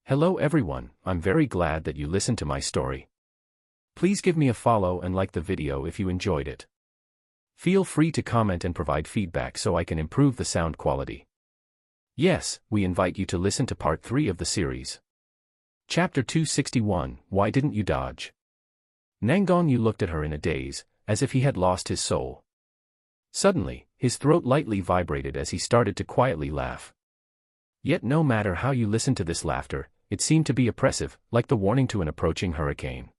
Hello everyone, I'm very glad that you listened to my story. Please give me a follow and like the video if you enjoyed it. Feel free to comment and provide feedback so I can improve the sound quality. Yes, we invite you to listen to part 3 of the series. Chapter 261, Why Didn't You Dodge? Nangongyu looked at her in a daze, as if he had lost his soul. Suddenly, his throat lightly vibrated as he started to quietly laugh. Yet no matter how you listened to this laughter, it seemed to be oppressive, like the warning to an approaching hurricane.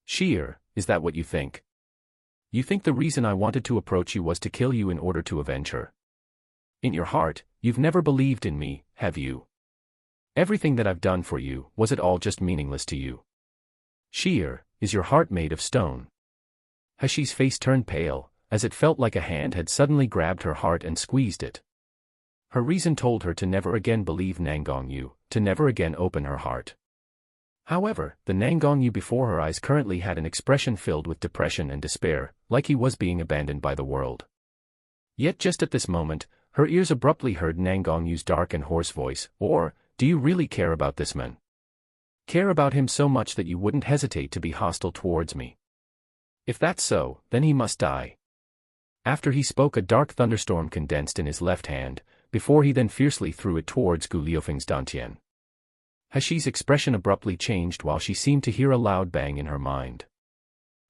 Sheer, is that what you think? You think the reason I wanted to approach you was to kill you in order to avenge her? In your heart, you've never believed in me, have you? Everything that I've done for you, was it all just meaningless to you? Sheer, is your heart made of stone? Hashi's face turned pale, as it felt like a hand had suddenly grabbed her heart and squeezed it. Her reason told her to never again believe Nangongyu, to never again open her heart. However, the Nangongyu before her eyes currently had an expression filled with depression and despair, like he was being abandoned by the world. Yet just at this moment, her ears abruptly heard Nangongyu's dark and hoarse voice, do you really care about this man? Care about him so much that you wouldn't hesitate to be hostile towards me? If that's so, then he must die. After he spoke, a dark thunderstorm condensed in his left hand, before he then fiercely threw it towards Gu Liufeng's dantian. Hashi's expression abruptly changed while she seemed to hear a loud bang in her mind.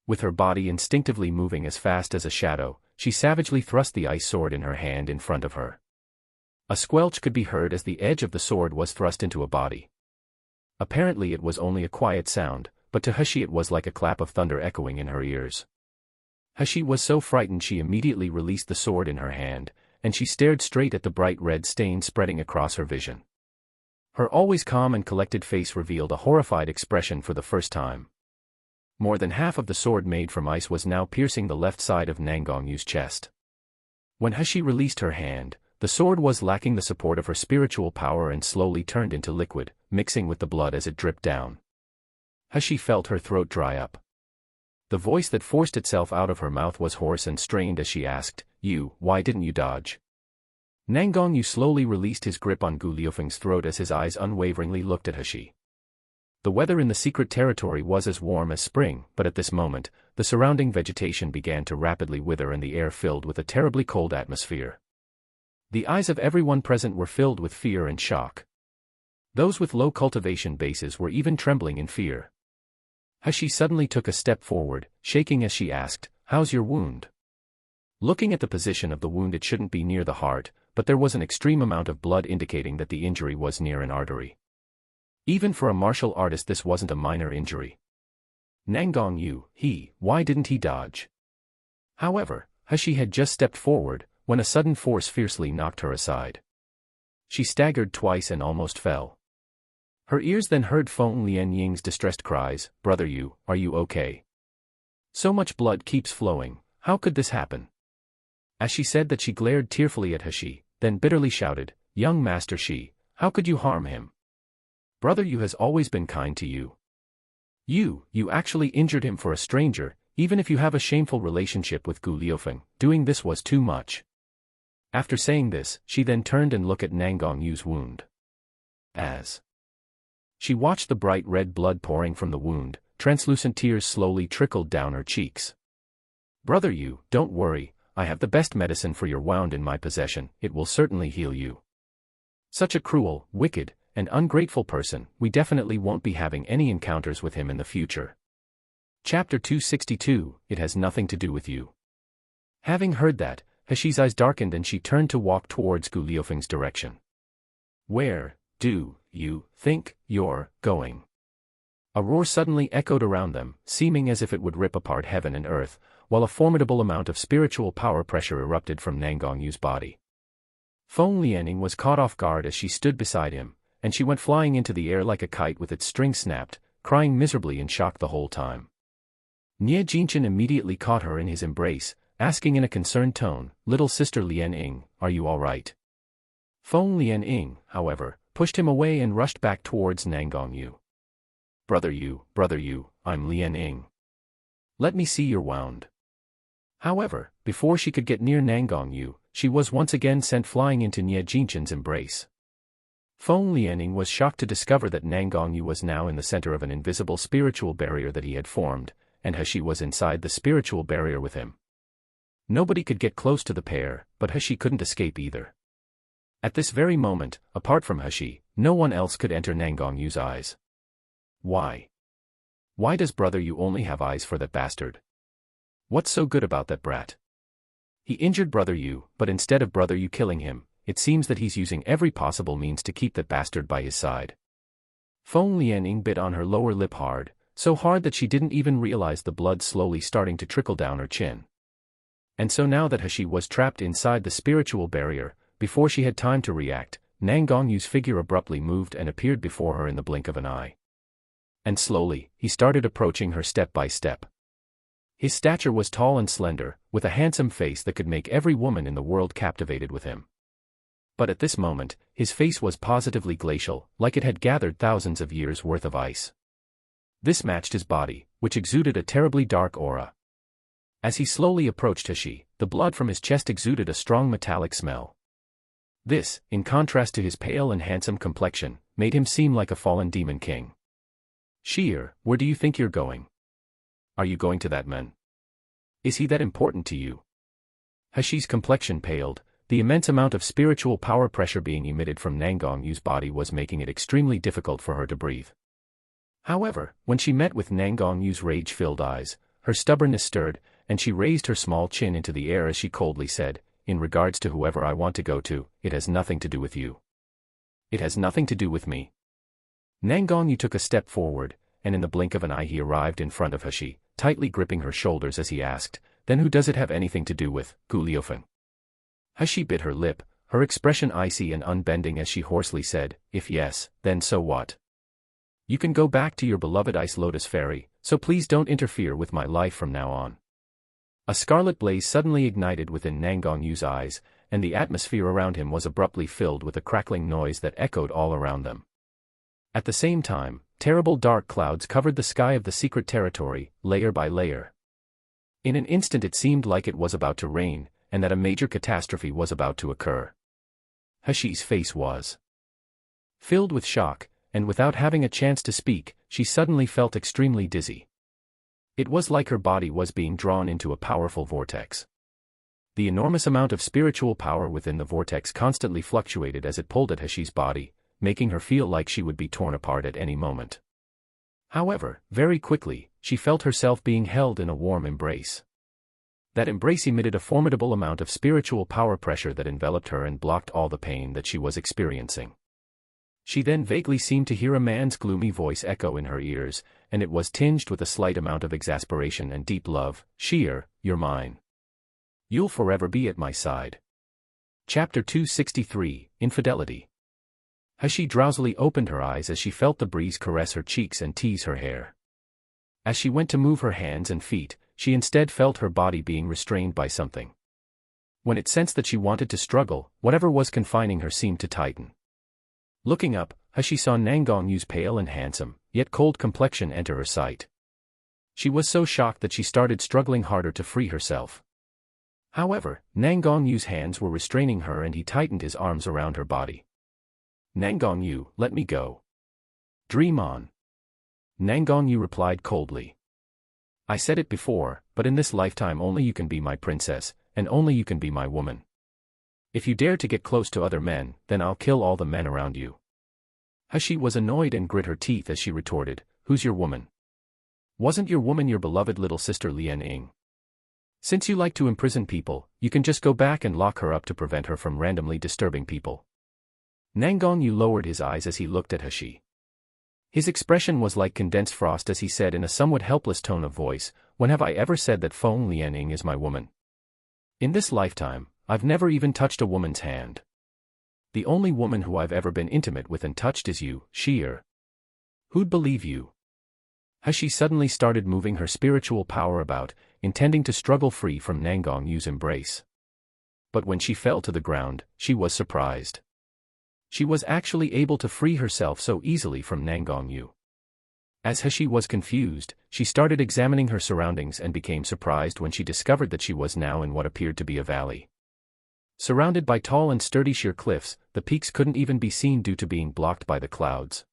With her body instinctively moving as fast as a shadow, she savagely thrust the ice sword in her hand in front of her. A squelch could be heard as the edge of the sword was thrust into a body. Apparently it was only a quiet sound, but to Hashi it was like a clap of thunder echoing in her ears. Hashi was so frightened she immediately released the sword in her hand, and she stared straight at the bright red stain spreading across her vision. Her always calm and collected face revealed a horrified expression for the first time. More than half of the sword made from ice was now piercing the left side of Nangongyu's chest. When Hashi released her hand, the sword was lacking the support of her spiritual power and slowly turned into liquid, mixing with the blood as it dripped down. Hashi felt her throat dry up. The voice that forced itself out of her mouth was hoarse and strained as she asked, why didn't you dodge? Nangongyu slowly released his grip on Gu Liufeng's throat as his eyes unwaveringly looked at Hashi. The weather in the secret territory was as warm as spring, but at this moment, the surrounding vegetation began to rapidly wither and the air filled with a terribly cold atmosphere. The eyes of everyone present were filled with fear and shock. Those with low cultivation bases were even trembling in fear. Hashi suddenly took a step forward, shaking as she asked, "How's your wound?" Looking at the position of the wound, it shouldn't be near the heart, but there was an extreme amount of blood indicating that the injury was near an artery. Even for a martial artist this wasn't a minor injury. Nangongyu, why didn't he dodge? However, Hashi had just stepped forward, when a sudden force fiercely knocked her aside. She staggered twice and almost fell. Her ears then heard Feng Lianying's distressed cries, "Brother Yu, are you okay? So much blood keeps flowing, how could this happen?" As she said that she glared tearfully at Hashi, then bitterly shouted, "Young Master Shi, how could you harm him? Brother Yu has always been kind to you. You actually injured him for a stranger, even if you have a shameful relationship with Gu Liufeng, doing this was too much." After saying this, she then turned and looked at Nangongyu's wound. As she watched the bright red blood pouring from the wound, translucent tears slowly trickled down her cheeks. "Brother Yu, don't worry, I have the best medicine for your wound in my possession, it will certainly heal you. Such a cruel, wicked, and ungrateful person, we definitely won't be having any encounters with him in the future." Chapter 262, It has nothing to do with you. Having heard that, Hashi's eyes darkened and she turned to walk towards Gu Liufeng's direction. "Where do you think you're going?" A roar suddenly echoed around them, seeming as if it would rip apart heaven and earth, while a formidable amount of spiritual power pressure erupted from Nangongyu's body. Feng Lianing was caught off guard as she stood beside him, and she went flying into the air like a kite with its string snapped, crying miserably in shock the whole time. Nie Jinchen immediately caught her in his embrace, asking in a concerned tone, "Little sister Lianing, are you all right?" Feng Lianing, however, pushed him away and rushed back towards Nangongyu. Brother Yu, I'm Lianing. Let me see your wound." However, before she could get near Nangongyu, she was once again sent flying into Nie Jinchen's embrace. Feng Lianing was shocked to discover that Nangongyu was now in the center of an invisible spiritual barrier that he had formed, and He was inside the spiritual barrier with him. Nobody could get close to the pair, but He couldn't escape either. At this very moment, apart from He, no one else could enter Nangongyu's eyes. Why? Why does brother Yu only have eyes for that bastard? What's so good about that brat? He injured brother Yu, but instead of brother Yu killing him, it seems that he's using every possible means to keep that bastard by his side. Feng Lianing bit on her lower lip hard, so hard that she didn't even realize the blood slowly starting to trickle down her chin. And so now that He was trapped inside the spiritual barrier, before she had time to react, Nangongyu's figure abruptly moved and appeared before her in the blink of an eye. And slowly, he started approaching her step by step. His stature was tall and slender, with a handsome face that could make every woman in the world captivated with him. But at this moment, his face was positively glacial, like it had gathered thousands of years' worth of ice. This matched his body, which exuded a terribly dark aura. As he slowly approached He, the blood from his chest exuded a strong metallic smell. This, in contrast to his pale and handsome complexion, made him seem like a fallen demon king. "Sheer, where do you think you're going? Are you going to that man? Is he that important to you?" He's complexion paled. The immense amount of spiritual power pressure being emitted from Nangongyu's body was making it extremely difficult for her to breathe. However, when she met with Nangongyu's rage-filled eyes, her stubbornness stirred, and she raised her small chin into the air as she coldly said, "In regards to whoever I want to go to, it has nothing to do with you. It has nothing to do with me." Nangongyu took a step forward, and in the blink of an eye he arrived in front of He, tightly gripping her shoulders as he asked, "Then who does it have anything to do with, Gu Liufeng?" He bit her lip, her expression icy and unbending as she hoarsely said, "If yes, then so what? You can go back to your beloved Ice Lotus Fairy, so please don't interfere with my life from now on." A scarlet blaze suddenly ignited within Nangongyu's eyes, and the atmosphere around him was abruptly filled with a crackling noise that echoed all around them. At the same time, terrible dark clouds covered the sky of the secret territory, layer by layer. In an instant it seemed like it was about to rain, and that a major catastrophe was about to occur. He's face was filled with shock, and without having a chance to speak, she suddenly felt extremely dizzy. It was like her body was being drawn into a powerful vortex. The enormous amount of spiritual power within the vortex constantly fluctuated as it pulled at He's body, making her feel like she would be torn apart at any moment. However, very quickly, she felt herself being held in a warm embrace. That embrace emitted a formidable amount of spiritual power pressure that enveloped her and blocked all the pain that she was experiencing. She then vaguely seemed to hear a man's gloomy voice echo in her ears, and it was tinged with a slight amount of exasperation and deep love. "Sheer, you're mine. You'll forever be at my side." Chapter 263, Infidelity. She drowsily opened her eyes as she felt the breeze caress her cheeks and tease her hair. As she went to move her hands and feet, she instead felt her body being restrained by something. When it sensed that she wanted to struggle, whatever was confining her seemed to tighten. Looking up, she saw Nangongyu's pale and handsome, yet cold complexion enter her sight. She was so shocked that she started struggling harder to free herself. However, Nangongyu's hands were restraining her and he tightened his arms around her body. "Nangongyu, let me go. Dream on." Nangongyu replied coldly. "I said it before, but in this lifetime only you can be my princess, and only you can be my woman. If you dare to get close to other men, then I'll kill all the men around you." She was annoyed and grit her teeth as she retorted, "Who's your woman? Wasn't your woman your beloved little sister Lian Ying? Since you like to imprison people, you can just go back and lock her up to prevent her from randomly disturbing people." Nangongyu lowered his eyes as he looked at He. His expression was like condensed frost as he said in a somewhat helpless tone of voice, "When have I ever said that Feng Lianing is my woman? In this lifetime, I've never even touched a woman's hand. The only woman who I've ever been intimate with and touched is you, Sheer. Who'd believe you?" She suddenly started moving her spiritual power about, intending to struggle free from Nangongyu's embrace. But when she fell to the ground, she was surprised. She was actually able to free herself so easily from Nangongyu. As He was confused, she started examining her surroundings and became surprised when she discovered that she was now in what appeared to be a valley. Surrounded by tall and sturdy sheer cliffs, the peaks couldn't even be seen due to being blocked by the clouds.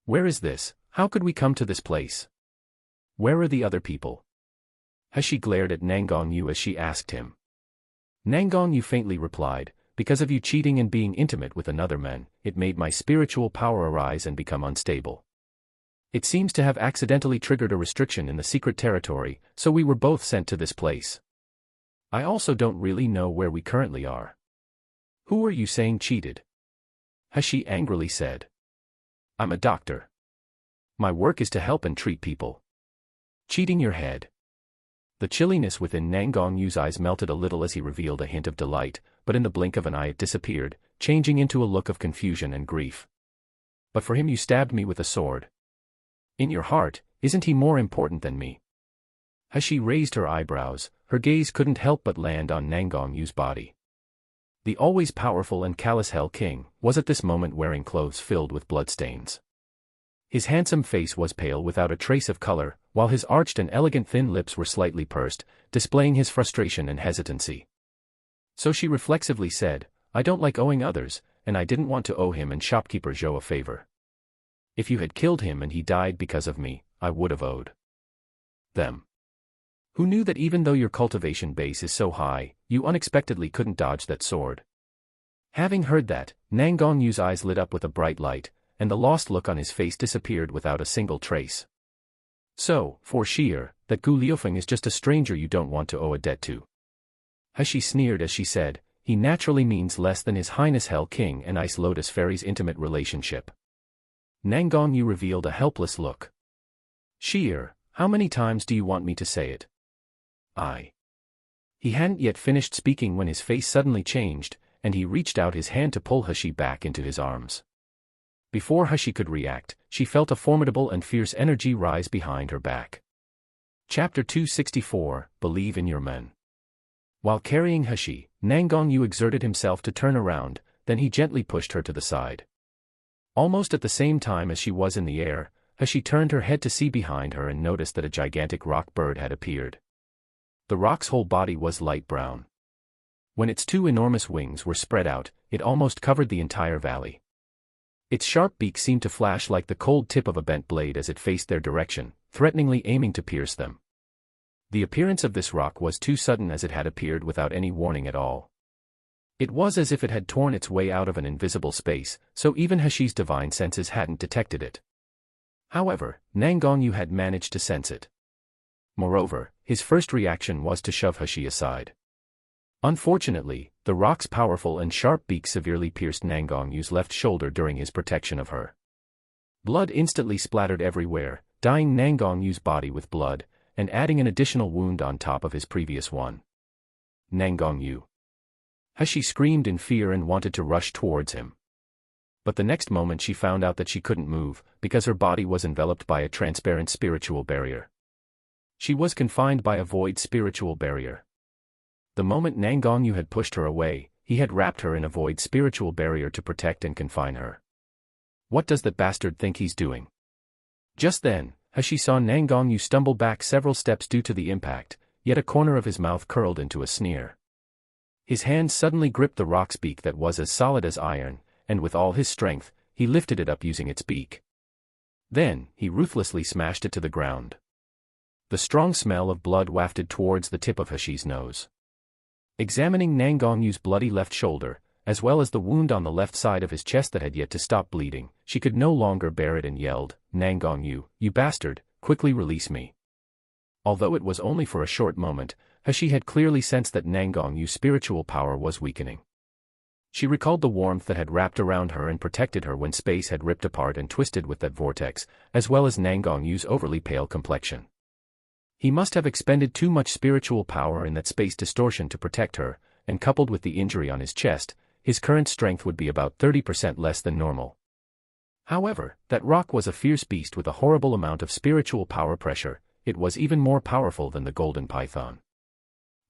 Where is this? How could we come to this place? Where are the other people? Hashi glared at Nangong Yu as she asked him. Nangong Yu faintly replied, because of you cheating and being intimate with another man, it made my spiritual power arise and become unstable. It seems to have accidentally triggered a restriction in the secret territory, so we were both sent to this place. I also don't really know where we currently are. Who are you saying cheated? Hashi angrily said. I'm a doctor. My work is to help and treat people. Cheating your head. The chilliness within Nangong Yu's eyes melted a little as he revealed a hint of delight, but in the blink of an eye it disappeared, changing into a look of confusion and grief. But for him you stabbed me with a sword. In your heart, isn't he more important than me? Hashi raised her eyebrows, her gaze couldn't help but land on Nangong Yu's body. The always powerful and callous Hell King was at this moment wearing clothes filled with bloodstains. His handsome face was pale without a trace of color, while his arched and elegant thin lips were slightly pursed, displaying his frustration and hesitancy. So she reflexively said, I don't like owing others, and I didn't want to owe him and shopkeeper Zhou a favor. If you had killed him and he died because of me, I would have owed them. Who knew that even though your cultivation base is so high, you unexpectedly couldn't dodge that sword? Having heard that, Nangong Yu's eyes lit up with a bright light, and the lost look on his face disappeared without a single trace. So, for sheer, that Gu Liufeng is just a stranger you don't want to owe a debt to. Hashi sneered as she said, he naturally means less than His Highness Hell King and Ice Lotus Fairy's intimate relationship. Nangong Yu revealed a helpless look. Sheer, how many times do you want me to say it? He hadn't yet finished speaking when his face suddenly changed, and he reached out his hand to pull Hashi back into his arms. Before Hashi could react, she felt a formidable and fierce energy rise behind her back. Chapter 264, Believe in Your Men. While carrying Hashi, Nangong Yu exerted himself to turn around, then he gently pushed her to the side. Almost at the same time as she was in the air, Hashi turned her head to see behind her and noticed that a gigantic rock bird had appeared. The rock's whole body was light brown. When its two enormous wings were spread out, it almost covered the entire valley. Its sharp beak seemed to flash like the cold tip of a bent blade as it faced their direction, threateningly aiming to pierce them. The appearance of this rock was too sudden as it had appeared without any warning at all. It was as if it had torn its way out of an invisible space, so even Hashi's divine senses hadn't detected it. However, Nangong Yu had managed to sense it. Moreover, his first reaction was to shove Hashi aside. Unfortunately, the rock's powerful and sharp beak severely pierced Nangong Yu's left shoulder during his protection of her. Blood instantly splattered everywhere, dyeing Nangong Yu's body with blood, and adding an additional wound on top of his previous one. Nangong Yu. Hashi screamed in fear and wanted to rush towards him. But the next moment she found out that she couldn't move, because her body was enveloped by a transparent spiritual barrier. She was confined by a void spiritual barrier. The moment Nangong Yu had pushed her away, he had wrapped her in a void spiritual barrier to protect and confine her. What does that bastard think he's doing? Just then, Hashi saw Nangong Yu stumble back several steps due to the impact, yet a corner of his mouth curled into a sneer. His hand suddenly gripped the rock's beak that was as solid as iron, and with all his strength, he lifted it up using its beak. Then, he ruthlessly smashed it to the ground. The strong smell of blood wafted towards the tip of Hashi's nose. Examining Nangong Yu's bloody left shoulder, as well as the wound on the left side of his chest that had yet to stop bleeding, she could no longer bear it and yelled, Nangong Yu, you bastard, quickly release me. Although it was only for a short moment, Hashi had clearly sensed that Nangong Yu's spiritual power was weakening. She recalled the warmth that had wrapped around her and protected her when space had ripped apart and twisted with that vortex, as well as Nangong Yu's overly pale complexion. He must have expended too much spiritual power in that space distortion to protect her, and coupled with the injury on his chest, his current strength would be about 30% less than normal. However, that rock was a fierce beast with a horrible amount of spiritual power pressure. It was even more powerful than the golden python.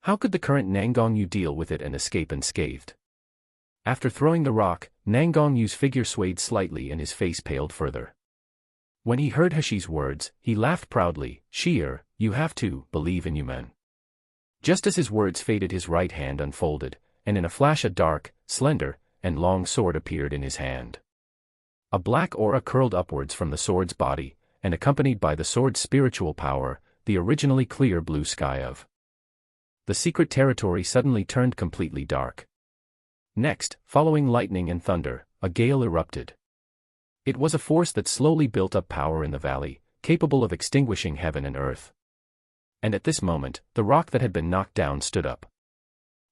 How could the current Nangong Yu deal with it and escape unscathed? After throwing the rock, Nangong Yu's figure swayed slightly and his face paled further. When he heard Hashi's words, he laughed proudly, Sheer, you have to believe in you men. Just as his words faded, his right hand unfolded, and in a flash a dark, slender, and long sword appeared in his hand. A black aura curled upwards from the sword's body, and accompanied by the sword's spiritual power, the originally clear blue sky of the secret territory suddenly turned completely dark. Next, following lightning and thunder, a gale erupted. It was a force that slowly built up power in the valley, capable of extinguishing heaven and earth. And at this moment, the rock that had been knocked down stood up.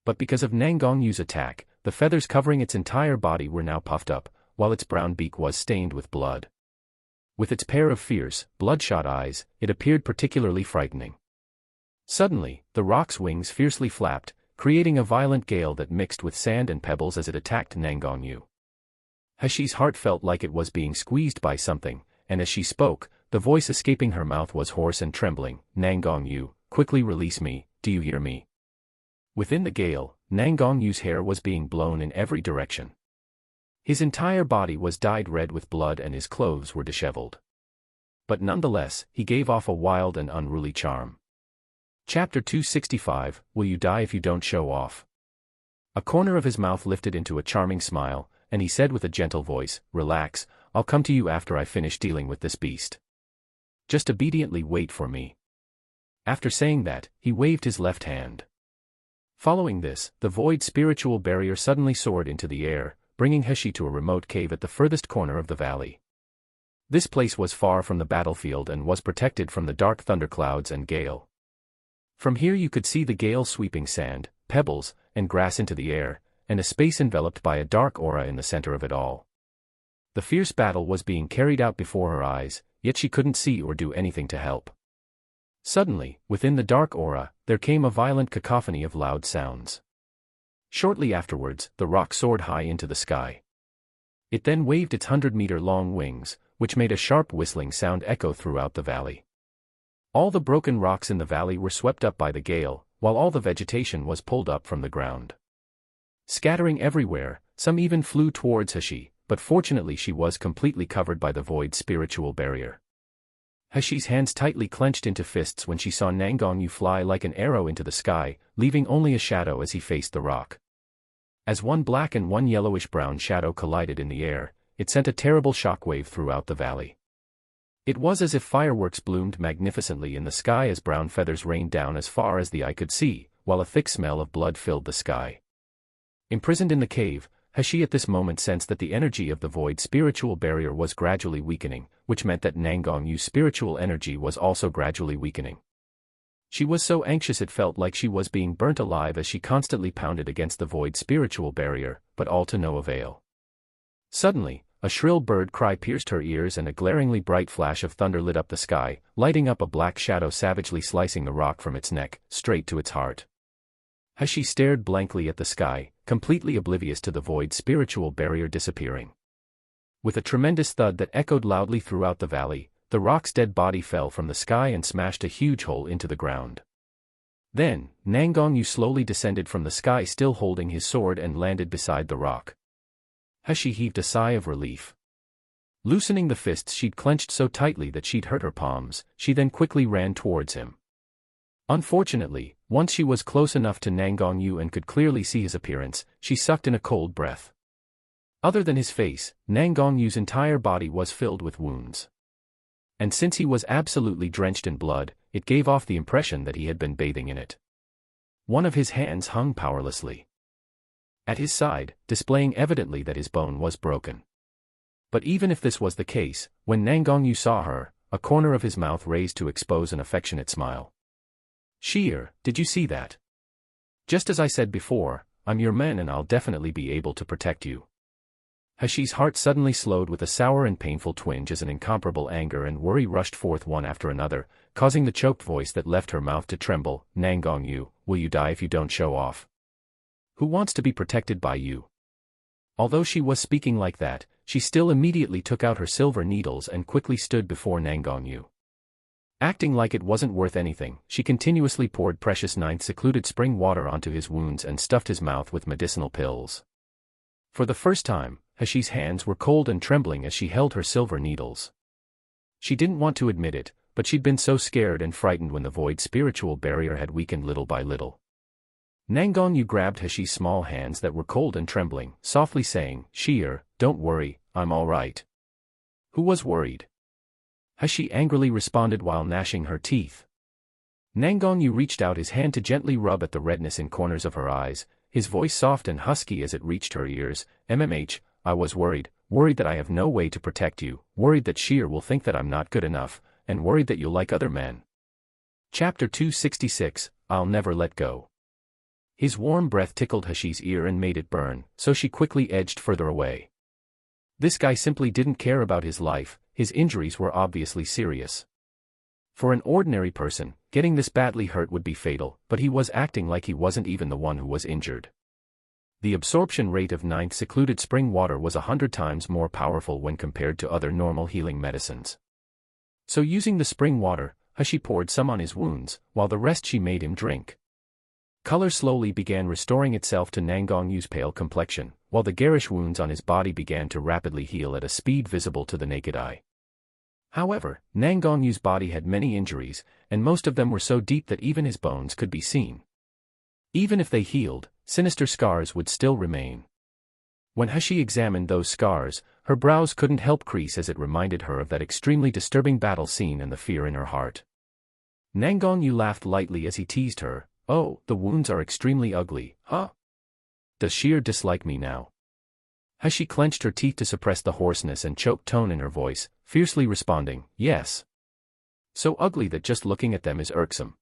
But because of Nangongyu's attack, the feathers covering its entire body were now puffed up, while its brown beak was stained with blood. With its pair of fierce, bloodshot eyes, it appeared particularly frightening. Suddenly, the rock's wings fiercely flapped, creating a violent gale that mixed with sand and pebbles as it attacked Nangongyu. Hashi's heart felt like it was being squeezed by something, and as she spoke, the voice escaping her mouth was hoarse and trembling. Nangongyu, quickly release me, do you hear me? Within the gale, Nangongyu's hair was being blown in every direction. His entire body was dyed red with blood and his clothes were disheveled. But nonetheless, he gave off a wild and unruly charm. Chapter 265, Will You Die If You Don't Show Off? A corner of his mouth lifted into a charming smile, and he said with a gentle voice, Relax, I'll come to you after I finish dealing with this beast. Just obediently wait for me. After saying that, he waved his left hand. Following this, the void spiritual barrier suddenly soared into the air, bringing Hashi to a remote cave at the furthest corner of the valley. This place was far from the battlefield and was protected from the dark thunderclouds and gale. From here you could see the gale sweeping sand, pebbles, and grass into the air, and a space enveloped by a dark aura in the center of it all. The fierce battle was being carried out before her eyes, yet she couldn't see or do anything to help. Suddenly, within the dark aura, there came a violent cacophony of loud sounds. Shortly afterwards, the rock soared high into the sky. It then waved its 100-meter-long wings, which made a sharp whistling sound echo throughout the valley. All the broken rocks in the valley were swept up by the gale, while all the vegetation was pulled up from the ground. Scattering everywhere, some even flew towards Hashi, but fortunately she was completely covered by the void spiritual barrier. Hashi's hands tightly clenched into fists when she saw Nangongyu fly like an arrow into the sky, leaving only a shadow as he faced the rock. As one black and one yellowish-brown shadow collided in the air, it sent a terrible shockwave throughout the valley. It was as if fireworks bloomed magnificently in the sky as brown feathers rained down as far as the eye could see, while a thick smell of blood filled the sky. Imprisoned in the cave, Hashi at this moment sensed that the energy of the void spiritual barrier was gradually weakening, which meant that Nangongyu's spiritual energy was also gradually weakening. She was so anxious it felt like she was being burnt alive as she constantly pounded against the void spiritual barrier, but all to no avail. Suddenly, a shrill bird cry pierced her ears and a glaringly bright flash of thunder lit up the sky, lighting up a black shadow savagely slicing the rock from its neck, straight to its heart. Hashi stared blankly at the sky, completely oblivious to the void spiritual barrier disappearing. With a tremendous thud that echoed loudly throughout the valley, the rock's dead body fell from the sky and smashed a huge hole into the ground. Then, Nangongyu slowly descended from the sky still holding his sword and landed beside the rock. Hashi heaved a sigh of relief. Loosening the fists she'd clenched so tightly that she'd hurt her palms, she then quickly ran towards him. Unfortunately, once she was close enough to Nangongyu and could clearly see his appearance, she sucked in a cold breath. Other than his face, Nangongyu's entire body was filled with wounds. And since he was absolutely drenched in blood, it gave off the impression that he had been bathing in it. One of his hands hung powerlessly at his side, displaying evidently that his bone was broken. But even if this was the case, when Nangongyu saw her, a corner of his mouth raised to expose an affectionate smile. "Sheer, did you see that? Just as I said before, I'm your man and I'll definitely be able to protect you." Hashi's heart suddenly slowed with a sour and painful twinge as an incomparable anger and worry rushed forth one after another, causing the choked voice that left her mouth to tremble. "Nangongyu, will you die if you don't show off? Who wants to be protected by you?" Although she was speaking like that, she still immediately took out her silver needles and quickly stood before Nangongyu. Acting like it wasn't worth anything, she continuously poured precious ninth secluded spring water onto his wounds and stuffed his mouth with medicinal pills. For the first time, Hashi's hands were cold and trembling as she held her silver needles. She didn't want to admit it, but she'd been so scared and frightened when the void spiritual barrier had weakened little by little. Nangongyu grabbed Hashi's small hands that were cold and trembling, softly saying, "Sheer, don't worry, I'm all right." Who was worried? Hashi angrily responded while gnashing her teeth. Nangongyu reached out his hand to gently rub at the redness in corners of her eyes, his voice soft and husky as it reached her ears. I was worried that I have no way to protect you, worried that Sheer will think that I'm not good enough, and worried that you'll like other men. Chapter 266, I'll Never Let Go. His warm breath tickled Hashi's ear and made it burn, so she quickly edged further away. This guy simply didn't care about his life, his injuries were obviously serious. For an ordinary person, getting this badly hurt would be fatal, but he was acting like he wasn't even the one who was injured. The absorption rate of 9th secluded spring water was 100 times more powerful when compared to other normal healing medicines. So using the spring water, Hashi poured some on his wounds, while the rest she made him drink. Color slowly began restoring itself to Nangongyu's pale complexion, while the garish wounds on his body began to rapidly heal at a speed visible to the naked eye. However, Nangongyu's body had many injuries, and most of them were so deep that even his bones could be seen. Even if they healed, sinister scars would still remain. When Hashi examined those scars, her brows couldn't help crease as it reminded her of that extremely disturbing battle scene and the fear in her heart. Nangongyu laughed lightly as he teased her. "Oh, the wounds are extremely ugly, huh? Does Sheer dislike me now?" Hashi clenched her teeth to suppress the hoarseness and choked tone in her voice, fiercely responding, "Yes. So ugly that just looking at them is irksome."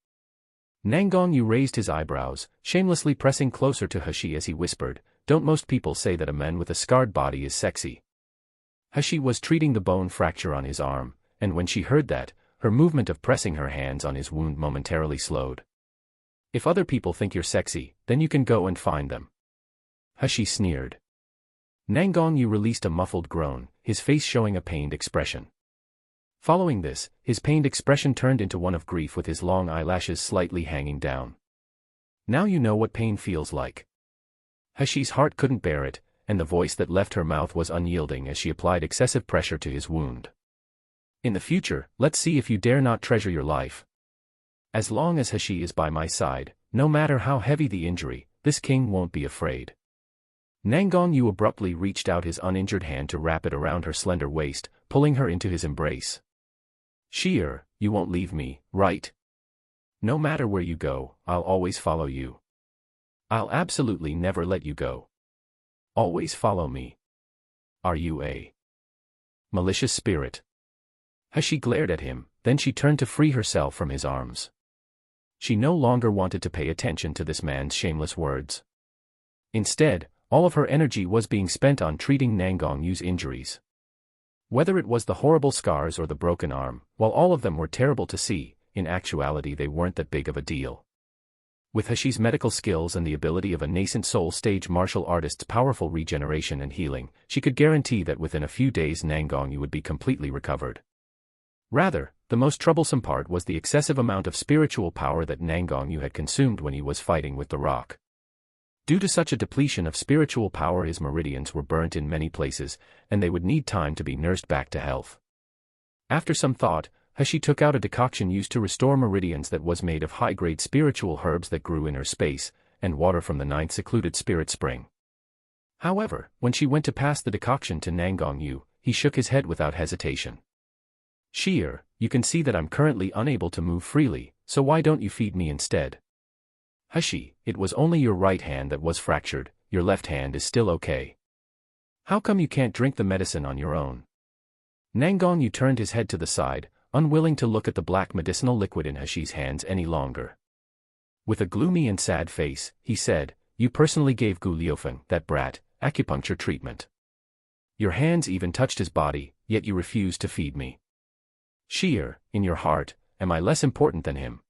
Nangongyu raised his eyebrows, shamelessly pressing closer to Hashi as he whispered, "Don't most people say that a man with a scarred body is sexy?" Hashi was treating the bone fracture on his arm, and when she heard that, her movement of pressing her hands on his wound momentarily slowed. "If other people think you're sexy, then you can go and find them." Hashi sneered. Nangongyu released a muffled groan, his face showing a pained expression. Following this, his pained expression turned into one of grief with his long eyelashes slightly hanging down. "Now you know what pain feels like." Hashi's heart couldn't bear it, and the voice that left her mouth was unyielding as she applied excessive pressure to his wound. "In the future, let's see if you dare not treasure your life. As long as Hashi is by my side, no matter how heavy the injury, this king won't be afraid." Nangongyu abruptly reached out his uninjured hand to wrap it around her slender waist, pulling her into his embrace. "Sheer, you won't leave me, right? No matter where you go, I'll always follow you. I'll absolutely never let you go. Always follow me. Are you a malicious spirit?" Hashi glared at him, then she turned to free herself from his arms. She no longer wanted to pay attention to this man's shameless words. Instead, all of her energy was being spent on treating Nangongyu's injuries. Whether it was the horrible scars or the broken arm, while all of them were terrible to see, in actuality they weren't that big of a deal. With Hashi's medical skills and the ability of a nascent soul-stage martial artist's powerful regeneration and healing, she could guarantee that within a few days Nangongyu would be completely recovered. Rather, the most troublesome part was the excessive amount of spiritual power that Nangongyu had consumed when he was fighting with the rock. Due to such a depletion of spiritual power, his meridians were burnt in many places, and they would need time to be nursed back to health. After some thought, Hashi took out a decoction used to restore meridians that was made of high-grade spiritual herbs that grew in her space, and water from the 9th secluded spirit spring. However, when she went to pass the decoction to Nangongyu, he shook his head without hesitation. "Sheer, you can see that I'm currently unable to move freely, so why don't you feed me instead?" "Hashi, it was only your right hand that was fractured, your left hand is still okay. How come you can't drink the medicine on your own?" Nangongyu turned his head to the side, unwilling to look at the black medicinal liquid in Hashi's hands any longer. With a gloomy and sad face, he said, "You personally gave Gu Liufeng, that brat, acupuncture treatment. Your hands even touched his body, yet you refused to feed me. Sheer, in your heart, am I less important than him?"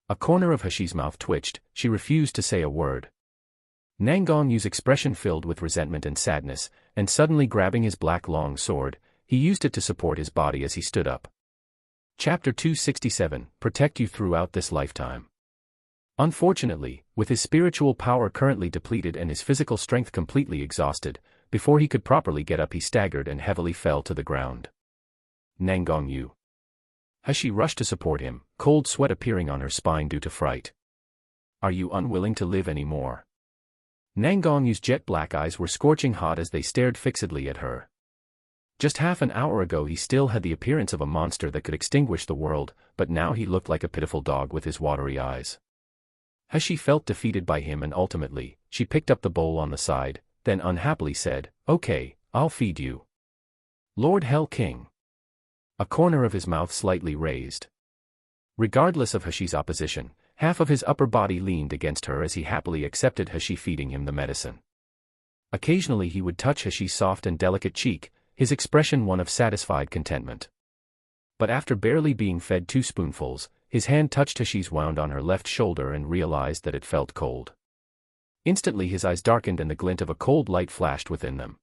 A corner of Hashi's mouth twitched, she refused to say a word. Nangongyu's expression filled with resentment and sadness, and suddenly grabbing his black long sword, he used it to support his body as he stood up. Chapter 267, Protect You Throughout This Lifetime. Unfortunately, with his spiritual power currently depleted and his physical strength completely exhausted, before he could properly get up he staggered and heavily fell to the ground. "Nangongyu." Hashi rushed to support him, cold sweat appearing on her spine due to fright. Are you unwilling to live anymore? Nangongyu's jet-black eyes were scorching hot as they stared fixedly at her. Just half an hour ago he still had the appearance of a monster that could extinguish the world, but now he looked like a pitiful dog with his watery eyes. She felt defeated by him and ultimately, she picked up the bowl on the side, then unhappily said, "Okay, I'll feed you." Lord Hell King. A corner of his mouth slightly raised. Regardless of Hashi's opposition, half of his upper body leaned against her as he happily accepted Hashi feeding him the medicine. Occasionally he would touch Hashi's soft and delicate cheek, his expression one of satisfied contentment. But after barely being fed 2 spoonfuls, his hand touched Hashi's wound on her left shoulder and realized that it felt cold. Instantly his eyes darkened and the glint of a cold light flashed within them.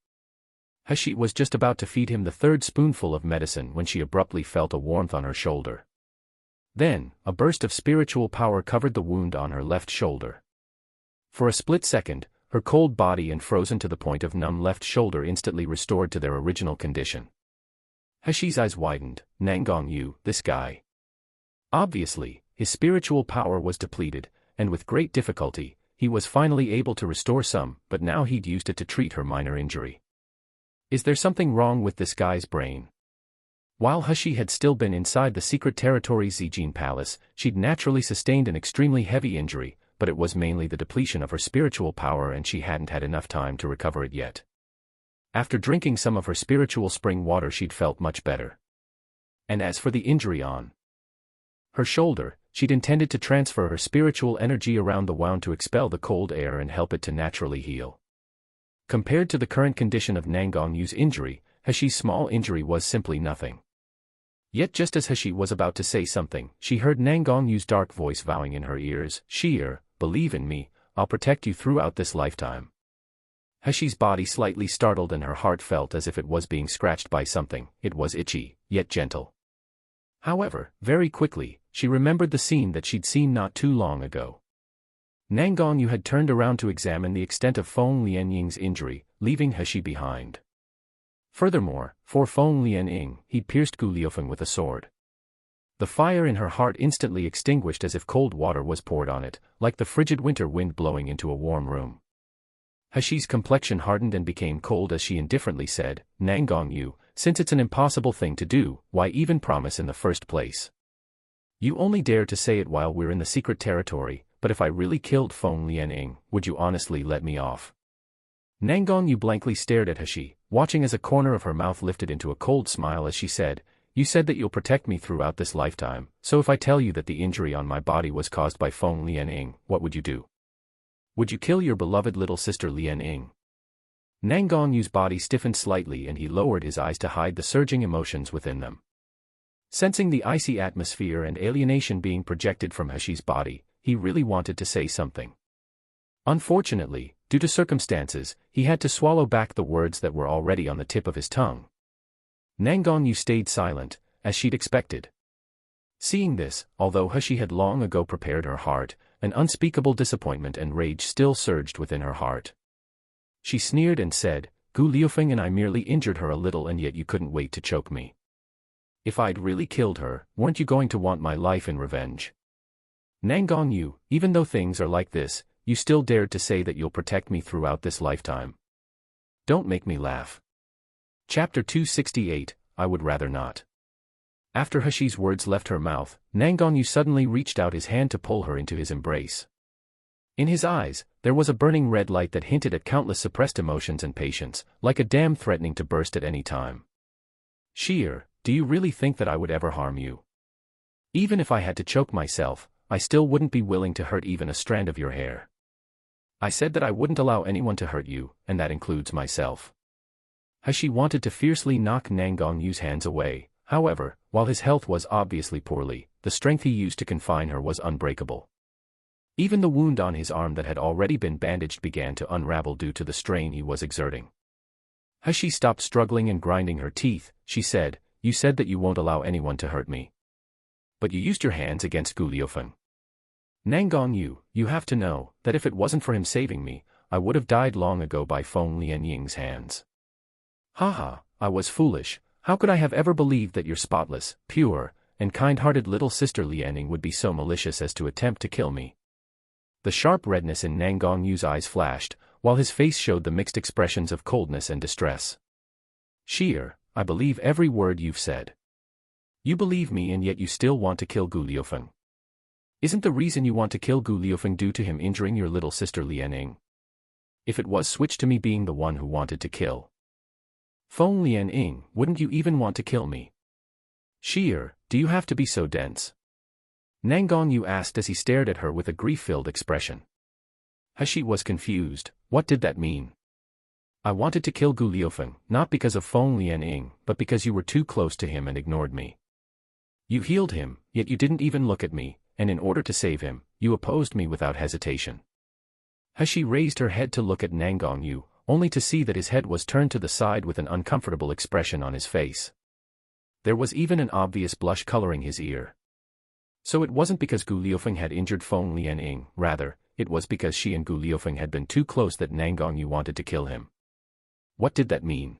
Hashi was just about to feed him the 3rd spoonful of medicine when she abruptly felt a warmth on her shoulder. Then, a burst of spiritual power covered the wound on her left shoulder. For a split second, her cold body and frozen to the point of numb left shoulder instantly restored to their original condition. Hashi's eyes widened. Nangongyu, this guy. Obviously, his spiritual power was depleted, and with great difficulty, he was finally able to restore some, but now he'd used it to treat her minor injury. Is there something wrong with this guy's brain? While Hashi had still been inside the secret territory Zijin Palace, she'd naturally sustained an extremely heavy injury, but it was mainly the depletion of her spiritual power and she hadn't had enough time to recover it yet. After drinking some of her spiritual spring water she'd felt much better. And as for the injury on her shoulder, she'd intended to transfer her spiritual energy around the wound to expel the cold air and help it to naturally heal. Compared to the current condition of Nangongyu's injury, Hashi's small injury was simply nothing. Yet just as Hashi was about to say something, she heard Nangongyu's dark voice vowing in her ears, "Sheer, believe in me, I'll protect you throughout this lifetime." Hashi's body slightly startled and her heart felt as if it was being scratched by something. It was itchy, yet gentle. However, very quickly, she remembered the scene that she'd seen not too long ago. Nangongyu had turned around to examine the extent of Feng Lianying's injury, leaving Hashi behind. Furthermore, for Feng Lianying, he'd pierced Gu Liufeng with a sword. The fire in her heart instantly extinguished as if cold water was poured on it, like the frigid winter wind blowing into a warm room. Hashi's complexion hardened and became cold as she indifferently said, "Nangongyu, since it's an impossible thing to do, why even promise in the first place? You only dare to say it while we're in the secret territory, but if I really killed Feng Lianying, would you honestly let me off?" Nangongyu blankly stared at Hashi, watching as a corner of her mouth lifted into a cold smile as she said, "You said that you'll protect me throughout this lifetime, so if I tell you that the injury on my body was caused by Feng Lianying, what would you do? Would you kill your beloved little sister Lianying?" Nangongyu's body stiffened slightly and he lowered his eyes to hide the surging emotions within them. Sensing the icy atmosphere and alienation being projected from Hashi's body, he really wanted to say something. Unfortunately, due to circumstances, he had to swallow back the words that were already on the tip of his tongue. Nangongyu stayed silent, as she'd expected. Seeing this, although Hashi had long ago prepared her heart, an unspeakable disappointment and rage still surged within her heart. She sneered and said, "Gu Liufeng and I merely injured her a little and yet you couldn't wait to choke me. If I'd really killed her, weren't you going to want my life in revenge? Nangongyu, even though things are like this, you still dared to say that you'll protect me throughout this lifetime. Don't make me laugh." Chapter 268, I Would Rather Not. After Hashi's words left her mouth, Nangongyu suddenly reached out his hand to pull her into his embrace. In his eyes, there was a burning red light that hinted at countless suppressed emotions and patience, like a dam threatening to burst at any time. "Sheer, do you really think that I would ever harm you? Even if I had to choke myself, I still wouldn't be willing to hurt even a strand of your hair. I said that I wouldn't allow anyone to hurt you, and that includes myself." Hashi wanted to fiercely knock Nangongyu's hands away, however, while his health was obviously poorly, the strength he used to confine her was unbreakable. Even the wound on his arm that had already been bandaged began to unravel due to the strain he was exerting. Hashi stopped struggling and grinding her teeth. She said, "You said that you won't allow anyone to hurt me. But you used your hands against Gu Liufeng. Nangongyu, you have to know that if it wasn't for him saving me, I would have died long ago by Feng Lianying's hands. Haha, I was foolish. How could I have ever believed that your spotless, pure, and kind-hearted little sister Lianying would be so malicious as to attempt to kill me?" The sharp redness in Nangong Yu's eyes flashed, while his face showed the mixed expressions of coldness and distress. Sheer, I believe every word you've said. You believe me and yet you still want to kill Gu Liufeng. Isn't the reason you want to kill Gu Liufeng due to him injuring your little sister Lianing? If it was switched to me being the one who wanted to kill Feng Lianing, wouldn't you even want to kill me? Sheer, do you have to be so dense? Nangong Yu asked as he stared at her with a grief-filled expression. He was confused. What did that mean? I wanted to kill Gu Liufeng, not because of Feng Lianing, but because you were too close to him and ignored me. You healed him, yet you didn't even look at me, and in order to save him, you opposed me without hesitation. He raised her head to look at Nangong Yu, only to see that his head was turned to the side with an uncomfortable expression on his face. There was even an obvious blush coloring his ear. So it wasn't because Gu Liufeng had injured Feng Lianing, rather, it was because she and Gu Liufeng had been too close that Nangong Yu wanted to kill him. What did that mean?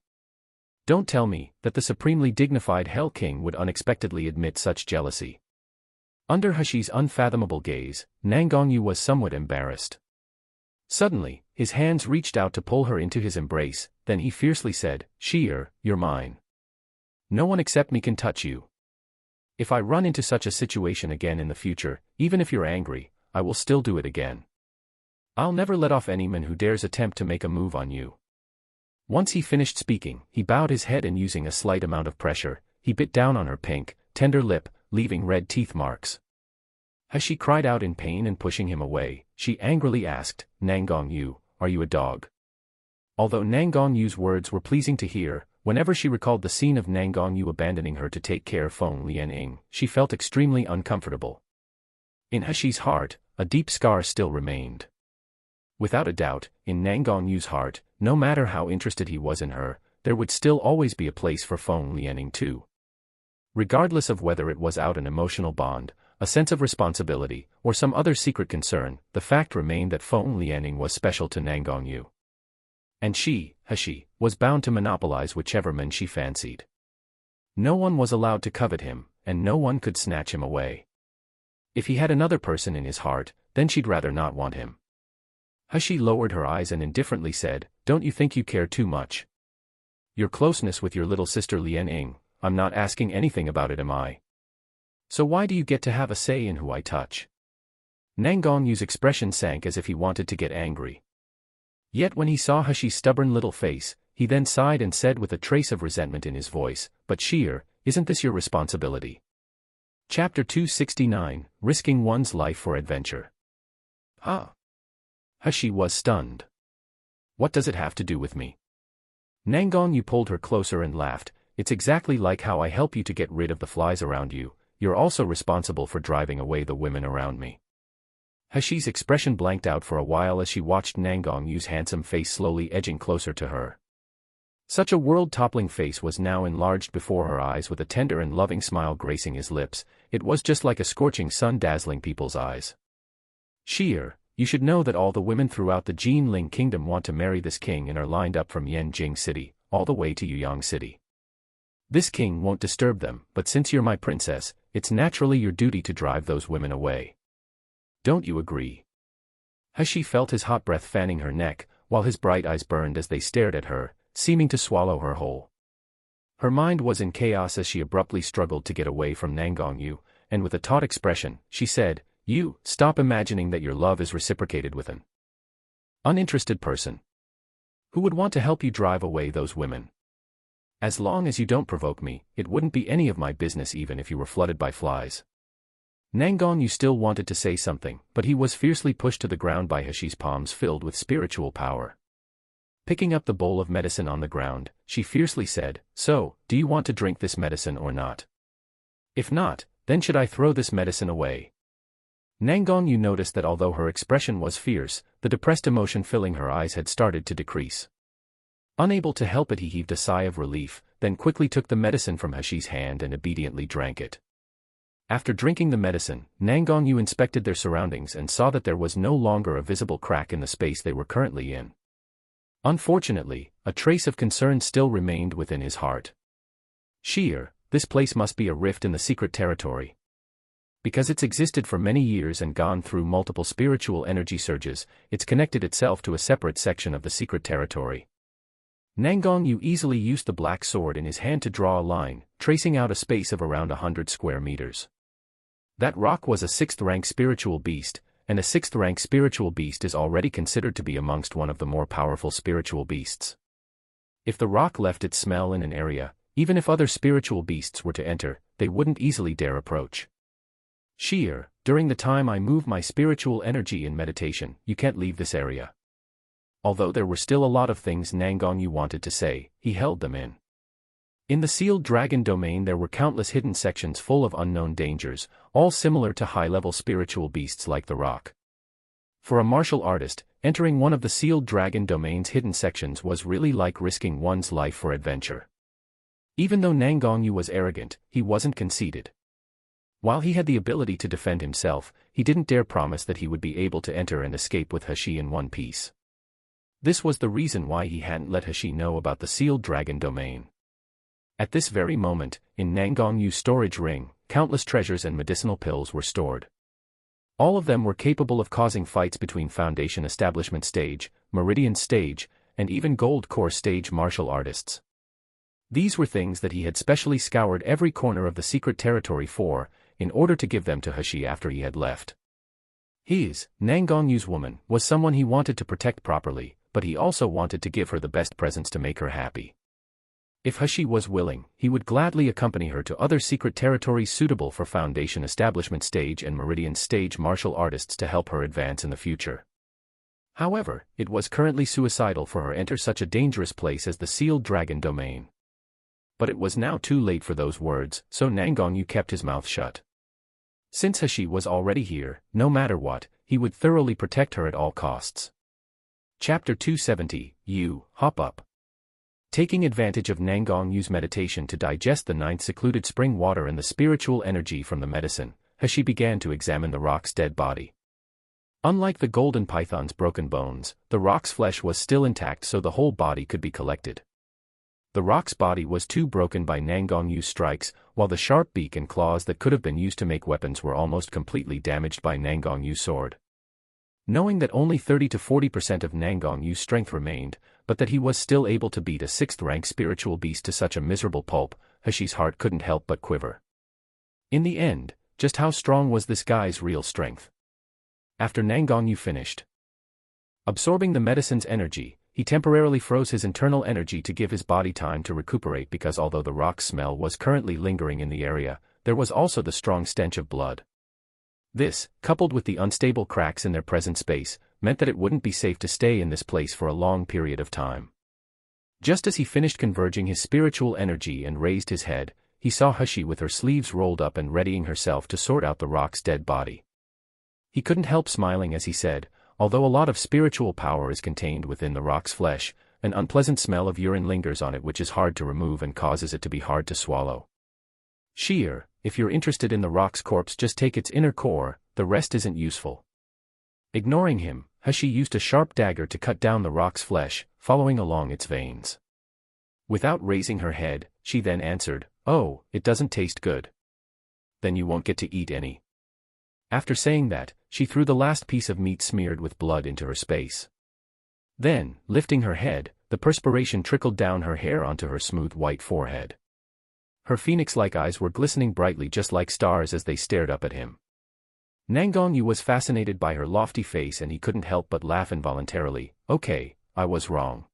Don't tell me that the supremely dignified Hell King would unexpectedly admit such jealousy. Under Hashi's unfathomable gaze, Nangong Yu was somewhat embarrassed. Suddenly, his hands reached out to pull her into his embrace, then he fiercely said, Sheer, you're mine. No one except me can touch you. If I run into such a situation again in the future, even if you're angry, I will still do it again. I'll never let off any man who dares attempt to make a move on you. Once he finished speaking, he bowed his head and using a slight amount of pressure, he bit down on her pink, tender lip, leaving red teeth marks. As she cried out in pain and pushing him away, she angrily asked, Nangong Yu, are you a dog? Although Nangong Yu's words were pleasing to hear, whenever she recalled the scene of Nangong Yu abandoning her to take care of Feng Lianing, she felt extremely uncomfortable. In Hashi's heart, a deep scar still remained. Without a doubt, in Nangong Yu's heart, no matter how interested he was in her, there would still always be a place for Feng Lianing too. Regardless of whether it was out an emotional bond, a sense of responsibility, or some other secret concern, the fact remained that Feng Lianing was special to Nangong Yu. And she, Hashi, was bound to monopolize whichever man she fancied. No one was allowed to covet him, and no one could snatch him away. If he had another person in his heart, then she'd rather not want him. Hashi lowered her eyes and indifferently said, Don't you think you care too much? Your closeness with your little sister Lianing, I'm not asking anything about it, am I? So why do you get to have a say in who I touch? Nangong Yu's expression sank as if he wanted to get angry. Yet when he saw Hashi's stubborn little face, he then sighed and said with a trace of resentment in his voice, But Sheer, isn't this your responsibility? Chapter 269, Risking One's Life for Adventure. Hashi was stunned. What does it have to do with me? Nangong Yu pulled her closer and laughed, It's exactly like how I help you to get rid of the flies around you, you're also responsible for driving away the women around me. Hashi's expression blanked out for a while as she watched Nangong Yu's handsome face slowly edging closer to her. Such a world-toppling face was now enlarged before her eyes with a tender and loving smile gracing his lips, it was just like a scorching sun dazzling people's eyes. Sheer, you should know that all the women throughout the Jinling Kingdom want to marry this king and are lined up from Yanjing City, all the way to Yuyang City. This king won't disturb them, but since you're my princess, it's naturally your duty to drive those women away. Don't you agree? Hashi felt his hot breath fanning her neck, while his bright eyes burned as they stared at her, seeming to swallow her whole. Her mind was in chaos as she abruptly struggled to get away from Nangong Yu, and with a taut expression, she said, You, stop imagining that your love is reciprocated with an uninterested person. Who would want to help you drive away those women? As long as you don't provoke me, it wouldn't be any of my business even if you were flooded by flies. Nangong Yu still wanted to say something, but he was fiercely pushed to the ground by Hashi's palms filled with spiritual power. Picking up the bowl of medicine on the ground, she fiercely said, So, do you want to drink this medicine or not? If not, then should I throw this medicine away? Nangong Yu noticed that although her expression was fierce, the depressed emotion filling her eyes had started to decrease. Unable to help it, he heaved a sigh of relief, then quickly took the medicine from Hashi's hand and obediently drank it. After drinking the medicine, Nangong Yu inspected their surroundings and saw that there was no longer a visible crack in the space they were currently in. Unfortunately, a trace of concern still remained within his heart. Sheer, this place must be a rift in the secret territory. Because it's existed for many years and gone through multiple spiritual energy surges, it's connected itself to a separate section of the secret territory. Nangong Yu easily used the black sword in his hand to draw a line, tracing out a space of around 100 square meters. That rock was a 6th-rank spiritual beast, and a 6th-rank spiritual beast is already considered to be amongst one of the more powerful spiritual beasts. If the rock left its smell in an area, even if other spiritual beasts were to enter, they wouldn't easily dare approach. Sheer, during the time I move my spiritual energy in meditation, you can't leave this area. Although there were still a lot of things Nangong Yu wanted to say, he held them in. In the sealed dragon domain there were countless hidden sections full of unknown dangers, all similar to high-level spiritual beasts like the rock. For a martial artist, entering one of the sealed dragon domain's hidden sections was really like risking one's life for adventure. Even though Nangong Yu was arrogant, he wasn't conceited. While he had the ability to defend himself, he didn't dare promise that he would be able to enter and escape with He in one piece. This was the reason why he hadn't let He know about the sealed dragon domain. At this very moment, in Nangong Yu's storage ring, countless treasures and medicinal pills were stored. All of them were capable of causing fights between Foundation Establishment stage, Meridian stage, and even Gold Core stage martial artists. These were things that he had specially scoured every corner of the secret territory for, in order to give them to He after he had left. Nangong Yu's woman, was someone he wanted to protect properly, but he also wanted to give her the best presents to make her happy. If He was willing, he would gladly accompany her to other secret territories suitable for Foundation Establishment stage and Meridian stage martial artists to help her advance in the future. However, it was currently suicidal for her to enter such a dangerous place as the sealed dragon domain. But it was now too late for those words, so Nangong Yu kept his mouth shut. Since He was already here, no matter what, he would thoroughly protect her at all costs. Chapter 270, Hop Up. Taking advantage of Nangong Yu's meditation to digest the 9th secluded spring water and the spiritual energy from the medicine, He began to examine the rock's dead body. Unlike the golden python's broken bones, the rock's flesh was still intact so the whole body could be collected. The rock's body was too broken by Nangong Yu's strikes, while the sharp beak and claws that could have been used to make weapons were almost completely damaged by Nangong Yu's sword. Knowing that only 30 to 40% of Nangong Yu's strength remained, but that he was still able to beat a 6th-rank spiritual beast to such a miserable pulp, He's heart couldn't help but quiver. In the end, just how strong was this guy's real strength? After Nangong Yu finished absorbing the medicine's energy, he temporarily froze his internal energy to give his body time to recuperate because although the rock's smell was currently lingering in the area, there was also the strong stench of blood. This, coupled with the unstable cracks in their present space, meant that it wouldn't be safe to stay in this place for a long period of time. Just as he finished converging his spiritual energy and raised his head, he saw He with her sleeves rolled up and readying herself to sort out the rock's dead body. He couldn't help smiling as he said, although a lot of spiritual power is contained within the rock's flesh, an unpleasant smell of urine lingers on it which is hard to remove and causes it to be hard to swallow. Sheer, if you're interested in the rock's corpse just take its inner core, the rest isn't useful. Ignoring him, He used a sharp dagger to cut down the rock's flesh, following along its veins. Without raising her head, she then answered, "Oh, it doesn't taste good. Then you won't get to eat any." After saying that, she threw the last piece of meat smeared with blood into her space. Then, lifting her head, the perspiration trickled down her hair onto her smooth white forehead. Her phoenix-like eyes were glistening brightly just like stars as they stared up at him. Nangong Yu was fascinated by her lofty face and he couldn't help but laugh involuntarily. "Okay, I was wrong.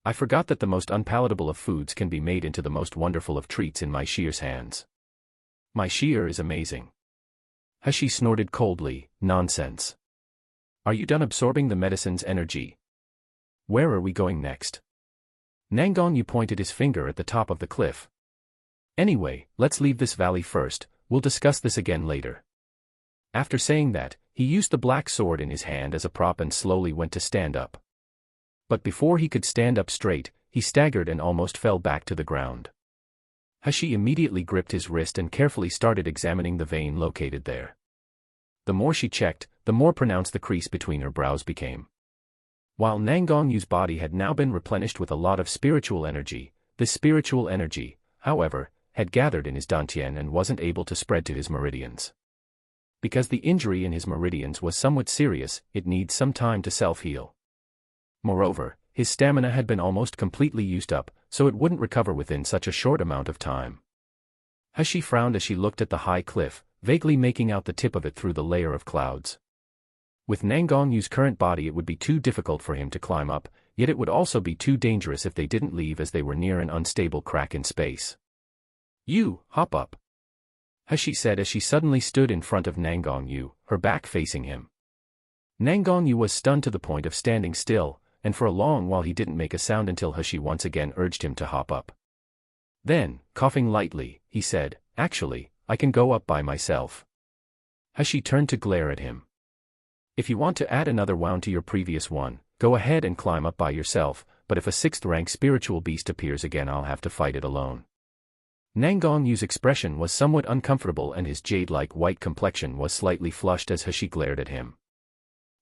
I forgot that the most unpalatable of foods can be made into the most wonderful of treats in my shear's hands. My shear is amazing." He snorted coldly, "Nonsense. Are you done absorbing the medicine's energy? Where are we going next?" Nangong Yu pointed his finger at the top of the cliff. "Anyway, let's leave this valley first, we'll discuss this again later." After saying that, he used the black sword in his hand as a prop and slowly went to stand up. But before he could stand up straight, he staggered and almost fell back to the ground. He immediately gripped his wrist and carefully started examining the vein located there. The more she checked, the more pronounced the crease between her brows became. While Nangong Yu's body had now been replenished with a lot of spiritual energy, this spiritual energy, however, had gathered in his dantian and wasn't able to spread to his meridians. Because the injury in his meridians was somewhat serious, it needs some time to self-heal. Moreover, his stamina had been almost completely used up, so it wouldn't recover within such a short amount of time. He frowned as she looked at the high cliff, vaguely making out the tip of it through the layer of clouds. With Nangong Yu's current body, it would be too difficult for him to climb up, yet it would also be too dangerous if they didn't leave, as they were near an unstable crack in space. "You, hop up," she said as she suddenly stood in front of Nangong Yu, her back facing him. Nangong Yu was stunned to the point of standing still, and for a long while he didn't make a sound until He once again urged him to hop up. Then, coughing lightly, he said, "Actually, I can go up by myself." He turned to glare at him. "If you want to add another wound to your previous one, go ahead and climb up by yourself, but if a 6th-rank spiritual beast appears again, I'll have to fight it alone." Nangong Yu's expression was somewhat uncomfortable and his jade-like white complexion was slightly flushed as He glared at him.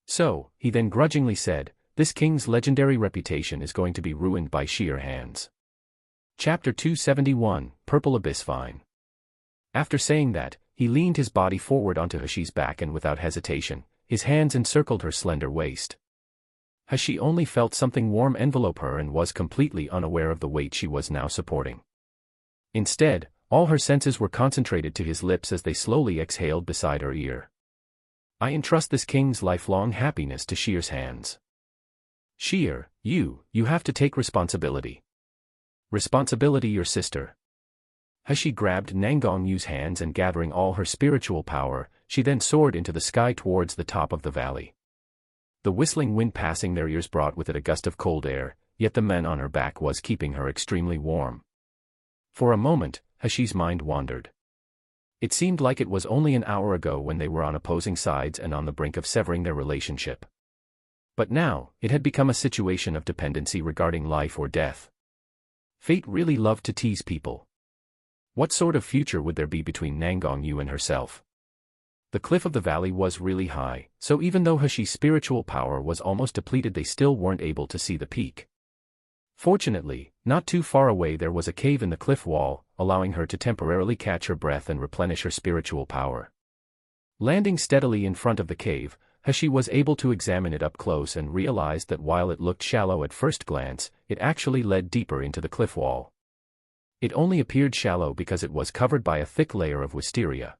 "So," he then grudgingly said, "this king's legendary reputation is going to be ruined by sheer hands." Chapter 271, Purple Abyss Vine. After saying that, he leaned his body forward onto Hashi's back and without hesitation, his hands encircled her slender waist. Hashi only felt something warm envelope her and was completely unaware of the weight she was now supporting. Instead, all her senses were concentrated to his lips as they slowly exhaled beside her ear. "I entrust this king's lifelong happiness to Sheer's hands. Sheer, you have to take responsibility." "Responsibility, your sister." Hashi grabbed Nangong Yu's hands and gathering all her spiritual power, she then soared into the sky towards the top of the valley. The whistling wind passing their ears brought with it a gust of cold air, yet the men on her back was keeping her extremely warm. For a moment, Hashi's mind wandered. It seemed like it was only an hour ago when they were on opposing sides and on the brink of severing their relationship. But now, it had become a situation of dependency regarding life or death. Fate really loved to tease people. What sort of future would there be between Nangong Yu and herself? The cliff of the valley was really high, so even though Hashi's spiritual power was almost depleted, they still weren't able to see the peak. Fortunately, not too far away there was a cave in the cliff wall, allowing her to temporarily catch her breath and replenish her spiritual power. Landing steadily in front of the cave, Hashi was able to examine it up close and realized that while it looked shallow at first glance, it actually led deeper into the cliff wall. It only appeared shallow because it was covered by a thick layer of wisteria.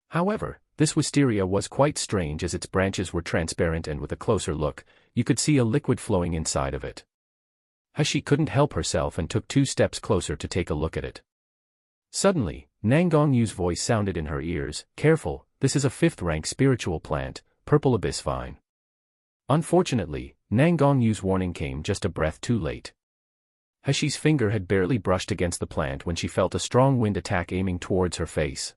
However, this wisteria was quite strange as its branches were transparent and with a closer look, you could see a liquid flowing inside of it. Hashi couldn't help herself and took 2 steps closer to take a look at it. Suddenly, Nangong Yu's voice sounded in her ears, "Careful, this is a 5th-rank spiritual plant, Purple Abyss Vine." Unfortunately, Nangong Yu's warning came just a breath too late. Hashi's finger had barely brushed against the plant when she felt a strong wind attack aiming towards her face.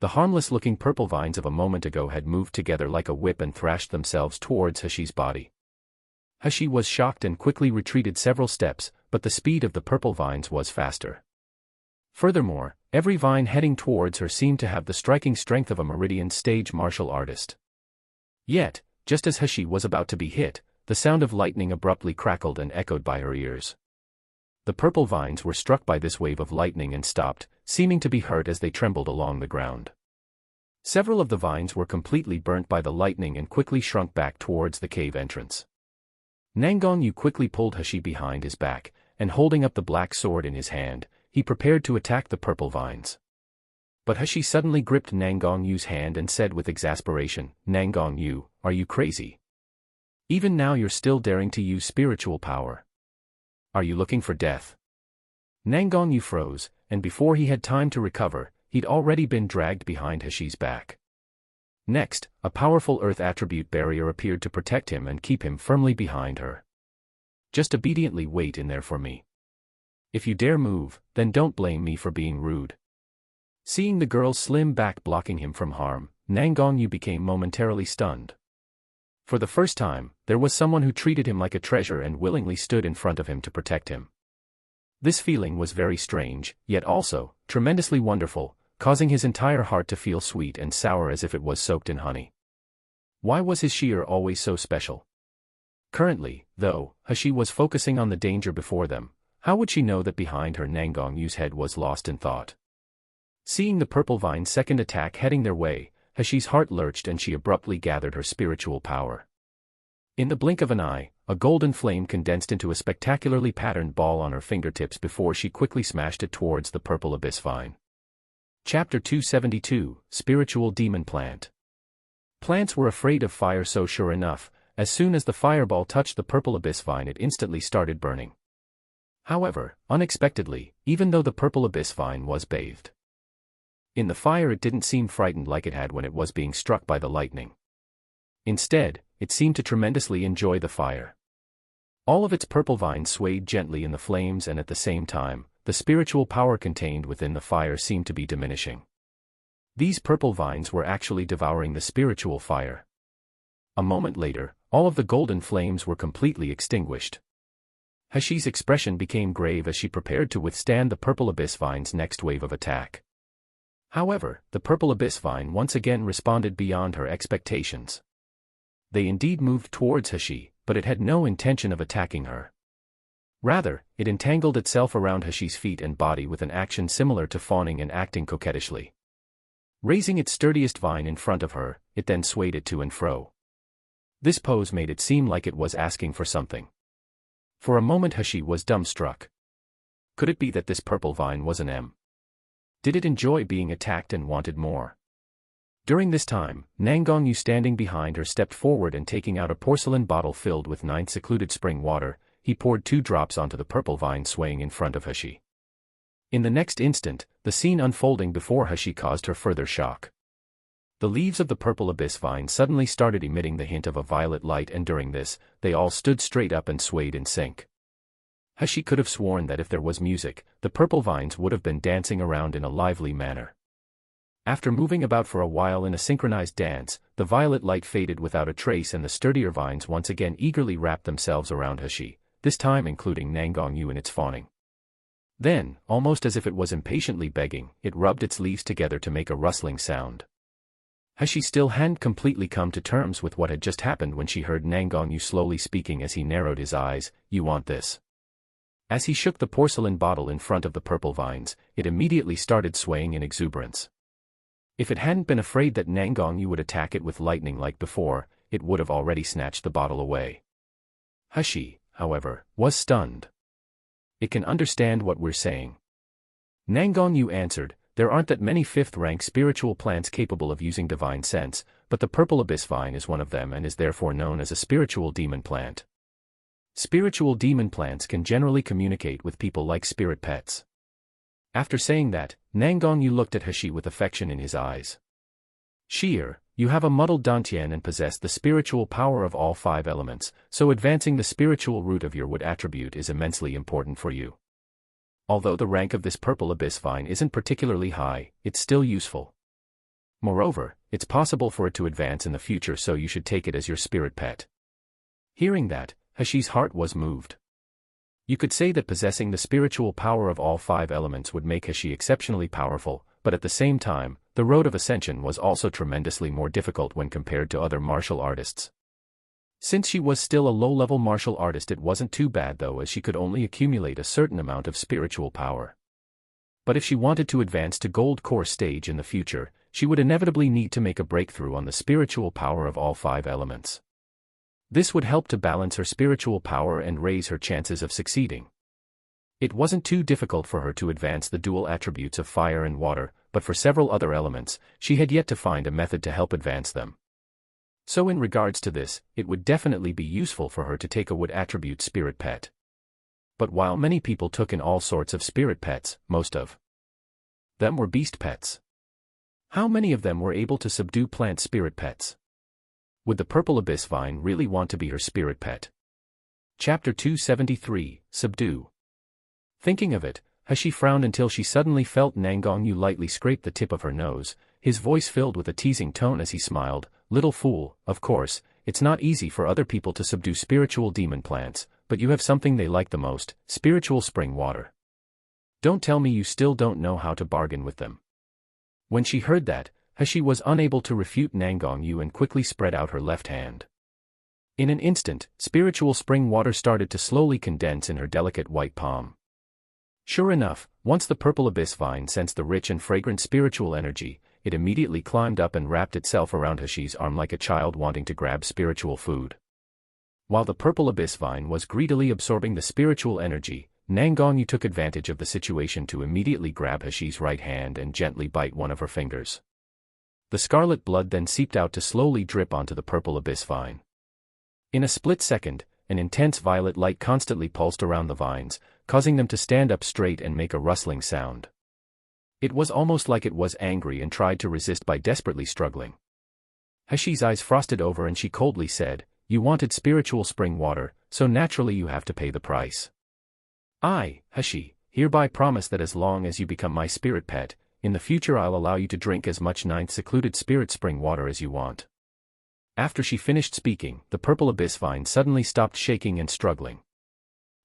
The harmless-looking purple vines of a moment ago had moved together like a whip and thrashed themselves towards Hashi's body. Hashi was shocked and quickly retreated several steps, but the speed of the purple vines was faster. Furthermore, every vine heading towards her seemed to have the striking strength of a Meridian stage martial artist. Yet, just as Hashi was about to be hit, the sound of lightning abruptly crackled and echoed by her ears. The purple vines were struck by this wave of lightning and stopped, seeming to be hurt as they trembled along the ground. Several of the vines were completely burnt by the lightning and quickly shrunk back towards the cave entrance. Nangong Yu quickly pulled Hashi behind his back, and holding up the black sword in his hand, he prepared to attack the purple vines. But Hashi suddenly gripped Nangong Yu's hand and said with exasperation, "Nangong Yu, are you crazy? Even now you're still daring to use spiritual power. Are you looking for death?" Nangong Yu froze, and before he had time to recover, he'd already been dragged behind Hashi's back. Next, a powerful earth attribute barrier appeared to protect him and keep him firmly behind her. "Just obediently wait in there for me. If you dare move, then don't blame me for being rude." Seeing the girl's slim back blocking him from harm, Nangong Yu became momentarily stunned. For the first time, there was someone who treated him like a treasure and willingly stood in front of him to protect him. This feeling was very strange, yet also tremendously wonderful, causing his entire heart to feel sweet and sour as if it was soaked in honey. Why was his sheer always so special? Currently, though, Hashi was focusing on the danger before them. How would she know that behind her Nangong Yu's head was lost in thought? Seeing the purple vine's second attack heading their way, Hashi's heart lurched and she abruptly gathered her spiritual power. In the blink of an eye, a golden flame condensed into a spectacularly patterned ball on her fingertips before she quickly smashed it towards the purple abyss vine. Chapter 272, Spiritual Demon Plant. Plants were afraid of fire, so sure enough, as soon as the fireball touched the purple abyss vine it instantly started burning. However, unexpectedly, even though the purple abyss vine was bathed in the fire, it didn't seem frightened like it had when it was being struck by the lightning. Instead, it seemed to tremendously enjoy the fire. All of its purple vines swayed gently in the flames, and at the same time, the spiritual power contained within the fire seemed to be diminishing. These purple vines were actually devouring the spiritual fire. A moment later, all of the golden flames were completely extinguished. Hashi's expression became grave as she prepared to withstand the purple abyss vine's next wave of attack. However, the purple abyss vine once again responded beyond her expectations. They indeed moved towards Hashi, but it had no intention of attacking her. Rather, it entangled itself around Hashi's feet and body with an action similar to fawning and acting coquettishly. Raising its sturdiest vine in front of her, it then swayed it to and fro. This pose made it seem like it was asking for something. For a moment Hashi was dumbstruck. Could it be that this purple vine was an M? Did it enjoy being attacked and wanted more? During this time, Nangongyu, standing behind her, stepped forward and taking out a porcelain bottle filled with 9 secluded spring water, he poured 2 drops onto the purple vine swaying in front of Hashi. In the next instant, the scene unfolding before Hashi caused her further shock. The leaves of the purple abyss vine suddenly started emitting the hint of a violet light, and during this, they all stood straight up and swayed in sync. Hashi could have sworn that if there was music, the purple vines would have been dancing around in a lively manner. After moving about for a while in a synchronized dance, the violet light faded without a trace and the sturdier vines once again eagerly wrapped themselves around Hashi, this time including Nangongyu in its fawning. Then, almost as if it was impatiently begging, it rubbed its leaves together to make a rustling sound. Hashi still hadn't completely come to terms with what had just happened when she heard Nangongyu slowly speaking as he narrowed his eyes, "You want this?" As he shook the porcelain bottle in front of the purple vines, it immediately started swaying in exuberance. If it hadn't been afraid that Nangongyu would attack it with lightning like before, it would have already snatched the bottle away. Hashi, however, was stunned. "It can understand what we're saying." Nangongyu answered, "There aren't that many 5th-rank spiritual plants capable of using divine sense, but the purple abyss vine is one of them and is therefore known as a spiritual demon plant. Spiritual demon plants can generally communicate with people like spirit pets." After saying that, Nangongyu looked at Hashi with affection in his eyes. "Shi'er, you have a muddled dantian and possess the spiritual power of all 5 elements, so advancing the spiritual root of your wood attribute is immensely important for you. Although the rank of this purple abyss vine isn't particularly high, it's still useful. Moreover, it's possible for it to advance in the future, so you should take it as your spirit pet." Hearing that, Hashi's heart was moved. You could say that possessing the spiritual power of all 5 elements would make Hashi exceptionally powerful, but at the same time, the road of ascension was also tremendously more difficult when compared to other martial artists. Since she was still a low-level martial artist, it wasn't too bad though, as she could only accumulate a certain amount of spiritual power. But if she wanted to advance to gold core stage in the future, she would inevitably need to make a breakthrough on the spiritual power of all 5 elements. This would help to balance her spiritual power and raise her chances of succeeding. It wasn't too difficult for her to advance the dual attributes of fire and water, but for several other elements, she had yet to find a method to help advance them. So in regards to this, it would definitely be useful for her to take a wood attribute spirit pet. But while many people took in all sorts of spirit pets, most of them were beast pets. How many of them were able to subdue plant spirit pets? Would the purple abyss vine really want to be her spirit pet? Chapter 273, Subdue. Thinking of it, Hashi frowned until she suddenly felt Nangongyu lightly scrape the tip of her nose, his voice filled with a teasing tone as he smiled, "Little fool, of course, it's not easy for other people to subdue spiritual demon plants, but you have something they like the most, spiritual spring water. Don't tell me you still don't know how to bargain with them." When she heard that, Hashi was unable to refute Nangongyu and quickly spread out her left hand. In an instant, spiritual spring water started to slowly condense in her delicate white palm. Sure enough, once the purple abyss vine sensed the rich and fragrant spiritual energy, it immediately climbed up and wrapped itself around Hashi's arm like a child wanting to grab spiritual food. While the purple abyss vine was greedily absorbing the spiritual energy, Nangongyu took advantage of the situation to immediately grab Hashi's right hand and gently bite one of her fingers. The scarlet blood then seeped out to slowly drip onto the purple abyss vine. In a split second, an intense violet light constantly pulsed around the vines, causing them to stand up straight and make a rustling sound. It was almost like it was angry and tried to resist by desperately struggling. Hashi's eyes frosted over and she coldly said, "You wanted spiritual spring water, so naturally you have to pay the price. I, Hashi, hereby promise that as long as you become my spirit pet, in the future I'll allow you to drink as much ninth secluded spirit spring water as you want." After she finished speaking, the purple abyss vine suddenly stopped shaking and struggling.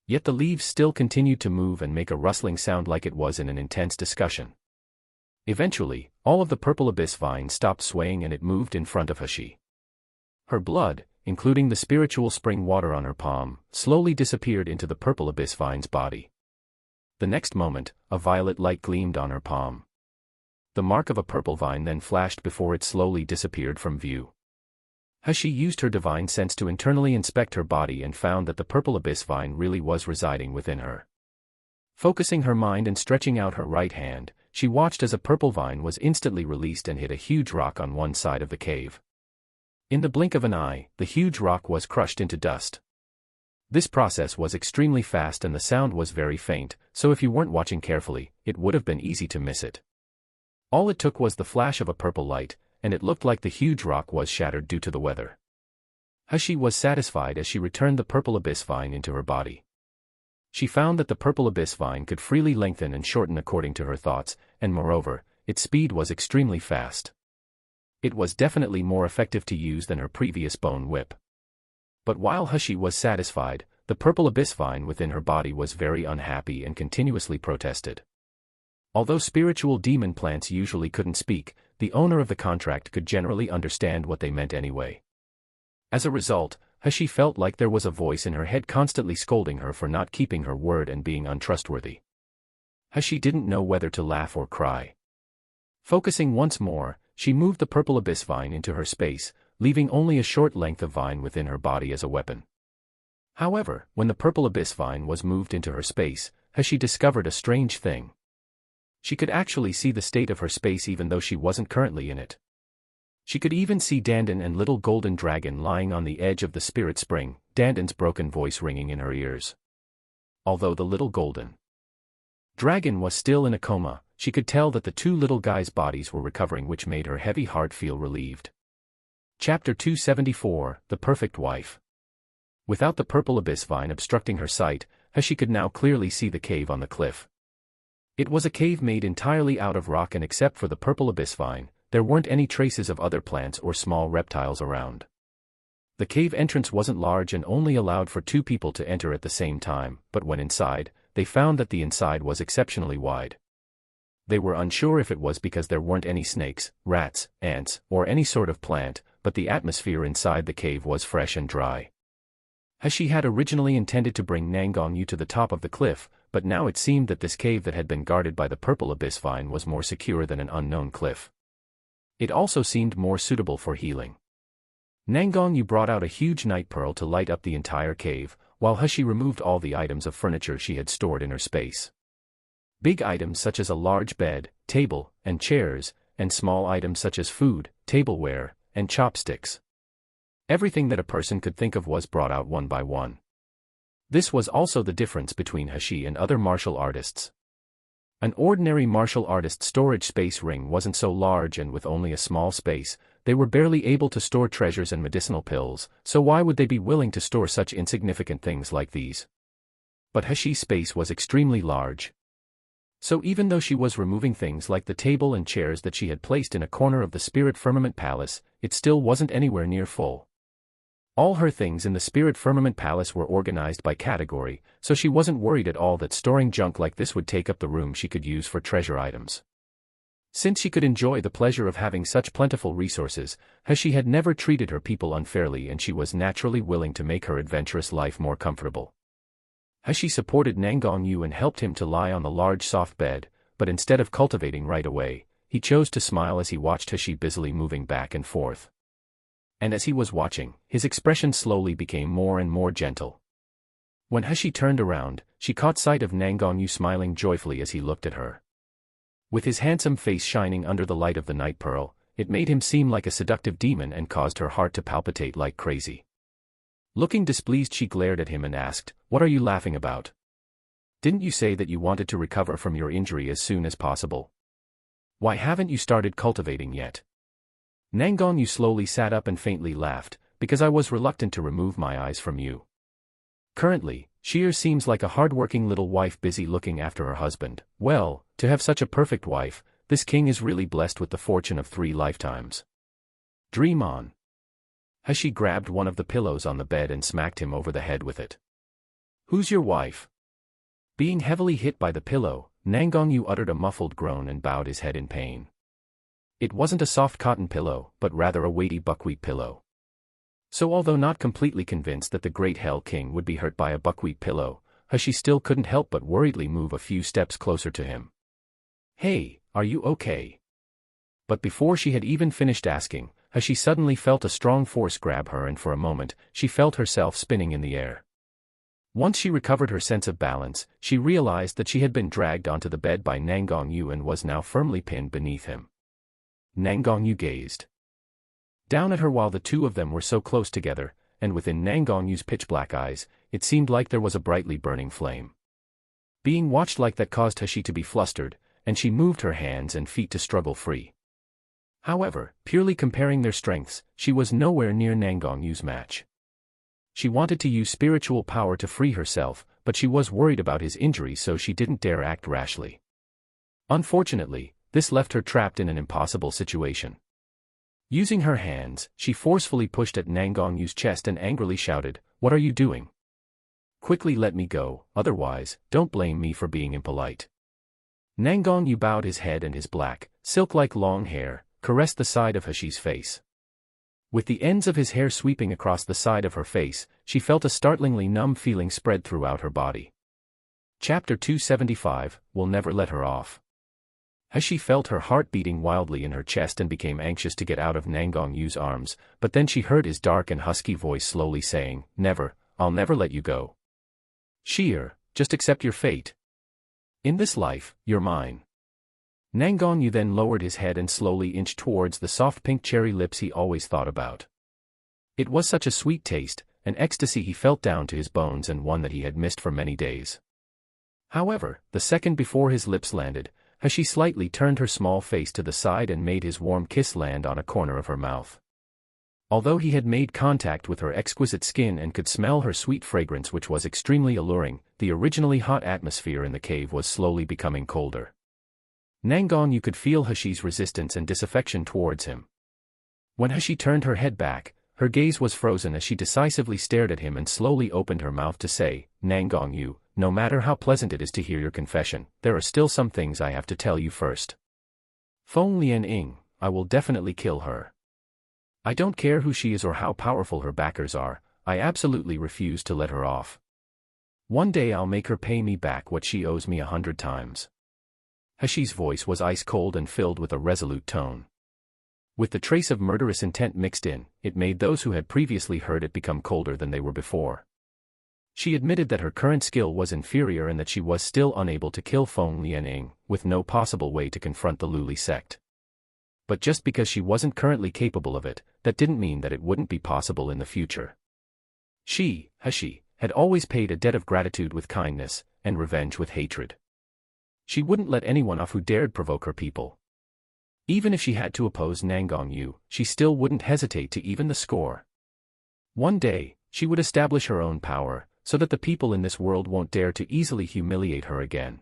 Yet the leaves still continued to move and make a rustling sound like it was in an intense discussion. Eventually, all of the purple abyss vine stopped swaying and it moved in front of Hashi. Her blood, including the spiritual spring water on her palm, slowly disappeared into the purple abyss vine's body. The next moment, a violet light gleamed on her palm. The mark of a purple vine then flashed before it slowly disappeared from view. Hashi used her divine sense to internally inspect her body and found that the purple abyss vine really was residing within her. Focusing her mind and stretching out her right hand, she watched as a purple vine was instantly released and hit a huge rock on one side of the cave. In the blink of an eye, the huge rock was crushed into dust. This process was extremely fast and the sound was very faint, so if you weren't watching carefully, it would have been easy to miss it. All it took was the flash of a purple light, and it looked like the huge rock was shattered due to the weather. Hashi was satisfied as she returned the purple abyss vine into her body. She found that the purple abyss vine could freely lengthen and shorten according to her thoughts, and moreover, its speed was extremely fast. It was definitely more effective to use than her previous bone whip. But while Hashi was satisfied, the purple abyss vine within her body was very unhappy and continuously protested. Although spiritual demon plants usually couldn't speak, the owner of the contract could generally understand what they meant anyway. As a result, Hashi felt like there was a voice in her head constantly scolding her for not keeping her word and being untrustworthy. Hashi didn't know whether to laugh or cry. Focusing once more, she moved the purple abyss vine into her space, leaving only a short length of vine within her body as a weapon. However, when the purple abyss vine was moved into her space, Hashi discovered a strange thing. She could actually see the state of her space even though she wasn't currently in it. She could even see Dandan and little golden dragon lying on the edge of the spirit spring, Dandan's broken voice ringing in her ears. Although the little golden dragon was still in a coma, she could tell that the two little guys' bodies were recovering, which made her heavy heart feel relieved. Chapter 274, The Perfect Wife. Without the purple abyss vine obstructing her sight, Hashi could now clearly see the cave on the cliff. It was a cave made entirely out of rock, and except for the purple abyss vine, there weren't any traces of other plants or small reptiles around. The cave entrance wasn't large and only allowed for 2 people to enter at the same time, but when inside, they found that the inside was exceptionally wide. They were unsure if it was because there weren't any snakes, rats, ants, or any sort of plant, but the atmosphere inside the cave was fresh and dry. Hashi had originally intended to bring Nangongyu to the top of the cliff, but now it seemed that this cave that had been guarded by the purple abyss vine was more secure than an unknown cliff. It also seemed more suitable for healing. Nangongyu brought out a huge night pearl to light up the entire cave, while Hashi removed all the items of furniture she had stored in her space. Big items such as a large bed, table, and chairs, and small items such as food, tableware, and chopsticks. Everything that a person could think of was brought out one by one. This was also the difference between Hashi and other martial artists. An ordinary martial artist's storage space ring wasn't so large, and with only a small space, they were barely able to store treasures and medicinal pills, so why would they be willing to store such insignificant things like these? But Hashi's space was extremely large. So even though she was removing things like the table and chairs that she had placed in a corner of the Spirit Firmament Palace, it still wasn't anywhere near full. All her things in the Spirit Firmament Palace were organized by category, so she wasn't worried at all that storing junk like this would take up the room she could use for treasure items. Since she could enjoy the pleasure of having such plentiful resources, Hashi had never treated her people unfairly, and she was naturally willing to make her adventurous life more comfortable. Hashi supported Nangongyu and helped him to lie on the large soft bed, but instead of cultivating right away, he chose to smile as he watched Hashi busily moving back and forth. And as he was watching, his expression slowly became more and more gentle. When Hashi turned around, she caught sight of Nangongyu smiling joyfully as he looked at her. With his handsome face shining under the light of the night pearl, it made him seem like a seductive demon and caused her heart to palpitate like crazy. Looking displeased, she glared at him and asked, "What are you laughing about? Didn't you say that you wanted to recover from your injury as soon as possible? Why haven't you started cultivating yet?" Nangongyu slowly sat up and faintly laughed, "Because I was reluctant to remove my eyes from you. Currently, Sheer seems like a hard-working little wife busy looking after her husband. Well, to have such a perfect wife, this king is really blessed with the fortune of 3 lifetimes. Dream on." Hashi grabbed one of the pillows on the bed and smacked him over the head with it. "Who's your wife?" Being heavily hit by the pillow, Nangongyu uttered a muffled groan and bowed his head in pain. It wasn't a soft cotton pillow, but rather a weighty buckwheat pillow. So although not completely convinced that the great Hell King would be hurt by a buckwheat pillow, Hashi still couldn't help but worriedly move a few steps closer to him. "Hey, are you okay?" But before she had even finished asking, Hashi suddenly felt a strong force grab her, and for a moment, she felt herself spinning in the air. Once she recovered her sense of balance, she realized that she had been dragged onto the bed by Nangongyu and was now firmly pinned beneath him. Nangongyu gazed down at her while the two of them were so close together, and within Nangongyu's pitch-black eyes, it seemed like there was a brightly burning flame. Being watched like that caused Hashi to be flustered, and she moved her hands and feet to struggle free. However, purely comparing their strengths, she was nowhere near Nangongyu's match. She wanted to use spiritual power to free herself, but she was worried about his injury, so she didn't dare act rashly. Unfortunately, this left her trapped in an impossible situation. Using her hands, she forcefully pushed at Nangongyu's chest and angrily shouted, "What are you doing? Quickly let me go, otherwise, don't blame me for being impolite." Nangongyu bowed his head and his black, silk-like long hair caressed the side of Hashi's face. With the ends of his hair sweeping across the side of her face, she felt a startlingly numb feeling spread throughout her body. Chapter 275, Will Never Let Her Off. Hashi felt her heart beating wildly in her chest and became anxious to get out of Nangongyu's arms, but then she heard his dark and husky voice slowly saying, "Never, I'll never let you go. Sheer, just accept your fate. In this life, you're mine." Nangongyu then lowered his head and slowly inched towards the soft pink cherry lips he always thought about. It was such a sweet taste, an ecstasy he felt down to his bones, and one that he had missed for many days. However, the second before his lips landed, Hashi slightly turned her small face to the side and made his warm kiss land on a corner of her mouth. Although he had made contact with her exquisite skin and could smell her sweet fragrance, which was extremely alluring, the originally hot atmosphere in the cave was slowly becoming colder. Nangongyu could feel Hashi's resistance and disaffection towards him. When Hashi turned her head back, her gaze was frozen as she decisively stared at him and slowly opened her mouth to say, "Nangongyu, no matter how pleasant it is to hear your confession, there are still some things I have to tell you first. Feng Lianying, I will definitely kill her. I don't care who she is or how powerful her backers are, I absolutely refuse to let her off. One day I'll make her pay me back what she owes me 100 times. Hashi's voice was ice-cold and filled with a resolute tone. With the trace of murderous intent mixed in, it made those who had previously heard it become colder than they were before. She admitted that her current skill was inferior and that she was still unable to kill Feng Lianying, with no possible way to confront the Luli sect. But just because she wasn't currently capable of it, that didn't mean that it wouldn't be possible in the future. She, Hashi, had always paid a debt of gratitude with kindness, and revenge with hatred. She wouldn't let anyone off who dared provoke her people. Even if she had to oppose Nangongyu, she still wouldn't hesitate to even the score. One day, she would establish her own power, so that the people in this world won't dare to easily humiliate her again.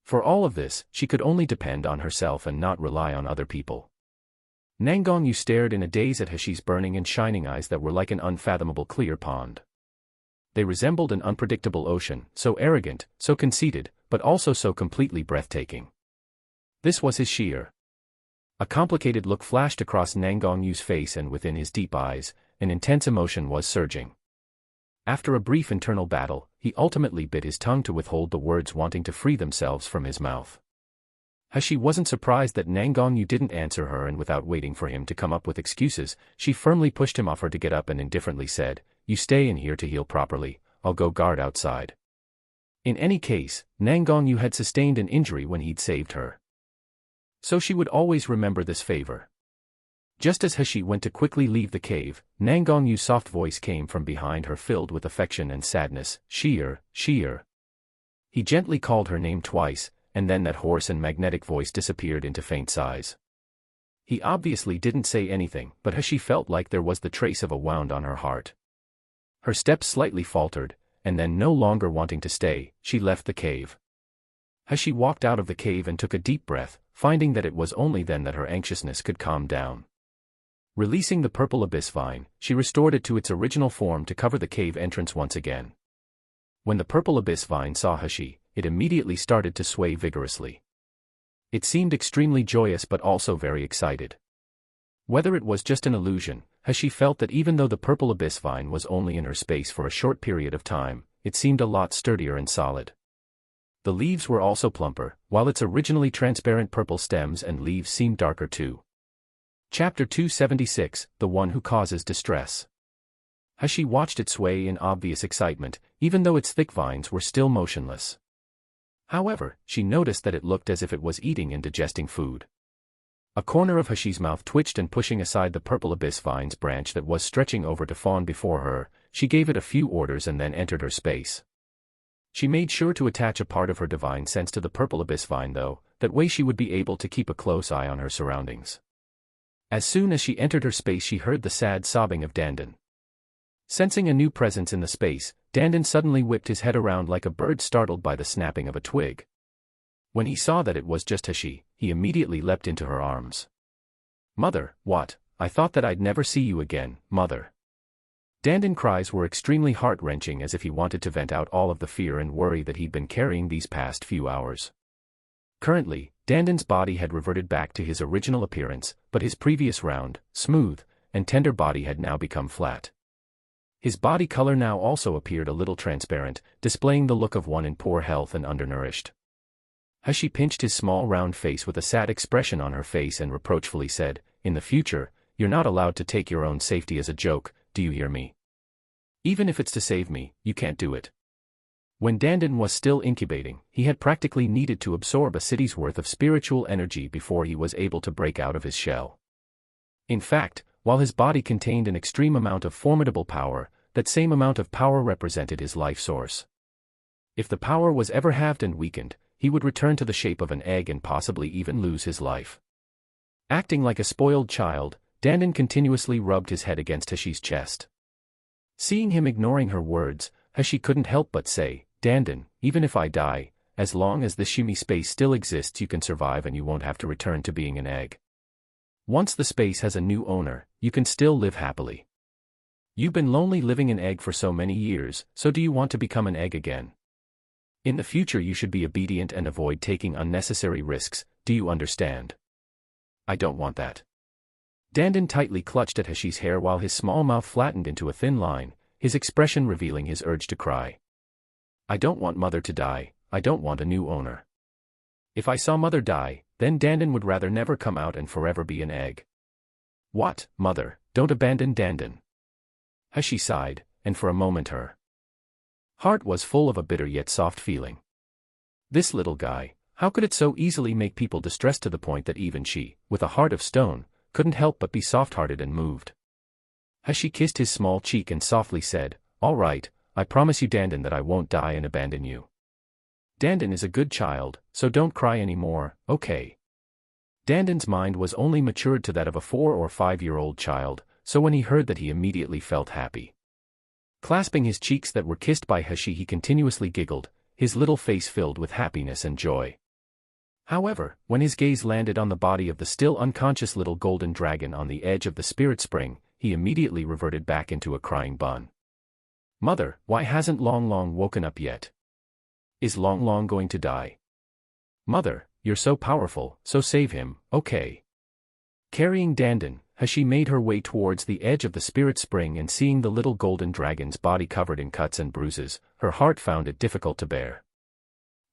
For all of this, she could only depend on herself and not rely on other people. Nangongyu stared in a daze at Hashi's burning and shining eyes that were like an unfathomable clear pond. They resembled an unpredictable ocean, so arrogant, so conceited, but also so completely breathtaking. This was his Sheer. A complicated look flashed across Nangongyu's face, and within his deep eyes, an intense emotion was surging. After a brief internal battle, he ultimately bit his tongue to withhold the words wanting to free themselves from his mouth. She wasn't surprised that Nangongyu didn't answer her, and without waiting for him to come up with excuses, she firmly pushed him off her to get up and indifferently said, "You stay in here to heal properly, I'll go guard outside." In any case, Nangongyu had sustained an injury when he'd saved her, so she would always remember this favor. Just as He went to quickly leave the cave, Nangongyu's soft voice came from behind her, filled with affection and sadness. "Sheer, Sheer." He gently called her name twice, and then that hoarse and magnetic voice disappeared into faint sighs. He obviously didn't say anything, but she felt like there was the trace of a wound on her heart. Her steps slightly faltered, and then, no longer wanting to stay, she left the cave. She walked out of the cave and took a deep breath, finding that it was only then that her anxiousness could calm down. Releasing the purple abyss vine, she restored it to its original form to cover the cave entrance once again. When the purple abyss vine saw Hashi, it immediately started to sway vigorously. It seemed extremely joyous but also very excited. Whether it was just an illusion, Hashi felt that even though the purple abyss vine was only in her space for a short period of time, it seemed a lot sturdier and solid. The leaves were also plumper, while its originally transparent purple stems and leaves seemed darker too. Chapter 276, The One Who Causes Distress. Hashi watched it sway in obvious excitement, even though its thick vines were still motionless. However, she noticed that it looked as if it was eating and digesting food. A corner of Hashi's mouth twitched, and pushing aside the purple abyss vine's branch that was stretching over to fawn before her, she gave it a few orders and then entered her space. She made sure to attach a part of her divine sense to the purple abyss vine though, that way she would be able to keep a close eye on her surroundings. As soon as she entered her space, she heard the sad sobbing of Dandan. Sensing a new presence in the space, Dandan suddenly whipped his head around like a bird startled by the snapping of a twig. When he saw that it was just Hashi, he immediately leapt into her arms. "Mother, what? I thought that I'd never see you again, Mother." Dandan's cries were extremely heart-wrenching, as if he wanted to vent out all of the fear and worry that he'd been carrying these past few hours. Currently, Dandan's body had reverted back to his original appearance, but his previous round, smooth, and tender body had now become flat. His body color now also appeared a little transparent, displaying the look of one in poor health and undernourished. Hashi pinched his small round face with a sad expression on her face and reproachfully said, "In the future, you're not allowed to take your own safety as a joke, do you hear me? Even if it's to save me, you can't do it." When Dandan was still incubating, he had practically needed to absorb a city's worth of spiritual energy before he was able to break out of his shell. In fact, while his body contained an extreme amount of formidable power, that same amount of power represented his life source. If the power was ever halved and weakened, he would return to the shape of an egg and possibly even lose his life. Acting like a spoiled child, Dandan continuously rubbed his head against Hashi's chest. Seeing him ignoring her words, Hashi couldn't help but say, "Dandan, even if I die, as long as the shimi space still exists, you can survive and you won't have to return to being an egg. Once the space has a new owner, you can still live happily. You've been lonely living an egg for so many years, so do you want to become an egg again? In the future you should be obedient and avoid taking unnecessary risks, do you understand?" "I don't want that." Dandan tightly clutched at Hashi's hair while his small mouth flattened into a thin line, his expression revealing his urge to cry. "I don't want Mother to die, I don't want a new owner. If I saw Mother die, then Dandan would rather never come out and forever be an egg." "What, Mother, don't abandon Dandan." Hashi sighed, and for a moment her heart was full of a bitter yet soft feeling. This little guy, how could it so easily make people distressed to the point that even she, with a heart of stone, couldn't help but be soft-hearted and moved? Hashi kissed his small cheek and softly said, "All right, I promise you Dandan that I won't die and abandon you. Dandan is a good child, so don't cry anymore, okay?" Dandan's mind was only matured to that of a 4 or 5-year-old child, so when he heard that he immediately felt happy. Clasping his cheeks that were kissed by Hashi, he continuously giggled, his little face filled with happiness and joy. However, when his gaze landed on the body of the still unconscious little golden dragon on the edge of the spirit spring, he immediately reverted back into a crying bun. "Mother, why hasn't Long Long woken up yet? Is Long Long going to die? Mother, you're so powerful, so save him, okay?" Carrying Dandan, Hashi made her way towards the edge of the spirit spring, and seeing the little golden dragon's body covered in cuts and bruises, her heart found it difficult to bear.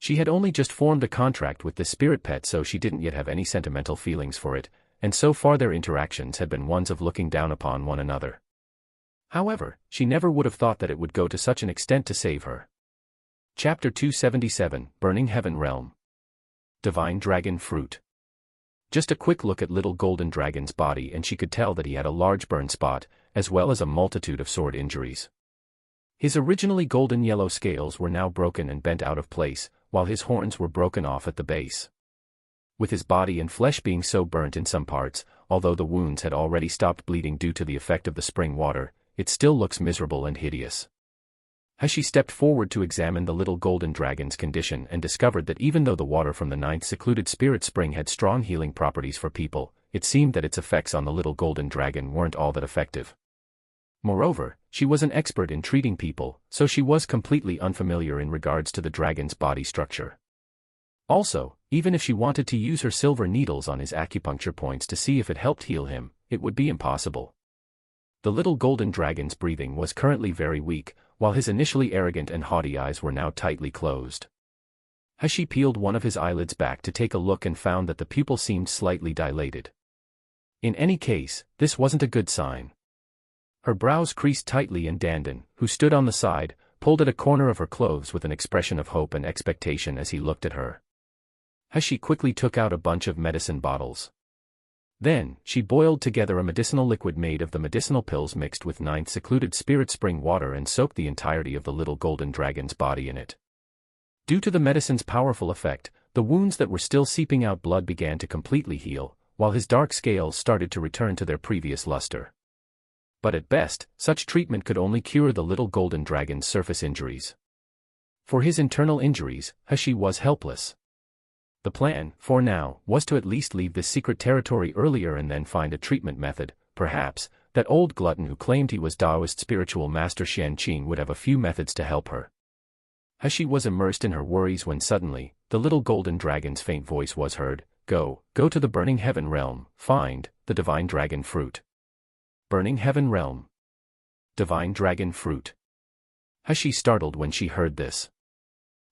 She had only just formed a contract with the spirit pet, so she didn't yet have any sentimental feelings for it, and so far their interactions had been ones of looking down upon one another. However, she never would have thought that it would go to such an extent to save her. Chapter 277, Burning Heaven Realm. Divine Dragon Fruit. Just a quick look at little golden dragon's body and she could tell that he had a large burn spot, as well as a multitude of sword injuries. His originally golden yellow scales were now broken and bent out of place, while his horns were broken off at the base. With his body and flesh being so burnt in some parts, although the wounds had already stopped bleeding due to the effect of the spring water, it still looks miserable and hideous. Hashi stepped forward to examine the little golden dragon's condition and discovered that even though the water from the ninth secluded spirit spring had strong healing properties for people, it seemed that its effects on the little golden dragon weren't all that effective. Moreover, she was an expert in treating people, so she was completely unfamiliar in regards to the dragon's body structure. Also, even if she wanted to use her silver needles on his acupuncture points to see if it helped heal him, it would be impossible. The little golden dragon's breathing was currently very weak, while his initially arrogant and haughty eyes were now tightly closed. Hashi peeled one of his eyelids back to take a look and found that the pupil seemed slightly dilated. In any case, this wasn't a good sign. Her brows creased tightly and Dandan, who stood on the side, pulled at a corner of her clothes with an expression of hope and expectation as he looked at her. Hashi quickly took out a bunch of medicine bottles. Then, she boiled together a medicinal liquid made of the medicinal pills mixed with ninth secluded spirit spring water and soaked the entirety of the little golden dragon's body in it. Due to the medicine's powerful effect, the wounds that were still seeping out blood began to completely heal, while his dark scales started to return to their previous luster. But at best, such treatment could only cure the little golden dragon's surface injuries. For his internal injuries, Hashi was helpless. The plan, for now, was to at least leave this secret territory earlier and then find a treatment method. Perhaps that old glutton who claimed he was Taoist spiritual master Xian Qing would have a few methods to help her. Hashi was immersed in her worries when suddenly, the little golden dragon's faint voice was heard, go to the Burning Heaven Realm, find the Divine Dragon Fruit. Burning Heaven Realm. Divine Dragon Fruit. Hashi startled when she heard this.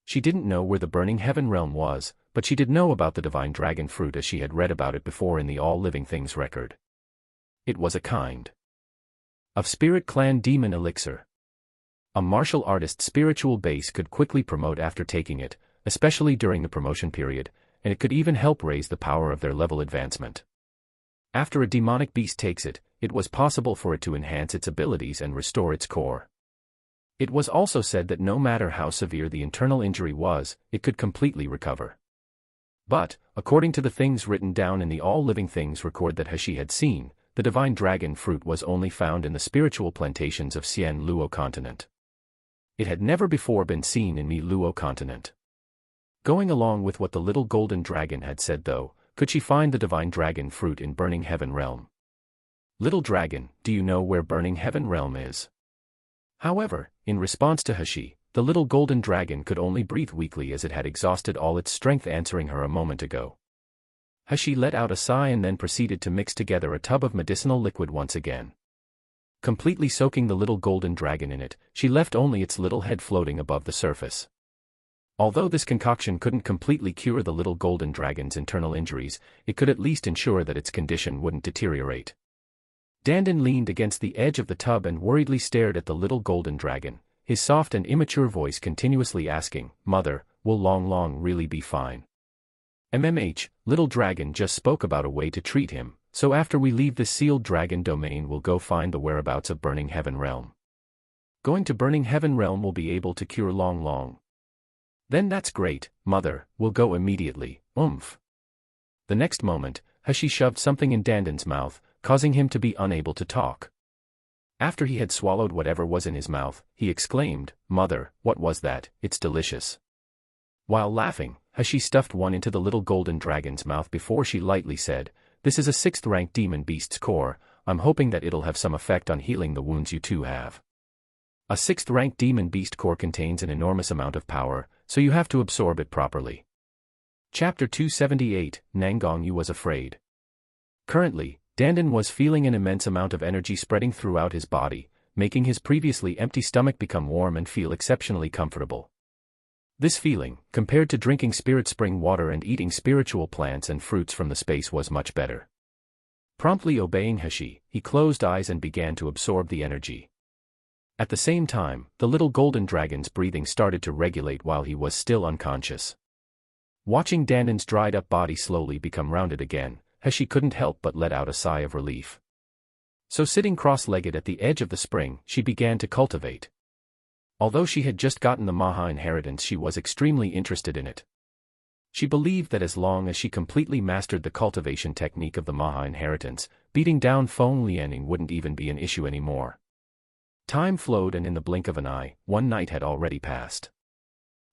She didn't know where the Burning Heaven Realm was, but she did know about the Divine Dragon Fruit as she had read about it before in the All Living Things record. It was a kind of Spirit Clan Demon Elixir. A martial artist's spiritual base could quickly promote after taking it, especially during the promotion period, and it could even help raise the power of their level advancement. After a demonic beast takes it, it was possible for it to enhance its abilities and restore its core. It was also said that no matter how severe the internal injury was, it could completely recover. But, according to the things written down in the All Living Things record that Hashi had seen, the Divine Dragon Fruit was only found in the spiritual plantations of Xian Luo continent. It had never before been seen in Mi Luo continent. Going along with what the little golden dragon had said though, could she find the Divine Dragon Fruit in Burning Heaven Realm? Little dragon, do you know where Burning Heaven Realm is? However, in response to Hashi, the little golden dragon could only breathe weakly as it had exhausted all its strength answering her a moment ago. Hashi let out a sigh and then proceeded to mix together a tub of medicinal liquid once again. Completely soaking the little golden dragon in it, she left only its little head floating above the surface. Although this concoction couldn't completely cure the little golden dragon's internal injuries, it could at least ensure that its condition wouldn't deteriorate. Dandan leaned against the edge of the tub and worriedly stared at the little golden dragon, his soft and immature voice continuously asking, Mother, will Long Long really be fine? Little dragon just spoke about a way to treat him, so after we leave this sealed dragon domain we'll go find the whereabouts of Burning Heaven Realm. Going to Burning Heaven Realm will be able to cure Long Long. Then that's great, Mother, we'll go immediately, oomph. The next moment, Hashi shoved something in Dandan's mouth, causing him to be unable to talk. After he had swallowed whatever was in his mouth, he exclaimed, Mother, what was that? It's delicious. While laughing, Hashi stuffed one into the little golden dragon's mouth before she lightly said, This is a 6th-ranked demon beast's core, I'm hoping that it'll have some effect on healing the wounds you two have. A 6th-ranked demon beast core contains an enormous amount of power, so you have to absorb it properly. Chapter 278, Nangong Yu was afraid. Currently, Dandan was feeling an immense amount of energy spreading throughout his body, making his previously empty stomach become warm and feel exceptionally comfortable. This feeling, compared to drinking spirit spring water and eating spiritual plants and fruits from the space, was much better. Promptly obeying Hashi, he closed eyes and began to absorb the energy. At the same time, the little golden dragon's breathing started to regulate while he was still unconscious. Watching Danden's dried-up body slowly become rounded again, Hashi couldn't help but let out a sigh of relief. So sitting cross-legged at the edge of the spring, she began to cultivate. Although she had just gotten the Maha inheritance, she was extremely interested in it. She believed that as long as she completely mastered the cultivation technique of the Maha inheritance, beating down Feng Lianing wouldn't even be an issue anymore. Time flowed, and in the blink of an eye, one night had already passed.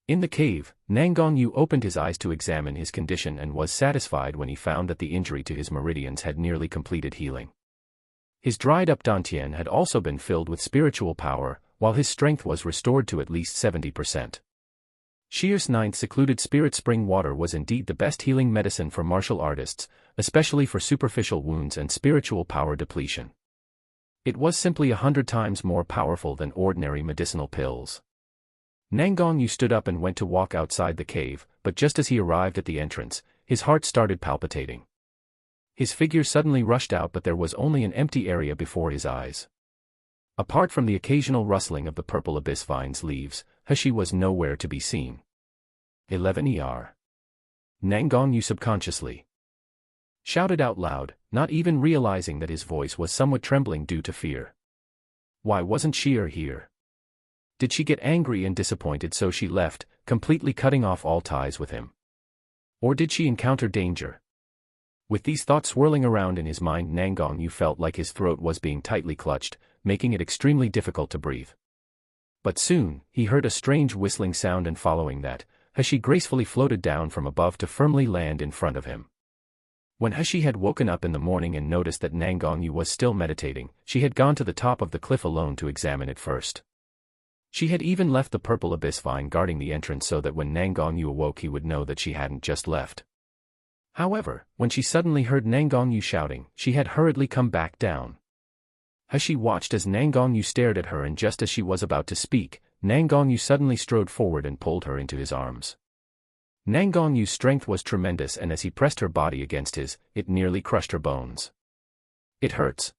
In the cave, Nangongyou opened his eyes to examine his condition and was satisfied when he found that the injury to his meridians had nearly completed healing. His dried-up dantian had also been filled with spiritual power, while his strength was restored to at least 70%. Shier's ninth secluded spirit spring water was indeed the best healing medicine for martial artists, especially for superficial wounds and spiritual power depletion. It was simply 100 times more powerful than ordinary medicinal pills. Nangongyou stood up and went to walk outside the cave, but just as he arrived at the entrance, his heart started palpitating. His figure suddenly rushed out, but there was only an empty area before his eyes. Apart from the occasional rustling of the purple abyss vine's leaves, Hashi was nowhere to be seen. 11 Nangongyou subconsciously shouted out loud, not even realizing that his voice was somewhat trembling due to fear. Why wasn't Shier here? Did she get angry and disappointed so she left, completely cutting off all ties with him? Or did she encounter danger? With these thoughts swirling around in his mind, Nangongyou felt like his throat was being tightly clutched, making it extremely difficult to breathe. But soon, he heard a strange whistling sound, and following that, Hashi gracefully floated down from above to firmly land in front of him. When Hashi had woken up in the morning and noticed that Nangongyou was still meditating, she had gone to the top of the cliff alone to examine it first. She had even left the purple abyss vine guarding the entrance so that when Nangongyou awoke he would know that she hadn't just left. However, when she suddenly heard Nangongyou shouting, she had hurriedly come back down. Hashi watched as Nangongyou stared at her, and just as she was about to speak, Nangongyou suddenly strode forward and pulled her into his arms. Nangongyou's strength was tremendous, and as he pressed her body against his, it nearly crushed her bones. "It hurts."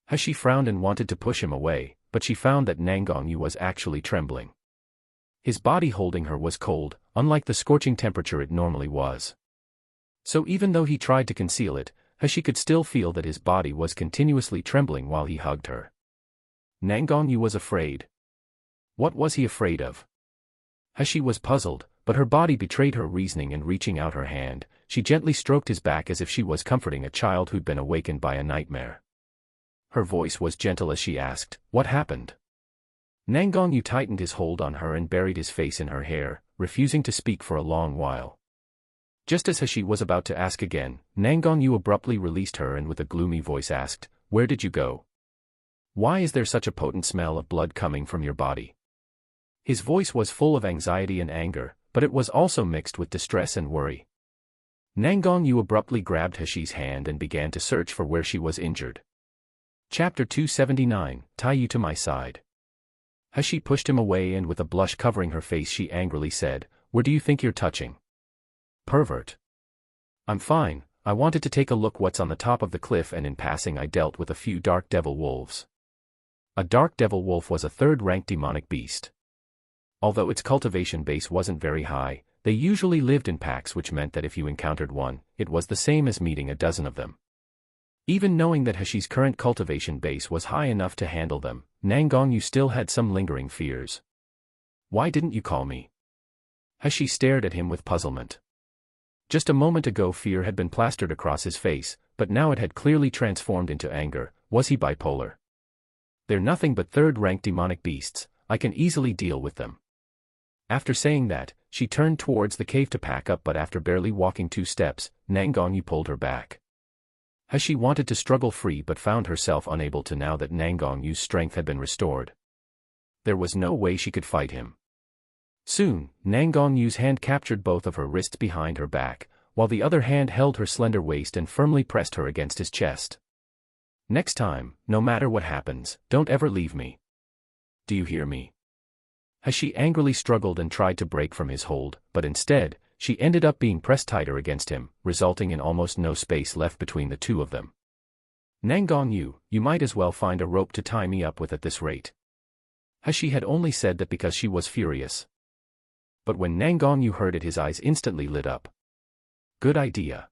Hashi frowned and wanted to push him away, but she found that Nangongyou was actually trembling. His body holding her was cold, unlike the scorching temperature it normally was. So even though he tried to conceal it, Hashi could still feel that his body was continuously trembling while he hugged her. Nangongyou was afraid. What was he afraid of? Hashi was puzzled, but her body betrayed her reasoning, and reaching out her hand, she gently stroked his back as if she was comforting a child who'd been awakened by a nightmare. Her voice was gentle as she asked, "What happened?" Nangongyou tightened his hold on her and buried his face in her hair, refusing to speak for a long while. Just as Hashi was about to ask again, Nangongyou abruptly released her and with a gloomy voice asked, "Where did you go? Why is there such a potent smell of blood coming from your body?" His voice was full of anxiety and anger, but it was also mixed with distress and worry. Nangongyou abruptly grabbed Hashi's hand and began to search for where she was injured. Chapter 279, Tie You to My Side. Hashi pushed him away, and with a blush covering her face she angrily said, "Where do you think you're touching? Pervert." "I'm fine, I wanted to take a look what's on the top of the cliff, and in passing I dealt with a few dark devil wolves." A dark devil wolf was a third-ranked demonic beast. Although its cultivation base wasn't very high, they usually lived in packs, which meant that if you encountered one, it was the same as meeting a dozen of them. Even knowing that Hashi's current cultivation base was high enough to handle them, Nangongyou still had some lingering fears. "Why didn't you call me?" Hashi stared at him with puzzlement. Just a moment ago fear had been plastered across his face, but now it had clearly transformed into anger. Was he bipolar? "They're nothing but third-ranked demonic beasts, I can easily deal with them." After saying that, she turned towards the cave to pack up, but after barely walking 2 steps, Nangongyou pulled her back. Hashi wanted to struggle free but found herself unable to now that Nangongyou's strength had been restored. There was no way she could fight him. Soon, Nangongyou's hand captured both of her wrists behind her back, while the other hand held her slender waist and firmly pressed her against his chest. "Next time, no matter what happens, don't ever leave me. Do you hear me?" She angrily struggled and tried to break from his hold, but instead, she ended up being pressed tighter against him, resulting in almost no space left between the two of them. Nanggong, you might as well find a rope to tie me up with at this rate. She had only said that because she was furious. But when Nanggong heard it, his eyes instantly lit up. Good idea.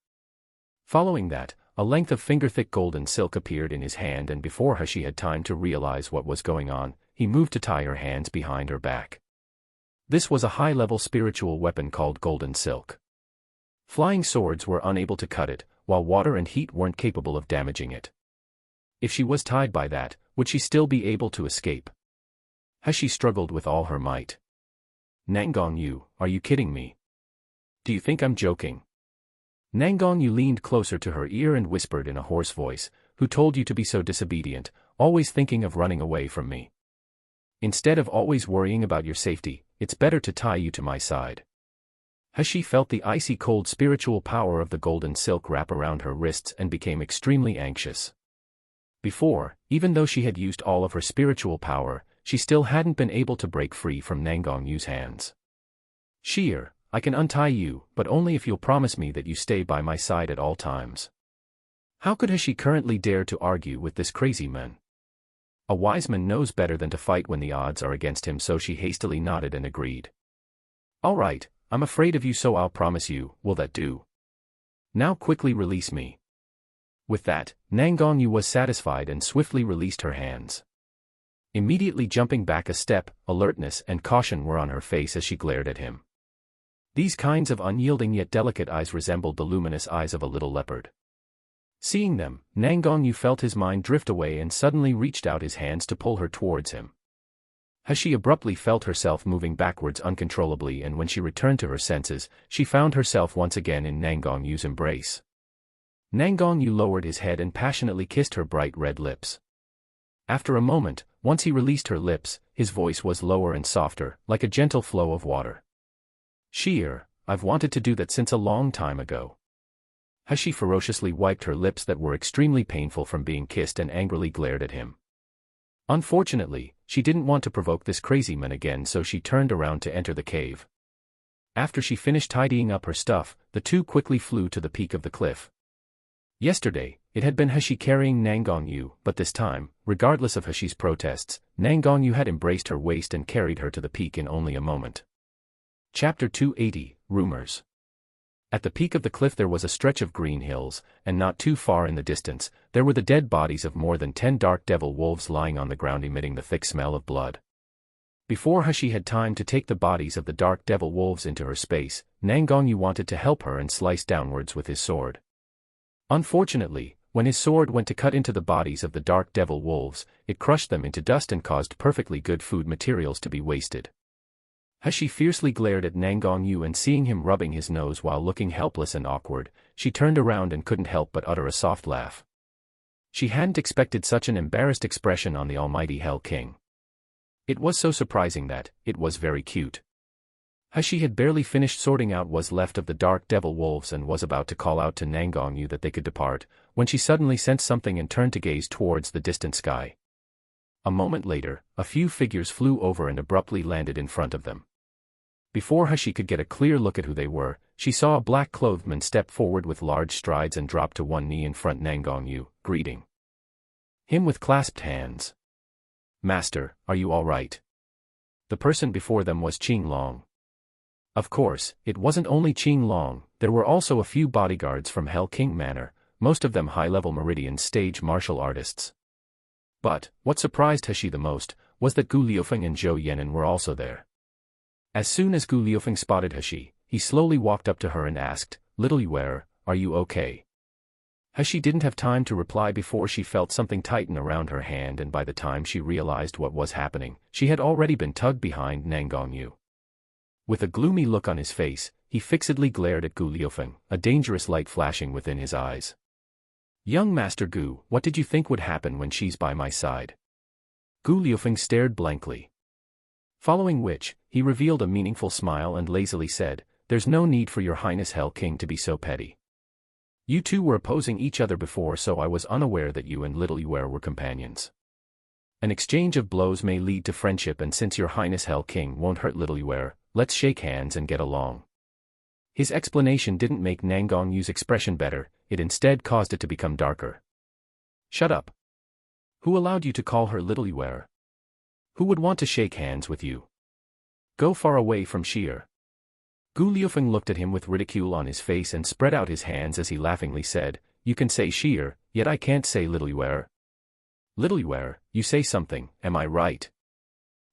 Following that, a length of finger-thick golden silk appeared in his hand, and before she had time to realize what was going on, he moved to tie her hands behind her back. This was a high-level spiritual weapon called golden silk. Flying swords were unable to cut it, while water and heat weren't capable of damaging it. If she was tied by that, would she still be able to escape? She struggled with all her might. Nanggong, are you kidding me? Do you think I'm joking? Nanggong leaned closer to her ear and whispered in a hoarse voice, "Who told you to be so disobedient, always thinking of running away from me? Instead of always worrying about your safety, it's better to tie you to my side." She felt the icy cold spiritual power of the golden silk wrap around her wrists and became extremely anxious. Before, even though she had used all of her spiritual power, she still hadn't been able to break free from Nanggong's hands. "Sheer, I can untie you, but only if you'll promise me that you stay by my side at all times." How could she currently dare to argue with this crazy man? A wise man knows better than to fight when the odds are against him, so she hastily nodded and agreed. "All right, I'm afraid of you, so I'll promise you, will that do? Now quickly release me." With that, Nanggong was satisfied and swiftly released her hands. Immediately jumping back a step, alertness and caution were on her face as she glared at him. These kinds of unyielding yet delicate eyes resembled the luminous eyes of a little leopard. Seeing them, Nanggong felt his mind drift away and suddenly reached out his hands to pull her towards him. She abruptly felt herself moving backwards uncontrollably, and when she returned to her senses, she found herself once again in Nanggong's embrace. Nanggong lowered his head and passionately kissed her bright red lips. After a moment, once he released her lips, his voice was lower and softer, like a gentle flow of water. "Sheer, I've wanted to do that since a long time ago." She ferociously wiped her lips that were extremely painful from being kissed and angrily glared at him. Unfortunately, she didn't want to provoke this crazy man again, so she turned around to enter the cave. After she finished tidying up her stuff, the two quickly flew to the peak of the cliff. Yesterday, it had been Hashi carrying Nanggong, but this time, regardless of Hashi's protests, Nanggong had embraced her waist and carried her to the peak in only a moment. Chapter 280, Rumors. At the peak of the cliff there was a stretch of green hills, and not too far in the distance, there were the dead bodies of more than 10 dark devil wolves lying on the ground emitting the thick smell of blood. Before Hashi had time to take the bodies of the dark devil wolves into her space, Nanggong wanted to help her and slice downwards with his sword. Unfortunately, when his sword went to cut into the bodies of the dark devil wolves, it crushed them into dust and caused perfectly good food materials to be wasted. Hashi fiercely glared at Nanggong and seeing him rubbing his nose while looking helpless and awkward, she turned around and couldn't help but utter a soft laugh. She hadn't expected such an embarrassed expression on the almighty Hell King. It was so surprising that it was very cute. Hashi had barely finished sorting out what was left of the dark devil wolves and was about to call out to Nanggong that they could depart, when she suddenly sensed something and turned to gaze towards the distant sky. A moment later, a few figures flew over and abruptly landed in front of them. Before Hashi could get a clear look at who they were, she saw a black-clothed man step forward with large strides and drop to one knee in front Nanggong, greeting him with clasped hands. "Master, are you all right?" The person before them was Qing Long. Of course, it wasn't only Qing Long, there were also a few bodyguards from Hell King Manor, most of them high-level Meridian stage martial artists. But, what surprised Hashi the most, was that Gu Liufeng and Zhou Yan'an were also there. As soon as Gu Liufeng spotted Hashi, he slowly walked up to her and asked, "Little Yuer, are you okay?" Hashi didn't have time to reply before she felt something tighten around her hand, and by the time she realized what was happening, she had already been tugged behind Nanggong. With a gloomy look on his face, he fixedly glared at Gu Liufeng, a dangerous light flashing within his eyes. "Young Master Gu, what did you think would happen when she's by my side?" Gu Liufeng stared blankly. Following which, he revealed a meaningful smile and lazily said, "There's no need for your Highness Hell King to be so petty. You two were opposing each other before, so I was unaware that you and Little Yuer were companions." An exchange of blows may lead to friendship, and since your highness Hell King won't hurt little Yuer, let's shake hands and get along. His explanation didn't make Nangong Yu's expression better, it instead caused it to become darker. Shut up. Who allowed you to call her little Yuer? Who would want to shake hands with you? Go far away from Sheer. Gu Liufeng looked at him with ridicule on his face and spread out his hands as he laughingly said, You can say Sheer, yet I can't say little Yuer. Little Yuer, you say something, am I right?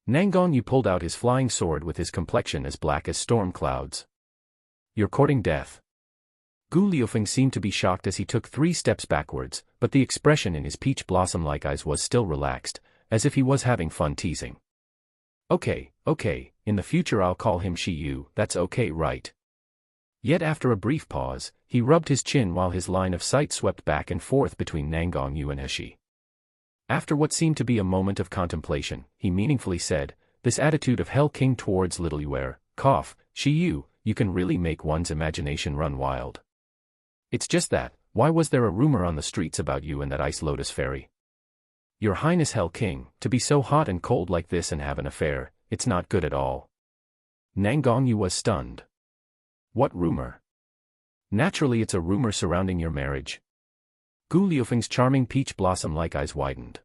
Nangong Yu pulled out his flying sword with his complexion as black as storm clouds. You're courting death. Gu Liufeng seemed to be shocked as he took 3 steps backwards, but the expression in his peach blossom-like eyes was still relaxed, as if he was having fun teasing. Okay, in the future I'll call him Shi Yu, that's okay, right? Yet after a brief pause, he rubbed his chin while his line of sight swept back and forth between Nangong Yu and Heshi. After what seemed to be a moment of contemplation, he meaningfully said, This attitude of Hell King towards little Yuer, Shi Yu, you can really make one's imagination run wild. It's just that, why was there a rumor on the streets about you and that Ice Lotus Fairy? Your Highness Hell King, to be so hot and cold like this and have an affair, it's not good at all. Nangong Yu was stunned. What rumor? Naturally it's a rumor surrounding your marriage. Gu Liufeng's charming peach blossom-like eyes widened.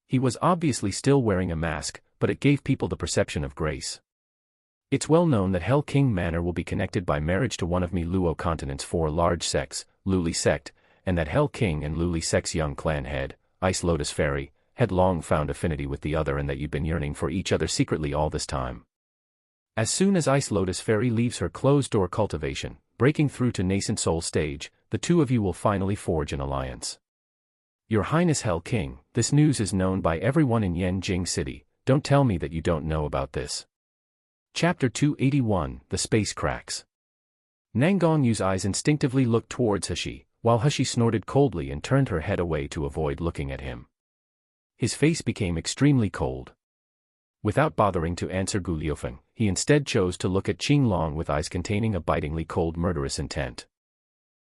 He was obviously still wearing a mask, but it gave people the perception of grace. It's well known that Hell King Manor will be connected by marriage to one of Mi Luo Continent's 4 large sects, Luli Sect, and that Hell King and Luli Sect's young clan head, Ice Lotus Fairy, had long found affinity with the other and that you'd been yearning for each other secretly all this time. As soon as Ice Lotus Fairy leaves her closed-door cultivation, breaking through to nascent soul stage, the 2 of you will finally forge an alliance. Your Highness Hell King, this news is known by everyone in Yanjing City, don't tell me that you don't know about this. Chapter 281, The Space Cracks. Nangong Yu's eyes instinctively looked towards Heshi, while Heshi snorted coldly and turned her head away to avoid looking at him. His face became extremely cold. Without bothering to answer Gu Liufeng, he instead chose to look at Qing Long with eyes containing a bitingly cold murderous intent.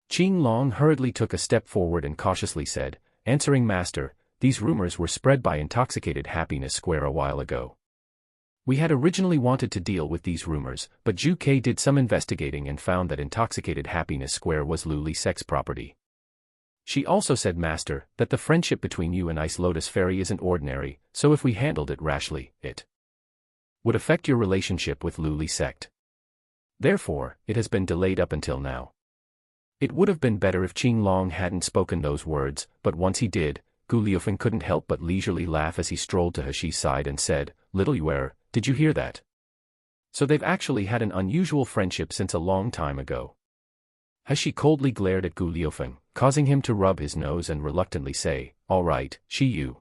Qing Long hurriedly took a step forward and cautiously said, Answering Master, these rumors were spread by Intoxicated Happiness Square a while ago. We had originally wanted to deal with these rumors, but Zhu Ke did some investigating and found that Intoxicated Happiness Square was Luli Sect's property. She also said, Master, that the friendship between you and Ice Lotus Fairy isn't ordinary, so if we handled it rashly, it would affect your relationship with Luli Sect. Therefore, it has been delayed up until now. It would have been better if Qing Long hadn't spoken those words, but once he did, Gu Liufeng couldn't help but leisurely laugh as he strolled to Heshi's side and said, Little Yuer, did you hear that? So they've actually had an unusual friendship since a long time ago. Heshi coldly glared at Gu Liufeng, causing him to rub his nose and reluctantly say, All right, Shi Yu.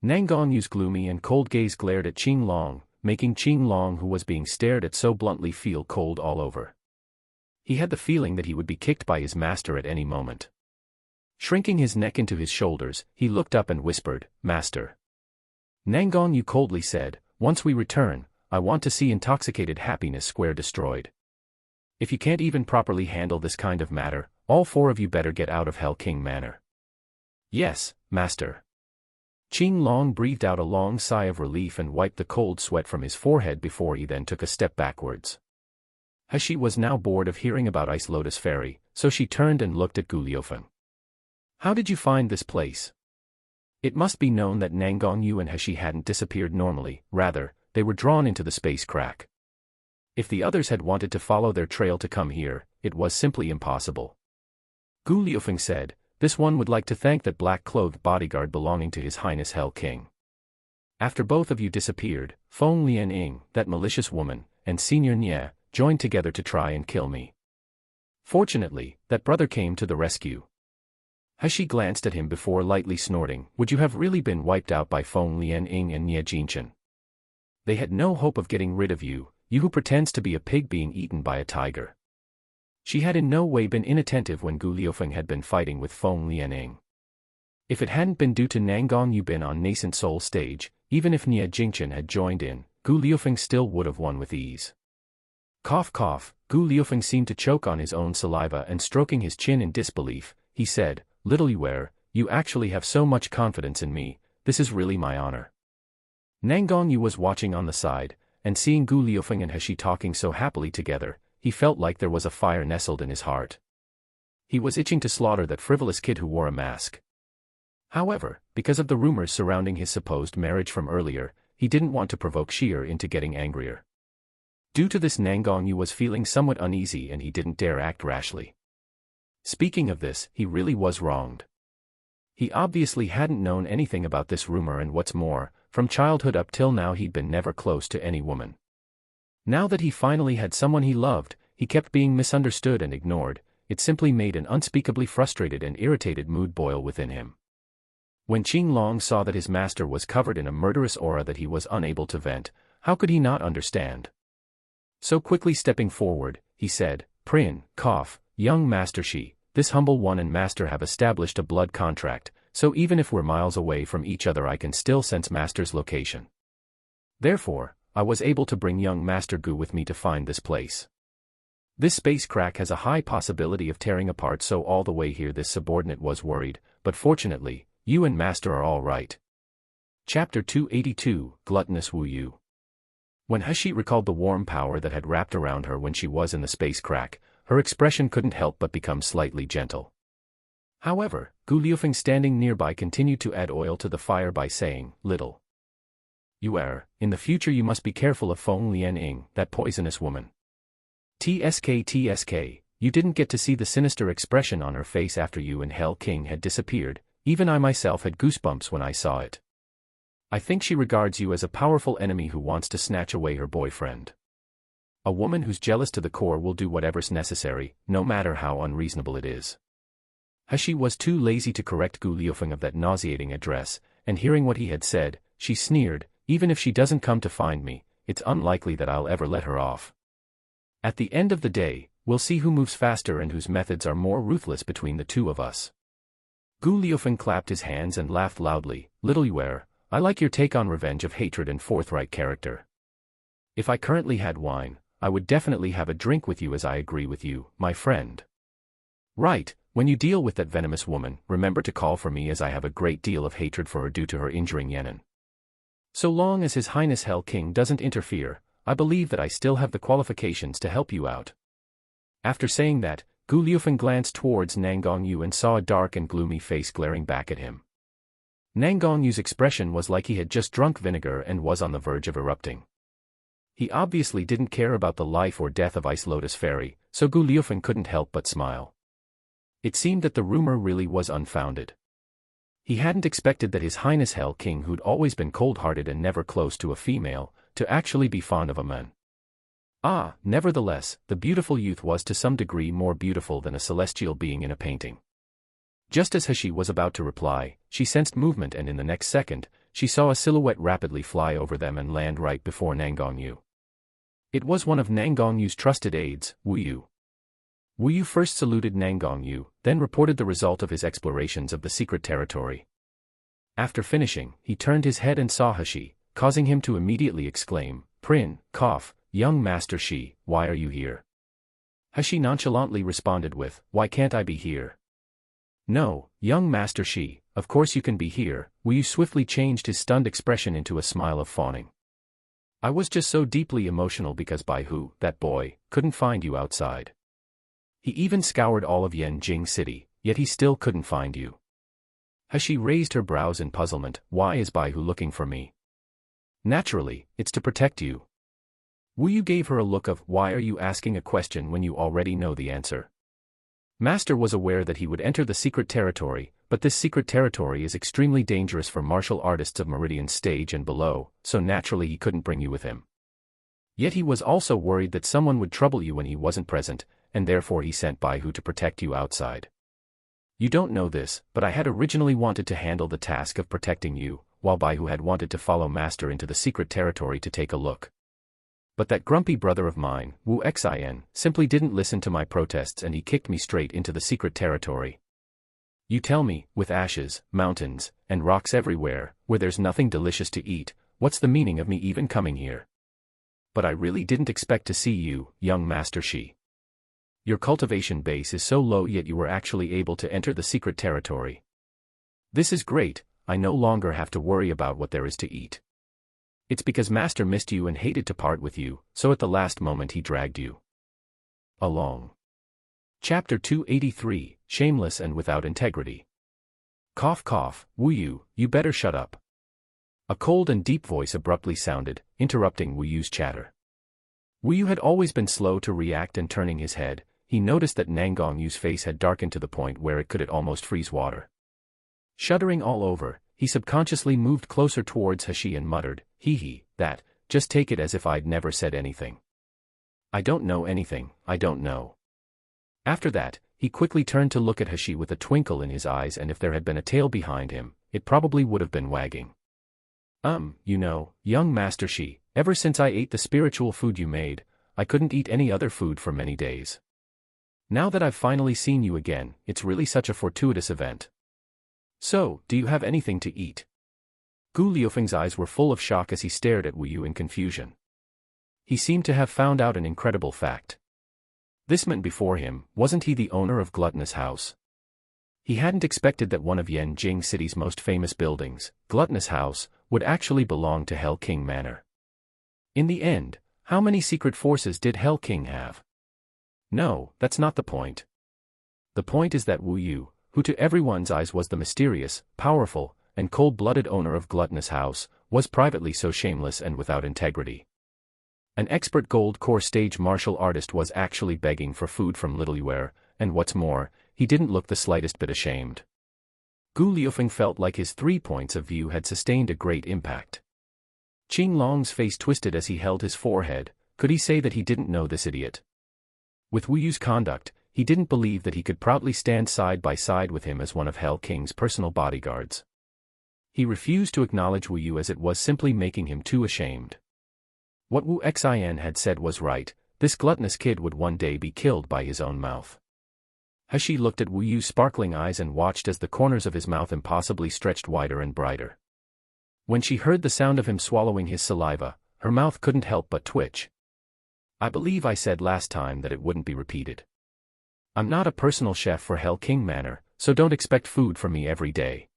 Nangong Yu's gloomy and cold gaze glared at Qing Long, making Qing Long, who was being stared at so bluntly, feel cold all over. He had the feeling that he would be kicked by his master at any moment. Shrinking his neck into his shoulders, he looked up and whispered, Master. Nangong Yu coldly said, Once we return, I want to see Intoxicated Happiness Square destroyed. If you can't even properly handle this kind of matter, all 4 of you better get out of Hell King Manor. Yes, Master. Qing Long breathed out a long sigh of relief and wiped the cold sweat from his forehead before he then took a step backwards. Heshi was now bored of hearing about Ice Lotus Fairy, so she turned and looked at Gu Liufeng. How did you find this place? It must be known that Nangong Yu and Heshi hadn't disappeared normally, rather, they were drawn into the space crack. If the others had wanted to follow their trail to come here, it was simply impossible. Gu Liufeng said, This one would like to thank that black-clothed bodyguard belonging to His Highness Hell King. After both of you disappeared, Feng Lianying, that malicious woman, and Senior Nie, joined together to try and kill me. Fortunately, that brother came to the rescue. Heshi glanced at him before lightly snorting, Would you have really been wiped out by Feng Lianying and Nie Jinchen? They had no hope of getting rid of you, you who pretends to be a pig being eaten by a tiger. She had in no way been inattentive when Gu Liufeng had been fighting with Feng Lianying. If it hadn't been due to Nangong Yu been on nascent soul stage, even if Nie Jingchen had joined in, Gu Liufeng still would have won with ease. Cough cough, Gu Liufeng seemed to choke on his own saliva and stroking his chin in disbelief, he said, Little Yuer, you actually have so much confidence in me, this is really my honor. Nanggong Yu was watching on the side, and seeing Gu Liufeng and He talking so happily together, he felt like there was a fire nestled in his heart. He was itching to slaughter that frivolous kid who wore a mask. However, because of the rumors surrounding his supposed marriage from earlier, he didn't want to provoke Xi'er into getting angrier. Due to this, Nanggong Yu was feeling somewhat uneasy and he didn't dare act rashly. Speaking of this, he really was wronged. He obviously hadn't known anything about this rumor, and what's more, from childhood up till now he'd been never close to any woman. Now that he finally had someone he loved, he kept being misunderstood and ignored. It simply made an unspeakably frustrated and irritated mood boil within him. When Qing Long saw that his master was covered in a murderous aura that he was unable to vent, how could he not understand? So quickly stepping forward, he said, "Prin, young Master Shi, this humble one and master have established a blood contract, so even if we're miles away from each other I can still sense master's location. Therefore, I was able to bring young Master Gu with me to find this place. This space crack has a high possibility of tearing apart, so all the way here this subordinate was worried, but fortunately, you and master are all right." Chapter 282, Gluttonous Wu Yu. When He recalled the warm power that had wrapped around her when she was in the space crack, her expression couldn't help but become slightly gentle. However, Gu Liufeng standing nearby continued to add oil to the fire by saying, "Little Yu, in the future you must be careful of Feng Lianying, that poisonous woman. TSK, you didn't get to see the sinister expression on her face after you and Hell King had disappeared. Even I myself had goosebumps when I saw it. I think she regards you as a powerful enemy who wants to snatch away her boyfriend. A woman who's jealous to the core will do whatever's necessary, no matter how unreasonable it is." He was too lazy to correct Gu Liufeng of that nauseating address, and hearing what he had said, she sneered, "Even if she doesn't come to find me, it's unlikely that I'll ever let her off. At the end of the day, we'll see who moves faster and whose methods are more ruthless between the two of us." Gu Liufeng clapped his hands and laughed loudly. "Little Yu, I like your take on revenge of hatred and forthright character. If I currently had wine, I would definitely have a drink with you, as I agree with you, my friend. Right, when you deal with that venomous woman, remember to call for me, as I have a great deal of hatred for her due to her injuring Yenin. So long as His Highness Hell King doesn't interfere, I believe that I still have the qualifications to help you out." After saying that, Gu Liufeng glanced towards Nanggong Yu and saw a dark and gloomy face glaring back at him. Nanggong Yu's expression was like he had just drunk vinegar and was on the verge of erupting. He obviously didn't care about the life or death of Ice Lotus Fairy, so Gu Liufeng couldn't help but smile. It seemed that the rumor really was unfounded. He hadn't expected that His Highness Hell King, who'd always been cold-hearted and never close to a female, to actually be fond of a man. Nevertheless, the beautiful youth was to some degree more beautiful than a celestial being in a painting. Just as He was about to reply, she sensed movement, and in the next second, she saw a silhouette rapidly fly over them and land right before Nanggong Yu. It was one of Nanggong Yu's trusted aides, Wu Yu. Wu Yu first saluted Nanggong Yu, then reported the result of his explorations of the secret territory. After finishing, he turned his head and saw He, causing him to immediately exclaim, "Prin, young Master Shi, why are you here?" He nonchalantly responded with, "Why can't I be here?" "No, young Master Shi, of course you can be here." Wu Yu swiftly changed his stunned expression into a smile of fawning. "I was just so deeply emotional because Baihu, that boy, couldn't find you outside. He even scoured all of Yanjing City, yet he still couldn't find you." He raised her brows in puzzlement. "Why is Baihu looking for me?" "Naturally, it's to protect you." Wu Yu gave her a look of, "Why are you asking a question when you already know the answer?" Master was aware that he would enter the secret territory, but this secret territory is extremely dangerous for martial artists of Meridian stage and below, so naturally he couldn't bring you with him. Yet he was also worried that someone would trouble you when he wasn't present, and therefore he sent Baihu to protect you outside. You don't know this, but I had originally wanted to handle the task of protecting you, while Baihu had wanted to follow Master into the secret territory to take a look. But that grumpy brother of mine, Wu Xin, simply didn't listen to my protests and he kicked me straight into the secret territory. You tell me, with ashes, mountains, and rocks everywhere, where there's nothing delicious to eat, what's the meaning of me even coming here? But I really didn't expect to see you, young Master Shi. Your cultivation base is so low, yet you were actually able to enter the secret territory. This is great. I no longer have to worry about what there is to eat. It's because Master missed you and hated to part with you, so at the last moment he dragged you along. Chapter 283, Shameless and Without Integrity. Cough cough, Wu Yu, you better shut up. A cold and deep voice abruptly sounded, interrupting Wu Yu's chatter. Wu Yu had always been slow to react, and turning his head, he noticed that Nangang Yu's face had darkened to the point where it could almost freeze water. Shuddering all over, he subconsciously moved closer towards Hashi and muttered, "Hee, that, just take it as if I'd never said anything. I don't know anything, I don't know." After that, he quickly turned to look at Hashi with a twinkle in his eyes, and if there had been a tail behind him, it probably would have been wagging. Young Master Shi, ever since I ate the spiritual food you made, I couldn't eat any other food for many days. Now that I've finally seen you again, it's really such a fortuitous event. So, do you have anything to eat?" Gu Liufeng's eyes were full of shock as he stared at Wu Yu in confusion. He seemed to have found out an incredible fact. This man before him, wasn't he the owner of Gluttonous House? He hadn't expected that one of Yanjing City's most famous buildings, Gluttonous House, would actually belong to Hell King Manor. In the end, how many secret forces did Hell King have? No, that's not the point. The point is that Wu Yu, who to everyone's eyes was the mysterious, powerful, and cold-blooded owner of Gluttonous House, was privately so shameless and without integrity. An expert gold-core stage martial artist was actually begging for food from Little Yuer, and what's more, he didn't look the slightest bit ashamed. Gu Liufeng felt like his 3 points of view had sustained a great impact. Qing Long's face twisted as he held his forehead. Could he say that he didn't know this idiot? With Wu Yu's conduct, he didn't believe that he could proudly stand side by side with him as one of Hell King's personal bodyguards. He refused to acknowledge Wu Yu as it was simply making him too ashamed. What Wu Xin had said was right, this gluttonous kid would one day be killed by his own mouth. Hashi looked at Wu Yu's sparkling eyes and watched as the corners of his mouth impossibly stretched wider and brighter. When she heard the sound of him swallowing his saliva, her mouth couldn't help but twitch. "I believe I said last time that it wouldn't be repeated. I'm not a personal chef for Hell King Manor, so don't expect food from me every day."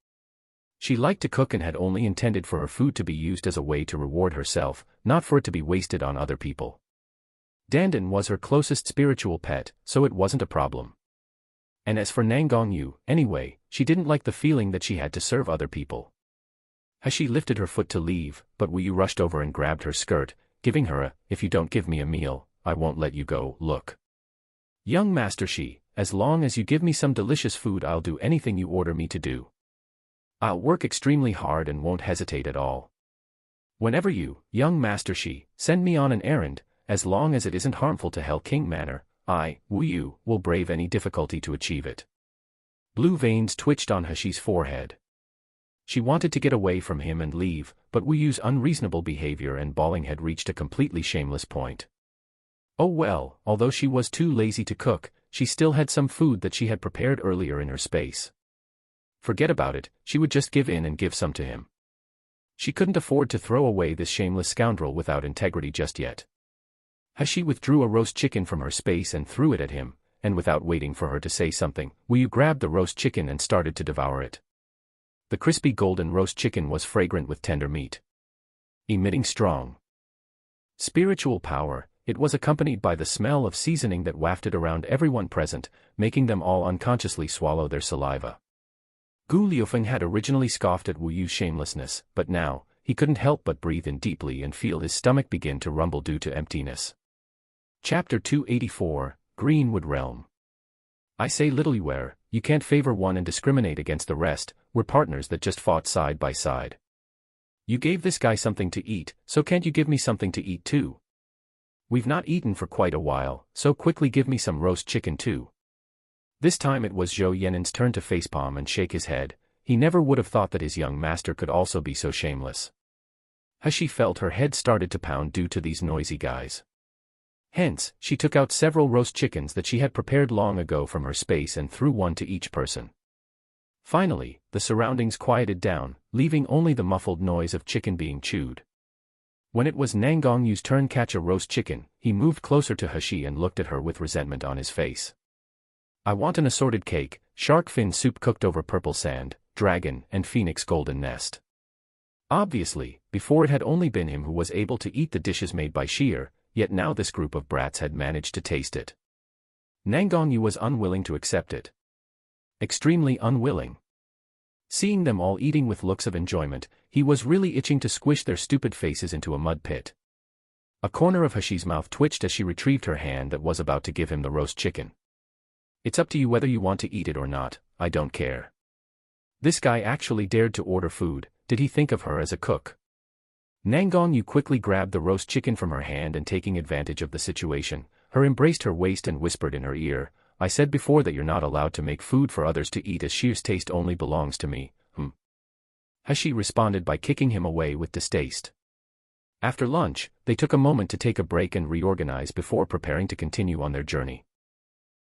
She liked to cook and had only intended for her food to be used as a way to reward herself, not for it to be wasted on other people. Dandan was her closest spiritual pet, so it wasn't a problem. And as for Nangang Yu, anyway, she didn't like the feeling that she had to serve other people. Hashi lifted her foot to leave, but Wu Yu rushed over and grabbed her skirt, giving her a, "If you don't give me a meal, I won't let you go," look. "Young Master Shi, as long as you give me some delicious food, I'll do anything you order me to do. I'll work extremely hard and won't hesitate at all. Whenever you, young Master Shi, send me on an errand, as long as it isn't harmful to Hell King Manor, I, Wu Yu, will brave any difficulty to achieve it." Blue veins twitched on Hashi's forehead. She wanted to get away from him and leave, but Wu Yu's unreasonable behavior and bawling had reached a completely shameless point. Oh well, although she was too lazy to cook, she still had some food that she had prepared earlier in her space. Forget about it, she would just give in and give some to him. She couldn't afford to throw away this shameless scoundrel without integrity just yet. Hashi withdrew a roast chicken from her space and threw it at him, and without waiting for her to say something, Wu Yu grabbed the roast chicken and started to devour it. The crispy golden roast chicken was fragrant with tender meat. Emitting strong spiritual power, it was accompanied by the smell of seasoning that wafted around everyone present, making them all unconsciously swallow their saliva. Gu Liufeng had originally scoffed at Wu Yu's shamelessness, but now, he couldn't help but breathe in deeply and feel his stomach begin to rumble due to emptiness. Chapter 284, Greenwood Realm. "I say, Little Yuer, you can't favor one and discriminate against the rest. We're partners that just fought side by side. You gave this guy something to eat, so can't you give me something to eat too? We've not eaten for quite a while, so quickly give me some roast chicken too." This time it was Zhou Yan'an's turn to facepalm and shake his head. He never would have thought that his young master could also be so shameless. Hashi felt her head started to pound due to these noisy guys. Hence, she took out several roast chickens that she had prepared long ago from her space and threw one to each person. Finally, the surroundings quieted down, leaving only the muffled noise of chicken being chewed. When it was Nangang Yu's turn to catch a roast chicken, he moved closer to Hashi and looked at her with resentment on his face. "I want an assorted cake, shark fin soup cooked over purple sand, dragon, and phoenix golden nest. Obviously, before it had only been him who was able to eat the dishes made by Sheer, yet now this group of brats had managed to taste it. Nangongyu was unwilling to accept it. Extremely unwilling. Seeing them all eating with looks of enjoyment, he was really itching to squish their stupid faces into a mud pit. A corner of Hashi's mouth twitched as she retrieved her hand that was about to give him the roast chicken. It's up to you whether you want to eat it or not, I don't care. This guy actually dared to order food, did he think of her as a cook? Nangongyu quickly grabbed the roast chicken from her hand and taking advantage of the situation, her embraced her waist and whispered in her ear, I said before that you're not allowed to make food for others to eat as Sheer's taste only belongs to me, Hashi responded by kicking him away with distaste. After lunch, they took a moment to take a break and reorganize before preparing to continue on their journey.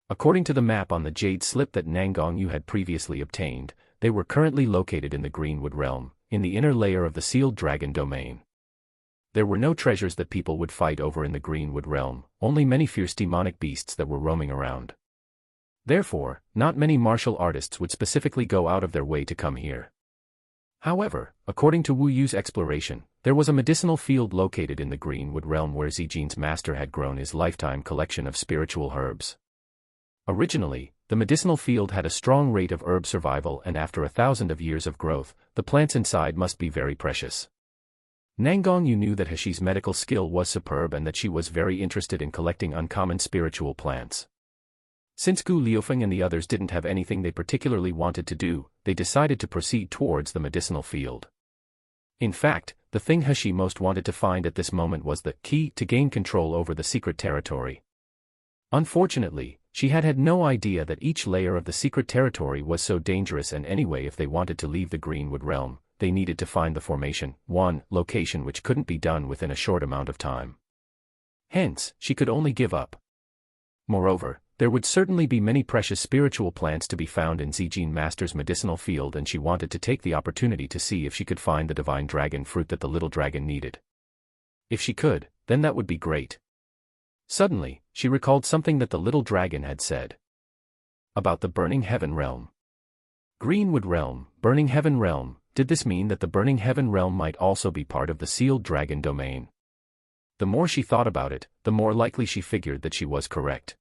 According to the map on the jade slip that Nangongyu had previously obtained, they were currently located in the Greenwood realm, in the inner layer of the sealed dragon domain. There were no treasures that people would fight over in the Greenwood realm, only many fierce demonic beasts that were roaming around. Therefore, not many martial artists would specifically go out of their way to come here. However, according to Wu Yu's exploration, there was a medicinal field located in the Greenwood realm where Zijin's master had grown his lifetime collection of spiritual herbs. Originally, the medicinal field had a strong rate of herb survival, and after 1,000 years of growth, the plants inside must be very precious. Nangongyu knew that Hashi's medical skill was superb and that she was very interested in collecting uncommon spiritual plants. Since Gu Liufeng and the others didn't have anything they particularly wanted to do, they decided to proceed towards the medicinal field. In fact, the thing Hashi most wanted to find at this moment was the key to gain control over the secret territory. Unfortunately, she had had no idea that each layer of the secret territory was so dangerous, and anyway, if they wanted to leave the Greenwood realm, they needed to find the formation, location which couldn't be done within a short amount of time. Hence, she could only give up. Moreover, there would certainly be many precious spiritual plants to be found in Zijin Master's medicinal field, and she wanted to take the opportunity to see if she could find the divine dragon fruit that the little dragon needed. If she could, then that would be great. Suddenly, she recalled something that the little dragon had said. About the Burning Heaven Realm. Greenwood Realm, Burning Heaven Realm, did this mean that the Burning Heaven Realm might also be part of the sealed dragon domain? The more she thought about it, the more likely she figured that she was correct.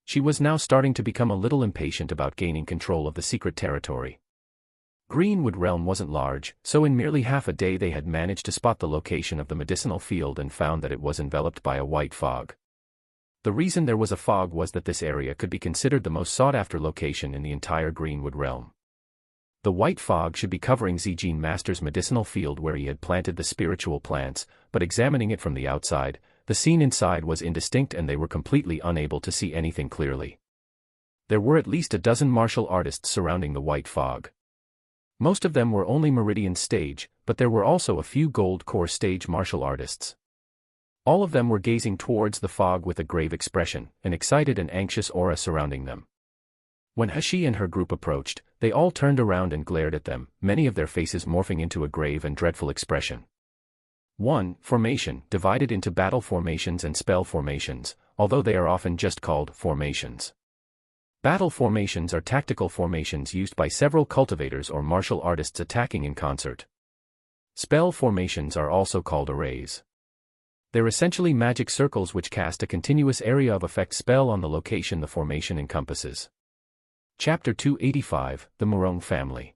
She was now starting to become a little impatient about gaining control of the secret territory. Greenwood Realm wasn't large, so in merely half a day they had managed to spot the location of the medicinal field and found that it was enveloped by a white fog. The reason there was a fog was that this area could be considered the most sought-after location in the entire Greenwood Realm. The white fog should be covering Zijin Master's medicinal field where he had planted the spiritual plants, but examining it from the outside, the scene inside was indistinct and they were completely unable to see anything clearly. There were at least a dozen martial artists surrounding the white fog. Most of them were only Meridian stage, but there were also a few Gold Core stage martial artists. All of them were gazing towards the fog with a grave expression, an excited and anxious aura surrounding them. When Hashi and her group approached, they all turned around and glared at them, many of their faces morphing into a grave and dreadful expression. 1. Formation, divided into battle formations and spell formations, although they are often just called formations. Battle formations are tactical formations used by several cultivators or martial artists attacking in concert. Spell formations are also called arrays. They're essentially magic circles which cast a continuous area of effect spell on the location the formation encompasses. Chapter 285, The Murong Family.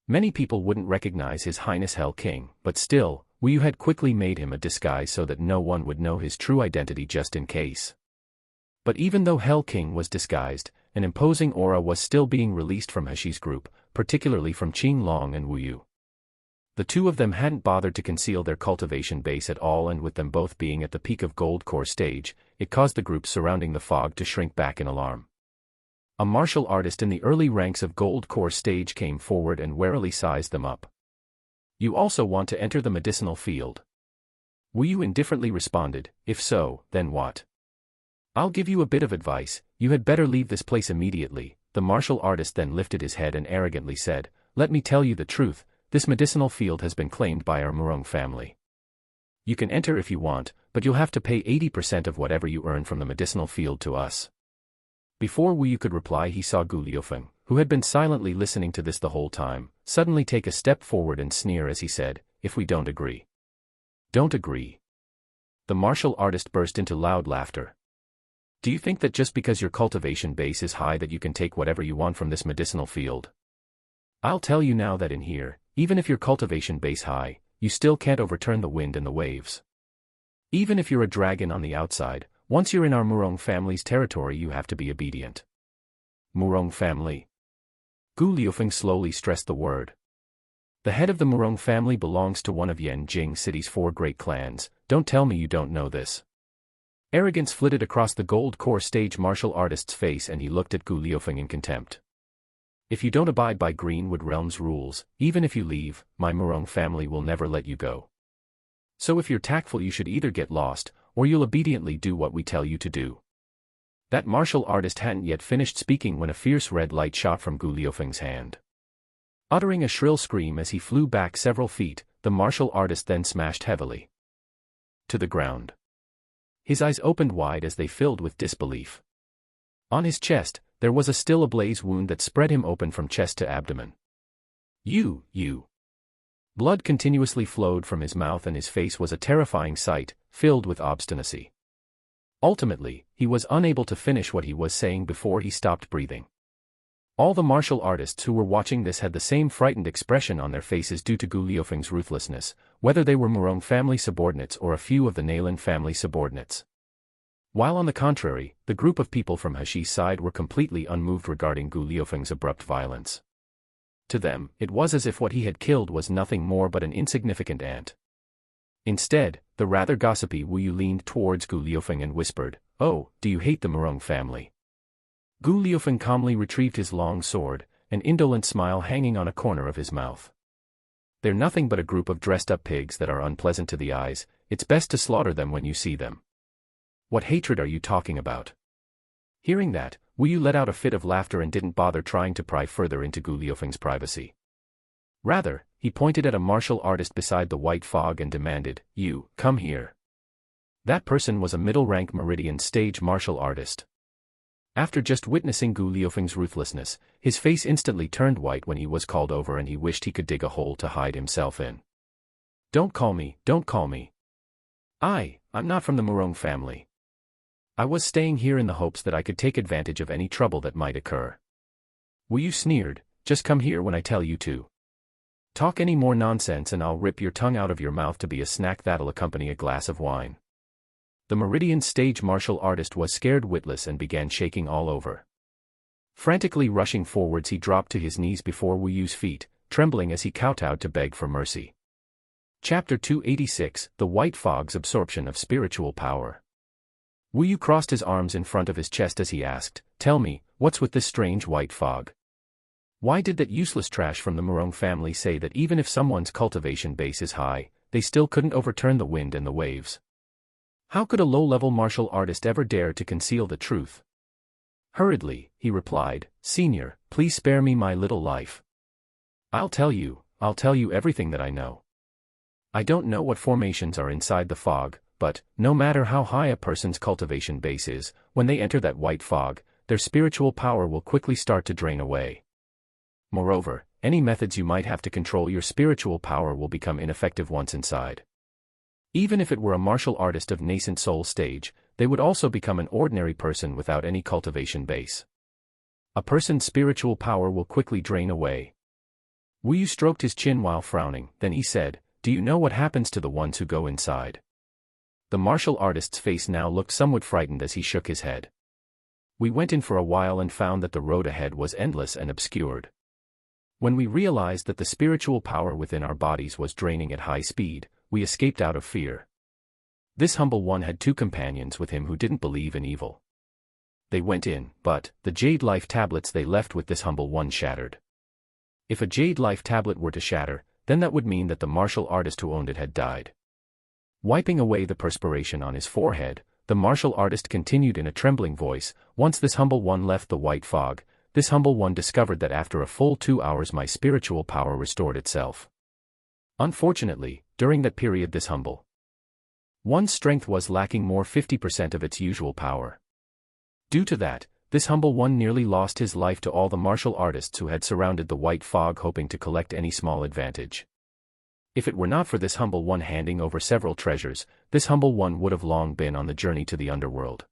Many people wouldn't recognize His Highness Hell King, but still, Wu Yu had quickly made him a disguise so that no one would know his true identity just in case. But even though Hell King was disguised, an imposing aura was still being released from Hashi's group, particularly from Qing Long and Wu Yu. The two of them hadn't bothered to conceal their cultivation base at all, and with them both being at the peak of Gold Core stage, it caused the group surrounding the fog to shrink back in alarm. A martial artist in the early ranks of Gold Core stage came forward and warily sized them up. You also want to enter the medicinal field? Wu Yu indifferently responded, if so, then what? I'll give you a bit of advice, you had better leave this place immediately. The martial artist then lifted his head and arrogantly said, let me tell you the truth, this medicinal field has been claimed by our Murong family. You can enter if you want, but you'll have to pay 80% of whatever you earn from the medicinal field to us. Before Wu Yu could reply, he saw Gu Liufeng, who had been silently listening to this the whole time, suddenly take a step forward and sneer as he said, "If we don't agree." "Don't agree?" The martial artist burst into loud laughter. "Do you think that just because your cultivation base is high that you can take whatever you want from this medicinal field? I'll tell you now that in here, even if your cultivation base high, you still can't overturn the wind and the waves. Even if you're a dragon on the outside, once you're in our Murong family's territory you have to be obedient." "Murong family?" Gu Liufeng slowly stressed the word. "The head of the Murong family belongs to one of Yanjing City's 4 great clans. Don't tell me you don't know this." Arrogance flitted across the gold core stage martial artist's face and he looked at Gu Liufeng in contempt. "If you don't abide by Greenwood Realm's rules, even if you leave, my Murong family will never let you go. So if you're tactful you should either get lost, or you'll obediently do what we tell you to do." That martial artist hadn't yet finished speaking when a fierce red light shot from Gu Liufeng's hand. Uttering a shrill scream as he flew back several feet, the martial artist then smashed heavily to the ground. His eyes opened wide as they filled with disbelief. On his chest, there was a still ablaze wound that spread him open from chest to abdomen. You. Blood continuously flowed from his mouth and his face was a terrifying sight, filled with obstinacy. Ultimately, he was unable to finish what he was saying before he stopped breathing. All the martial artists who were watching this had the same frightened expression on their faces due to Gu Liufeng's ruthlessness, whether they were Murong family subordinates or a few of the Nalan family subordinates. While on the contrary, the group of people from Hashi's side were completely unmoved regarding Gu Liufeng's abrupt violence. To them, it was as if what he had killed was nothing more but an insignificant ant. Instead, the rather gossipy Wu Yu leaned towards Gu Liufeng and whispered, "Oh, do you hate the Murong family?" Gu Liufeng calmly retrieved his long sword, an indolent smile hanging on a corner of his mouth. "They're nothing but a group of dressed-up pigs that are unpleasant to the eyes. It's best to slaughter them when you see them." "What hatred are you talking about?" Hearing that, Wu Yu let out a fit of laughter and didn't bother trying to pry further into Gu Liufeng's privacy. Rather, he pointed at a martial artist beside the white fog and demanded, "You, come here." That person was a middle-rank Meridian stage martial artist. After just witnessing Gu Liufeng's ruthlessness, his face instantly turned white when he was called over and he wished he could dig a hole to hide himself in. Don't call me. I'm not from the Murong family. I was staying here in the hopes that I could take advantage of any trouble that might occur." Wu Yu sneered, "Just come here when I tell you to. Talk any more nonsense and I'll rip your tongue out of your mouth to be a snack that'll accompany a glass of wine." The Meridian stage martial artist was scared witless and began shaking all over. Frantically rushing forwards he dropped to his knees before Wu Yu's feet, trembling as he kowtowed to beg for mercy. Chapter 286, The White Fog's Absorption of Spiritual Power. Wu Yu crossed his arms in front of his chest as he asked, "Tell me, what's with this strange white fog? Why did that useless trash from the Murong family say that even if someone's cultivation base is high, they still couldn't overturn the wind and the waves? How could a low-level martial artist ever dare to conceal the truth?" Hurriedly, he replied, "Senior, please spare me my little life. I'll tell you everything that I know. I don't know what formations are inside the fog, but, no matter how high a person's cultivation base is, when they enter that white fog, their spiritual power will quickly start to drain away. Moreover, any methods you might have to control your spiritual power will become ineffective once inside. Even if it were a martial artist of nascent soul stage, they would also become an ordinary person without any cultivation base. A person's spiritual power will quickly drain away." Wu Yu stroked his chin while frowning, then he said, "Do you know what happens to the ones who go inside?" The martial artist's face now looked somewhat frightened as he shook his head. "We went in for a while and found that the road ahead was endless and obscured. When we realized that the spiritual power within our bodies was draining at high speed, we escaped out of fear. This humble one had 2 companions with him who didn't believe in evil. They went in, but the jade life tablets they left with this humble one shattered. If a jade life tablet were to shatter, then that would mean that the martial artist who owned it had died." Wiping away the perspiration on his forehead, the martial artist continued in a trembling voice, "Once this humble one left the white fog, this humble one discovered that after a full 2 hours my spiritual power restored itself. Unfortunately, during that period this humble one's strength was lacking more 50% of its usual power. Due to that, This humble one nearly lost his life to all the martial artists who had surrounded the white fog hoping to collect any small advantage. If it were not for this humble one handing over several treasures, this humble one would have long been on the journey to the underworld.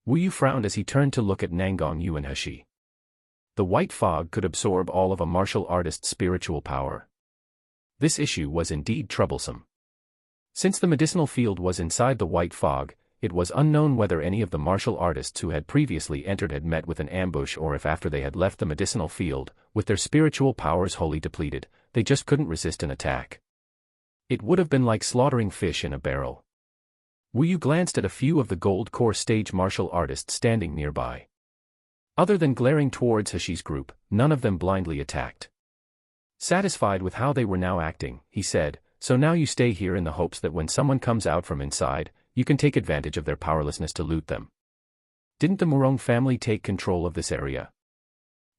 Wu Yu frowned as he turned to look at Nangang Yu and Hashi. The white fog could absorb all of a martial artist's spiritual power. This issue was indeed troublesome. Since the medicinal field was inside the white fog, it was unknown whether any of the martial artists who had previously entered had met with an ambush or if after they had left the medicinal field, with their spiritual powers wholly depleted, they just couldn't resist an attack. It would have been like slaughtering fish in a barrel. Wu Yu glanced at a few of the gold core stage martial artists standing nearby. Other than glaring towards Hashi's group, none of them blindly attacked. Satisfied with how they were now acting, he said, "So now you stay here in the hopes that when someone comes out from inside, you can take advantage of their powerlessness to loot them. Didn't the Murong family take control of this area?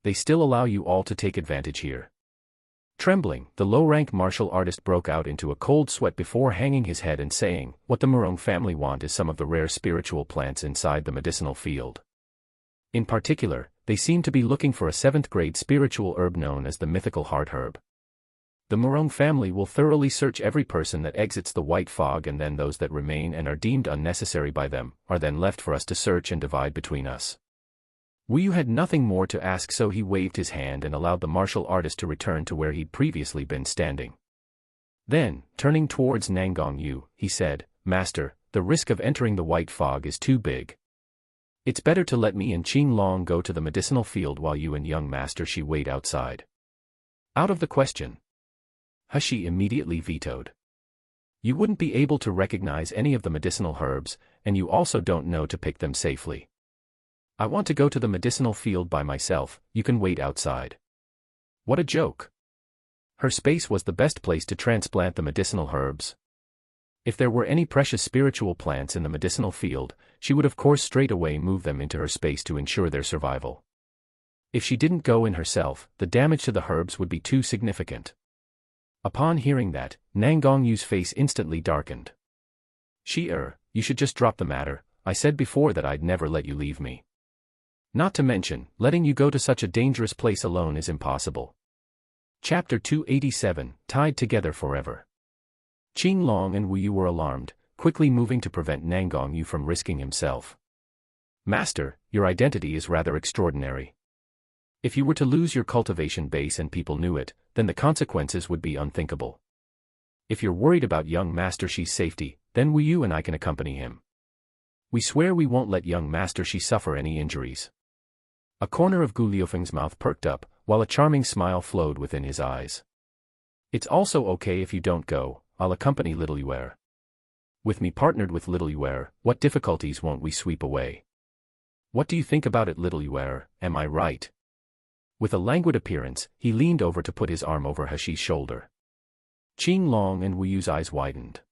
They still allow you all to take advantage here." Trembling, the low-rank martial artist broke out into a cold sweat before hanging his head and saying, "What the Murong family want is some of the rare spiritual plants inside the medicinal field. In particular, they seem to be looking for a 7th-grade spiritual herb known as the mythical heart herb. The Murong family will thoroughly search every person that exits the white fog, and then those that remain and are deemed unnecessary by them are then left for us to search and divide between us." Wu Yu had nothing more to ask, so he waved his hand and allowed the martial artist to return to where he'd previously been standing. Then, turning towards Nangang Yu, he said, "Master, the risk of entering the white fog is too big. It's better to let me and Qing Long go to the medicinal field while you and young Master Shi wait outside." "Out of the question." Hashi immediately vetoed. "You wouldn't be able to recognize any of the medicinal herbs, and you also don't know to pick them safely. I want to go to the medicinal field by myself, you can wait outside." What a joke. Her space was the best place to transplant the medicinal herbs. If there were any precious spiritual plants in the medicinal field, she would of course straight away move them into her space to ensure their survival. If she didn't go in herself, the damage to the herbs would be too significant. Upon hearing that, Nangang Yu's face instantly darkened. You should just drop the matter. I said before that I'd never let you leave me. Not to mention, letting you go to such a dangerous place alone is impossible." Chapter 287, Tied Together Forever. Qing Long and Wu Yu were alarmed, quickly moving to prevent Nangang Yu from risking himself. "Master, your identity is rather extraordinary. If you were to lose your cultivation base and people knew it, then the consequences would be unthinkable. If you're worried about young Master Shi's safety, then Wu Yu and I can accompany him. We swear we won't let young Master Shi suffer any injuries." A corner of Gu Liufeng's mouth perked up, while a charming smile flowed within his eyes. "It's also okay if you don't go, I'll accompany little Yuer. With me partnered with little Yuer, what difficulties won't we sweep away? What do you think about it, little Yuer, am I right?" With a languid appearance, he leaned over to put his arm over Hashi's shoulder. Qing Long and Wu Yu's eyes widened.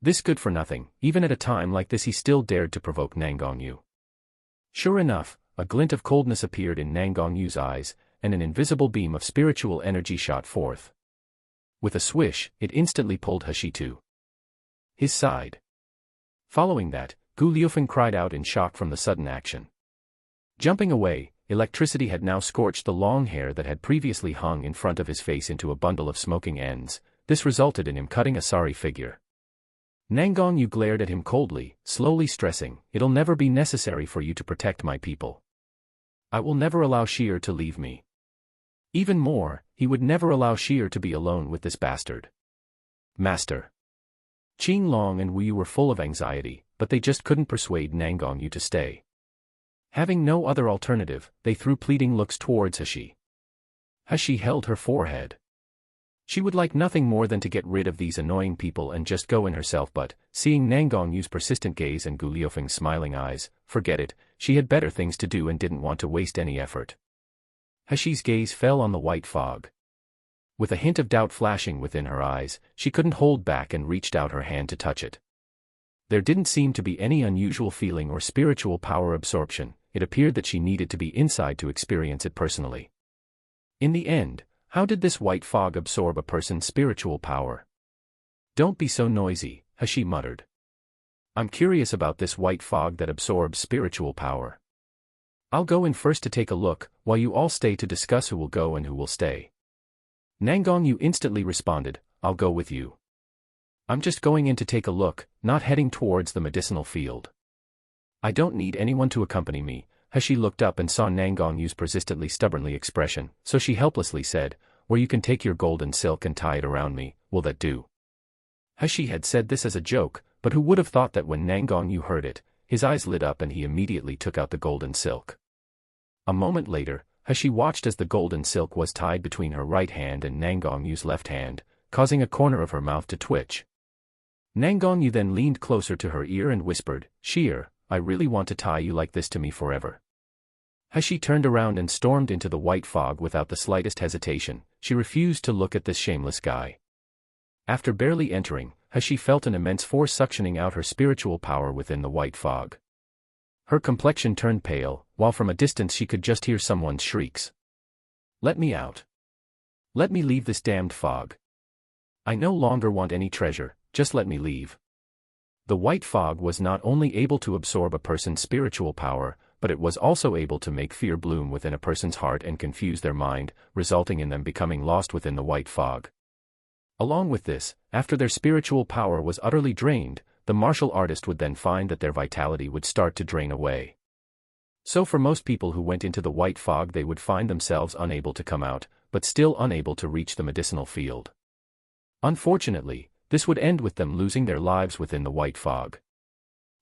This good for nothing, even at a time like this he still dared to provoke Nangang Yu. Sure enough, a glint of coldness appeared in Nangang Yu's eyes, and an invisible beam of spiritual energy shot forth. With a swish, it instantly pulled Hashi to his side. Following that, Gu Liufeng cried out in shock from the sudden action. Jumping away, electricity had now scorched the long hair that had previously hung in front of his face into a bundle of smoking ends. This resulted in him cutting a sorry figure. Nangang Yu glared at him coldly, slowly stressing, "It'll never be necessary for you to protect my people. I will never allow Sheer to leave me. Even more, he would never allow Sheer to be alone with this bastard." "Master." Qing Long and Wu Yu were full of anxiety, but they just couldn't persuade Nangang Yu to stay. Having no other alternative, they threw pleading looks towards Hashi. Hashi held her forehead. She would like nothing more than to get rid of these annoying people and just go in herself, but, seeing Nangang Yu's persistent gaze and Gu Liufeng's smiling eyes, forget it, she had better things to do and didn't want to waste any effort. Hashi's gaze fell on the white fog. With a hint of doubt flashing within her eyes, she couldn't hold back and reached out her hand to touch it. There didn't seem to be any unusual feeling or spiritual power absorption. It appeared that she needed to be inside to experience it personally. In the end, how did this white fog absorb a person's spiritual power? "Don't be so noisy," Hashi muttered. "I'm curious about this white fog that absorbs spiritual power." I'll go in first to take a look, while you all stay to discuss who will go and who will stay. Nangongyu instantly responded, I'll go with you. I'm just going in to take a look, not heading towards the medicinal field. I don't need anyone to accompany me. Hashi looked up and saw Nangongyu's persistently stubbornly expression, so she helplessly said, where you can take your golden silk and tie it around me, will that do? Hashi had said this as a joke, but who would have thought that when Nangongyu heard it, his eyes lit up and he immediately took out the golden silk. A moment later, Hashi watched as the golden silk was tied between her right hand and Nangongyu's left hand, causing a corner of her mouth to twitch. Nangongyu then leaned closer to her ear and whispered, Sheer, I really want to tie you like this to me forever. Hashi turned around and stormed into the white fog without the slightest hesitation. She refused to look at this shameless guy. After barely entering, Hashi felt an immense force suctioning out her spiritual power within the white fog. Her complexion turned pale, while from a distance she could just hear someone's shrieks. Let me out. Let me leave this damned fog. I no longer want any treasure, just let me leave. The white fog was not only able to absorb a person's spiritual power, but it was also able to make fear bloom within a person's heart and confuse their mind, resulting in them becoming lost within the white fog. Along with this, after their spiritual power was utterly drained, the martial artist would then find that their vitality would start to drain away. So for most people who went into the white fog, they would find themselves unable to come out, but still unable to reach the medicinal field. Unfortunately, this would end with them losing their lives within the white fog.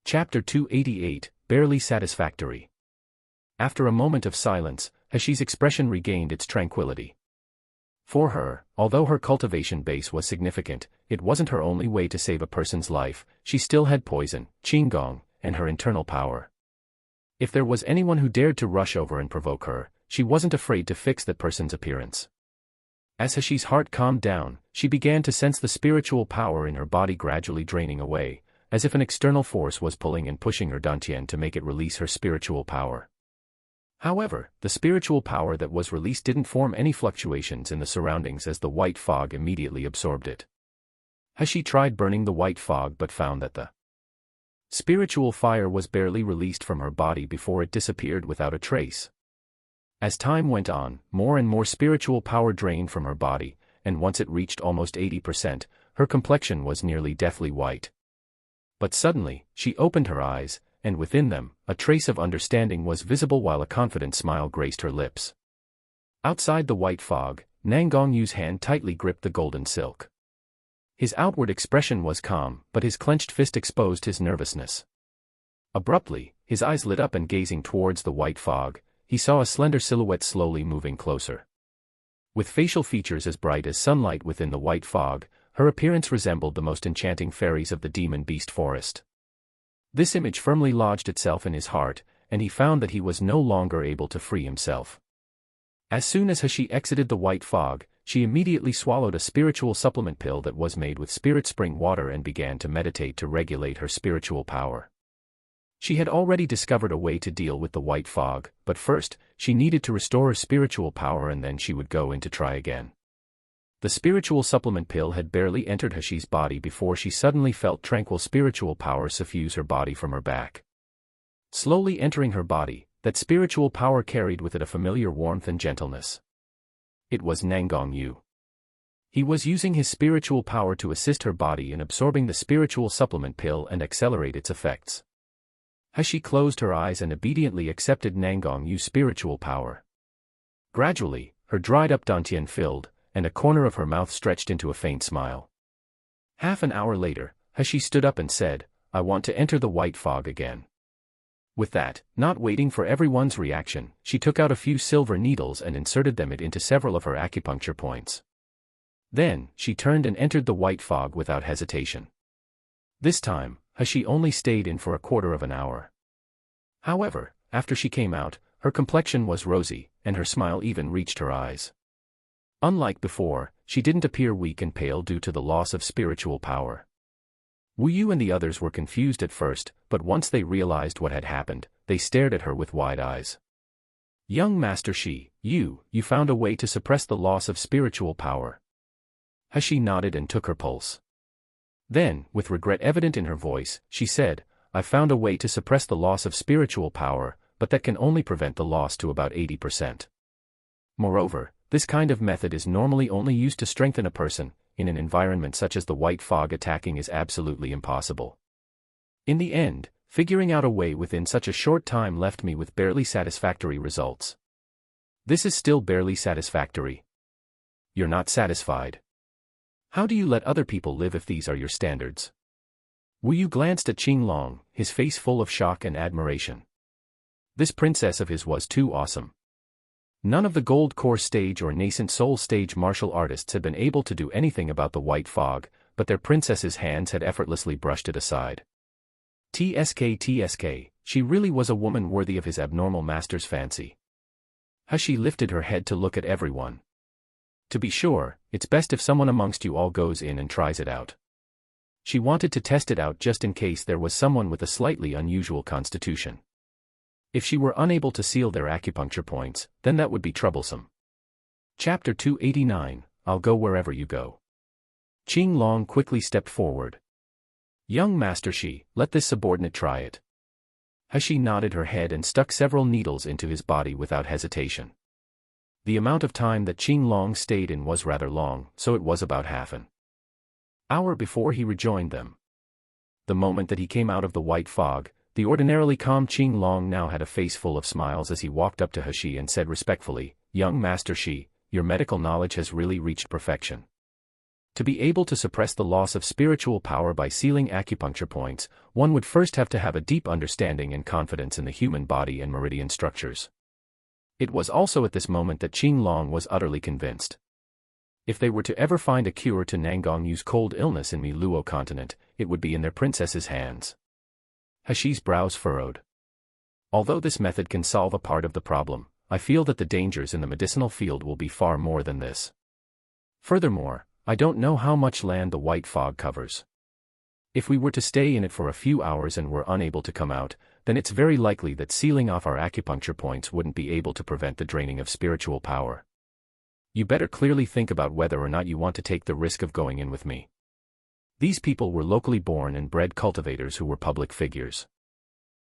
Chapter 288, Barely Satisfactory. After a moment of silence, Hashi's expression regained its tranquility. For her, although her cultivation base was significant, it wasn't her only way to save a person's life. She still had poison, qinggong, and her internal power. If there was anyone who dared to rush over and provoke her, she wasn't afraid to fix that person's appearance. As Hashi's heart calmed down, she began to sense the spiritual power in her body gradually draining away, as if an external force was pulling and pushing her dantian to make it release her spiritual power. However, the spiritual power that was released didn't form any fluctuations in the surroundings as the white fog immediately absorbed it. Hashi tried burning the white fog but found that the spiritual fire was barely released from her body before it disappeared without a trace. As time went on, more and more spiritual power drained from her body, and once it reached almost 80%, her complexion was nearly deathly white. But suddenly, she opened her eyes, and within them, a trace of understanding was visible while a confident smile graced her lips. Outside the white fog, Nangongyu's hand tightly gripped the golden silk. His outward expression was calm, but his clenched fist exposed his nervousness. Abruptly, his eyes lit up and gazing towards the white fog, he saw a slender silhouette slowly moving closer. With facial features as bright as sunlight within the white fog, her appearance resembled the most enchanting fairies of the demon beast forest. This image firmly lodged itself in his heart, and he found that he was no longer able to free himself. As soon as Hashi exited the white fog, she immediately swallowed a spiritual supplement pill that was made with spirit spring water and began to meditate to regulate her spiritual power. She had already discovered a way to deal with the white fog, but first, she needed to restore her spiritual power and then she would go in to try again. The spiritual supplement pill had barely entered Hashi's body before she suddenly felt tranquil spiritual power suffuse her body from her back. Slowly entering her body, that spiritual power carried with it a familiar warmth and gentleness. It was Nangongyu. He was using his spiritual power to assist her body in absorbing the spiritual supplement pill and accelerate its effects. Hashi closed her eyes and obediently accepted Nangongyu's spiritual power. Gradually, her dried-up dantian filled, and a corner of her mouth stretched into a faint smile. Half an hour later, Hashi stood up and said, I want to enter the white fog again. With that, not waiting for everyone's reaction, she took out a few silver needles and inserted them into several of her acupuncture points. Then, she turned and entered the white fog without hesitation. This time, Hashi only stayed in for a quarter of an hour. However, after she came out, her complexion was rosy, and her smile even reached her eyes. Unlike before, she didn't appear weak and pale due to the loss of spiritual power. Wu Yu and the others were confused at first, but once they realized what had happened, they stared at her with wide eyes. Young Master Shi, you found a way to suppress the loss of spiritual power. Hashi nodded and took her pulse. Then, with regret evident in her voice, she said, I found a way to suppress the loss of spiritual power, but that can only prevent the loss to about 80%. Moreover, this kind of method is normally only used to strengthen a person. In an environment such as the white fog, attacking is absolutely impossible. In the end, figuring out a way within such a short time left me with barely satisfactory results. This is still barely satisfactory. You're not satisfied. How do you let other people live if these are your standards? Wu Yu glanced at Qing Long, his face full of shock and admiration. This princess of his was too awesome. None of the Gold Core stage or Nascent Soul stage martial artists had been able to do anything about the white fog, but their princess's hands had effortlessly brushed it aside. TSK, she really was a woman worthy of his abnormal master's fancy. Hashi lifted her head to look at everyone. To be sure, it's best if someone amongst you all goes in and tries it out. She wanted to test it out just in case there was someone with a slightly unusual constitution. If she were unable to seal their acupuncture points, then that would be troublesome. Chapter 289, I'll go wherever you go. Qing Long quickly stepped forward. Young Master Shi, let this subordinate try it. Hashi nodded her head and stuck several needles into his body without hesitation. The amount of time that Qing Long stayed in was rather long, so it was about half an hour before he rejoined them. The moment that he came out of the white fog, the ordinarily calm Qing Long now had a face full of smiles as he walked up to Hashi and said respectfully, Young Master Shi, your medical knowledge has really reached perfection. To be able to suppress the loss of spiritual power by sealing acupuncture points, one would first have to have a deep understanding and confidence in the human body and meridian structures. It was also at this moment that Qing Long was utterly convinced. If they were to ever find a cure to Nangong Yu's cold illness in Miluo continent, it would be in their princess's hands. Hashi's brows furrowed. Although this method can solve a part of the problem, I feel that the dangers in the medicinal field will be far more than this. Furthermore, I don't know how much land the white fog covers. If we were to stay in it for a few hours and were unable to come out, then it's very likely that sealing off our acupuncture points wouldn't be able to prevent the draining of spiritual power. You better clearly think about whether or not you want to take the risk of going in with me. These people were locally born and bred cultivators who were public figures.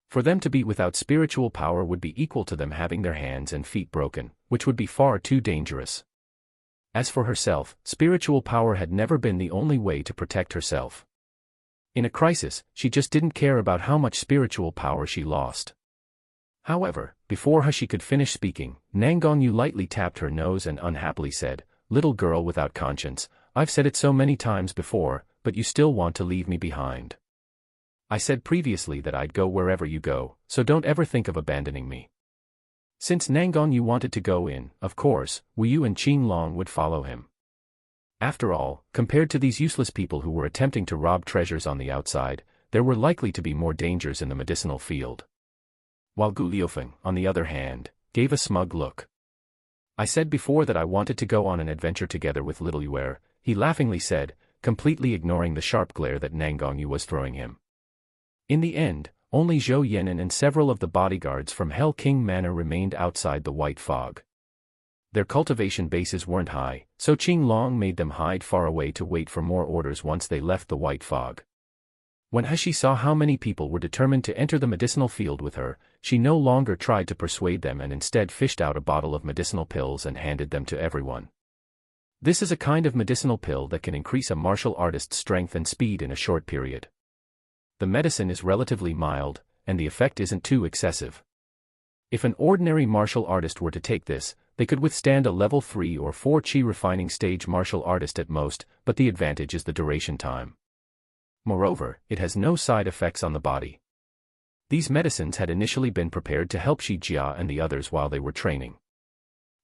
For them to be without spiritual power would be equal to them having their hands and feet broken, which would be far too dangerous. As for herself, spiritual power had never been the only way to protect herself. In a crisis, she just didn't care about how much spiritual power she lost. However, before Hashi could finish speaking, Nangong Yu lightly tapped her nose and unhappily said, Little girl without conscience, I've said it so many times before, but you still want to leave me behind. I said previously that I'd go wherever you go, so don't ever think of abandoning me. Since Nangong Yu wanted to go in, of course, Wu Yu and Qing Long would follow him. After all, compared to these useless people who were attempting to rob treasures on the outside, there were likely to be more dangers in the medicinal field. While Gu Liufeng, on the other hand, gave a smug look. I said before that I wanted to go on an adventure together with little Yuer, he laughingly said, completely ignoring the sharp glare that Nangong Yu was throwing him. In the end, only Zhou Yan'an and several of the bodyguards from Hell King Manor remained outside the white fog. Their cultivation bases weren't high, so Qing Long made them hide far away to wait for more orders once they left the white fog. When Hashi saw how many people were determined to enter the medicinal field with her, she no longer tried to persuade them and instead fished out a bottle of medicinal pills and handed them to everyone. This is a kind of medicinal pill that can increase a martial artist's strength and speed in a short period. The medicine is relatively mild, and the effect isn't too excessive. If an ordinary martial artist were to take this, they could withstand a level 3 or 4 Qi refining stage martial artist at most, but the advantage is the duration time. Moreover, it has no side effects on the body. These medicines had initially been prepared to help Shi Jia and the others while they were training.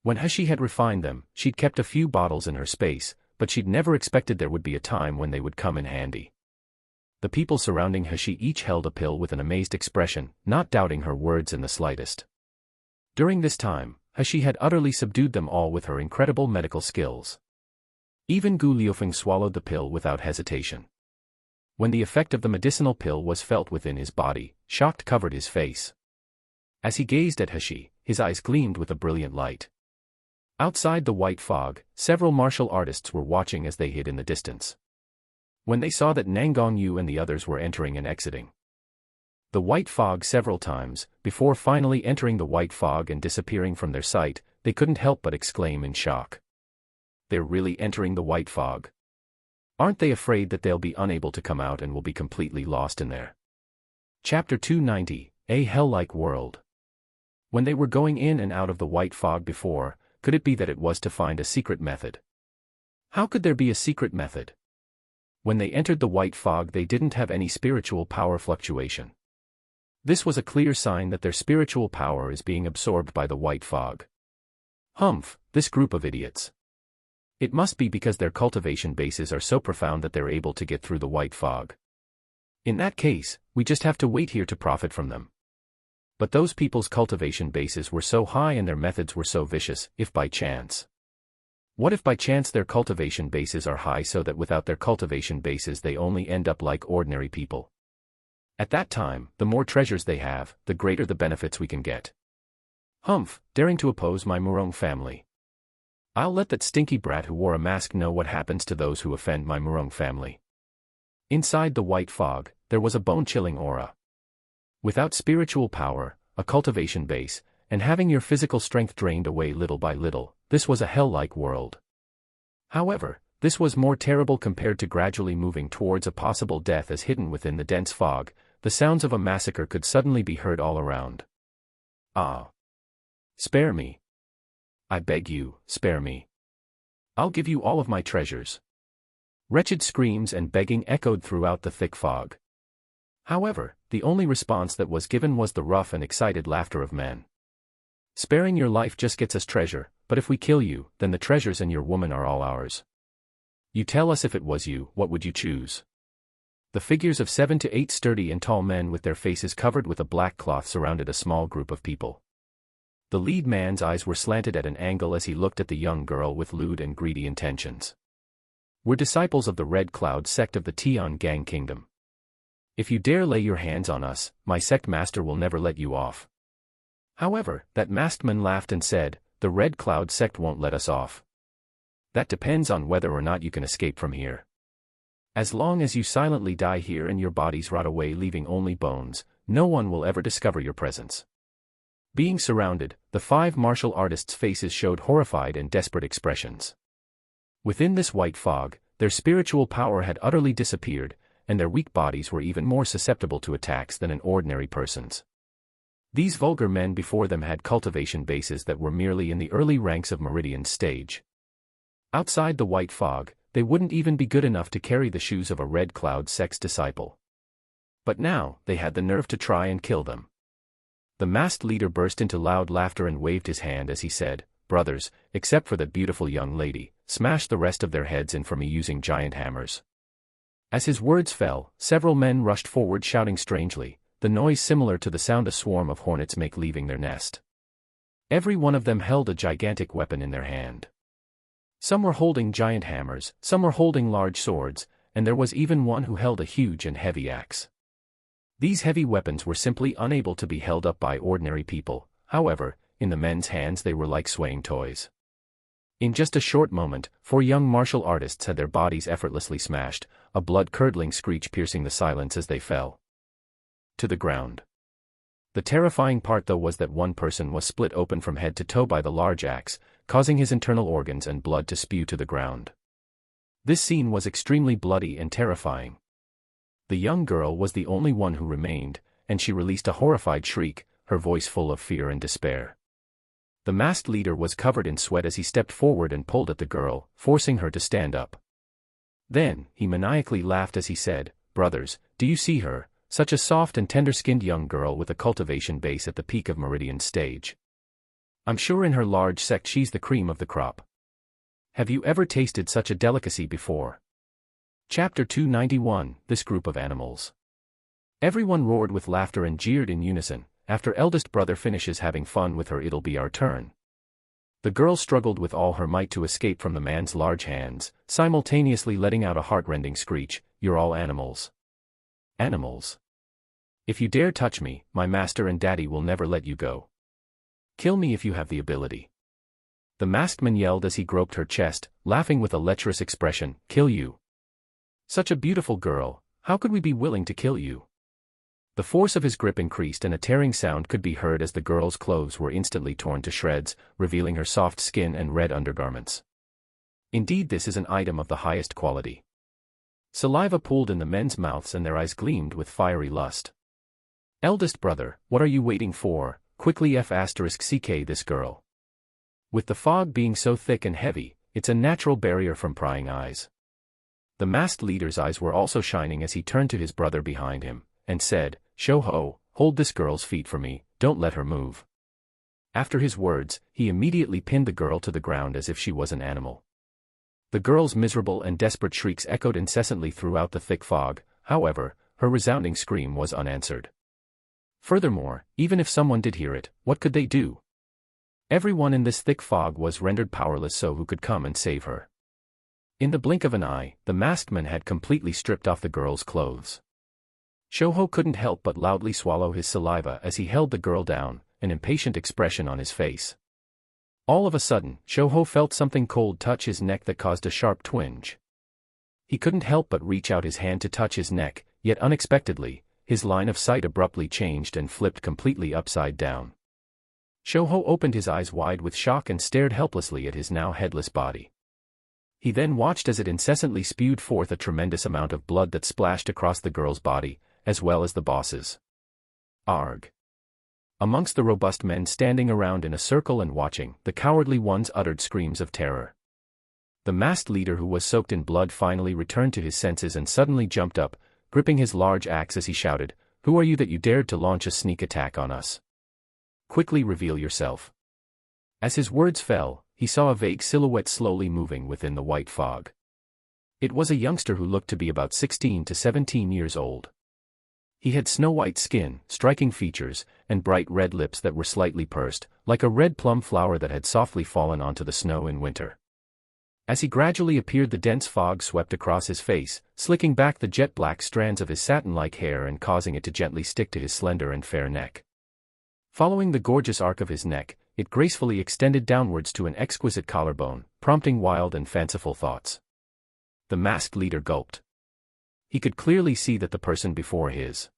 When Hashi had refined them, she'd kept a few bottles in her space, but she'd never expected there would be a time when they would come in handy. The people surrounding Hashi each held a pill with an amazed expression, not doubting her words in the slightest. During this time, Hashi had utterly subdued them all with her incredible medical skills. Even Gu Liufeng swallowed the pill without hesitation. When the effect of the medicinal pill was felt within his body, shock covered his face. As he gazed at Hashi, his eyes gleamed with a brilliant light. Outside the white fog, several martial artists were watching as they hid in the distance. When they saw that Nangong Yu and the others were entering and exiting, the white fog several times. Before finally entering the white fog and disappearing from their sight, they couldn't help but exclaim in shock. They're really entering the white fog. Aren't they afraid that they'll be unable to come out and will be completely lost in there? Chapter 290, A Hell-like World. When they were going in and out of the white fog before, could it be that it was to find a secret method? How could there be a secret method? When they entered the white fog, they didn't have any spiritual power fluctuation. This was a clear sign that their spiritual power is being absorbed by the white fog. Humph, this group of idiots. It must be because their cultivation bases are so profound that they're able to get through the white fog. In that case, we just have to wait here to profit from them. But those people's cultivation bases were so high and their methods were so vicious. If by chance. What if by chance their cultivation bases are high so that without their cultivation bases they only end up like ordinary people? At that time, the more treasures they have, the greater the benefits we can get. Humph, daring to oppose my Murong family. I'll let that stinky brat who wore a mask know what happens to those who offend my Murong family. Inside the white fog, there was a bone-chilling aura. Without spiritual power, a cultivation base, and having your physical strength drained away little by little, this was a hell-like world. However, this was more terrible compared to gradually moving towards a possible death as hidden within the dense fog. The sounds of a massacre could suddenly be heard all around. Ah! Spare me. I beg you, spare me. I'll give you all of my treasures. Wretched screams and begging echoed throughout the thick fog. However, the only response that was given was the rough and excited laughter of men. Sparing your life just gets us treasure, but if we kill you, then the treasures and your woman are all ours. You tell us, if it was you, what would you choose? The figures of 7 to 8 sturdy and tall men with their faces covered with a black cloth surrounded a small group of people. The lead man's eyes were slanted at an angle as he looked at the young girl with lewd and greedy intentions. We're disciples of the Red Cloud sect of the Tian Gang Kingdom. If you dare lay your hands on us, my sect master will never let you off. However, that masked man laughed and said, the Red Cloud sect won't let us off. That depends on whether or not you can escape from here. As long as you silently die here and your bodies rot away leaving only bones, no one will ever discover your presence. Being surrounded, the 5 martial artists' faces showed horrified and desperate expressions. Within this white fog, their spiritual power had utterly disappeared, and their weak bodies were even more susceptible to attacks than an ordinary person's. These vulgar men before them had cultivation bases that were merely in the early ranks of Meridian's stage. Outside the white fog, they wouldn't even be good enough to carry the shoes of a Red Cloud sect's disciple. But now, they had the nerve to try and kill them. The masked leader burst into loud laughter and waved his hand as he said, brothers, except for that beautiful young lady, smash the rest of their heads in for me using giant hammers. As his words fell, several men rushed forward shouting strangely, the noise similar to the sound a swarm of hornets make leaving their nest. Every one of them held a gigantic weapon in their hand. Some were holding giant hammers, some were holding large swords, and there was even one who held a huge and heavy axe. These heavy weapons were simply unable to be held up by ordinary people. However, in the men's hands they were like swaying toys. In just a short moment, 4 young martial artists had their bodies effortlessly smashed, a blood-curdling screech piercing the silence as they fell to the ground. The terrifying part though was that one person was split open from head to toe by the large axe, causing his internal organs and blood to spew to the ground. This scene was extremely bloody and terrifying. The young girl was the only one who remained, and she released a horrified shriek, her voice full of fear and despair. The masked leader was covered in sweat as he stepped forward and pulled at the girl, forcing her to stand up. Then, he maniacally laughed as he said, brothers, do you see her, such a soft and tender-skinned young girl with a cultivation base at the peak of Meridian's stage? I'm sure in her large sect she's the cream of the crop. Have you ever tasted such a delicacy before? Chapter 291, This Group of Animals. Everyone roared with laughter and jeered in unison. After eldest brother finishes having fun with her, it'll be our turn. The girl struggled with all her might to escape from the man's large hands, simultaneously letting out a heart-rending screech, you're all animals. Animals. If you dare touch me, my master and daddy will never let you go. Kill me if you have the ability. The masked man yelled as he groped her chest, laughing with a lecherous expression, kill you. Such a beautiful girl, how could we be willing to kill you? The force of his grip increased and a tearing sound could be heard as the girl's clothes were instantly torn to shreds, revealing her soft skin and red undergarments. Indeed, this is an item of the highest quality. Saliva pooled in the men's mouths and their eyes gleamed with fiery lust. Eldest brother, what are you waiting for? Quickly *ck this girl. With the fog being so thick and heavy, it's a natural barrier from prying eyes. The masked leader's eyes were also shining as he turned to his brother behind him, and said, "Shoho, hold this girl's feet for me, don't let her move." After his words, he immediately pinned the girl to the ground as if she was an animal. The girl's miserable and desperate shrieks echoed incessantly throughout the thick fog, however, her resounding scream was unanswered. Furthermore, even if someone did hear it, what could they do? Everyone in this thick fog was rendered powerless, so who could come and save her? In the blink of an eye, the masked man had completely stripped off the girl's clothes. Shoho couldn't help but loudly swallow his saliva as he held the girl down, an impatient expression on his face. All of a sudden, Shoho felt something cold touch his neck that caused a sharp twinge. He couldn't help but reach out his hand to touch his neck, yet unexpectedly, his line of sight abruptly changed and flipped completely upside down. Shoho opened his eyes wide with shock and stared helplessly at his now headless body. He then watched as it incessantly spewed forth a tremendous amount of blood that splashed across the girl's body, as well as the boss's. Arg! Amongst the robust men standing around in a circle and watching, the cowardly ones uttered screams of terror. The masked leader, who was soaked in blood, finally returned to his senses and suddenly jumped up, gripping his large axe as he shouted, "Who are you that you dared to launch a sneak attack on us? Quickly reveal yourself." As his words fell, he saw a vague silhouette slowly moving within the white fog. It was a youngster who looked to be about 16 to 17 years old. He had snow-white skin, striking features, and bright red lips that were slightly pursed, like a red plum flower that had softly fallen onto the snow in winter. As he gradually appeared, the dense fog swept across his face, slicking back the jet-black strands of his satin-like hair and causing it to gently stick to his slender and fair neck. Following the gorgeous arc of his neck, it gracefully extended downwards to an exquisite collarbone, prompting wild and fanciful thoughts. The masked leader gulped. He could clearly see that the person before his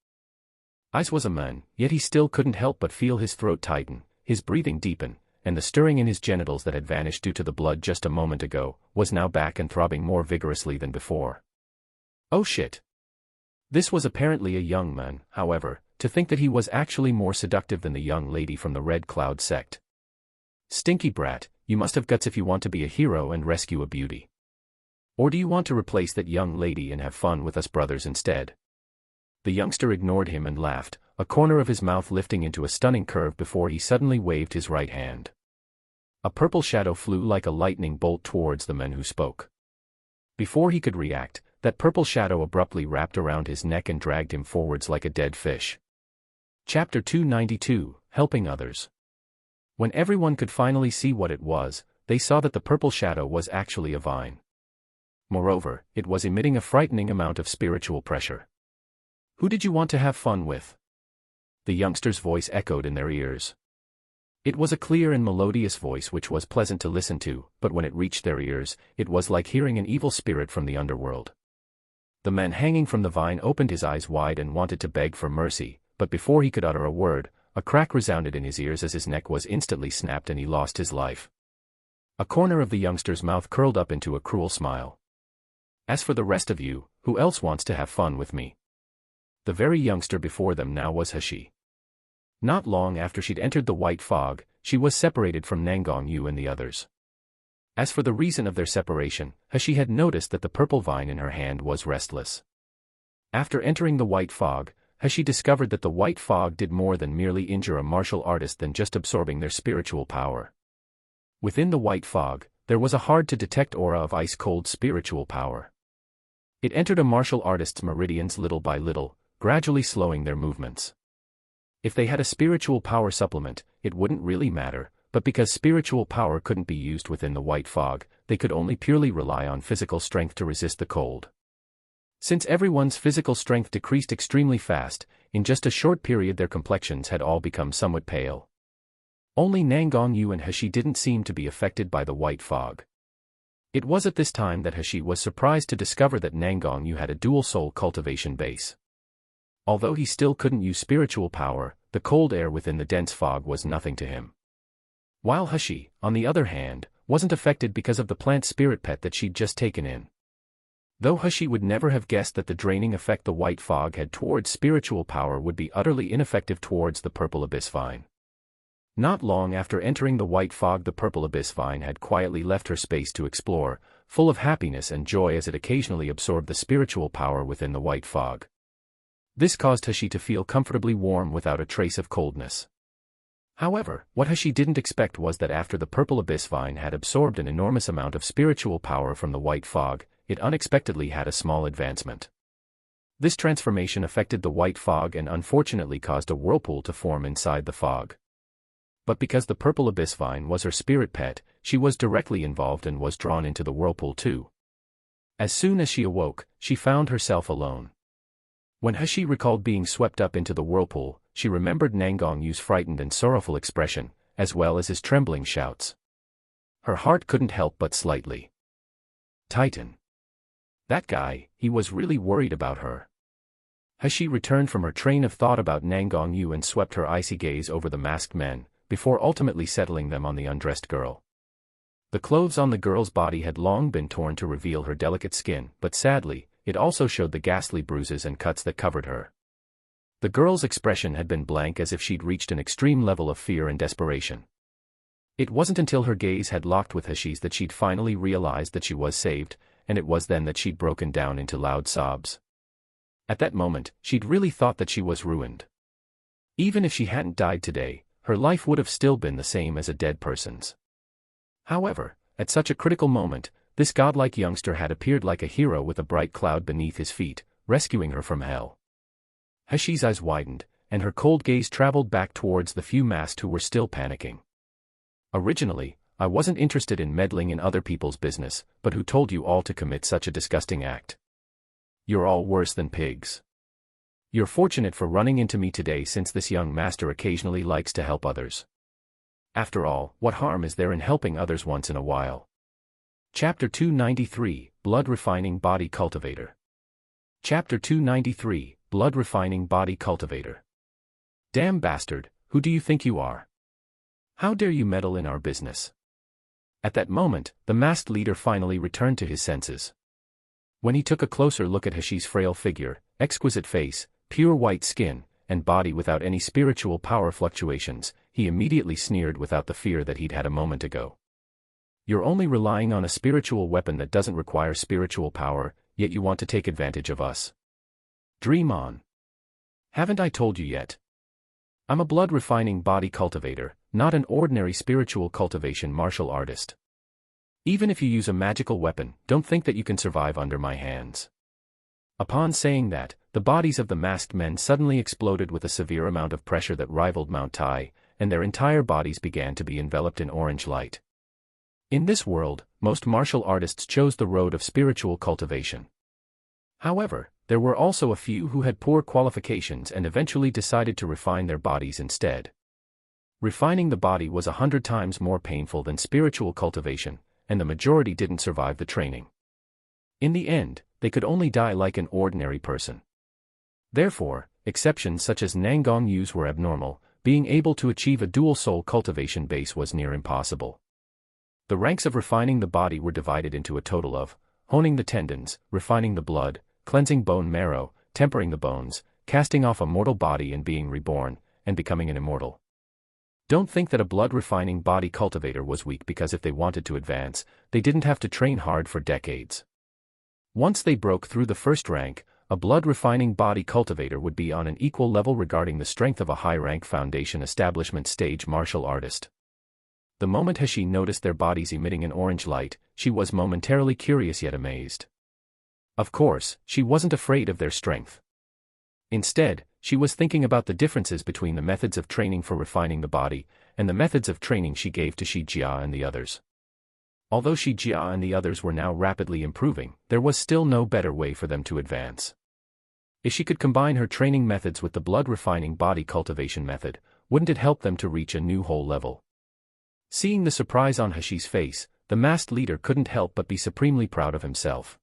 eyes was a man, yet he still couldn't help but feel his throat tighten, his breathing deepen, and the stirring in his genitals that had vanished due to the blood just a moment ago, was now back and throbbing more vigorously than before. Oh shit! This was apparently a young man, however, to think that he was actually more seductive than the young lady from the Red Cloud sect. Stinky brat, you must have guts if you want to be a hero and rescue a beauty. Or do you want to replace that young lady and have fun with us brothers instead? The youngster ignored him and laughed, a corner of his mouth lifting into a stunning curve before he suddenly waved his right hand. A purple shadow flew like a lightning bolt towards the man who spoke. Before he could react, that purple shadow abruptly wrapped around his neck and dragged him forwards like a dead fish. Chapter 292, Helping Others. When everyone could finally see what it was, they saw that the purple shadow was actually a vine. Moreover, it was emitting a frightening amount of spiritual pressure. Who did you want to have fun with? The youngster's voice echoed in their ears. It was a clear and melodious voice which was pleasant to listen to, but when it reached their ears, it was like hearing an evil spirit from the underworld. The man hanging from the vine opened his eyes wide and wanted to beg for mercy, but before he could utter a word, a crack resounded in his ears as his neck was instantly snapped and he lost his life. A corner of the youngster's mouth curled up into a cruel smile. As for the rest of you, who else wants to have fun with me? The very youngster before them now was Hashi. Not long after she'd entered the white fog, she was separated from Nangong Yu and the others. As for the reason of their separation, Hashi had noticed that the purple vine in her hand was restless. After entering the white fog, Hashi discovered that the white fog did more than merely injure a martial artist than just absorbing their spiritual power. Within the white fog, there was a hard-to-detect aura of ice-cold spiritual power. It entered a martial artist's meridians little by little, gradually slowing their movements. If they had a spiritual power supplement, it wouldn't really matter, but because spiritual power couldn't be used within the white fog, they could only purely rely on physical strength to resist the cold. Since everyone's physical strength decreased extremely fast, in just a short period their complexions had all become somewhat pale. Only Nangong Yu and Hashi didn't seem to be affected by the white fog. It was at this time that Hashi was surprised to discover that Nangong Yu had a dual soul cultivation base. Although he still couldn't use spiritual power, the cold air within the dense fog was nothing to him. While Hashi, on the other hand, wasn't affected because of the plant spirit pet that she'd just taken in. Though Hashi would never have guessed that the draining effect the white fog had towards spiritual power would be utterly ineffective towards the purple abyss vine. Not long after entering the white fog, the purple abyss vine had quietly left her space to explore, full of happiness and joy as it occasionally absorbed the spiritual power within the white fog. This caused Hashi to feel comfortably warm without a trace of coldness. However, what Hashi didn't expect was that after the purple abyss vine had absorbed an enormous amount of spiritual power from the white fog, it unexpectedly had a small advancement. This transformation affected the white fog and unfortunately caused a whirlpool to form inside the fog. But because the purple abyss vine was her spirit pet, she was directly involved and was drawn into the whirlpool too. As soon as she awoke, she found herself alone. When Hashi recalled being swept up into the whirlpool, she remembered Nangong Yu's frightened and sorrowful expression, as well as his trembling shouts. Her heart couldn't help but slightly tighten. That guy, he was really worried about her. Hashi returned from her train of thought about Nangong Yu and swept her icy gaze over the masked men, before ultimately settling them on the undressed girl. The clothes on the girl's body had long been torn to reveal her delicate skin, but sadly, it also showed the ghastly bruises and cuts that covered her. The girl's expression had been blank, as if she'd reached an extreme level of fear and desperation. It wasn't until her gaze had locked with Hashi's that she'd finally realized that she was saved, and it was then that she'd broken down into loud sobs. At that moment, she'd really thought that she was ruined. Even if she hadn't died today, her life would have still been the same as a dead person's. However, at such a critical moment, this godlike youngster had appeared like a hero with a bright cloud beneath his feet, rescuing her from hell. Hashi's eyes widened, and her cold gaze traveled back towards the few masked who were still panicking. Originally, I wasn't interested in meddling in other people's business, but who told you all to commit such a disgusting act? You're all worse than pigs. You're fortunate for running into me today, since this young master occasionally likes to help others. After all, what harm is there in helping others once in a while? Chapter 293, Blood Refining Body Cultivator. Chapter 293, Blood Refining Body Cultivator. Damn bastard, who do you think you are? How dare you meddle in our business? At that moment, the masked leader finally returned to his senses. When he took a closer look at Hashi's frail figure, exquisite face, pure white skin, and body without any spiritual power fluctuations, he immediately sneered without the fear that he'd had a moment ago. You're only relying on a spiritual weapon that doesn't require spiritual power, yet you want to take advantage of us. Dream on. Haven't I told you yet? I'm a blood-refining body cultivator, not an ordinary spiritual cultivation martial artist. Even if you use a magical weapon, don't think that you can survive under my hands. Upon saying that, the bodies of the masked men suddenly exploded with a severe amount of pressure that rivaled Mount Tai, and their entire bodies began to be enveloped in orange light. In this world, most martial artists chose the road of spiritual cultivation. However, there were also a few who had poor qualifications and eventually decided to refine their bodies instead. Refining the body was 100 times more painful than spiritual cultivation, and the majority didn't survive the training. In the end, they could only die like an ordinary person. Therefore, exceptions such as Nangong Yu's were abnormal. Being able to achieve a dual soul cultivation base was near impossible. The ranks of refining the body were divided into a total of honing the tendons, refining the blood, cleansing bone marrow, tempering the bones, casting off a mortal body and being reborn, and becoming an immortal. Don't think that a blood-refining body cultivator was weak because if they wanted to advance, they didn't have to train hard for decades. Once they broke through the first rank, a blood-refining body cultivator would be on an equal level regarding the strength of a high-rank foundation establishment stage martial artist. The moment Hashi noticed their bodies emitting an orange light, she was momentarily curious yet amazed. Of course, she wasn't afraid of their strength. Instead, she was thinking about the differences between the methods of training for refining the body, and the methods of training she gave to Shi Jia and the others. Although Shi Jia and the others were now rapidly improving, there was still no better way for them to advance. If she could combine her training methods with the blood-refining body cultivation method, wouldn't it help them to reach a new whole level? Seeing the surprise on Hashi's face, the masked leader couldn't help but be supremely proud of himself.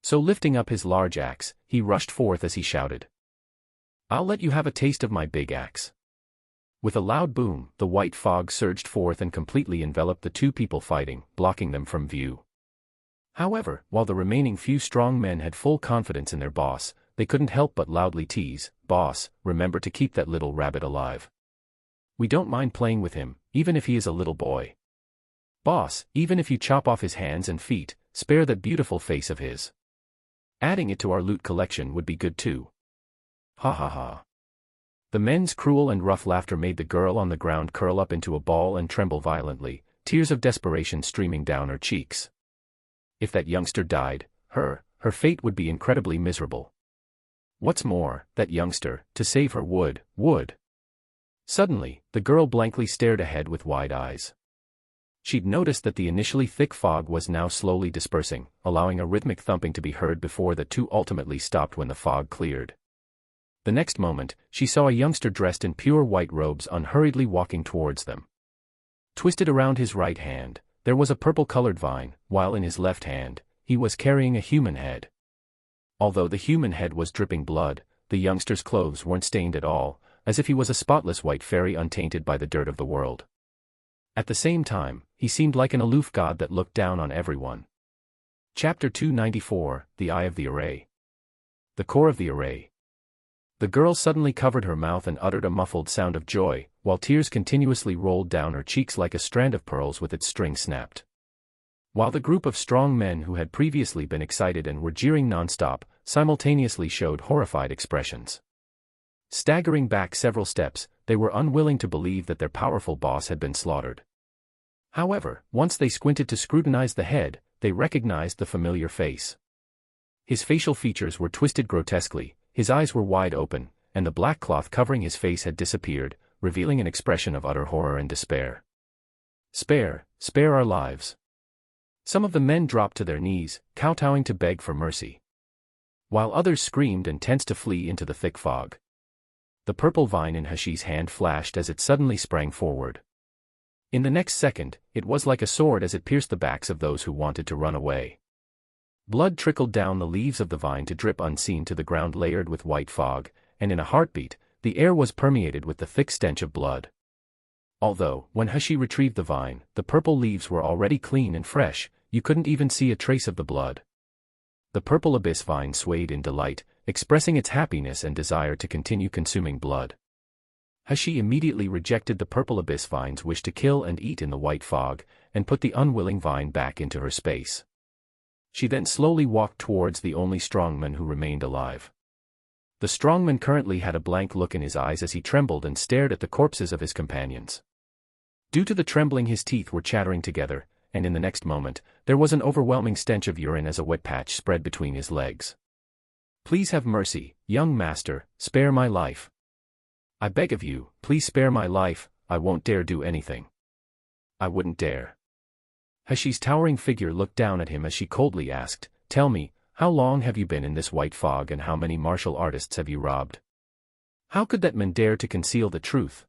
So lifting up his large axe, he rushed forth as he shouted. I'll let you have a taste of my big axe. With a loud boom, the white fog surged forth and completely enveloped the two people fighting, blocking them from view. However, while the remaining few strong men had full confidence in their boss, they couldn't help but loudly tease, "Boss, remember to keep that little rabbit alive. We don't mind playing with him, even if he is a little boy. Boss, even if you chop off his hands and feet, spare that beautiful face of his. Adding it to our loot collection would be good too." Ha ha ha. The men's cruel and rough laughter made the girl on the ground curl up into a ball and tremble violently, tears of desperation streaming down her cheeks. If that youngster died, her fate would be incredibly miserable. What's more, that youngster, to save her would. Suddenly, the girl blankly stared ahead with wide eyes. She'd noticed that the initially thick fog was now slowly dispersing, allowing a rhythmic thumping to be heard before the two ultimately stopped when the fog cleared. The next moment, she saw a youngster dressed in pure white robes unhurriedly walking towards them. Twisted around his right hand, there was a purple-colored vine, while in his left hand, he was carrying a human head. Although the human head was dripping blood, the youngster's clothes weren't stained at all, as if he was a spotless white fairy untainted by the dirt of the world. At the same time, he seemed like an aloof god that looked down on everyone. Chapter 294, The Eye of the Array. The core of the array. The girl suddenly covered her mouth and uttered a muffled sound of joy, while tears continuously rolled down her cheeks like a strand of pearls with its string snapped. While the group of strong men who had previously been excited and were jeering non-stop, simultaneously showed horrified expressions. Staggering back several steps, they were unwilling to believe that their powerful boss had been slaughtered. However, once they squinted to scrutinize the head, they recognized the familiar face. His facial features were twisted grotesquely, his eyes were wide open, and the black cloth covering his face had disappeared, revealing an expression of utter horror and despair. Spare our lives." Some of the men dropped to their knees, kowtowing to beg for mercy, while others screamed and tensed to flee into the thick fog. The purple vine in Hashi's hand flashed as it suddenly sprang forward. In the next second, it was like a sword as it pierced the backs of those who wanted to run away. Blood trickled down the leaves of the vine to drip unseen to the ground layered with white fog, and in a heartbeat, the air was permeated with the thick stench of blood. Although, when Hashi retrieved the vine, the purple leaves were already clean and fresh, you couldn't even see a trace of the blood. The purple abyss vine swayed in delight, expressing its happiness and desire to continue consuming blood. Hashi immediately rejected the purple abyss vine's wish to kill and eat in the white fog, and put the unwilling vine back into her space. She then slowly walked towards the only strongman who remained alive. The strongman currently had a blank look in his eyes as he trembled and stared at the corpses of his companions. Due to the trembling, his teeth were chattering together, and in the next moment, there was an overwhelming stench of urine as a wet patch spread between his legs. "Please have mercy, young master, spare my life. I beg of you, please spare my life, I won't dare do anything. I wouldn't dare." Hashi's towering figure looked down at him as she coldly asked, "Tell me, how long have you been in this white fog and how many martial artists have you robbed? How could that man dare to conceal the truth?"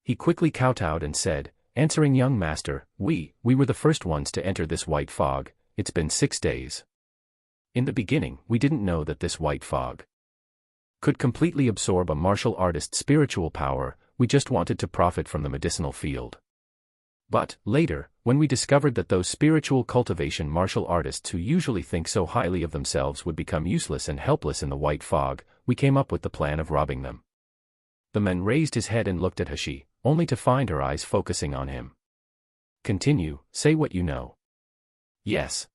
He quickly kowtowed and said, "Answering young master, we were the first ones to enter this white fog, it's been 6 days. In the beginning, we didn't know that this white fog could completely absorb a martial artist's spiritual power, we just wanted to profit from the medicinal field. But, later, when we discovered that those spiritual cultivation martial artists who usually think so highly of themselves would become useless and helpless in the white fog, we came up with the plan of robbing them." The man raised his head and looked at Hashi, only to find her eyes focusing on him. "Continue, say what you know." Yes.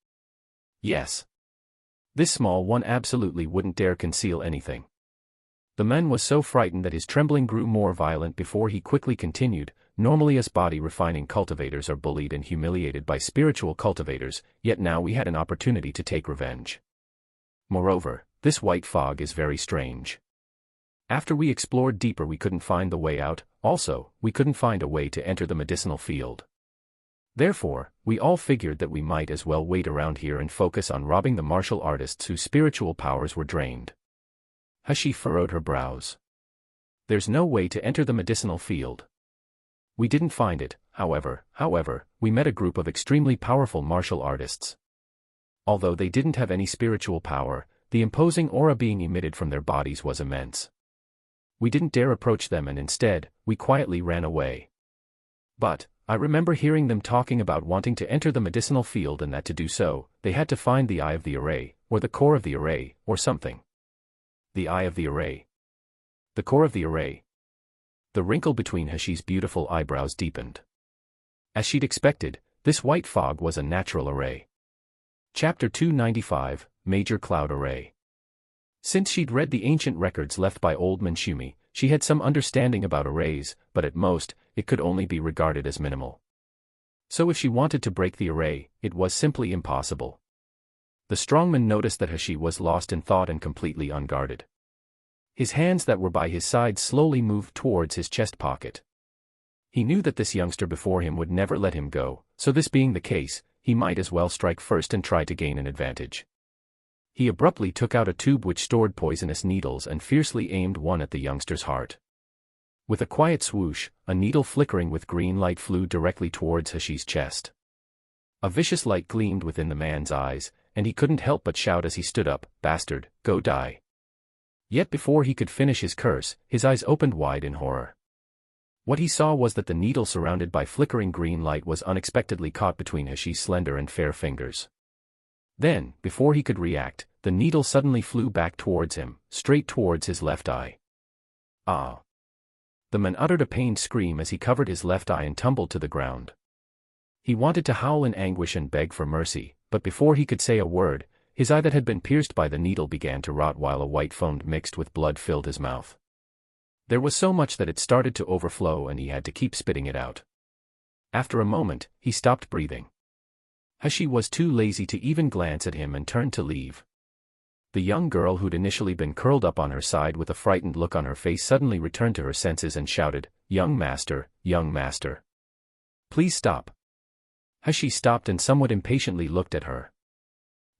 This small one absolutely wouldn't dare conceal anything. The man was so frightened that his trembling grew more violent before he quickly continued, "Normally us body refining cultivators are bullied and humiliated by spiritual cultivators, yet now we had an opportunity to take revenge. Moreover, this white fog is very strange. After we explored deeper we couldn't find the way out, also, we couldn't find a way to enter the medicinal field. Therefore, we all figured that we might as well wait around here and focus on robbing the martial artists whose spiritual powers were drained." Hashi furrowed her brows. "There's no way to enter the medicinal field. We didn't find it, however, we met a group of extremely powerful martial artists. Although they didn't have any spiritual power, the imposing aura being emitted from their bodies was immense. We didn't dare approach them and instead, we quietly ran away. But, I remember hearing them talking about wanting to enter the medicinal field and that to do so, they had to find the eye of the array, or the core of the array, or something. The eye of the array. The core of the array. The wrinkle between Hashi's beautiful eyebrows deepened. As she'd expected, this white fog was a natural array. Chapter 295, Major Cloud Array. Since she'd read the ancient records left by old Manshumi, she had some understanding about arrays, but at most, it could only be regarded as minimal. So if she wanted to break the array, it was simply impossible. The strongman noticed that Hashi was lost in thought and completely unguarded. His hands that were by his side slowly moved towards his chest pocket. He knew that this youngster before him would never let him go, so this being the case, he might as well strike first and try to gain an advantage. He abruptly took out a tube which stored poisonous needles and fiercely aimed one at the youngster's heart. With a quiet swoosh, a needle flickering with green light flew directly towards Hashi's chest. A vicious light gleamed within the man's eyes, and he couldn't help but shout as he stood up, "Bastard, go die." Yet before he could finish his curse, his eyes opened wide in horror. What he saw was that the needle surrounded by flickering green light was unexpectedly caught between Hashi's slender and fair fingers. Then, before he could react, the needle suddenly flew back towards him, straight towards his left eye. Ah! The man uttered a pained scream as he covered his left eye and tumbled to the ground. He wanted to howl in anguish and beg for mercy, but before he could say a word, his eye that had been pierced by the needle began to rot while a white foam mixed with blood filled his mouth. There was so much that it started to overflow and he had to keep spitting it out. After a moment, he stopped breathing. Hashi was too lazy to even glance at him and turned to leave. The young girl who'd initially been curled up on her side with a frightened look on her face suddenly returned to her senses and shouted, young master, please stop." Hashi stopped and somewhat impatiently looked at her.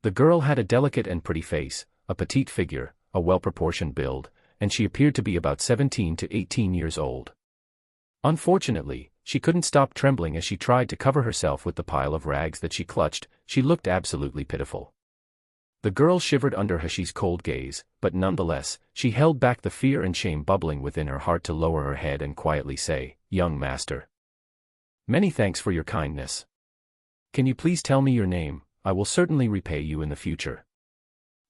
The girl had a delicate and pretty face, a petite figure, a well-proportioned build, and she appeared to be about 17 to 18 years old. Unfortunately, she couldn't stop trembling as she tried to cover herself with the pile of rags that she clutched. She looked absolutely pitiful. The girl shivered under Hashi's cold gaze, but nonetheless, she held back the fear and shame bubbling within her heart to lower her head and quietly say, "Young master. Many thanks for your kindness. Can you please tell me your name? I will certainly repay you in the future."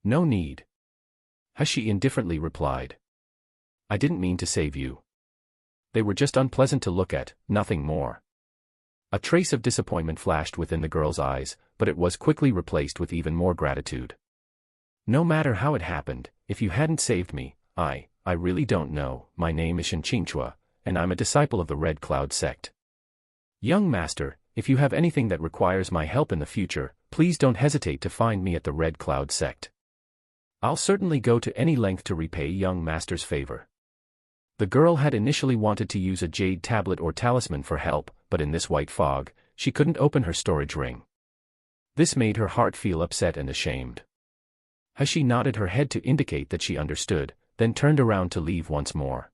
"No need," Hashi indifferently replied. "I didn't mean to save you. They were just unpleasant to look at, nothing more." A trace of disappointment flashed within the girl's eyes, but it was quickly replaced with even more gratitude. "No matter how it happened, if you hadn't saved me, I really don't know. My name is Shinqingchua, and I'm a disciple of the Red Cloud sect. Young master, if you have anything that requires my help in the future, please don't hesitate to find me at the Red Cloud sect. I'll certainly go to any length to repay young master's favor." The girl had initially wanted to use a jade tablet or talisman for help, but in this white fog, she couldn't open her storage ring. This made her heart feel upset and ashamed. Hashi nodded her head to indicate that she understood, then turned around to leave once more.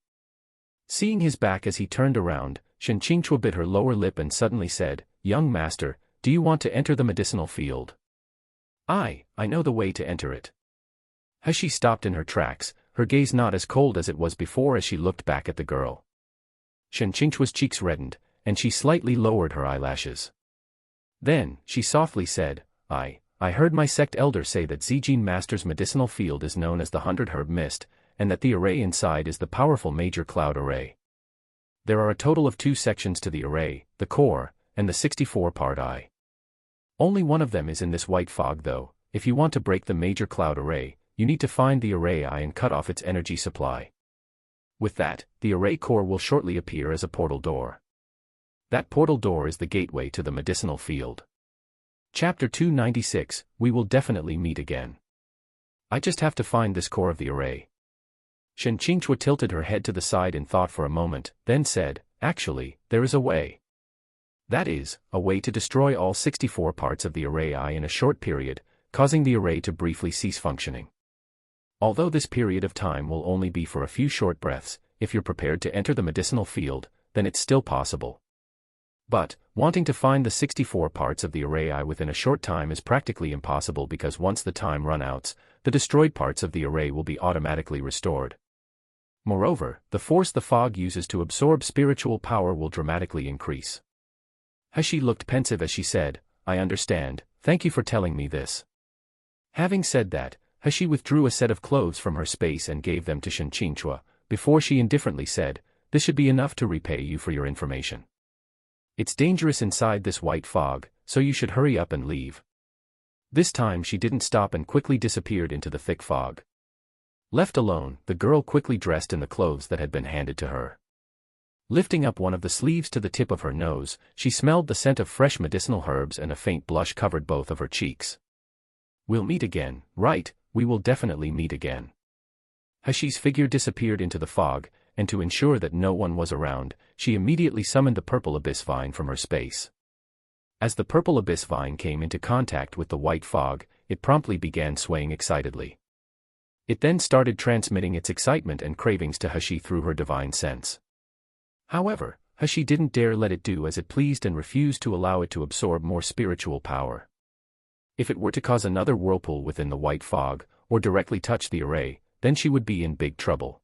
Seeing his back as he turned around, Shinqingchua bit her lower lip and suddenly said, "Young master, do you want to enter the medicinal field?" I know the way to enter it." Hashi stopped in her tracks, her gaze not as cold as it was before as she looked back at the girl. Shinqingchua's cheeks reddened, and she slightly lowered her eyelashes. Then, she softly said, I heard my sect elder say that Zijin Master's medicinal field is known as the 100 Herb Mist, and that the array inside is the powerful Major Cloud Array. There are a total of 2 sections to the array, the core, and the 64-part eye. Only one of them is in this white fog though. If you want to break the Major Cloud Array, you need to find the array eye and cut off its energy supply. With that, the array core will shortly appear as a portal door. That portal door is the gateway to the medicinal field. Chapter 296, we will definitely meet again. I just have to find this core of the array. Shinqingchua tilted her head to the side in thought for a moment, then said, actually, there is a way. That is, a way to destroy all 64 parts of the array eye in a short period, causing the array to briefly cease functioning. Although this period of time will only be for a few short breaths, if you're prepared to enter the medicinal field, then it's still possible. But, wanting to find the 64 parts of the array eye within a short time is practically impossible because once the time runs out, the destroyed parts of the array will be automatically restored. Moreover, the force the fog uses to absorb spiritual power will dramatically increase. Hashi looked pensive as she said, I understand, thank you for telling me this. Having said that, Hashi withdrew a set of clothes from her space and gave them to Shen Qingchua, before she indifferently said, this should be enough to repay you for your information. It's dangerous inside this white fog, so you should hurry up and leave. This time she didn't stop and quickly disappeared into the thick fog. Left alone, the girl quickly dressed in the clothes that had been handed to her. Lifting up one of the sleeves to the tip of her nose, she smelled the scent of fresh medicinal herbs and a faint blush covered both of her cheeks. We'll meet again, right? We will definitely meet again. Hashi's figure disappeared into the fog, and to ensure that no one was around, she immediately summoned the purple abyss vine from her space. As the purple abyss vine came into contact with the white fog, it promptly began swaying excitedly. It then started transmitting its excitement and cravings to Hashi through her divine sense. However, Hashi didn't dare let it do as it pleased and refused to allow it to absorb more spiritual power. If it were to cause another whirlpool within the white fog, or directly touch the array, then she would be in big trouble.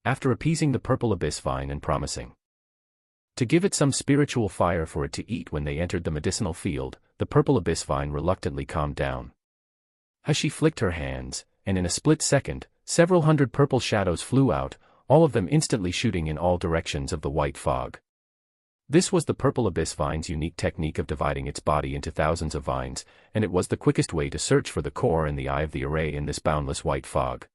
After appeasing the purple abyss vine and promising to give it some spiritual fire for it to eat when they entered the medicinal field, the purple abyss vine reluctantly calmed down. Hashi flicked her hands, and in a split second, several hundred purple shadows flew out, all of them instantly shooting in all directions of the white fog. This was the purple abyss vine's unique technique of dividing its body into thousands of vines, and it was the quickest way to search for the core and the eye of the array in this boundless white fog.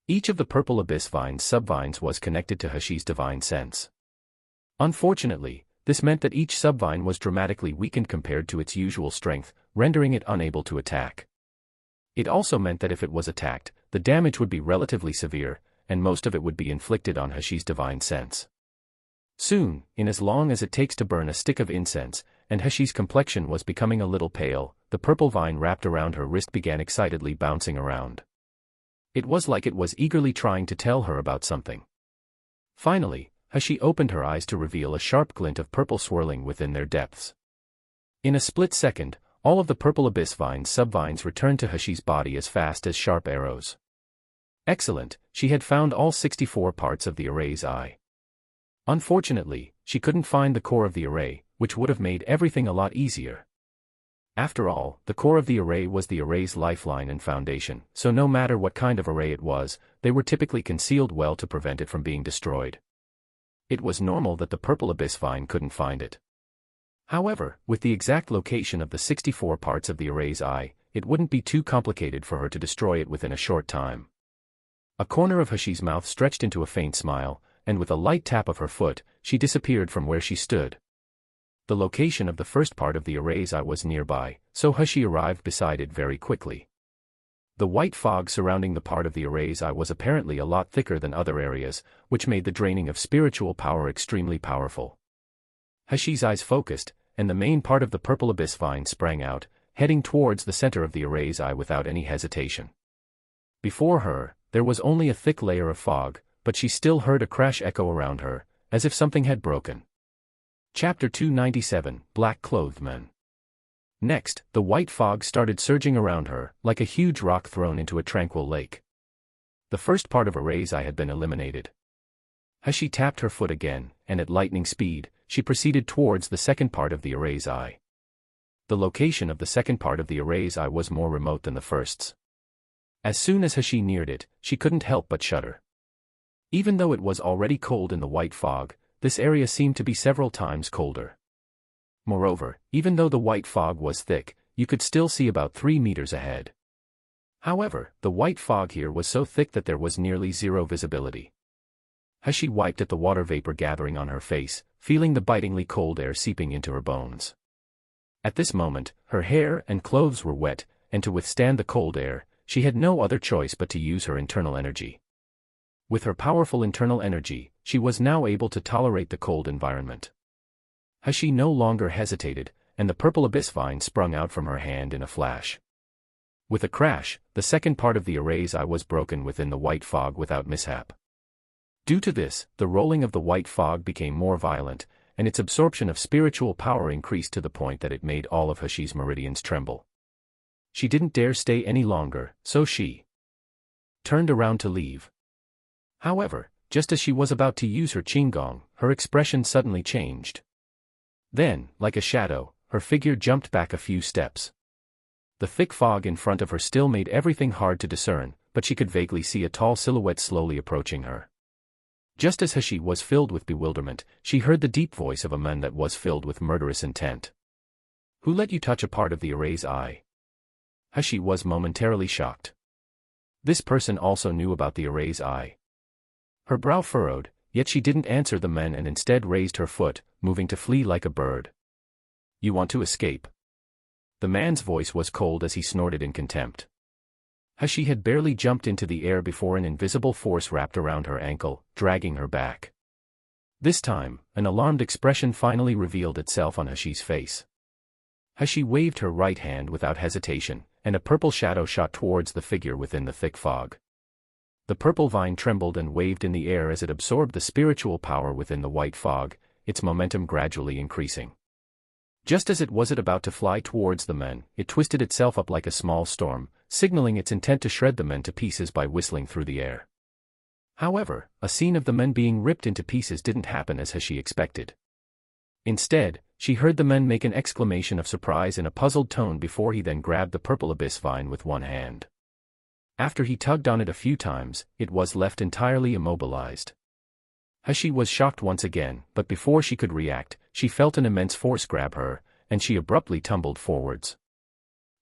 Each of the purple abyss vine's subvines was connected to Hashi's divine sense. Unfortunately, this meant that each subvine was dramatically weakened compared to its usual strength, rendering it unable to attack. It also meant that if it was attacked, the damage would be relatively severe, and most of it would be inflicted on Hashi's divine sense. Soon, in as long as it takes to burn a stick of incense, and Hashi's complexion was becoming a little pale, the purple vine wrapped around her wrist began excitedly bouncing around. It was like it was eagerly trying to tell her about something. Finally, Hashi opened her eyes to reveal a sharp glint of purple swirling within their depths. In a split second, all of the purple abyss vine's subvines returned to Hashi's body as fast as sharp arrows. Excellent, she had found all 64 parts of the array's eye. Unfortunately, she couldn't find the core of the array, which would have made everything a lot easier. After all, the core of the array was the array's lifeline and foundation, so no matter what kind of array it was, they were typically concealed well to prevent it from being destroyed. It was normal that the purple abyss vine couldn't find it. However, with the exact location of the 64 parts of the array's eye, it wouldn't be too complicated for her to destroy it within a short time. A corner of Hashi's mouth stretched into a faint smile, and with a light tap of her foot, she disappeared from where she stood. The location of the first part of the array's eye was nearby, so Hashi arrived beside it very quickly. The white fog surrounding the part of the array's eye was apparently a lot thicker than other areas, which made the draining of spiritual power extremely powerful. Hashi's eyes focused, and the main part of the purple abyss vine sprang out, heading towards the center of the array's eye without any hesitation. Before her, there was only a thick layer of fog, but she still heard a crash echo around her, as if something had broken. Chapter 297, Black-Clothed Men. Next, the white fog started surging around her, like a huge rock thrown into a tranquil lake. The first part of array's eye had been eliminated. Hashi tapped her foot again, and at lightning speed, she proceeded towards the second part of the array's eye. The location of the second part of the array's eye was more remote than the first's. As soon as Hashi neared it, she couldn't help but shudder. Even though it was already cold in the white fog, this area seemed to be several times colder. Moreover, even though the white fog was thick, you could still see about 3 meters ahead. However, the white fog here was so thick that there was nearly zero visibility. Hashi wiped at the water vapor gathering on her face, feeling the bitingly cold air seeping into her bones. At this moment, her hair and clothes were wet, and to withstand the cold air, she had no other choice but to use her internal energy. With her powerful internal energy, she was now able to tolerate the cold environment. Hashi no longer hesitated, and the purple abyss vine sprung out from her hand in a flash. With a crash, the second part of the array's eye was broken within the white fog without mishap. Due to this, the rolling of the white fog became more violent, and its absorption of spiritual power increased to the point that it made all of Hashi's meridians tremble. She didn't dare stay any longer, so she turned around to leave. However, just as she was about to use her qinggong, her expression suddenly changed. Then, like a shadow, her figure jumped back a few steps. The thick fog in front of her still made everything hard to discern, but she could vaguely see a tall silhouette slowly approaching her. Just as Hashi was filled with bewilderment, she heard the deep voice of a man that was filled with murderous intent. "Who let you touch a part of the array's eye?" Hashi was momentarily shocked. This person also knew about the array's eye. Her brow furrowed, yet she didn't answer the men and instead raised her foot, moving to flee like a bird. "You want to escape?" The man's voice was cold as he snorted in contempt. Hashi had barely jumped into the air before an invisible force wrapped around her ankle, dragging her back. This time, an alarmed expression finally revealed itself on Hashi's face. Hashi waved her right hand without hesitation, and a purple shadow shot towards the figure within the thick fog. The purple vine trembled and waved in the air as it absorbed the spiritual power within the white fog, its momentum gradually increasing. Just as it was about to fly towards the men, it twisted itself up like a small storm, signaling its intent to shred the men to pieces by whistling through the air. However, a scene of the men being ripped into pieces didn't happen as Hashi expected. Instead, she heard the men make an exclamation of surprise in a puzzled tone before he then grabbed the purple abyss vine with one hand. After he tugged on it a few times, it was left entirely immobilized. Hashi was shocked once again, but before she could react, she felt an immense force grab her, and she abruptly tumbled forwards.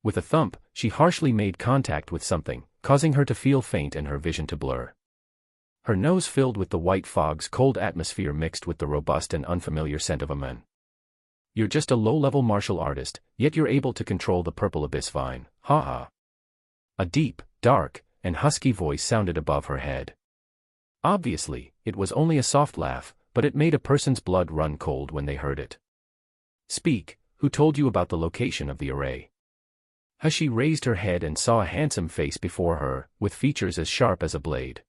With a thump, she harshly made contact with something, causing her to feel faint and her vision to blur. Her nose filled with the white fog's cold atmosphere mixed with the robust and unfamiliar scent of a man. "You're just a low-level martial artist, yet you're able to control the purple abyss vine, ha ha." A deep, dark, and husky voice sounded above her head. Obviously, it was only a soft laugh, but it made a person's blood run cold when they heard it. "Speak, who told you about the location of the array?" Hashi raised her head and saw a handsome face before her, with features as sharp as a blade.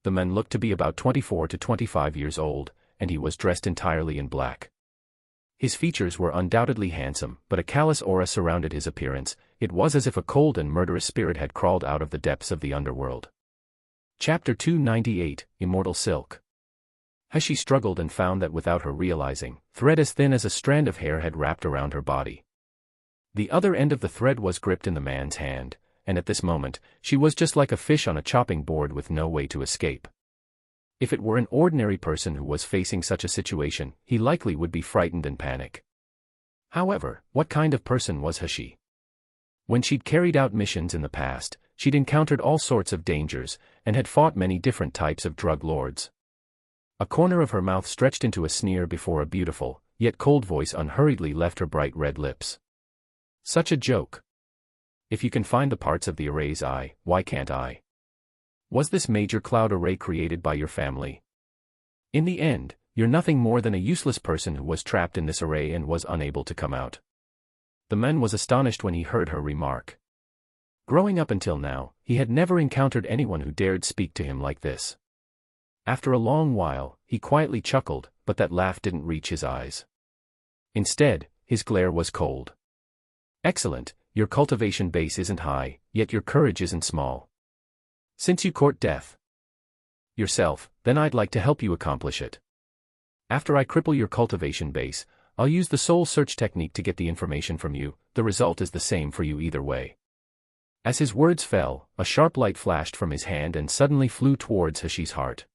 The man looked to be about 24 to 25 years old, and he was dressed entirely in black. His features were undoubtedly handsome, but a callous aura surrounded his appearance. It was as if a cold and murderous spirit had crawled out of the depths of the underworld. Chapter 298, Immortal Silk. Hashi struggled and found that without her realizing, thread as thin as a strand of hair had wrapped around her body. The other end of the thread was gripped in the man's hand, and at this moment, she was just like a fish on a chopping board with no way to escape. If it were an ordinary person who was facing such a situation, he likely would be frightened and panic. However, what kind of person was Hashi? When she'd carried out missions in the past, she'd encountered all sorts of dangers, and had fought many different types of drug lords. A corner of her mouth stretched into a sneer before a beautiful, yet cold voice unhurriedly left her bright red lips. "Such a joke. If you can find the parts of the array's eye, why can't I? Was this major cloud array created by your family? In the end, you're nothing more than a useless person who was trapped in this array and was unable to come out." The man was astonished when he heard her remark. Growing up until now, he had never encountered anyone who dared speak to him like this. After a long while, he quietly chuckled, but that laugh didn't reach his eyes. Instead, his glare was cold. "Excellent, your cultivation base isn't high, yet your courage isn't small. Since you court death yourself, then I'd like to help you accomplish it. After I cripple your cultivation base, I'll use the soul search technique to get the information from you. The result is the same for you either way." As his words fell, a sharp light flashed from his hand and suddenly flew towards Hashi's heart.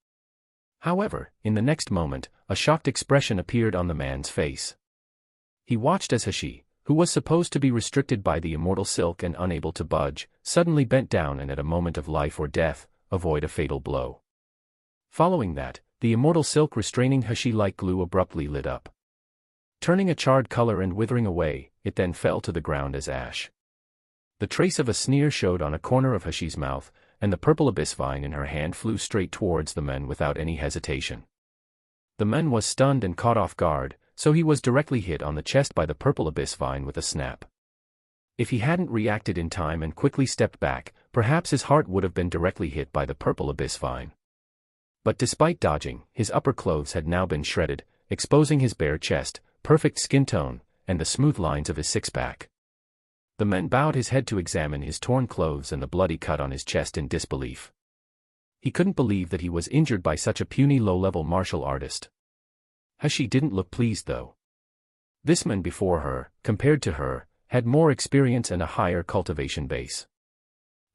However, in the next moment, a shocked expression appeared on the man's face. He watched as Hashi, who was supposed to be restricted by the immortal silk and unable to budge, suddenly bent down and at a moment of life or death, avoid a fatal blow. Following that, the immortal silk restraining Hashi like glue abruptly lit up. Turning a charred color and withering away, it then fell to the ground as ash. The trace of a sneer showed on a corner of Hashi's mouth, and the purple abyss vine in her hand flew straight towards the man without any hesitation. The man was stunned and caught off guard, so he was directly hit on the chest by the purple abyss vine with a snap. If he hadn't reacted in time and quickly stepped back, perhaps his heart would have been directly hit by the purple abyss vine. But despite dodging, his upper clothes had now been shredded, exposing his bare chest, perfect skin tone, and the smooth lines of his six-pack. The man bowed his head to examine his torn clothes and the bloody cut on his chest in disbelief. He couldn't believe that he was injured by such a puny low-level martial artist. Hashi didn't look pleased though. This man before her, compared to her, had more experience and a higher cultivation base.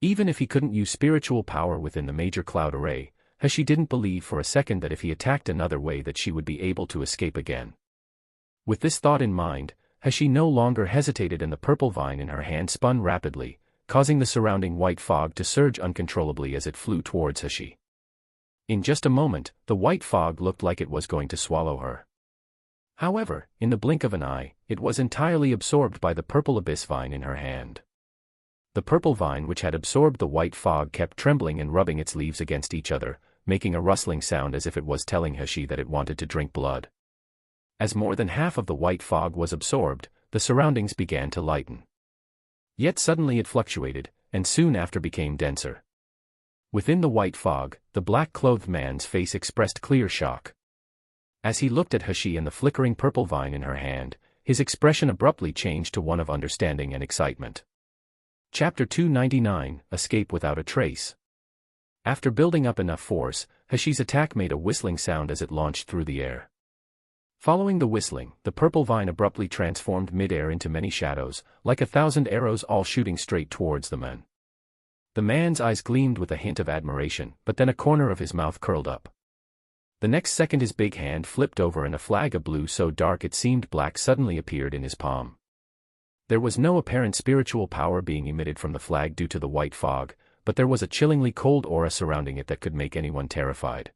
Even if he couldn't use spiritual power within the major cloud array, Hashi didn't believe for a second that if he attacked another way that she would be able to escape again. With this thought in mind, Hashi no longer hesitated and the purple vine in her hand spun rapidly, causing the surrounding white fog to surge uncontrollably as it flew towards Hashi. In just a moment, the white fog looked like it was going to swallow her. However, in the blink of an eye, it was entirely absorbed by the purple abyss vine in her hand. The purple vine which had absorbed the white fog kept trembling and rubbing its leaves against each other, making a rustling sound as if it was telling Hashi that it wanted to drink blood. As more than half of the white fog was absorbed, the surroundings began to lighten. Yet suddenly it fluctuated, and soon after became denser. Within the white fog, the black-clothed man's face expressed clear shock. As he looked at Hashi and the flickering purple vine in her hand, his expression abruptly changed to one of understanding and excitement. Chapter 299, Escape Without a Trace. After building up enough force, Hashi's attack made a whistling sound as it launched through the air. Following the whistling, the purple vine abruptly transformed mid-air into many shadows, like 1,000 arrows all shooting straight towards the man. The man's eyes gleamed with a hint of admiration, but then a corner of his mouth curled up. The next second his big hand flipped over and a flag of blue so dark it seemed black suddenly appeared in his palm. There was no apparent spiritual power being emitted from the flag due to the white fog, but there was a chillingly cold aura surrounding it that could make anyone terrified.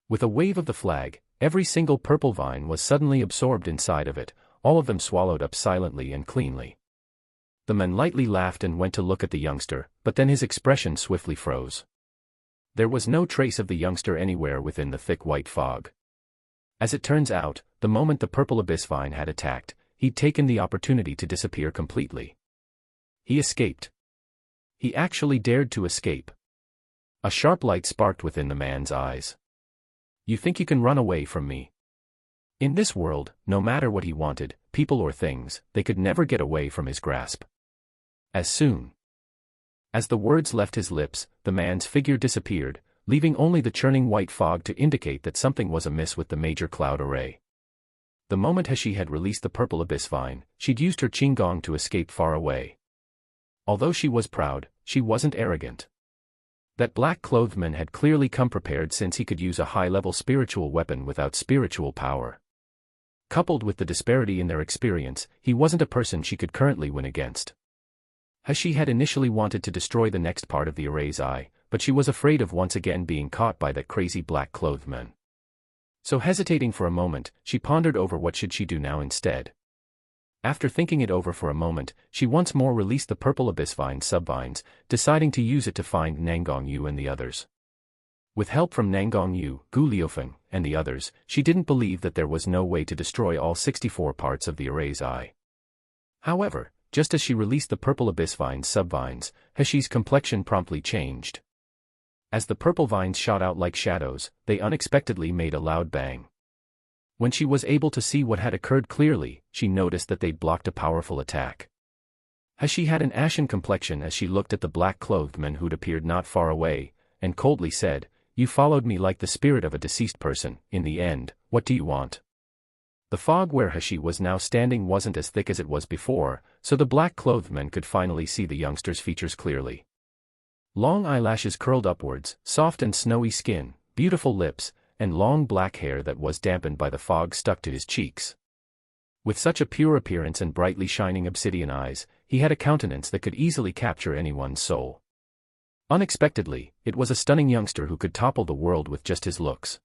With a wave of the flag, every single purple vine was suddenly absorbed inside of it, all of them swallowed up silently and cleanly. The man lightly laughed and went to look at the youngster, but then his expression swiftly froze. There was no trace of the youngster anywhere within the thick white fog. As it turns out, the moment the purple abyss vine had attacked, he'd taken the opportunity to disappear completely. He escaped. He actually dared to escape. A sharp light sparked within the man's eyes. You think you can run away from me? In this world, no matter what he wanted, people or things, they could never get away from his grasp. As soon as the words left his lips, the man's figure disappeared, leaving only the churning white fog to indicate that something was amiss with the major cloud array. The moment Hashi had released the purple abyss vine, she'd used her qinggong to escape far away. Although she was proud, she wasn't arrogant. That black-clothed man had clearly come prepared since he could use a high-level spiritual weapon without spiritual power. Coupled with the disparity in their experience, he wasn't a person she could currently win against. Hashi had initially wanted to destroy the next part of the array's eye, but she was afraid of once again being caught by that crazy black-clothed man. So hesitating for a moment, she pondered over what should she do now instead. After thinking it over for a moment, she once more released the purple abyss vine subvines, deciding to use it to find Nangong Yu and the others. With help from Nangong Yu, Gu Liufeng, and the others, she didn't believe that there was no way to destroy all 64 parts of the array's eye. However, just as she released the purple abyss vine subvines, Hashi's complexion promptly changed. As the purple vines shot out like shadows, they unexpectedly made a loud bang. When she was able to see what had occurred clearly, she noticed that they'd blocked a powerful attack. Hashi had an ashen complexion as she looked at the black-clothed man who'd appeared not far away, and coldly said, "You followed me like the spirit of a deceased person. In the end, what do you want?" The fog where Hashi was now standing wasn't as thick as it was before, so the black-clothed man could finally see the youngster's features clearly. Long eyelashes curled upwards, soft and snowy skin, beautiful lips, and long black hair that was dampened by the fog stuck to his cheeks. With such a pure appearance and brightly shining obsidian eyes, he had a countenance that could easily capture anyone's soul. Unexpectedly, it was a stunning youngster who could topple the world with just his looks.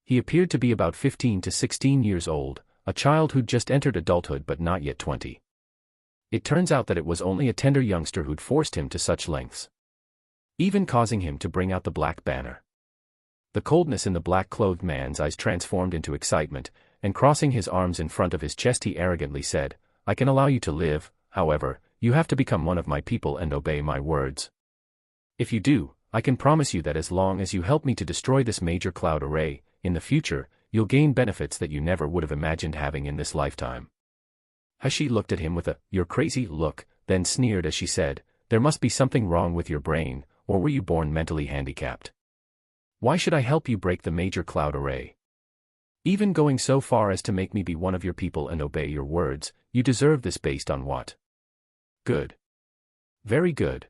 He appeared to be about 15 to 16 years old, a child who'd just entered adulthood but not yet 20. It turns out that it was only a tender youngster who'd forced him to such lengths, even causing him to bring out the black banner. The coldness in the black-clothed man's eyes transformed into excitement, and crossing his arms in front of his chest he arrogantly said, "I can allow you to live, however, you have to become one of my people and obey my words. If you do, I can promise you that as long as you help me to destroy this major cloud array, in the future, you'll gain benefits that you never would have imagined having in this lifetime." Hashi looked at him with a, "You're crazy" look, then sneered as she said, "There must be something wrong with your brain, or were you born mentally handicapped?" Why should I help you break the major cloud array? Even going so far as to make me be one of your people and obey your words, you deserve this based on what? Good. Very good.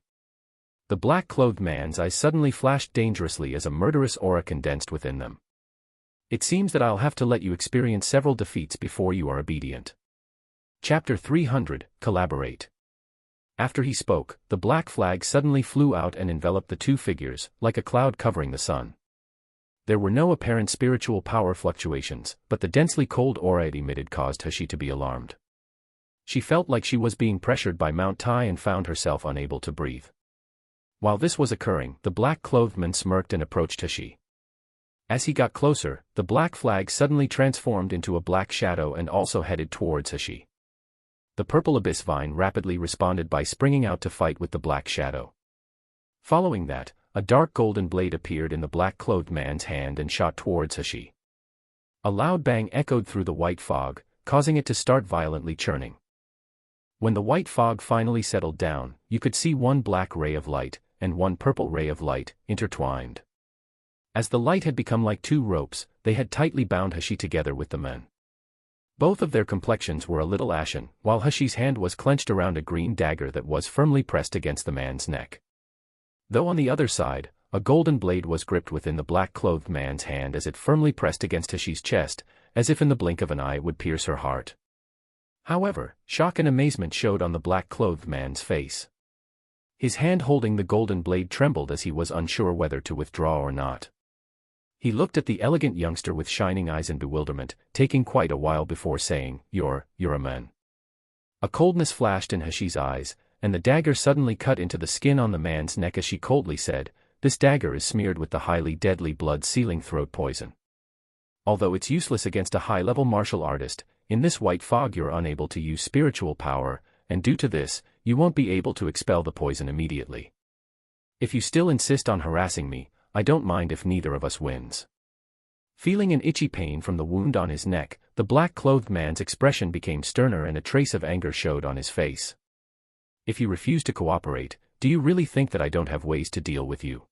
The black-clothed man's eyes suddenly flashed dangerously as a murderous aura condensed within them. It seems that I'll have to let you experience several defeats before you are obedient. Chapter 300, Collaborate. After he spoke, the black flag suddenly flew out and enveloped the two figures, like a cloud covering the sun. There were no apparent spiritual power fluctuations, but the densely cold aura it emitted caused Hashi to be alarmed. She felt like she was being pressured by Mount Tai and found herself unable to breathe. While this was occurring, the black-clothed man smirked and approached Hashi. As he got closer, the black flag suddenly transformed into a black shadow and also headed towards Hashi. The purple abyss vine rapidly responded by springing out to fight with the black shadow. Following that, a dark golden blade appeared in the black-clothed man's hand and shot towards Hashi. A loud bang echoed through the white fog, causing it to start violently churning. When the white fog finally settled down, you could see one black ray of light, and one purple ray of light, intertwined. As the light had become like two ropes, they had tightly bound Hashi together with the men. Both of their complexions were a little ashen, while Hashi's hand was clenched around a green dagger that was firmly pressed against the man's neck. Though on the other side, a golden blade was gripped within the black-clothed man's hand as it firmly pressed against Hashi's chest, as if in the blink of an eye it would pierce her heart. However, shock and amazement showed on the black-clothed man's face. His hand holding the golden blade trembled as he was unsure whether to withdraw or not. He looked at the elegant youngster with shining eyes in bewilderment, taking quite a while before saying, You're a man. A coldness flashed in Hashi's eyes, and the dagger suddenly cut into the skin on the man's neck as she coldly said, This dagger is smeared with the highly deadly blood-sealing throat poison. Although it's useless against a high-level martial artist, in this white fog you're unable to use spiritual power, and due to this, you won't be able to expel the poison immediately. If you still insist on harassing me, I don't mind if neither of us wins. Feeling an itchy pain from the wound on his neck, the black-clothed man's expression became sterner and a trace of anger showed on his face. If you refuse to cooperate, do you really think that I don't have ways to deal with you?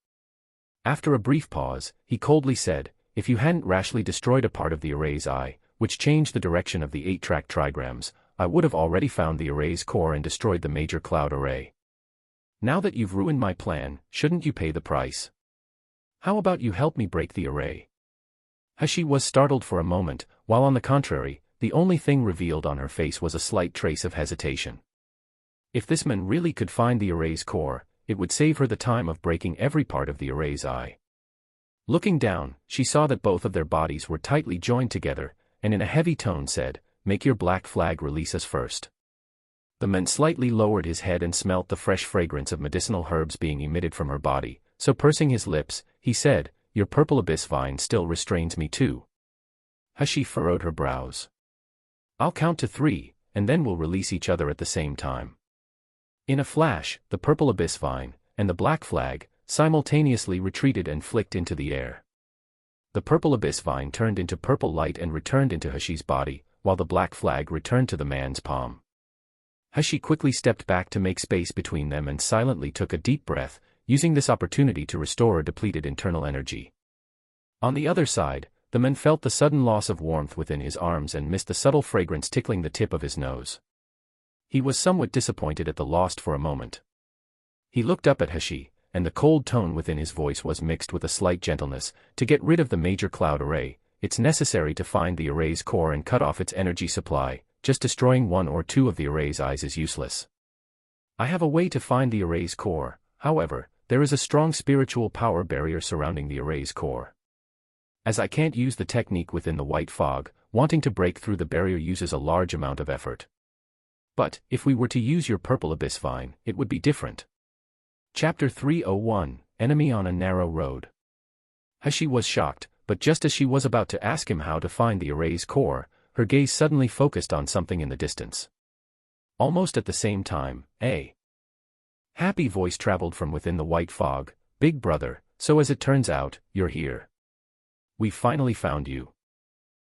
After a brief pause, he coldly said, If you hadn't rashly destroyed a part of the array's eye, which changed the direction of the 8-track trigrams, I would have already found the array's core and destroyed the major cloud array. Now that you've ruined my plan, shouldn't you pay the price? How about you help me break the array? Hashi was startled for a moment, while on the contrary, the only thing revealed on her face was a slight trace of hesitation. If this man really could find the array's core, it would save her the time of breaking every part of the array's eye. Looking down, she saw that both of their bodies were tightly joined together, and in a heavy tone said, Make your black flag release us first. The man slightly lowered his head and smelt the fresh fragrance of medicinal herbs being emitted from her body, so pursing his lips, he said, Your purple abyss vine still restrains me too. Hashi furrowed her brows. I'll count to 3, and then we'll release each other at the same time. In a flash, the purple abyss vine, and the black flag, simultaneously retreated and flicked into the air. The purple abyss vine turned into purple light and returned into Hashi's body, while the black flag returned to the man's palm. Hashi quickly stepped back to make space between them and silently took a deep breath, using this opportunity to restore a depleted internal energy. On the other side, the man felt the sudden loss of warmth within his arms and missed the subtle fragrance tickling the tip of his nose. He was somewhat disappointed at the loss for a moment. He looked up at Hashi, and the cold tone within his voice was mixed with a slight gentleness. To get rid of the major cloud array, it's necessary to find the array's core and cut off its energy supply. Just destroying 1 or 2 of the array's eyes is useless. I have a way to find the array's core, however, there is a strong spiritual power barrier surrounding the array's core. As I can't use the technique within the white fog, wanting to break through the barrier uses a large amount of effort. But, if we were to use your purple abyss vine, it would be different. Chapter 301, Enemy on a Narrow Road. Hashi was shocked, but just as she was about to ask him how to find the array's core, her gaze suddenly focused on something in the distance. Almost at the same time, a happy voice traveled from within the white fog, Big brother, so as it turns out, you're here. We finally found you.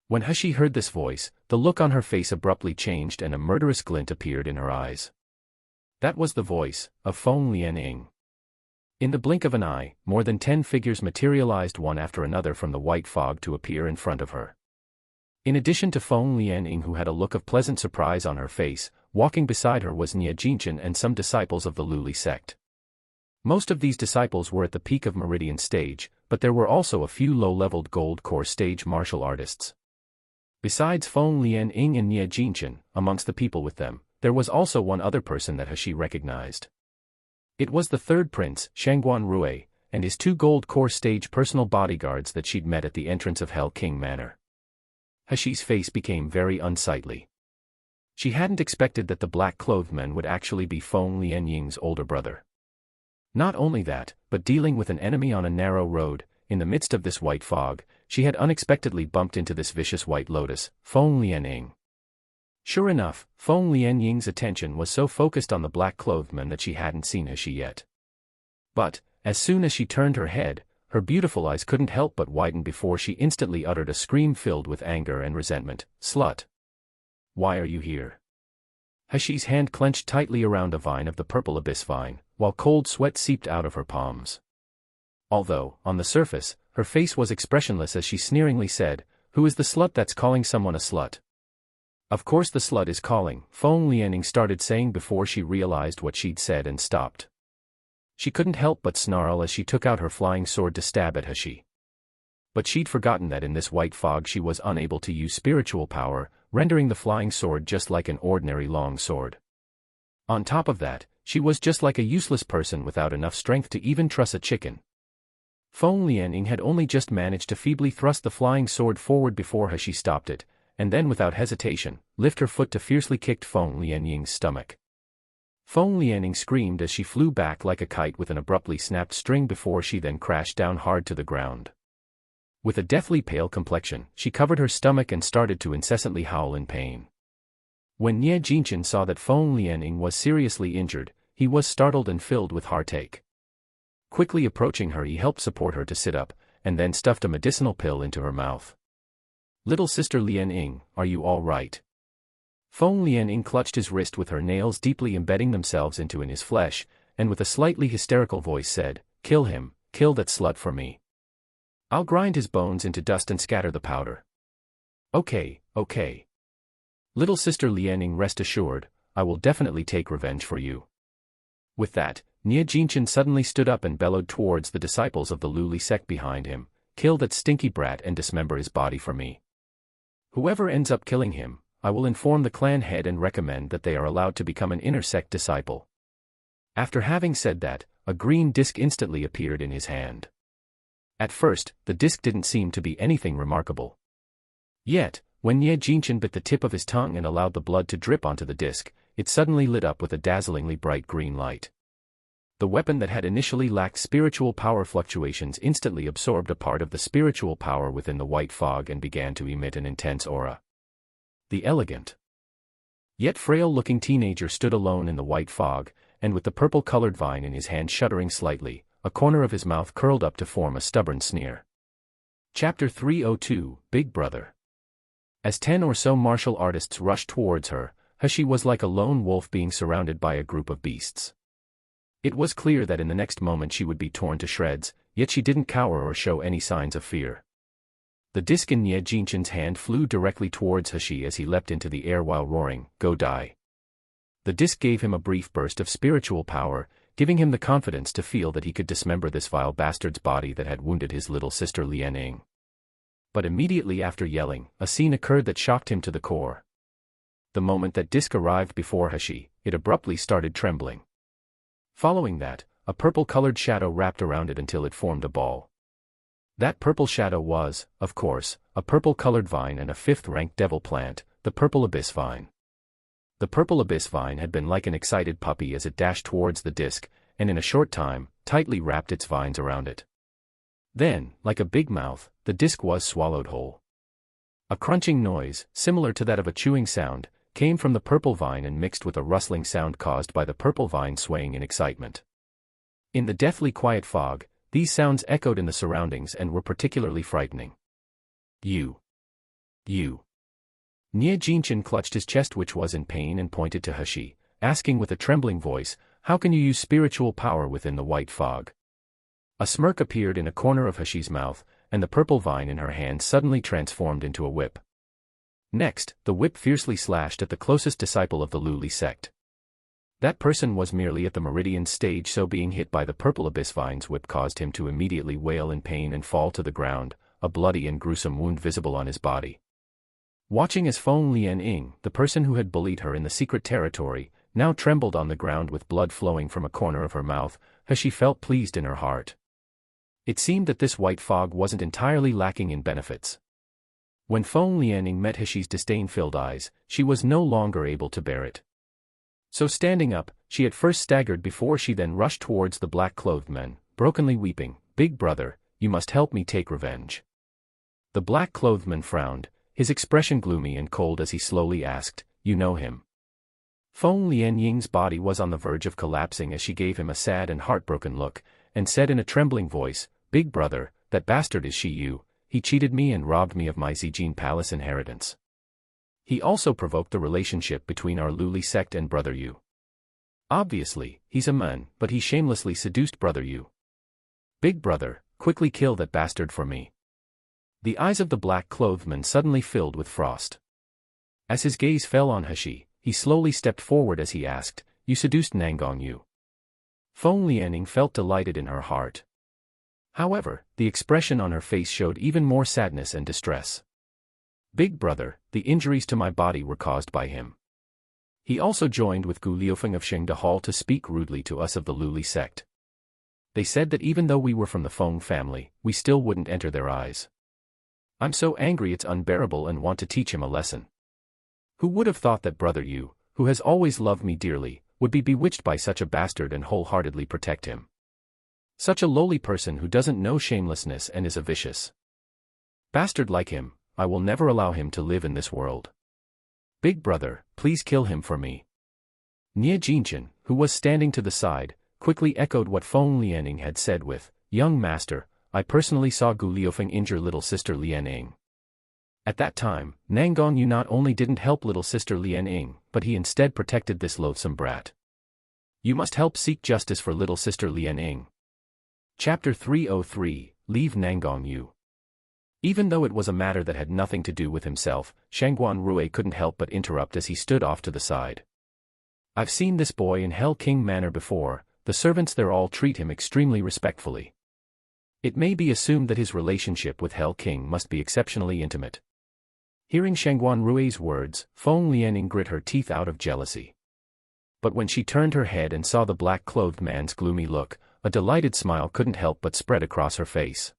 When Hashi heard this voice, the look on her face abruptly changed and a murderous glint appeared in her eyes. That was the voice of Feng Lianying. In the blink of an eye, more than 10 figures materialized one after another from the white fog to appear in front of her. In addition to Feng Lianying, who had a look of pleasant surprise on her face, walking beside her was Nie Jinchen and some disciples of the Luli sect. Most of these disciples were at the peak of Meridian stage, but there were also a few low-leveled gold core stage martial artists. Besides Feng Lianying and Nie Jinchen, amongst the people with them, there was also one other person that she recognized. It was the third prince, Shangguan Rui, and his 2 gold core stage personal bodyguards that she'd met at the entrance of Hell King Manor. Hashi's face became very unsightly. She hadn't expected that the black-clothed man would actually be Feng Lianying's older brother. Not only that, but dealing with an enemy on a narrow road, in the midst of this white fog, she had unexpectedly bumped into this vicious white lotus, Feng Lianying. Sure enough, Feng Lianying's attention was so focused on the black-clothed man that she hadn't seen Hashi yet. But, as soon as she turned her head, her beautiful eyes couldn't help but widen before she instantly uttered a scream filled with anger and resentment. "Slut! Why are you here?" Hashi's hand clenched tightly around a vine of the purple abyss vine, while cold sweat seeped out of her palms. Although, on the surface, her face was expressionless as she sneeringly said, "Who is the slut that's calling someone a slut?" "Of course the slut is calling," Feng Lianying started saying before she realized what she'd said and stopped. She couldn't help but snarl as she took out her flying sword to stab at Hashi. But she'd forgotten that in this white fog she was unable to use spiritual power, rendering the flying sword just like an ordinary long sword. On top of that, she was just like a useless person without enough strength to even truss a chicken. Feng Lianying had only just managed to feebly thrust the flying sword forward before Hashi stopped it, and then without hesitation, lift her foot to fiercely kicked Feng Lianying's stomach. Feng Lianying screamed as she flew back like a kite with an abruptly snapped string before she then crashed down hard to the ground. With a deathly pale complexion, she covered her stomach and started to incessantly howl in pain. When Nie Jinchen saw that Feng Lianying was seriously injured, he was startled and filled with heartache. Quickly approaching her, he helped support her to sit up, and then stuffed a medicinal pill into her mouth. "Little sister Lianying, are you all right?" Feng Lianying clutched his wrist with her nails deeply embedding themselves into his flesh, and with a slightly hysterical voice said, "Kill him, kill that slut for me. I'll grind his bones into dust and scatter the powder." "Okay, okay. Little sister Lianying, rest assured, I will definitely take revenge for you." With that, Nie Jinchen suddenly stood up and bellowed towards the disciples of the Luli sect behind him, "Kill that stinky brat and dismember his body for me. Whoever ends up killing him, I will inform the clan head and recommend that they are allowed to become an inner sect disciple." After having said that, a green disc instantly appeared in his hand. At first, the disc didn't seem to be anything remarkable. Yet, when Nie Jinchen bit the tip of his tongue and allowed the blood to drip onto the disc, it suddenly lit up with a dazzlingly bright green light. The weapon that had initially lacked spiritual power fluctuations instantly absorbed a part of the spiritual power within the white fog and began to emit an intense aura. The elegant, yet frail-looking teenager stood alone in the white fog, and with the purple-colored vine in his hand shuddering slightly, a corner of his mouth curled up to form a stubborn sneer. Chapter 302, Big Brother. As 10 or so martial artists rushed towards her, Hashi was like a lone wolf being surrounded by a group of beasts. It was clear that in the next moment she would be torn to shreds, yet she didn't cower or show any signs of fear. The disc in Nie Jinchen's hand flew directly towards Hashi as he leapt into the air while roaring, "Go die." The disc gave him a brief burst of spiritual power, giving him the confidence to feel that he could dismember this vile bastard's body that had wounded his little sister Lianying. But immediately after yelling, a scene occurred that shocked him to the core. The moment that disc arrived before Hashi, it abruptly started trembling. Following that, a purple-colored shadow wrapped around it until it formed a ball. That purple shadow was, of course, a purple-colored vine and a 5th-ranked devil plant, the purple abyss vine. The purple abyss vine had been like an excited puppy as it dashed towards the disc, and in a short time, tightly wrapped its vines around it. Then, like a big mouth, the disc was swallowed whole. A crunching noise, similar to that of a chewing sound, came from the purple vine and mixed with a rustling sound caused by the purple vine swaying in excitement. In the deathly quiet fog, these sounds echoed in the surroundings and were particularly frightening. You. Nie Jinchen clutched his chest, which was in pain, and pointed to Hashi, asking with a trembling voice, "How can you use spiritual power within the white fog?" A smirk appeared in a corner of Hashi's mouth, and the purple vine in her hand suddenly transformed into a whip. Next, the whip fiercely slashed at the closest disciple of the Luli sect. That person was merely at the meridian stage, so being hit by the purple abyss vine's whip caused him to immediately wail in pain and fall to the ground, a bloody and gruesome wound visible on his body. Watching as Feng Lian-ing, the person who had bullied her in the secret territory, now trembled on the ground with blood flowing from a corner of her mouth, Hashi felt pleased in her heart. It seemed that this white fog wasn't entirely lacking in benefits. When Feng Lian-ing met Hashi's disdain-filled eyes, she was no longer able to bear it. So standing up, she at first staggered before she then rushed towards the black-clothed men, brokenly weeping, "Big brother, you must help me take revenge." The black-clothed man frowned, his expression gloomy and cold as he slowly asked, "You know him?" Feng Lian-ying's body was on the verge of collapsing as she gave him a sad and heartbroken look, and said in a trembling voice, "Big brother, that bastard is Shi. He cheated me and robbed me of my Zijin Palace inheritance. He also provoked the relationship between our Luli sect and Brother Yu. Obviously, he's a man, but he shamelessly seduced Brother Yu. Big brother, quickly kill that bastard for me." The eyes of the black-clothed man suddenly filled with frost. As his gaze fell on Hashi, he slowly stepped forward as he asked, "You seduced Nangong Yu?" Feng Lianing felt delighted in her heart. However, the expression on her face showed even more sadness and distress. "Big brother, the injuries to my body were caused by him. He also joined with Gu Liufeng of Shengde Hall to speak rudely to us of the Luli sect. They said that even though we were from the Feng family, we still wouldn't enter their eyes. I'm so angry it's unbearable and want to teach him a lesson. Who would have thought that Brother Yu, who has always loved me dearly, would be bewitched by such a bastard and wholeheartedly protect him? Such a lowly person who doesn't know shamelessness and is a vicious bastard like him. I will never allow him to live in this world. Big brother, please kill him for me." Nie Jinchen, who was standing to the side, quickly echoed what Feng Lianing had said with, "Young master, I personally saw Gu Liufeng injure little sister Lianing. At that time, Nangong Yu not only didn't help little sister Lianing, but he instead protected this loathsome brat. You must help seek justice for little sister Lianing." Chapter 303, Leave Nangong Yu. Even though it was a matter that had nothing to do with himself, Shangguan Rui couldn't help but interrupt as he stood off to the side. "I've seen this boy in Hell King Manor before, the servants there all treat him extremely respectfully. It may be assumed that his relationship with Hell King must be exceptionally intimate." Hearing Shangguan Rui's words, Feng Lianing grit her teeth out of jealousy. But when she turned her head and saw the black-clothed man's gloomy look, a delighted smile couldn't help but spread across her face.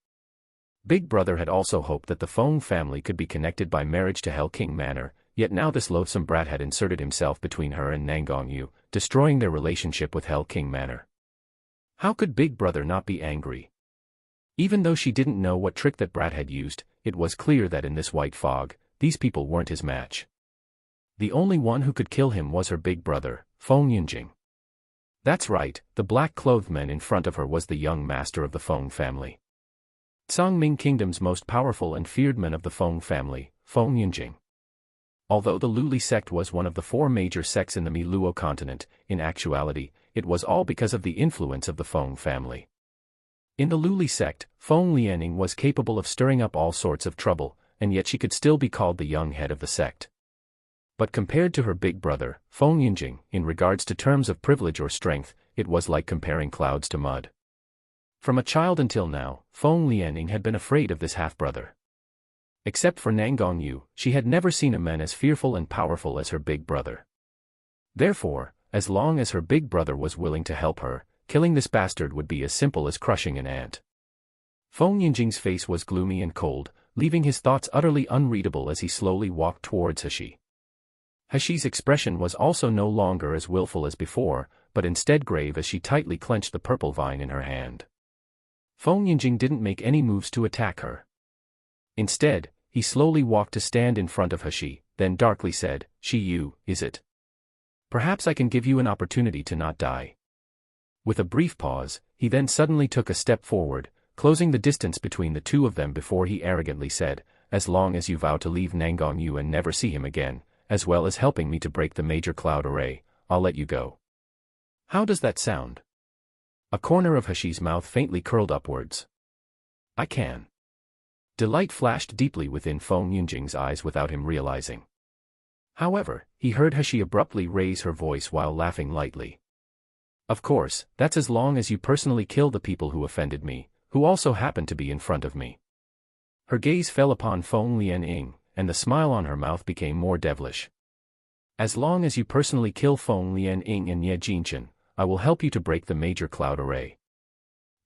Big brother had also hoped that the Feng family could be connected by marriage to Hell King Manor, yet now this loathsome brat had inserted himself between her and Nangong Yu, destroying their relationship with Hell King Manor. How could Big brother not be angry? Even though she didn't know what trick that brat had used, it was clear that in this white fog, these people weren't his match. The only one who could kill him was her big brother, Feng Yunjing. That's right, the black-clothed man in front of her was the young master of the Feng family. Songming Kingdom's most powerful and feared man of the Feng family, Feng Yunjing. Although the Luli sect was one of the 4 major sects in the Miluo continent, in actuality, it was all because of the influence of the Feng family. In the Luli sect, Feng Lianing was capable of stirring up all sorts of trouble, and yet she could still be called the young head of the sect. But compared to her big brother, Feng Yunjing, in regards to terms of privilege or strength, it was like comparing clouds to mud. From a child until now, Feng Lianing had been afraid of this half-brother. Except for Nangong Yu, she had never seen a man as fearful and powerful as her big brother. Therefore, as long as her big brother was willing to help her, killing this bastard would be as simple as crushing an ant. Feng Yunjing's face was gloomy and cold, leaving his thoughts utterly unreadable as he slowly walked towards Hashi. Hashi's expression was also no longer as willful as before, but instead grave as she tightly clenched the purple vine in her hand. Feng Yunjing didn't make any moves to attack her. Instead, he slowly walked to stand in front of Hashi, then darkly said, "Shi Yu, is it? Perhaps I can give you an opportunity to not die." With a brief pause, he then suddenly took a step forward, closing the distance between the two of them before he arrogantly said, "As long as you vow to leave Nangong Yu and never see him again, as well as helping me to break the major cloud array, I'll let you go." How does that sound? A corner of Hashi's mouth faintly curled upwards. I can. Delight flashed deeply within Feng Yunjing's eyes without him realizing. However, he heard Hashi abruptly raise her voice while laughing lightly. Of course, that's as long as you personally kill the people who offended me, who also happen to be in front of me. Her gaze fell upon Feng Lianying, and the smile on her mouth became more devilish. As long as you personally kill Feng Lianying and Ye Jinchen, I will help you to break the major cloud array.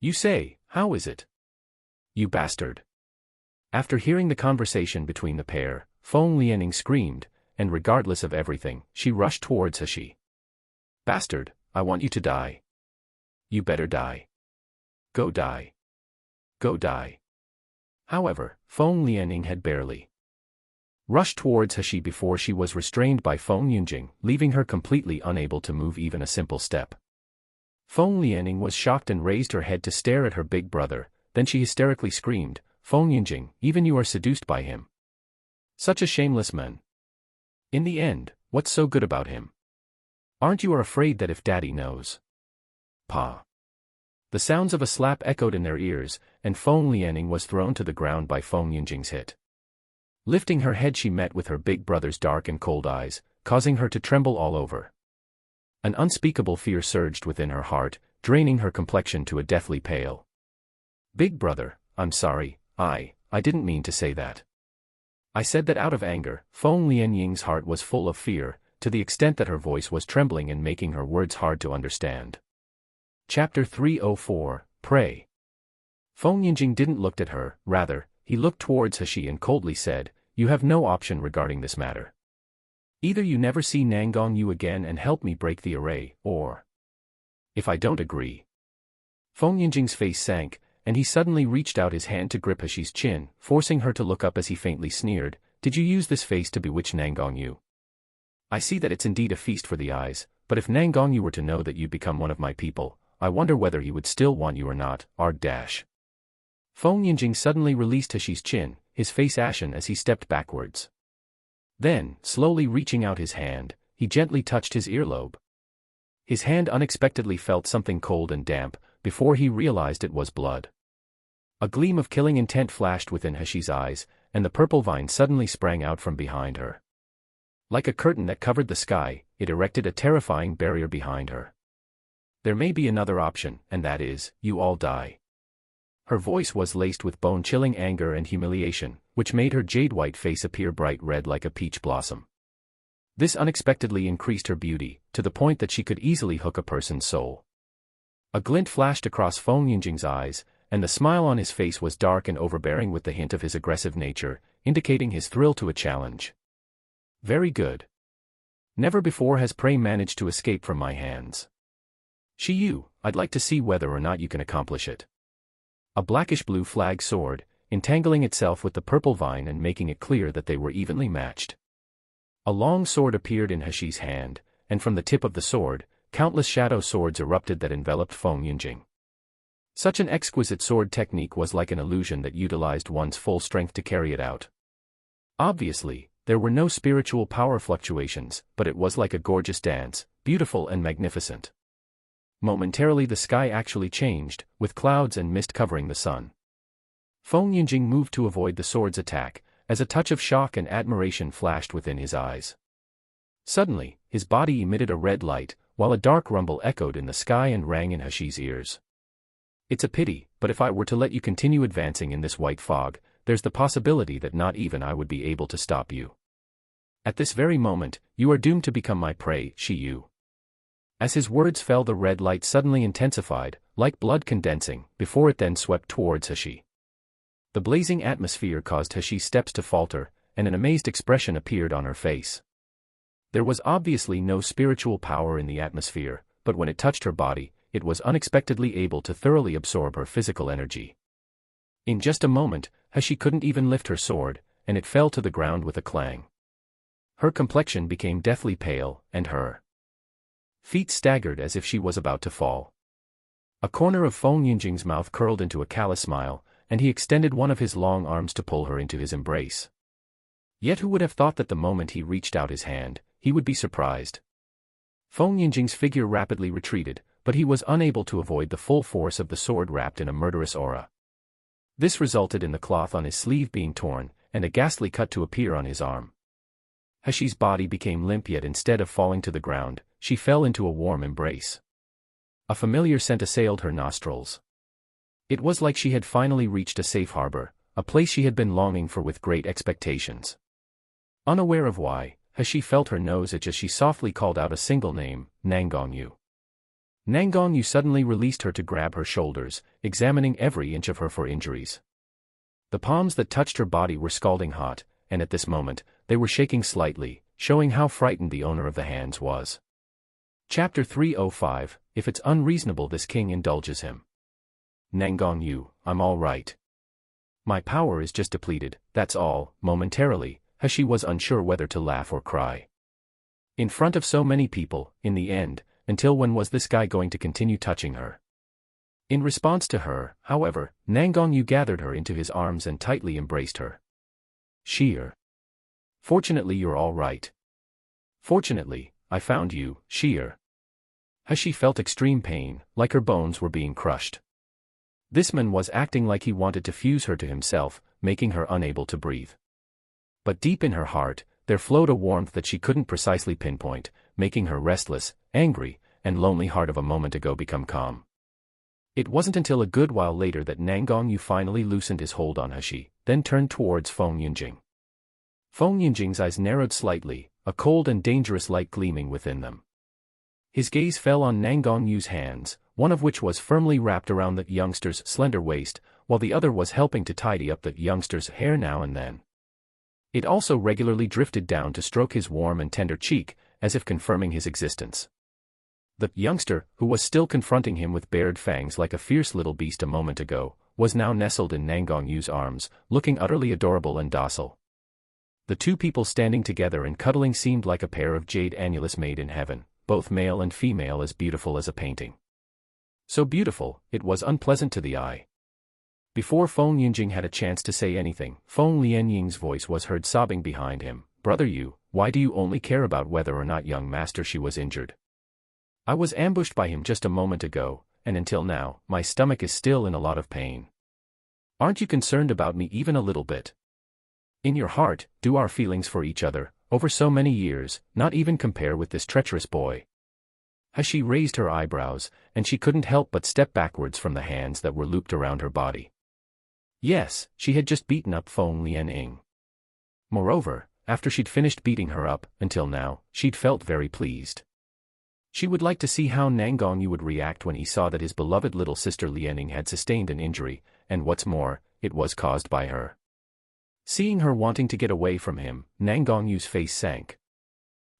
You say, how is it? You bastard. After hearing the conversation between the pair, Feng Lianying screamed, and regardless of everything, she rushed towards Hashi. Bastard, I want you to die. You better die. Go die. Go die. However, Feng Lianying had barely rushed towards Hashi before she was restrained by Feng Yunjing, leaving her completely unable to move even a simple step. Feng Lianying was shocked and raised her head to stare at her big brother, then she hysterically screamed, Feng Yunjing, even you are seduced by him. Such a shameless man. In the end, what's so good about him? Aren't you afraid that if Daddy knows? Pa. The sounds of a slap echoed in their ears, and Feng Lianying was thrown to the ground by Feng Yunjing's hit. Lifting her head, she met with her big brother's dark and cold eyes, causing her to tremble all over. An unspeakable fear surged within her heart, draining her complexion to a deathly pale. Big brother, I'm sorry, I didn't mean to say that. I said that out of anger. Feng Lianying's heart was full of fear, to the extent that her voice was trembling and making her words hard to understand. Chapter 304, Pray. Feng Yunjing didn't look at her, rather, he looked towards Hashi and coldly said, You have no option regarding this matter. Either you never see Nangong Yu again and help me break the array, or... If I don't agree. Feng Yunjing's face sank, and he suddenly reached out his hand to grip Hashi's chin, forcing her to look up as he faintly sneered, Did you use this face to bewitch Nangong Yu? I see that it's indeed a feast for the eyes, but if Nangong Yu were to know that you'd become one of my people, I wonder whether he would still want you or not, Dash. Feng Yunjing suddenly released Hashi's chin, his face ashen as he stepped backwards. Then, slowly reaching out his hand, he gently touched his earlobe. His hand unexpectedly felt something cold and damp, before he realized it was blood. A gleam of killing intent flashed within Hashi's eyes, and the purple vine suddenly sprang out from behind her. Like a curtain that covered the sky, it erected a terrifying barrier behind her. There may be another option, and that is, you all die. Her voice was laced with bone-chilling anger and humiliation, which made her jade-white face appear bright red like a peach blossom. This unexpectedly increased her beauty, to the point that she could easily hook a person's soul. A glint flashed across Feng Yunjing's eyes, and the smile on his face was dark and overbearing with the hint of his aggressive nature, indicating his thrill to a challenge. Very good. Never before has prey managed to escape from my hands. Shiyu, I'd like to see whether or not you can accomplish it. A blackish-blue flag sword, entangling itself with the purple vine and making it clear that they were evenly matched. A long sword appeared in Hashi's hand, and from the tip of the sword, countless shadow swords erupted that enveloped Feng Yunjing. Such an exquisite sword technique was like an illusion that utilized one's full strength to carry it out. Obviously, there were no spiritual power fluctuations, but it was like a gorgeous dance, beautiful and magnificent. Momentarily the sky actually changed, with clouds and mist covering the sun. Feng Yunjing moved to avoid the sword's attack, as a touch of shock and admiration flashed within his eyes. Suddenly, his body emitted a red light, while a dark rumble echoed in the sky and rang in Hashi's ears. It's a pity, but if I were to let you continue advancing in this white fog, there's the possibility that not even I would be able to stop you. At this very moment, you are doomed to become my prey, Shiyu. As his words fell, the red light suddenly intensified, like blood condensing, before it then swept towards Hashi. The blazing atmosphere caused Hashi's steps to falter, and an amazed expression appeared on her face. There was obviously no spiritual power in the atmosphere, but when it touched her body, it was unexpectedly able to thoroughly absorb her physical energy. In just a moment, Hashi couldn't even lift her sword, and it fell to the ground with a clang. Her complexion became deathly pale, and her feet staggered as if she was about to fall. A corner of Feng Yunjing's mouth curled into a callous smile, and he extended one of his long arms to pull her into his embrace. Yet who would have thought that the moment he reached out his hand, he would be surprised? Feng Yunjing's figure rapidly retreated, but he was unable to avoid the full force of the sword wrapped in a murderous aura. This resulted in the cloth on his sleeve being torn, and a ghastly cut to appear on his arm. Hashi's body became limp, yet instead of falling to the ground, she fell into a warm embrace. A familiar scent assailed her nostrils. It was like she had finally reached a safe harbor, a place she had been longing for with great expectations. Unaware of why, Hashi felt her nose itch as she softly called out a single name, Nangongyu. Nangongyu suddenly released her to grab her shoulders, examining every inch of her for injuries. The palms that touched her body were scalding hot, and at this moment, they were shaking slightly, showing how frightened the owner of the hands was. Chapter 305, If it's unreasonable this king indulges him. Nangongyu, I'm all right. My power is just depleted, that's all. Momentarily, Hashi was unsure whether to laugh or cry. In front of so many people, in the end, until when was this guy going to continue touching her? In response to her, however, Nangongyu gathered her into his arms and tightly embraced her. Sheer. Fortunately you're all right. Fortunately, I found you, Sheer. Hashi felt extreme pain, like her bones were being crushed. This man was acting like he wanted to fuse her to himself, making her unable to breathe. But deep in her heart, there flowed a warmth that she couldn't precisely pinpoint, making her restless, angry, and lonely heart of a moment ago become calm. It wasn't until a good while later that Nangongyu finally loosened his hold on Hashi, then turned towards Feng Yunjing. Feng Yunjing's eyes narrowed slightly, a cold and dangerous light gleaming within them. His gaze fell on Nangongyu's hands, one of which was firmly wrapped around the youngster's slender waist, while the other was helping to tidy up the youngster's hair now and then. It also regularly drifted down to stroke his warm and tender cheek, as if confirming his existence. The youngster, who was still confronting him with bared fangs like a fierce little beast a moment ago, was now nestled in Nangongyu's arms, looking utterly adorable and docile. The two people standing together and cuddling seemed like a pair of jade annulus made in heaven, both male and female as beautiful as a painting. So beautiful, it was unpleasant to the eye. Before Feng Yunjing had a chance to say anything, Feng Lianying's voice was heard sobbing behind him. Brother Yu, why do you only care about whether or not young master she was injured? I was ambushed by him just a moment ago, and until now, my stomach is still in a lot of pain. Aren't you concerned about me even a little bit? In your heart, do our feelings for each other, over so many years, not even compare with this treacherous boy? Hashi raised her eyebrows, and she couldn't help but step backwards from the hands that were looped around her body. Yes, she had just beaten up Feng Lianying. Moreover, after she'd finished beating her up, until now, she'd felt very pleased. She would like to see how Nangongyu would react when he saw that his beloved little sister Lianying had sustained an injury, and what's more, it was caused by her. Seeing her wanting to get away from him, Nangongyu's face sank.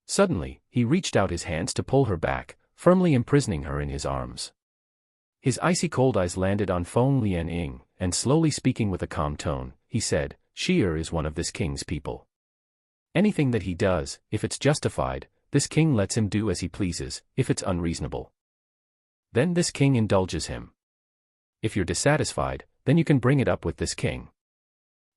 Suddenly, he reached out his hands to pull her back, firmly imprisoning her in his arms. His icy cold eyes landed on Feng Lianying, and slowly speaking with a calm tone, he said, Sheer is one of this king's people. Anything that he does, if it's justified, this king lets him do as he pleases. If it's unreasonable, then this king indulges him. If you're dissatisfied, then you can bring it up with this king.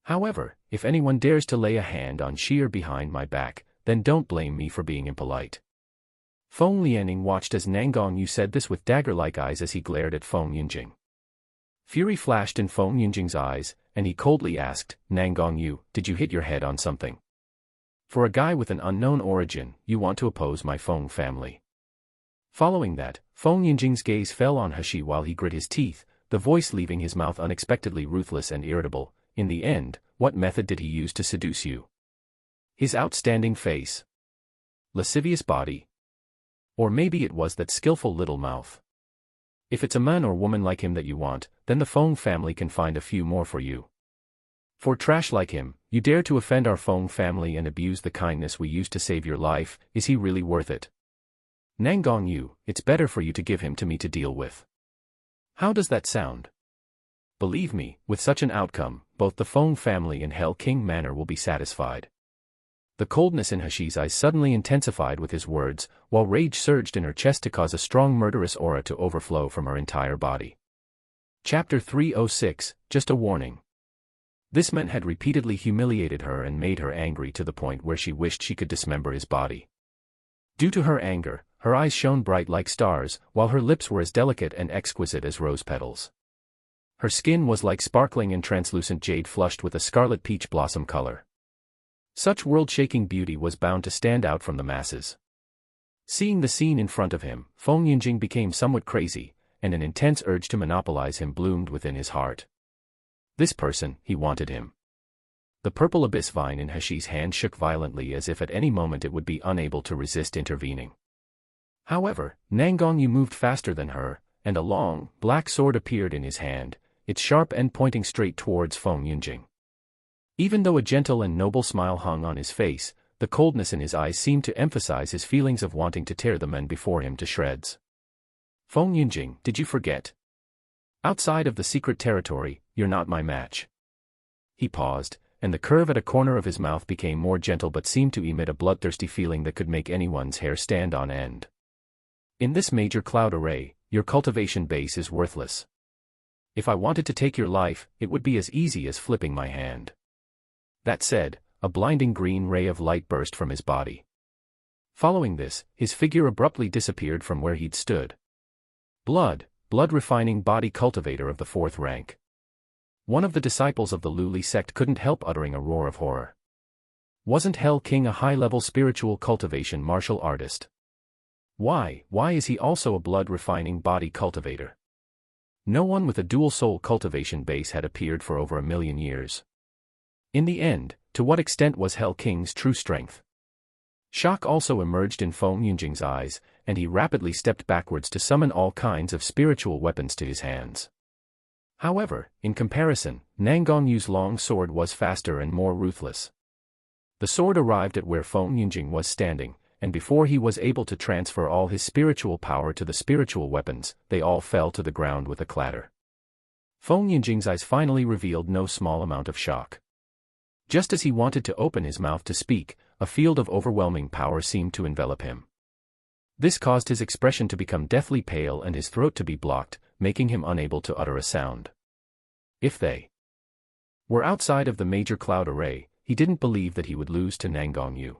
However, if anyone dares to lay a hand on Sheer behind my back, then don't blame me for being impolite. Feng Lianying watched as Nangongyu said this with dagger-like eyes as he glared at Feng Yunjing. Fury flashed in Feng Yunjing's eyes, and he coldly asked, Nangongyu, did you hit your head on something? For a guy with an unknown origin, you want to oppose my Feng family. Following that, Feng Yunjing's gaze fell on Hashi while he grit his teeth, the voice leaving his mouth unexpectedly ruthless and irritable. In the end, what method did he use to seduce you? His outstanding face? Lascivious body? Or maybe it was that skillful little mouth? If it's a man or woman like him that you want, then the Feng family can find a few more for you. For trash like him, you dare to offend our Feng family and abuse the kindness we used to save your life. Is he really worth it? Nangongyu, it's better for you to give him to me to deal with. How does that sound? Believe me, with such an outcome, both the Feng family and Hell King Manor will be satisfied. The coldness in Hashi's eyes suddenly intensified with his words, while rage surged in her chest to cause a strong murderous aura to overflow from her entire body. Chapter 306, Just a Warning. This man had repeatedly humiliated her and made her angry to the point where she wished she could dismember his body. Due to her anger, her eyes shone bright like stars, while her lips were as delicate and exquisite as rose petals. Her skin was like sparkling and translucent jade flushed with a scarlet peach blossom color. Such world-shaking beauty was bound to stand out from the masses. Seeing the scene in front of him, Feng Yinjing became somewhat crazy, and an intense urge to monopolize him bloomed within his heart. This person, he wanted him. The purple abyss vine in Hashi's hand shook violently as if at any moment it would be unable to resist intervening. However, Nangongyu moved faster than her, and a long, black sword appeared in his hand, its sharp end pointing straight towards Feng Yinjing. Even though a gentle and noble smile hung on his face, the coldness in his eyes seemed to emphasize his feelings of wanting to tear the men before him to shreds. Feng Yinjing, did you forget? Outside of the secret territory, you're not my match. He paused, and the curve at a corner of his mouth became more gentle but seemed to emit a bloodthirsty feeling that could make anyone's hair stand on end. In this major cloud array, your cultivation base is worthless. If I wanted to take your life, it would be as easy as flipping my hand. That said, a blinding green ray of light burst from his body. Following this, his figure abruptly disappeared from where he'd stood. Blood-refining body cultivator of the 4th rank. One of the disciples of the Luli sect couldn't help uttering a roar of horror. Wasn't Hell King a high-level spiritual cultivation martial artist? Why is he also a blood-refining body cultivator? No one with a dual-soul cultivation base had appeared for over 1,000,000 years. In the end, to what extent was Hell King's true strength? Shock also emerged in Feng Yinjing's eyes, and he rapidly stepped backwards to summon all kinds of spiritual weapons to his hands. However, in comparison, Nangongyu's long sword was faster and more ruthless. The sword arrived at where Feng Yinjing was standing, and before he was able to transfer all his spiritual power to the spiritual weapons, they all fell to the ground with a clatter. Feng Yinjing's eyes finally revealed no small amount of shock. Just as he wanted to open his mouth to speak, a field of overwhelming power seemed to envelop him. This caused his expression to become deathly pale and his throat to be blocked, making him unable to utter a sound. If they were outside of the major cloud array, he didn't believe that he would lose to Nangongyu.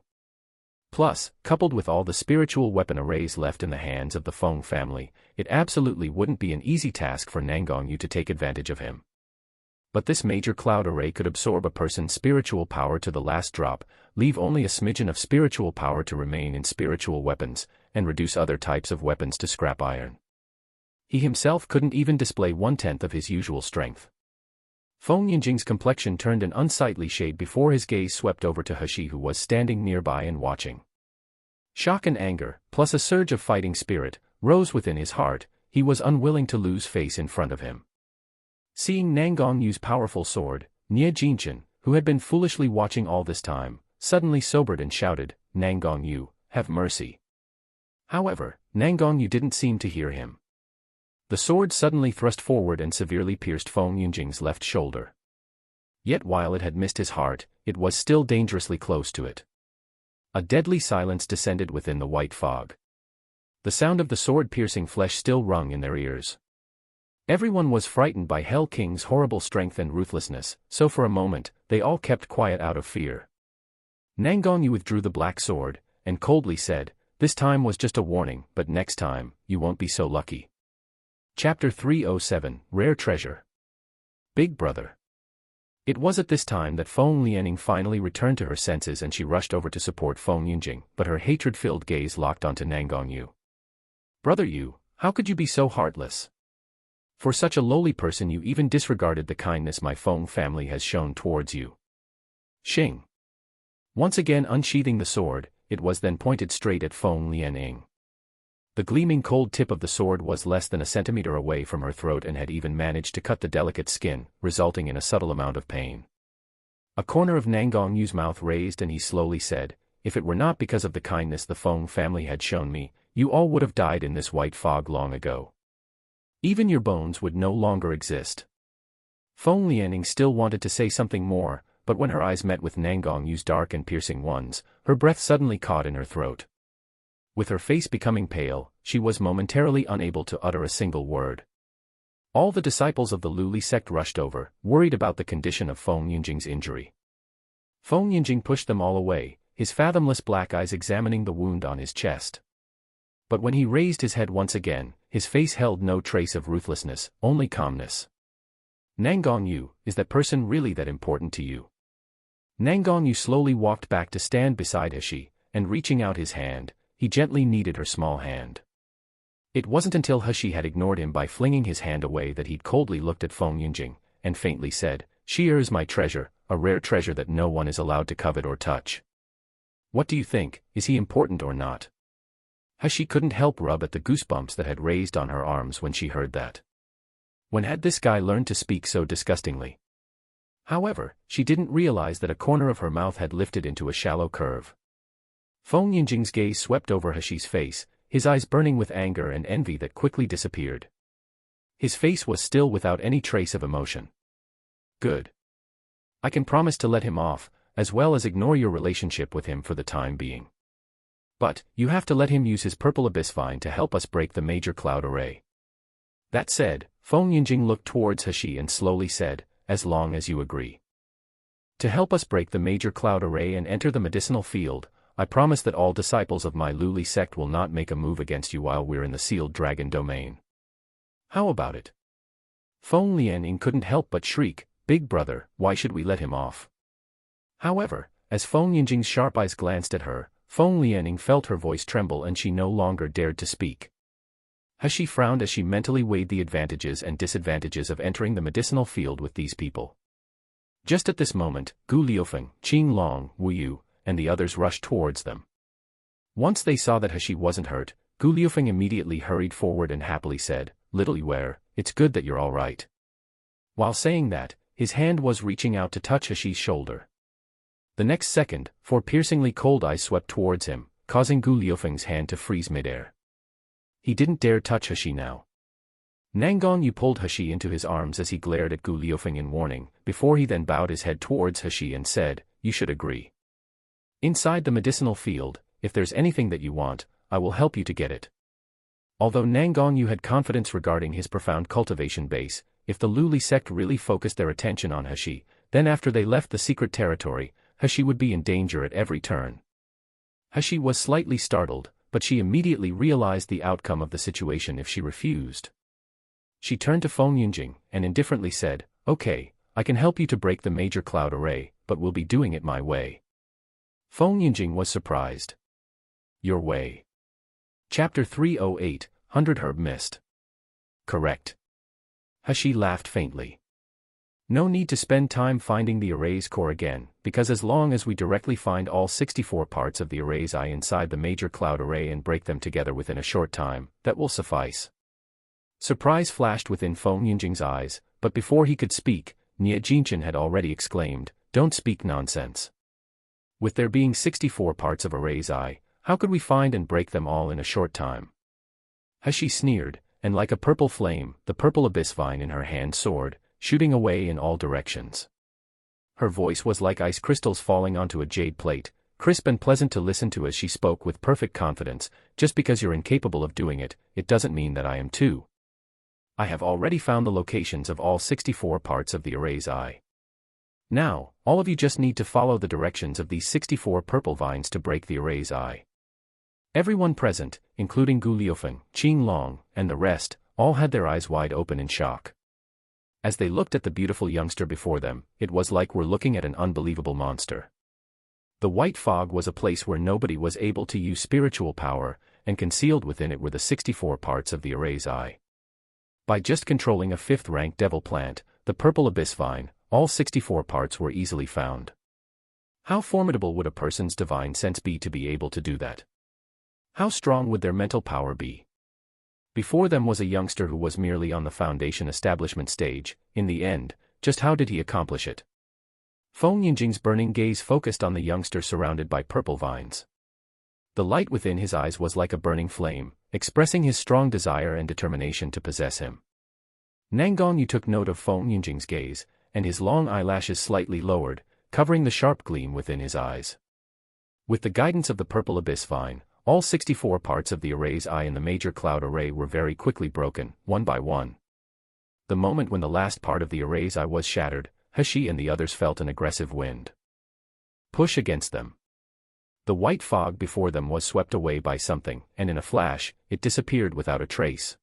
Plus, coupled with all the spiritual weapon arrays left in the hands of the Feng family, it absolutely wouldn't be an easy task for Nangongyu to take advantage of him. But this major cloud array could absorb a person's spiritual power to the last drop, leave only a smidgen of spiritual power to remain in spiritual weapons, and reduce other types of weapons to scrap iron. He himself couldn't even display 1/10 of his usual strength. Feng Yinjing's complexion turned an unsightly shade before his gaze swept over to Hashi, who was standing nearby and watching. Shock and anger, plus a surge of fighting spirit, rose within his heart. He was unwilling to lose face in front of him. Seeing Nangongyu's powerful sword, Nie Jinchen, who had been foolishly watching all this time, suddenly sobered and shouted, "Nangongyu, have mercy." However, Nangongyu didn't seem to hear him. The sword suddenly thrust forward and severely pierced Feng Yinjing's left shoulder. Yet while it had missed his heart, it was still dangerously close to it. A deadly silence descended within the white fog. The sound of the sword piercing flesh still rung in their ears. Everyone was frightened by Hell King's horrible strength and ruthlessness, so for a moment, they all kept quiet out of fear. Nangongyu withdrew the black sword, and coldly said, "This time was just a warning, but next time, you won't be so lucky." Chapter 307, Rare Treasure. Big Brother. It was at this time that Feng Lianing finally returned to her senses and she rushed over to support Feng Yinjing, but her hatred-filled gaze locked onto Nangongyu. "Brother you, how could you be so heartless? For such a lowly person you even disregarded the kindness my Feng family has shown towards you." Xing. Once again unsheathing the sword, it was then pointed straight at Feng Lianing. The gleaming cold tip of the sword was less than a centimeter away from her throat and had even managed to cut the delicate skin, resulting in a subtle amount of pain. A corner of Nangongyu's mouth raised and he slowly said, "If it were not because of the kindness the Feng family had shown me, you all would have died in this white fog long ago. Even your bones would no longer exist." Feng Lianing still wanted to say something more, but when her eyes met with Nangongyu's dark and piercing ones, her breath suddenly caught in her throat. With her face becoming pale, she was momentarily unable to utter a single word. All the disciples of the Luli sect rushed over, worried about the condition of Feng Yinjing's injury. Feng Yinjing pushed them all away, his fathomless black eyes examining the wound on his chest. But when he raised his head once again, his face held no trace of ruthlessness, only calmness. Nanggongyu, is that person really that important to you? Nanggongyu slowly walked back to stand beside Hashi, and reaching out his hand, he gently kneaded her small hand. It wasn't until Hashi had ignored him by flinging his hand away that he'd coldly looked at Feng Yinjing, and faintly said, "She is my treasure, a rare treasure that no one is allowed to covet or touch. What do you think, is he important or not?" Hashi couldn't help rub at the goosebumps that had raised on her arms when she heard that. When had this guy learned to speak so disgustingly? However, she didn't realize that a corner of her mouth had lifted into a shallow curve. Feng Yinjing's gaze swept over Hashi's face, his eyes burning with anger and envy that quickly disappeared. His face was still without any trace of emotion. "Good. I can promise to let him off, as well as ignore your relationship with him for the time being. But, you have to let him use his purple abyss vine to help us break the major cloud array." That said, Feng Yinjing looked towards Hashi and slowly said, "As long as you agree to help us break the major cloud array and enter the medicinal field, I promise that all disciples of my Luli sect will not make a move against you while we're in the sealed dragon domain. How about it?" Feng Lianing couldn't help but shriek, "Big brother, why should we let him off?" However, as Feng Yinjing's sharp eyes glanced at her, Feng Lianing felt her voice tremble and she no longer dared to speak. Hashi frowned as she mentally weighed the advantages and disadvantages of entering the medicinal field with these people. Just at this moment, Gu Liufeng, Qing Long, Wu Yu, and the others rushed towards them. Once they saw that Hashi wasn't hurt, Gu Liufeng immediately hurried forward and happily said, "Little Yuer, it's good that you're all right." While saying that, his hand was reaching out to touch Hashi's shoulder. The next second, four piercingly cold eyes swept towards him, causing Gu Liufeng's hand to freeze midair. He didn't dare touch Hashi now. Nanggongyu pulled Hashi into his arms as he glared at Gu Liufeng in warning, before he then bowed his head towards Hashi and said, "You should agree. Inside the medicinal field, if there's anything that you want, I will help you to get it." Although Nanggongyu had confidence regarding his profound cultivation base, if the Luli sect really focused their attention on Hashi, then after they left the secret territory, Hashi would be in danger at every turn. Hashi was slightly startled, but she immediately realized the outcome of the situation if she refused. She turned to Feng Yinjing and indifferently said, "Okay, I can help you to break the major cloud array, but we'll be doing it my way." Feng Yinjing was surprised. "Your way?" Chapter 308, 100 Herb Mist. "Correct." Hashi laughed faintly. "No need to spend time finding the array's core again, because as long as we directly find all 64 parts of the array's eye inside the major cloud array and break them together within a short time, that will suffice." Surprise flashed within Feng Yinjing's eyes, but before he could speak, Nie Jinchen had already exclaimed, "Don't speak nonsense. With there being 64 parts of array's eye, how could we find and break them all in a short time?" Hashi sneered, and like a purple flame, the purple abyss vine in her hand soared, shooting away in all directions. Her voice was like ice crystals falling onto a jade plate, crisp and pleasant to listen to as she spoke with perfect confidence. "Just because you're incapable of doing it, it doesn't mean that I am too. I have already found the locations of all 64 parts of the array's eye. Now, all of you just need to follow the directions of these 64 purple vines to break the array's eye." Everyone present, including Gu Liufeng, Qing Long, and the rest, all had their eyes wide open in shock. As they looked at the beautiful youngster before them, it was like we're looking at an unbelievable monster. The white fog was a place where nobody was able to use spiritual power, and concealed within it were the 64 parts of the array's eye. By just controlling a 5th-rank devil plant, the purple abyss vine, all 64 parts were easily found. How formidable would a person's divine sense be to be able to do that? How strong would their mental power be? Before them was a youngster who was merely on the foundation establishment stage. In the end, just how did he accomplish it? Feng Yinjing's burning gaze focused on the youngster surrounded by purple vines. The light within his eyes was like a burning flame, expressing his strong desire and determination to possess him. Nanggongyu took note of Feng Yinjing's gaze, and his long eyelashes slightly lowered, covering the sharp gleam within his eyes. With the guidance of the purple abyss vine, all 64 parts of the array's eye in the major cloud array were very quickly broken, one by one. The moment when the last part of the array's eye was shattered, Hashi and the others felt an aggressive wind push against them. The white fog before them was swept away by something, and in a flash, it disappeared without a trace.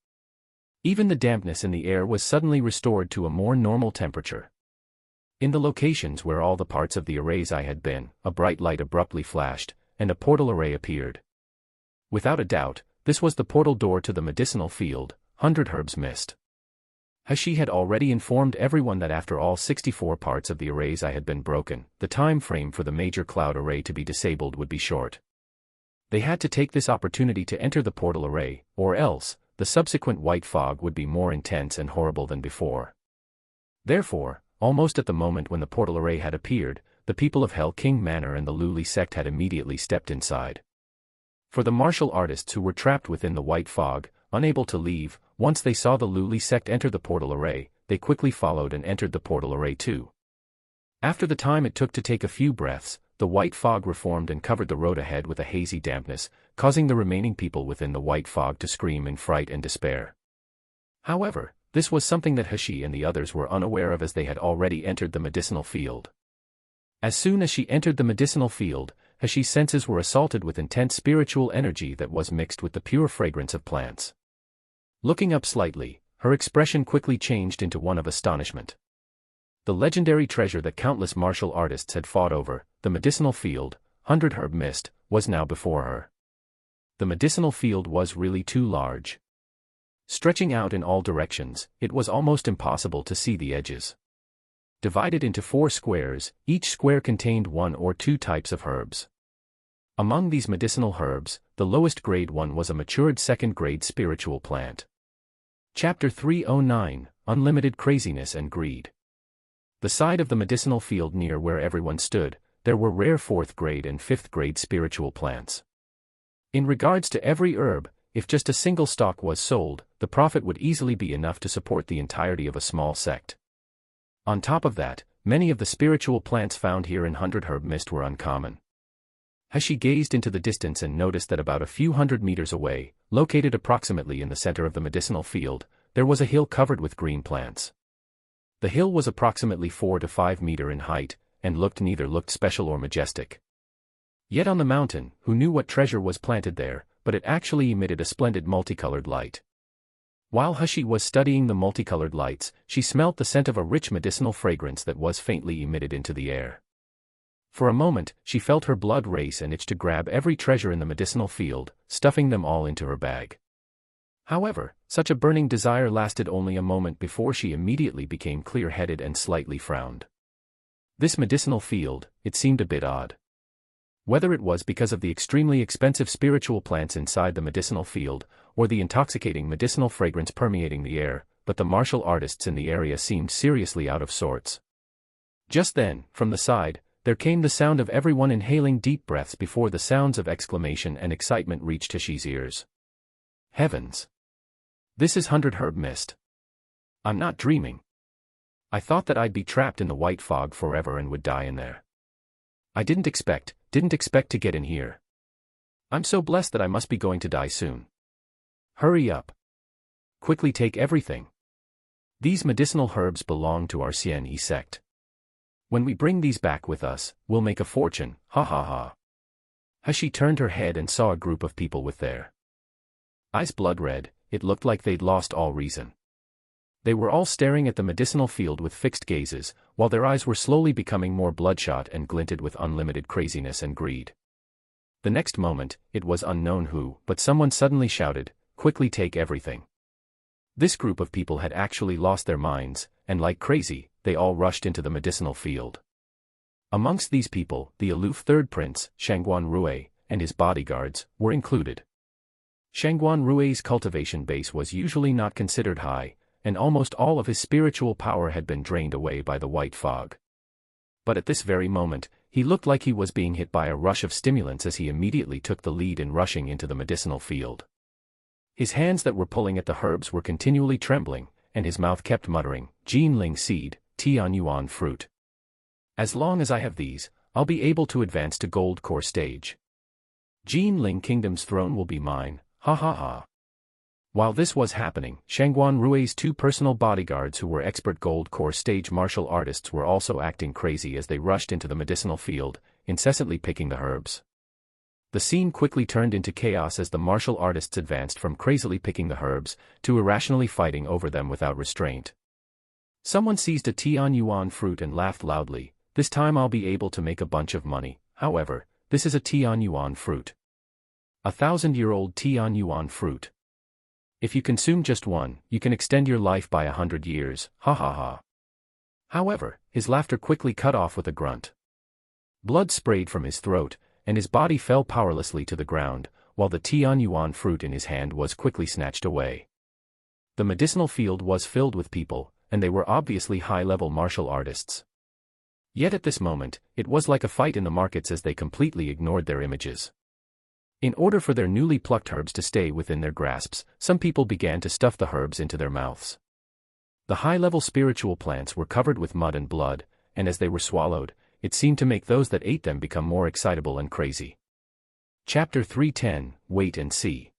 Even the dampness in the air was suddenly restored to a more normal temperature. In the locations where all the parts of the array's eye had been, a bright light abruptly flashed, and a portal array appeared. Without a doubt, this was the portal door to the medicinal field, 100 Herbs Mist. She had already informed everyone that after all 64 parts of the array's eye had been broken, the time frame for the major cloud array to be disabled would be short. They had to take this opportunity to enter the portal array, or else, the subsequent white fog would be more intense and horrible than before. Therefore, almost at the moment when the portal array had appeared, the people of Hell King Manor and the Luli sect had immediately stepped inside. For the martial artists who were trapped within the white fog, unable to leave, once they saw the Luli sect enter the portal array, they quickly followed and entered the portal array too. After the time it took to take a few breaths, the white fog reformed and covered the road ahead with a hazy dampness, causing the remaining people within the white fog to scream in fright and despair. However, this was something that Hashi and the others were unaware of, as they had already entered the medicinal field. As soon as she entered the medicinal field, Hashi's senses were assaulted with intense spiritual energy that was mixed with the pure fragrance of plants. Looking up slightly, her expression quickly changed into one of astonishment. The legendary treasure that countless martial artists had fought over, the medicinal field, 100 Herb Mist, was now before her. The medicinal field was really too large. Stretching out in all directions, it was almost impossible to see the edges. Divided into 4 squares, each square contained 1 or 2 types of herbs. Among these medicinal herbs, the lowest grade one was a matured second-grade spiritual plant. Chapter 309, Unlimited Craziness and Greed. The side of the medicinal field near where everyone stood, there were rare 4th-grade and 5th-grade spiritual plants. In regards to every herb, if just a single stalk was sold, the profit would easily be enough to support the entirety of a small sect. On top of that, many of the spiritual plants found here in 100 Herb Mist were uncommon. Hashi gazed into the distance and noticed that about a few hundred meters away, located approximately in the center of the medicinal field, there was a hill covered with green plants. The hill was approximately 4 to 5 meters in height, and neither looked special or majestic. Yet on the mountain, who knew what treasure was planted there, but it actually emitted a splendid multicolored light. While Hashi was studying the multicolored lights, she smelt the scent of a rich medicinal fragrance that was faintly emitted into the air. For a moment, she felt her blood race and itch to grab every treasure in the medicinal field, stuffing them all into her bag. However, such a burning desire lasted only a moment before she immediately became clear-headed and slightly frowned. This medicinal field, it seemed a bit odd. Whether it was because of the extremely expensive spiritual plants inside the medicinal field, or the intoxicating medicinal fragrance permeating the air, but the martial artists in the area seemed seriously out of sorts. Just then, from the side, there came the sound of everyone inhaling deep breaths before the sounds of exclamation and excitement reached Hashi's ears. Heavens! This is 100 Herb Mist. I'm not dreaming. I thought that I'd be trapped in the white fog forever and would die in there. I didn't expect to get in here. I'm so blessed that I must be going to die soon. Hurry up. Quickly take everything. These medicinal herbs belong to our Xianyi sect. When we bring these back with us, we'll make a fortune, ha ha ha. Hashi turned her head and saw a group of people with their eyes blood red. It looked like they'd lost all reason. They were all staring at the medicinal field with fixed gazes, while their eyes were slowly becoming more bloodshot and glinted with unlimited craziness and greed. The next moment, it was unknown who, but someone suddenly shouted, "Quickly take everything." This group of people had actually lost their minds, and like crazy, they all rushed into the medicinal field. Amongst these people, the aloof third prince, Shangguan Rui, and his bodyguards, were included. Shangguan Rui's cultivation base was usually not considered high, and almost all of his spiritual power had been drained away by the white fog. But at this very moment, he looked like he was being hit by a rush of stimulants as he immediately took the lead in rushing into the medicinal field. His hands that were pulling at the herbs were continually trembling, and his mouth kept muttering, "Jin Ling seed, Tian Yuan fruit. As long as I have these, I'll be able to advance to gold core stage. Jin Ling Kingdom's throne will be mine, ha ha ha." While this was happening, Shangguan Rui's 2 personal bodyguards who were expert gold core stage martial artists were also acting crazy as they rushed into the medicinal field, incessantly picking the herbs. The scene quickly turned into chaos as the martial artists advanced from crazily picking the herbs, to irrationally fighting over them without restraint. Someone seized a Tianyuan fruit and laughed loudly. "This time I'll be able to make a bunch of money." However, this is a Tianyuan fruit. 1,000-year-old Tianyuan fruit. If you consume just one, you can extend your life by 100 years, ha ha ha. However, his laughter quickly cut off with a grunt. Blood sprayed from his throat, and his body fell powerlessly to the ground, while the Tianyuan fruit in his hand was quickly snatched away. The medicinal field was filled with people, and they were obviously high-level martial artists. Yet at this moment, it was like a fight in the markets as they completely ignored their images. In order for their newly plucked herbs to stay within their grasps, some people began to stuff the herbs into their mouths. The high-level spiritual plants were covered with mud and blood, and as they were swallowed, it seemed to make those that ate them become more excitable and crazy. Chapter 310, Wait and See.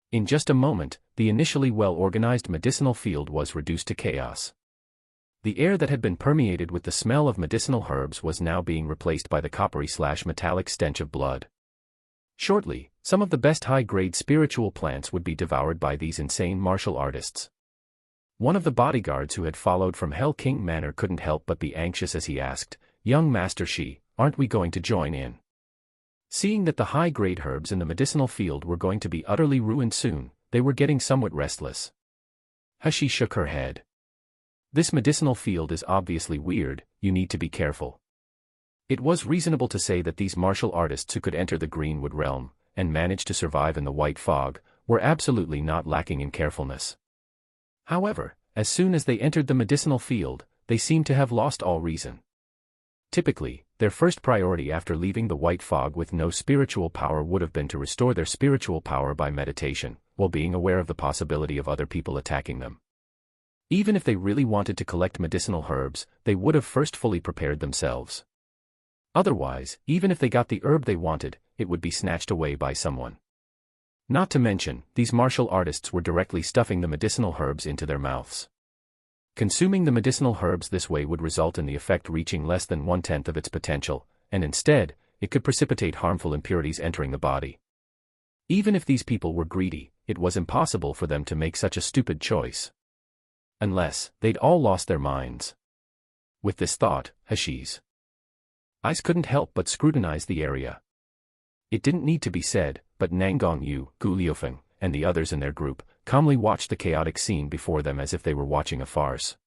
In just a moment, the initially well-organized medicinal field was reduced to chaos. The air that had been permeated with the smell of medicinal herbs was now being replaced by the coppery/metallic stench of blood. Shortly, some of the best high-grade spiritual plants would be devoured by these insane martial artists. One of the bodyguards who had followed from Hell King Manor couldn't help but be anxious as he asked, "Young Master Shi, aren't we going to join in?" Seeing that the high-grade herbs in the medicinal field were going to be utterly ruined soon, they were getting somewhat restless. Hashi shook her head. "This medicinal field is obviously weird, you need to be careful." It was reasonable to say that these martial artists who could enter the Greenwood realm, and manage to survive in the white fog, were absolutely not lacking in carefulness. However, as soon as they entered the medicinal field, they seemed to have lost all reason. Typically, their first priority after leaving the white fog with no spiritual power would have been to restore their spiritual power by meditation, while being aware of the possibility of other people attacking them. Even if they really wanted to collect medicinal herbs, they would have first fully prepared themselves. Otherwise, even if they got the herb they wanted, it would be snatched away by someone. Not to mention, these martial artists were directly stuffing the medicinal herbs into their mouths. Consuming the medicinal herbs this way would result in the effect reaching less than 1/10 of its potential, and instead, it could precipitate harmful impurities entering the body. Even if these people were greedy, it was impossible for them to make such a stupid choice. Unless, they'd all lost their minds. With this thought, Hashi's eyes couldn't help but scrutinize the area. It didn't need to be said, but Nanggong Yu, Gu Liufeng, and the others in their group, calmly watched the chaotic scene before them as if they were watching a farce.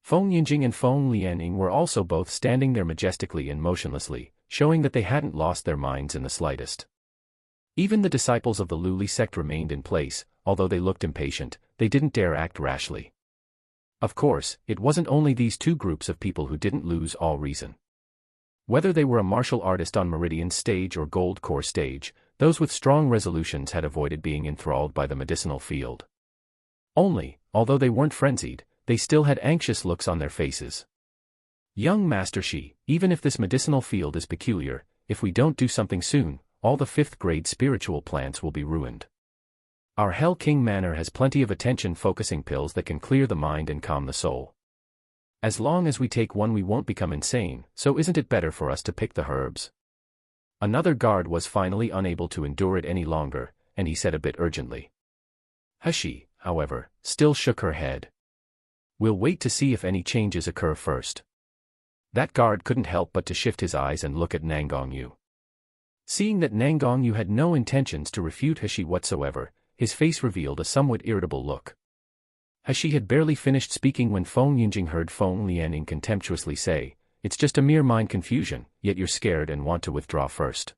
Feng Yinjing and Feng Lianing were also both standing there majestically and motionlessly, showing that they hadn't lost their minds in the slightest. Even the disciples of the Luli sect remained in place, although they looked impatient, they didn't dare act rashly. Of course, it wasn't only these two groups of people who didn't lose all reason. Whether they were a martial artist on Meridian's stage or Gold Core stage, those with strong resolutions had avoided being enthralled by the medicinal field. Only, although they weren't frenzied, they still had anxious looks on their faces. "Young Master Shi, even if this medicinal field is peculiar, if we don't do something soon, all the 5th-grade spiritual plants will be ruined. Our Hell King Manor has plenty of attention-focusing pills that can clear the mind and calm the soul. As long as we take one we won't become insane, so isn't it better for us to pick the herbs?" Another guard was finally unable to endure it any longer, and he said a bit urgently. Hashi, however, still shook her head. "We'll wait to see if any changes occur first." That guard couldn't help but to shift his eyes and look at Nanggong Yu. Seeing that Nanggong Yu had no intentions to refute Hashi whatsoever, his face revealed a somewhat irritable look. Hashi had barely finished speaking when Feng Yinjing heard Feng Lianing contemptuously say, "It's just a mere mind confusion, yet you're scared and want to withdraw first."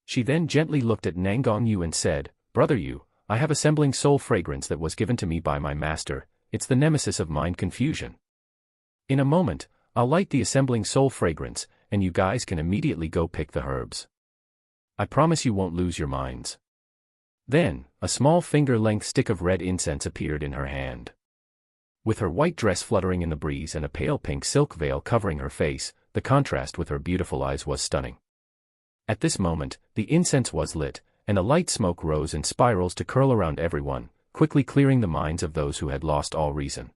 She then gently looked at Nanggong Yu and said, "Brother Yu, I have assembling soul fragrance that was given to me by my master, it's the nemesis of mind confusion. In a moment, I'll light the assembling soul fragrance, and you guys can immediately go pick the herbs. I promise you won't lose your minds." Then, a small finger-length stick of red incense appeared in her hand. With her white dress fluttering in the breeze and a pale pink silk veil covering her face, the contrast with her beautiful eyes was stunning. At this moment, the incense was lit, and a light smoke rose in spirals to curl around everyone, quickly clearing the minds of those who had lost all reason.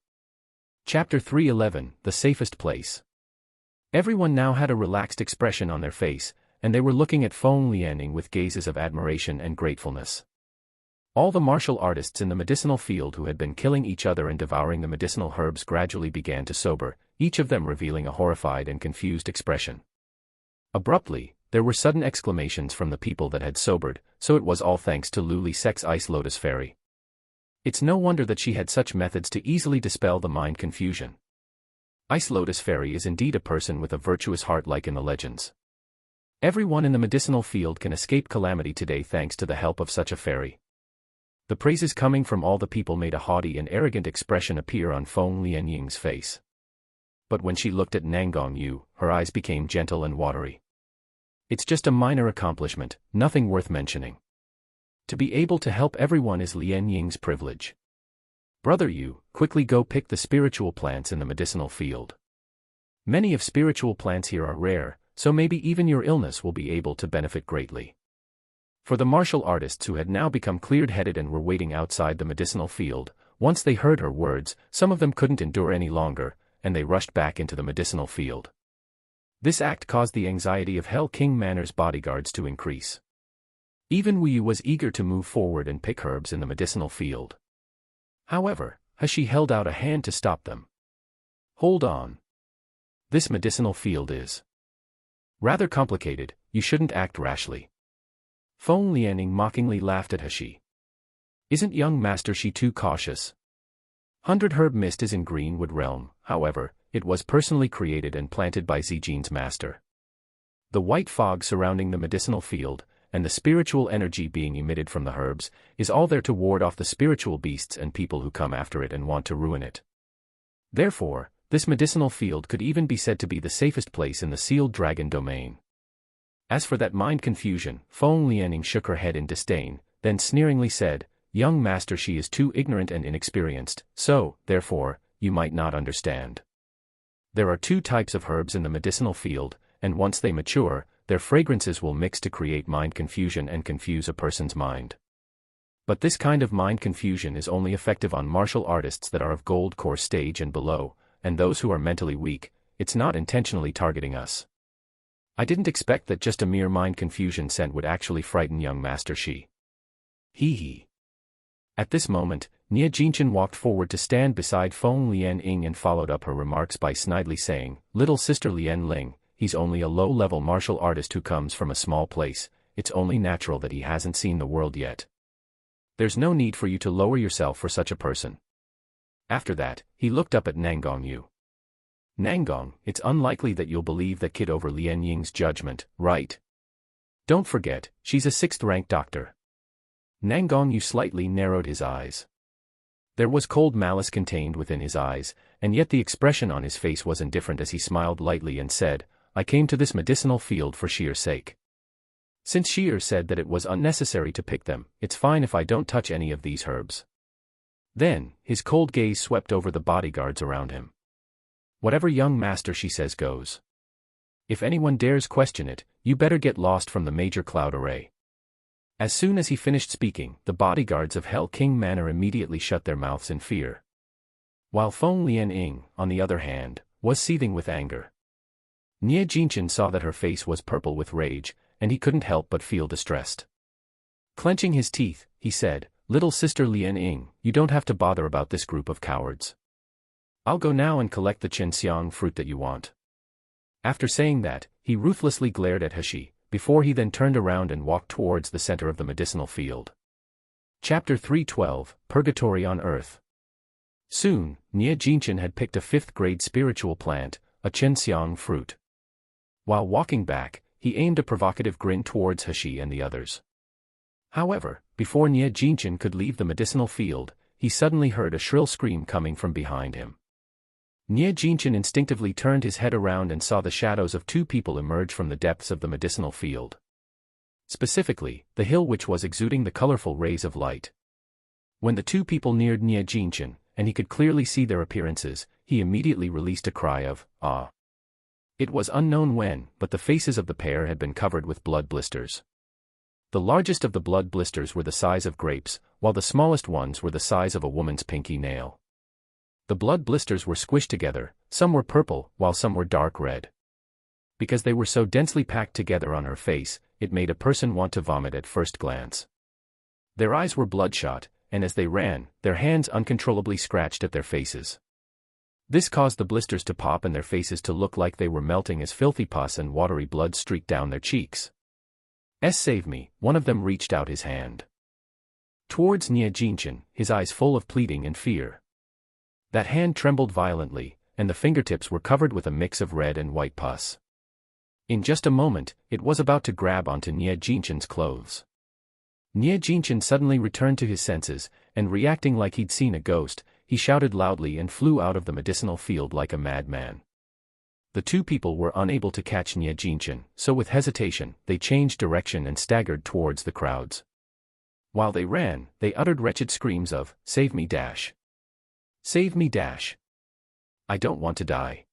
Chapter 311, The Safest Place. Everyone now had a relaxed expression on their face, and they were looking at Feng Lianing with gazes of admiration and gratefulness. All the martial artists in the medicinal field who had been killing each other and devouring the medicinal herbs gradually began to sober, each of them revealing a horrified and confused expression. Abruptly, there were sudden exclamations from the people that had sobered, so it was all thanks to Luli Sek's Ice Lotus Fairy. It's no wonder that she had such methods to easily dispel the mind confusion. Ice Lotus Fairy is indeed a person with a virtuous heart like in the legends. Everyone in the medicinal field can escape calamity today thanks to the help of such a fairy. The praises coming from all the people made a haughty and arrogant expression appear on Feng Lianying's face. But when she looked at Nangong Yu, her eyes became gentle and watery. It's just a minor accomplishment, nothing worth mentioning. To be able to help everyone is Lian Ying's privilege. Brother Yu, quickly go pick the spiritual plants in the medicinal field. Many of spiritual plants here are rare, so maybe even your illness will be able to benefit greatly. For the martial artists who had now become cleared-headed and were waiting outside the medicinal field, once they heard her words, some of them couldn't endure any longer, and they rushed back into the medicinal field. This act caused the anxiety of Hell King Manor's bodyguards to increase. Even Wu Yu was eager to move forward and pick herbs in the medicinal field. However, Hashi held out a hand to stop them. Hold on. This medicinal field is rather complicated, you shouldn't act rashly. Feng Lianing mockingly laughed at Hashi. Isn't young Master Shi too cautious? 100 Herb Mist is in Greenwood Realm, however, it was personally created and planted by Zijin's master. The white fog surrounding the medicinal field, and the spiritual energy being emitted from the herbs, is all there to ward off the spiritual beasts and people who come after it and want to ruin it. Therefore, this medicinal field could even be said to be the safest place in the sealed dragon domain. As for that mind confusion, Feng Lianing shook her head in disdain, then sneeringly said, Young Master Shi is too ignorant and inexperienced, so, therefore, you might not understand. There are 2 types of herbs in the medicinal field, and once they mature, their fragrances will mix to create mind confusion and confuse a person's mind. But this kind of mind confusion is only effective on martial artists that are of gold core stage and below, and those who are mentally weak. It's not intentionally targeting us. I didn't expect that just a mere mind confusion scent would actually frighten young Master Shi. Hee hee. At this moment, Nia Jinchen walked forward to stand beside Feng Lianing and followed up her remarks by snidely saying, Little sister Lian Ling, he's only a low-level martial artist who comes from a small place, it's only natural that he hasn't seen the world yet. There's no need for you to lower yourself for such a person. After that, he looked up at Nangong Yu. Nangong, it's unlikely that you'll believe that kid over Lian Ying's judgment, right? Don't forget, she's a 6th-rank doctor. Nangong Yu slightly narrowed his eyes. There was cold malice contained within his eyes, and yet the expression on his face was indifferent as he smiled lightly and said, I came to this medicinal field for Shier's sake. Since Shier said that it was unnecessary to pick them, it's fine if I don't touch any of these herbs. Then, his cold gaze swept over the bodyguards around him. Whatever young Master Shi says goes. If anyone dares question it, you better get lost from the major cloud array. As soon as he finished speaking, the bodyguards of Hell King Manor immediately shut their mouths in fear. While Feng Lianing, on the other hand, was seething with anger. Nia Jinchen saw that her face was purple with rage, and he couldn't help but feel distressed. Clenching his teeth, he said, Little sister Lianing, you don't have to bother about this group of cowards. I'll go now and collect the Chenxiang fruit that you want. After saying that, he ruthlessly glared at Hashi, before he then turned around and walked towards the center of the medicinal field. Chapter 312, Purgatory on Earth. Soon, Nia Jinchen had picked a 5th-grade spiritual plant, a Chenxiang fruit. While walking back, he aimed a provocative grin towards Hashi and the others. However, before Nia Jinchen could leave the medicinal field, he suddenly heard a shrill scream coming from behind him. Nia Jinchen instinctively turned his head around and saw the shadows of 2 people emerge from the depths of the medicinal field. Specifically, the hill which was exuding the colorful rays of light. When the 2 people neared Nia Jinchen, and he could clearly see their appearances, he immediately released a cry of, ah. It was unknown when, but the faces of the pair had been covered with blood blisters. The largest of the blood blisters were the size of grapes, while the smallest ones were the size of a woman's pinky nail. The blood blisters were squished together, some were purple, while some were dark red. Because they were so densely packed together on her face, it made a person want to vomit at first glance. Their eyes were bloodshot, and as they ran, their hands uncontrollably scratched at their faces. This caused the blisters to pop and their faces to look like they were melting as filthy pus and watery blood streaked down their cheeks. Save me, one of them reached out his hand towards Nia Jinchen, his eyes full of pleading and fear. That hand trembled violently, and the fingertips were covered with a mix of red and white pus. In just a moment, it was about to grab onto Nia Jinchen's clothes. Nia Jinchen suddenly returned to his senses, and reacting like he'd seen a ghost, he shouted loudly and flew out of the medicinal field like a madman. The two people were unable to catch Nia Jinchen, so with hesitation, they changed direction and staggered towards the crowds. While they ran, they uttered wretched screams of, "Save me dash! Save me dash! I don't want to die."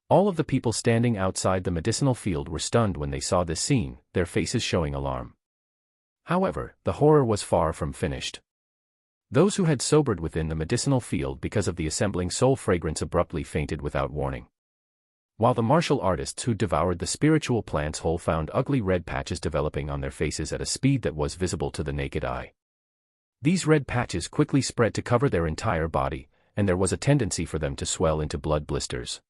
All of the people standing outside the medicinal field were stunned when they saw this scene, their faces showing alarm. However, the horror was far from finished. Those who had sobered within the medicinal field because of the assembling soul fragrance abruptly fainted without warning. While the martial artists who devoured the spiritual plants whole found ugly red patches developing on their faces at a speed that was visible to the naked eye. These red patches quickly spread to cover their entire body, and there was a tendency for them to swell into blood blisters.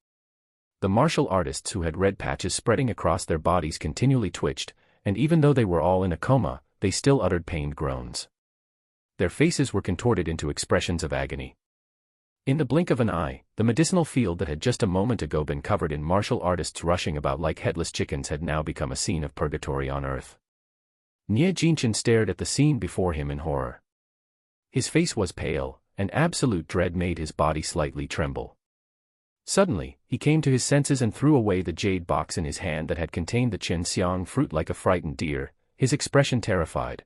The martial artists who had red patches spreading across their bodies continually twitched, and even though they were all in a coma, they still uttered pained groans. Their faces were contorted into expressions of agony. In the blink of an eye, the medicinal field that had just a moment ago been covered in martial artists rushing about like headless chickens had now become a scene of purgatory on earth. Nia Jinchen stared at the scene before him in horror. His face was pale, and absolute dread made his body slightly tremble. Suddenly, he came to his senses and threw away the jade box in his hand that had contained the Qinxiang fruit like a frightened deer, his expression terrified.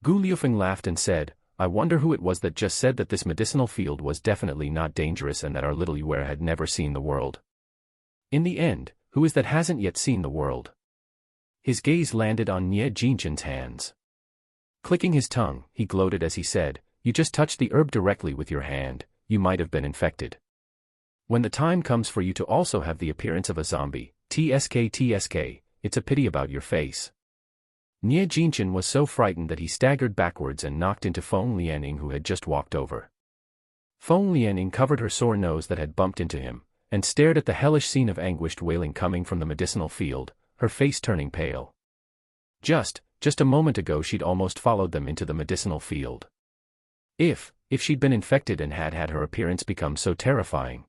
Gu Liufeng laughed and said, "I wonder who it was that just said that this medicinal field was definitely not dangerous and that our little Yuer had never seen the world. In the end, who is that hasn't yet seen the world?" His gaze landed on Nia Jinchen's hands. Clicking his tongue, he gloated as he said, "You just touched the herb directly with your hand, you might have been infected. When the time comes for you to also have the appearance of a zombie, tsk, it's a pity about your face." Nia Jinchen was so frightened that he staggered backwards and knocked into Feng Lianing who had just walked over. Feng Lianing covered her sore nose that had bumped into him, and stared at the hellish scene of anguished wailing coming from the medicinal field, her face turning pale. Just a moment ago she'd almost followed them into the medicinal field. If she'd been infected and had her appearance become so terrifying.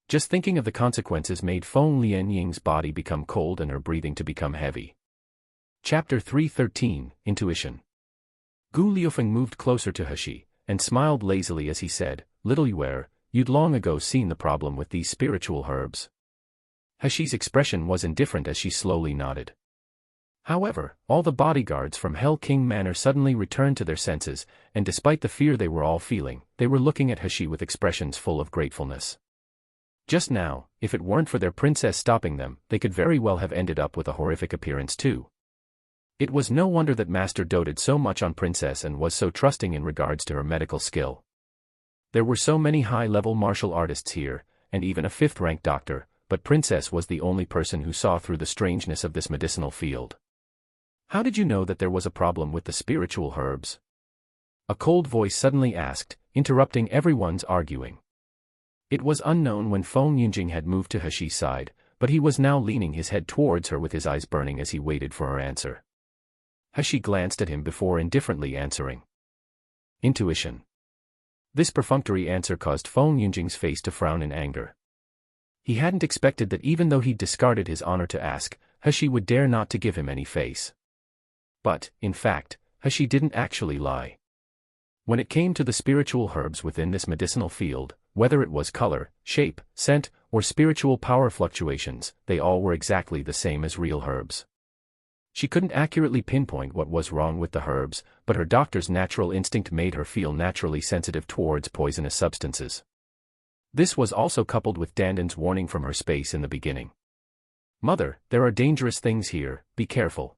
Just thinking of the consequences made Feng Lianying's body become cold and her breathing to become heavy. Chapter 313, Intuition. Gu Liufeng moved closer to Heshi, and smiled lazily as he said, "Little Yuer, you'd long ago seen the problem with these spiritual herbs." Heshi's expression was indifferent as she slowly nodded. However, all the bodyguards from Hell King Manor suddenly returned to their senses, and despite the fear they were all feeling, they were looking at Heshi with expressions full of gratefulness. Just now, if it weren't for their princess stopping them, they could very well have ended up with a horrific appearance too. It was no wonder that Master doted so much on Princess and was so trusting in regards to her medical skill. There were so many high-level martial artists here, and even a fifth-rank doctor, but Princess was the only person who saw through the strangeness of this medicinal field. "How did you know that there was a problem with the spiritual herbs?" A cold voice suddenly asked, interrupting everyone's arguing. It was unknown when Feng Yunjing had moved to Heshi's side, but he was now leaning his head towards her with his eyes burning as he waited for her answer. Heshi glanced at him before indifferently answering. Intuition. This perfunctory answer caused Feng Yunjing's face to frown in anger. He hadn't expected that even though he'd discarded his honor to ask, Heshi would dare not to give him any face. But, in fact, Heshi didn't actually lie. When it came to the spiritual herbs within this medicinal field, whether it was color, shape, scent, or spiritual power fluctuations, they all were exactly the same as real herbs. She couldn't accurately pinpoint what was wrong with the herbs, but her doctor's natural instinct made her feel naturally sensitive towards poisonous substances. This was also coupled with Dandan's warning from her space in the beginning. "Mother, there are dangerous things here, be careful."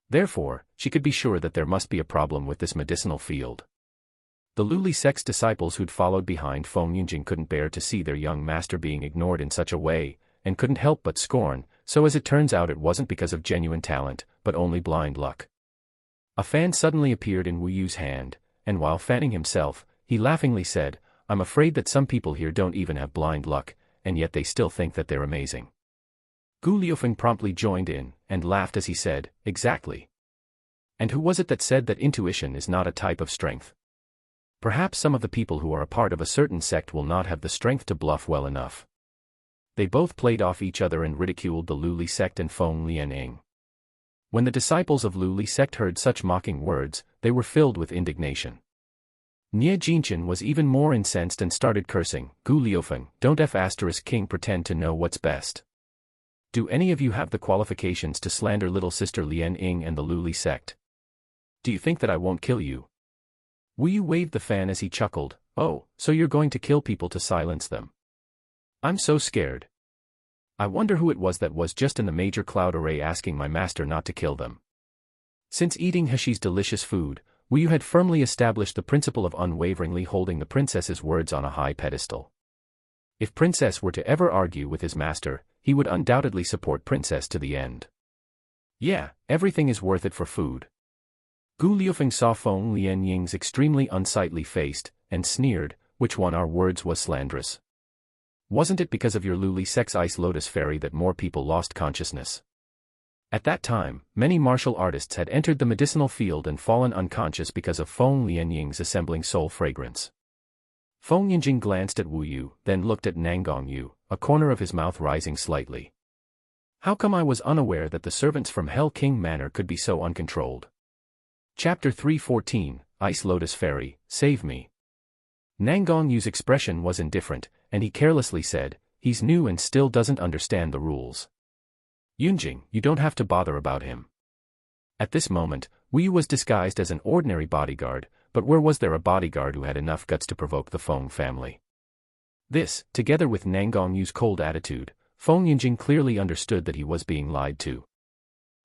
Therefore, she could be sure that there must be a problem with this medicinal field. The Luli sect's disciples who'd followed behind Feng Yunjing couldn't bear to see their young master being ignored in such a way, and couldn't help but scorn, so as it turns out it wasn't because of genuine talent, but only blind luck. A fan suddenly appeared in Wu Yu's hand, and while fanning himself, he laughingly said, "I'm afraid that some people here don't even have blind luck, and yet they still think that they're amazing." Gu Liufeng promptly joined in, and laughed as he said, "Exactly. And who was it that said that intuition is not a type of strength? Perhaps some of the people who are a part of a certain sect will not have the strength to bluff well enough." They both played off each other and ridiculed the Lu Li sect and Feng Lianying. When the disciples of Lu Li sect heard such mocking words, they were filled with indignation. Nie Jinchen was even more incensed and started cursing, "Gu Liufeng, don't King pretend to know what's best. Do any of you have the qualifications to slander little sister Lian Ying and the Lu Li sect? Do you think that I won't kill you?" Wu Yu waved the fan as he chuckled, "Oh, so you're going to kill people to silence them? I'm so scared. I wonder who it was that was just in the major cloud array asking my master not to kill them." Since eating Heshi's delicious food, Wu Yu had firmly established the principle of unwaveringly holding the princess's words on a high pedestal. If Princess were to ever argue with his master, he would undoubtedly support Princess to the end. Yeah, everything is worth it for food. Gu Liufeng saw Feng Lianying's extremely unsightly face, and sneered, "Which one our words was slanderous? Wasn't it because of your Lu Li sect's ice lotus fairy that more people lost consciousness?" At that time, many martial artists had entered the medicinal field and fallen unconscious because of Feng Lianying's assembling soul fragrance. Feng Yinjing glanced at Wu Yu, then looked at Nangong Yu, a corner of his mouth rising slightly. "How come I was unaware that the servants from Hell King Manor could be so uncontrolled?" Chapter 314, Ice Lotus Fairy, Save Me. Nangong Yu's expression was indifferent, and he carelessly said, "He's new and still doesn't understand the rules. Yunjing, you don't have to bother about him." At this moment, Wu Yu was disguised as an ordinary bodyguard, but where was there a bodyguard who had enough guts to provoke the Feng family? This, together with Nangong Yu's cold attitude, Feng Yinjing clearly understood that he was being lied to.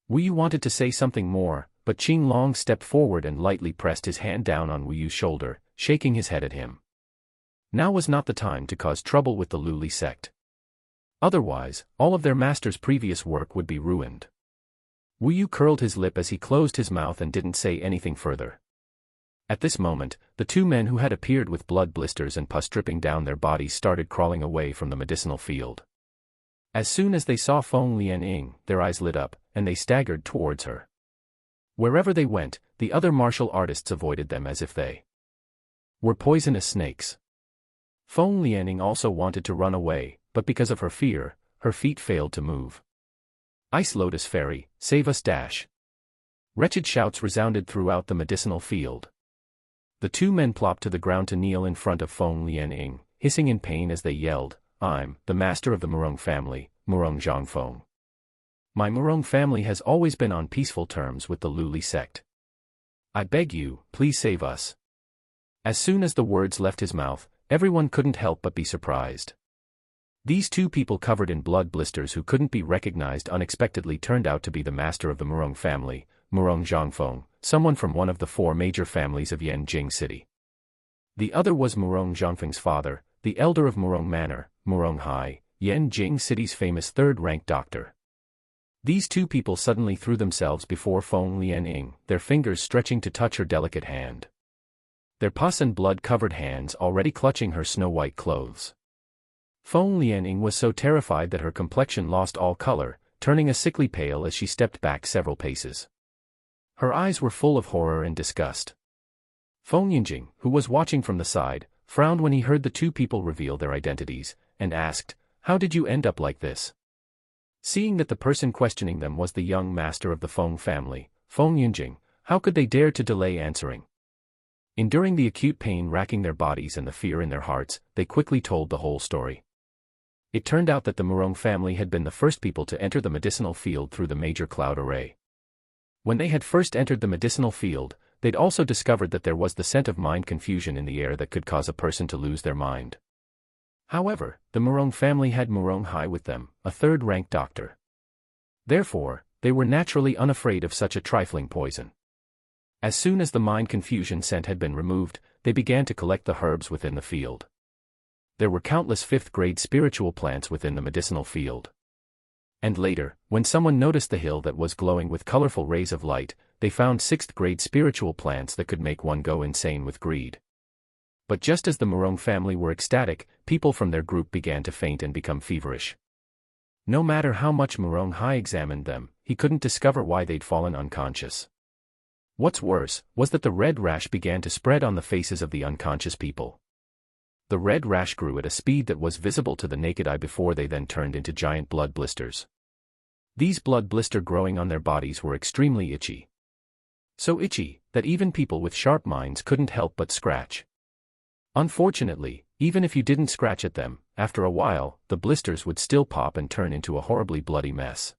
Wu Yu wanted to say something more, but Qing Long stepped forward and lightly pressed his hand down on Wu Yu's shoulder, shaking his head at him. Now was not the time to cause trouble with the Lu Li sect. Otherwise, all of their master's previous work would be ruined. Wu Yu curled his lip as he closed his mouth and didn't say anything further. At this moment, the two men who had appeared with blood blisters and pus dripping down their bodies started crawling away from the medicinal field. As soon as they saw Feng Lianying, their eyes lit up, and they staggered towards her. Wherever they went, the other martial artists avoided them as if they were poisonous snakes. Feng Lianying also wanted to run away, but because of her fear, her feet failed to move. "Ice Lotus Fairy, save us!" Wretched shouts resounded throughout the medicinal field. The two men plopped to the ground to kneel in front of Feng Lianying, hissing in pain as they yelled, "I'm the master of the Murong family, Murong Zhangfeng. My Murong family has always been on peaceful terms with the Lu Li sect. I beg you, please save us." As soon as the words left his mouth, everyone couldn't help but be surprised. These two people covered in blood blisters who couldn't be recognized unexpectedly turned out to be the master of the Murong family, Murong Zhangfeng, someone from one of the four major families of Yanjing City. The other was Murong Zhangfeng's father, the elder of Murong Manor, Murong Hai, Yanjing City's famous third-rank doctor. These two people suddenly threw themselves before Feng Lianying, their fingers stretching to touch her delicate hand. Their pus and blood-covered hands already clutching her snow-white clothes. Feng Lianying was so terrified that her complexion lost all color, turning a sickly pale as she stepped back several paces. Her eyes were full of horror and disgust. Feng Yinjing, who was watching from the side, frowned when he heard the two people reveal their identities, and asked, "How did you end up like this?" Seeing that the person questioning them was the young master of the Feng family, Feng Yinjing, how could they dare to delay answering? Enduring the acute pain racking their bodies and the fear in their hearts, they quickly told the whole story. It turned out that the Murong family had been the first people to enter the medicinal field through the major cloud array. When they had first entered the medicinal field, they'd also discovered that there was the scent of mind confusion in the air that could cause a person to lose their mind. However, the Murong family had Murong Hai with them, a third-rank doctor. Therefore, they were naturally unafraid of such a trifling poison. As soon as the mind confusion scent had been removed, they began to collect the herbs within the field. There were countless fifth-grade spiritual plants within the medicinal field. And later, when someone noticed the hill that was glowing with colorful rays of light, they found sixth-grade spiritual plants that could make one go insane with greed. But just as the Morong family were ecstatic, people from their group began to faint and become feverish. No matter how much Morong Hai examined them, he couldn't discover why they'd fallen unconscious. What's worse, was that the red rash began to spread on the faces of the unconscious people. The red rash grew at a speed that was visible to the naked eye before they then turned into giant blood blisters. These blood blisters growing on their bodies were extremely itchy. So itchy, that even people with sharp minds couldn't help but scratch. Unfortunately, even if you didn't scratch at them, after a while, the blisters would still pop and turn into a horribly bloody mess.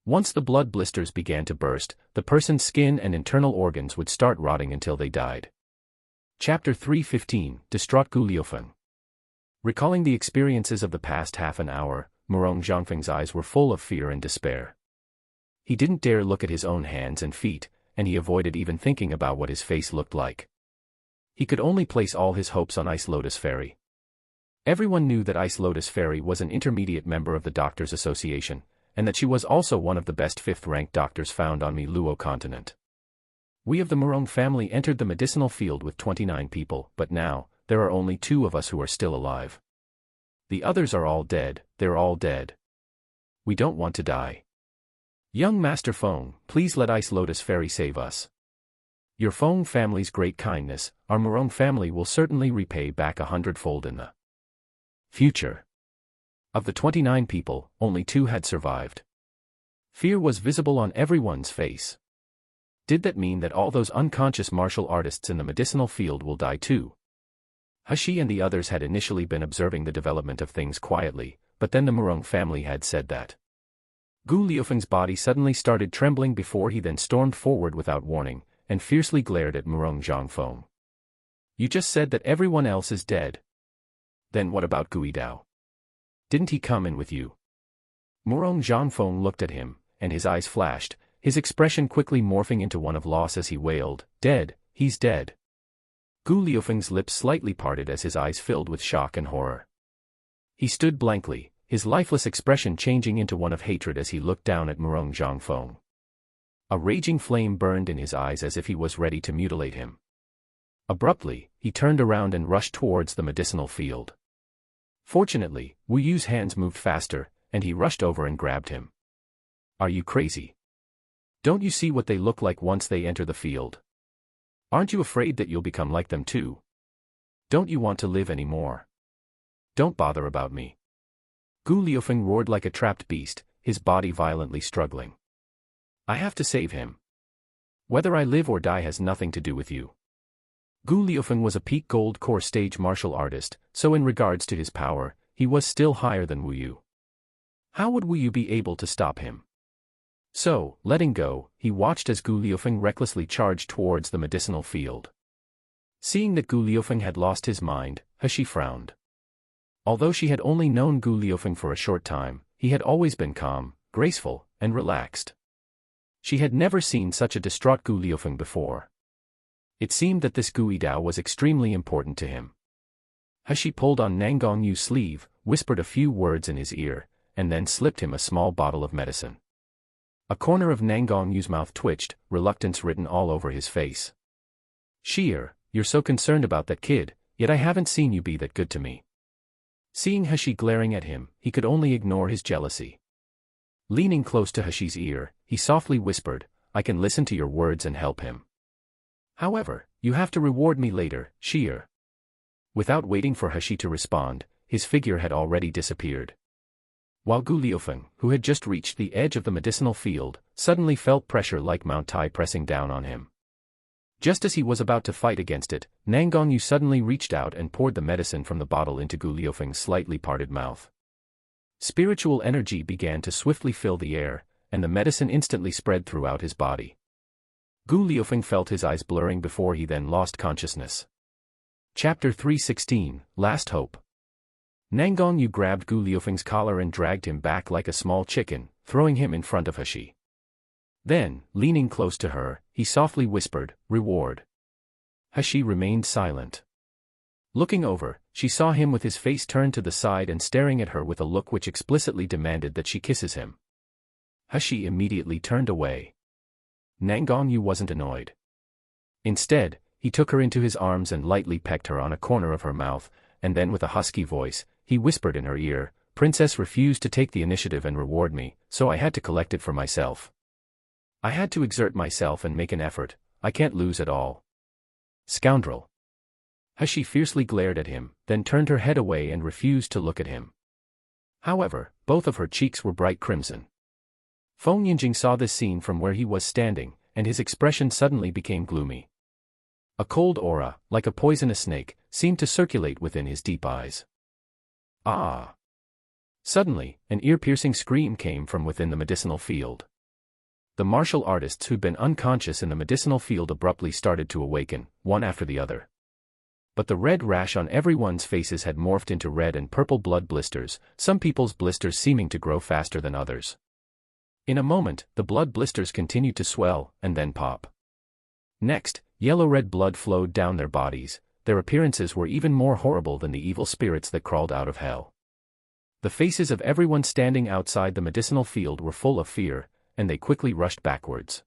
Once the blood blisters began to burst, the person's skin and internal organs would start rotting until they died. Chapter 3:15, Distraught Gu Liufeng. Recalling the experiences of the past half an hour, Morong Zhangfeng's eyes were full of fear and despair. He didn't dare look at his own hands and feet, and he avoided even thinking about what his face looked like. He could only place all his hopes on Ice Lotus Fairy. Everyone knew that Ice Lotus Fairy was an intermediate member of the Doctors Association, and that she was also one of the best fifth-ranked doctors found on the Luo continent. We of the Morong family entered the medicinal field with 29 people, but now, there are only 2 of us who are still alive. The others are all dead, they're all dead. We don't want to die. Young Master Feng, please let Ice Lotus Fairy save us. Your Feng family's great kindness, our Morong family will certainly repay back 100-fold in the future. Of the 29 people, only 2 had survived. Fear was visible on everyone's face. Did that mean that all those unconscious martial artists in the medicinal field will die too? Hashi and the others had initially been observing the development of things quietly, but then the Morong family had said that. Gu Liufeng's body suddenly started trembling before he then stormed forward without warning, and fiercely glared at Morong Zhangfeng. You just said that everyone else is dead. Then what about Gui Dao? Didn't he come in with you? Morong Zhangfeng looked at him, and his eyes flashed, his expression quickly morphing into one of loss as he wailed, "Dead, he's dead." Gu Liufeng's lips slightly parted as his eyes filled with shock and horror. He stood blankly, his lifeless expression changing into one of hatred as he looked down at Morong Zhangfeng. A raging flame burned in his eyes as if he was ready to mutilate him. Abruptly, he turned around and rushed towards the medicinal field. Fortunately, Wu Yu's hands moved faster, and he rushed over and grabbed him. Are you crazy? Don't you see what they look like once they enter the field? Aren't you afraid that you'll become like them too? Don't you want to live anymore? Don't bother about me. Gu Liufeng roared like a trapped beast, his body violently struggling. I have to save him. Whether I live or die has nothing to do with you. Gu Liufeng was a peak gold core stage martial artist, so in regards to his power, he was still higher than Wu Yu. How would Wu Yu be able to stop him? So, letting go, he watched as Gu Liufeng recklessly charged towards the medicinal field. Seeing that Gu Liufeng had lost his mind, Hashi frowned. Although she had only known Gu Liufeng for a short time, he had always been calm, graceful, and relaxed. She had never seen such a distraught Gu Liufeng before. It seemed that this Gui Dao was extremely important to him. Hashi pulled on Nangong Yu's sleeve, whispered a few words in his ear, and then slipped him a small bottle of medicine. A corner of Nangong Yu's mouth twitched, reluctance written all over his face. Sheer, you're so concerned about that kid, yet I haven't seen you be that good to me. Seeing Hashi glaring at him, he could only ignore his jealousy. Leaning close to Hashi's ear, he softly whispered, I can listen to your words and help him. However, you have to reward me later, Sheer. Without waiting for Hashi to respond, his figure had already disappeared. While Gu Liufeng, who had just reached the edge of the medicinal field, suddenly felt pressure like Mount Tai pressing down on him. Just as he was about to fight against it, Nangong Yu suddenly reached out and poured the medicine from the bottle into Gu Liufeng's slightly parted mouth. Spiritual energy began to swiftly fill the air, and the medicine instantly spread throughout his body. Gu Liufeng felt his eyes blurring before he then lost consciousness. Chapter 3:16, Last Hope. Nangong Yu grabbed Gu Liufeng's collar and dragged him back like a small chicken, throwing him in front of Hashi. Then, leaning close to her, he softly whispered, Reward. Hashi remained silent. Looking over, she saw him with his face turned to the side and staring at her with a look which explicitly demanded that she kisses him. He immediately turned away. Nangang Yu wasn't annoyed. Instead, he took her into his arms and lightly pecked her on a corner of her mouth, and then with a husky voice, he whispered in her ear, "Princess refused to take the initiative and reward me, so I had to collect it for myself. I had to exert myself and make an effort. I can't lose at all." "Scoundrel." She fiercely glared at him, then turned her head away and refused to look at him. However, both of her cheeks were bright crimson. Feng Yinjing saw this scene from where he was standing, and his expression suddenly became gloomy. A cold aura, like a poisonous snake, seemed to circulate within his deep eyes. Ah! Suddenly, an ear-piercing scream came from within the medicinal field. The martial artists who'd been unconscious in the medicinal field abruptly started to awaken, one after the other. But the red rash on everyone's faces had morphed into red and purple blood blisters, some people's blisters seeming to grow faster than others. In a moment, the blood blisters continued to swell, and then pop. Next, yellow-red blood flowed down their bodies. Their appearances were even more horrible than the evil spirits that crawled out of hell. The faces of everyone standing outside the medicinal field were full of fear, and they quickly rushed backwards.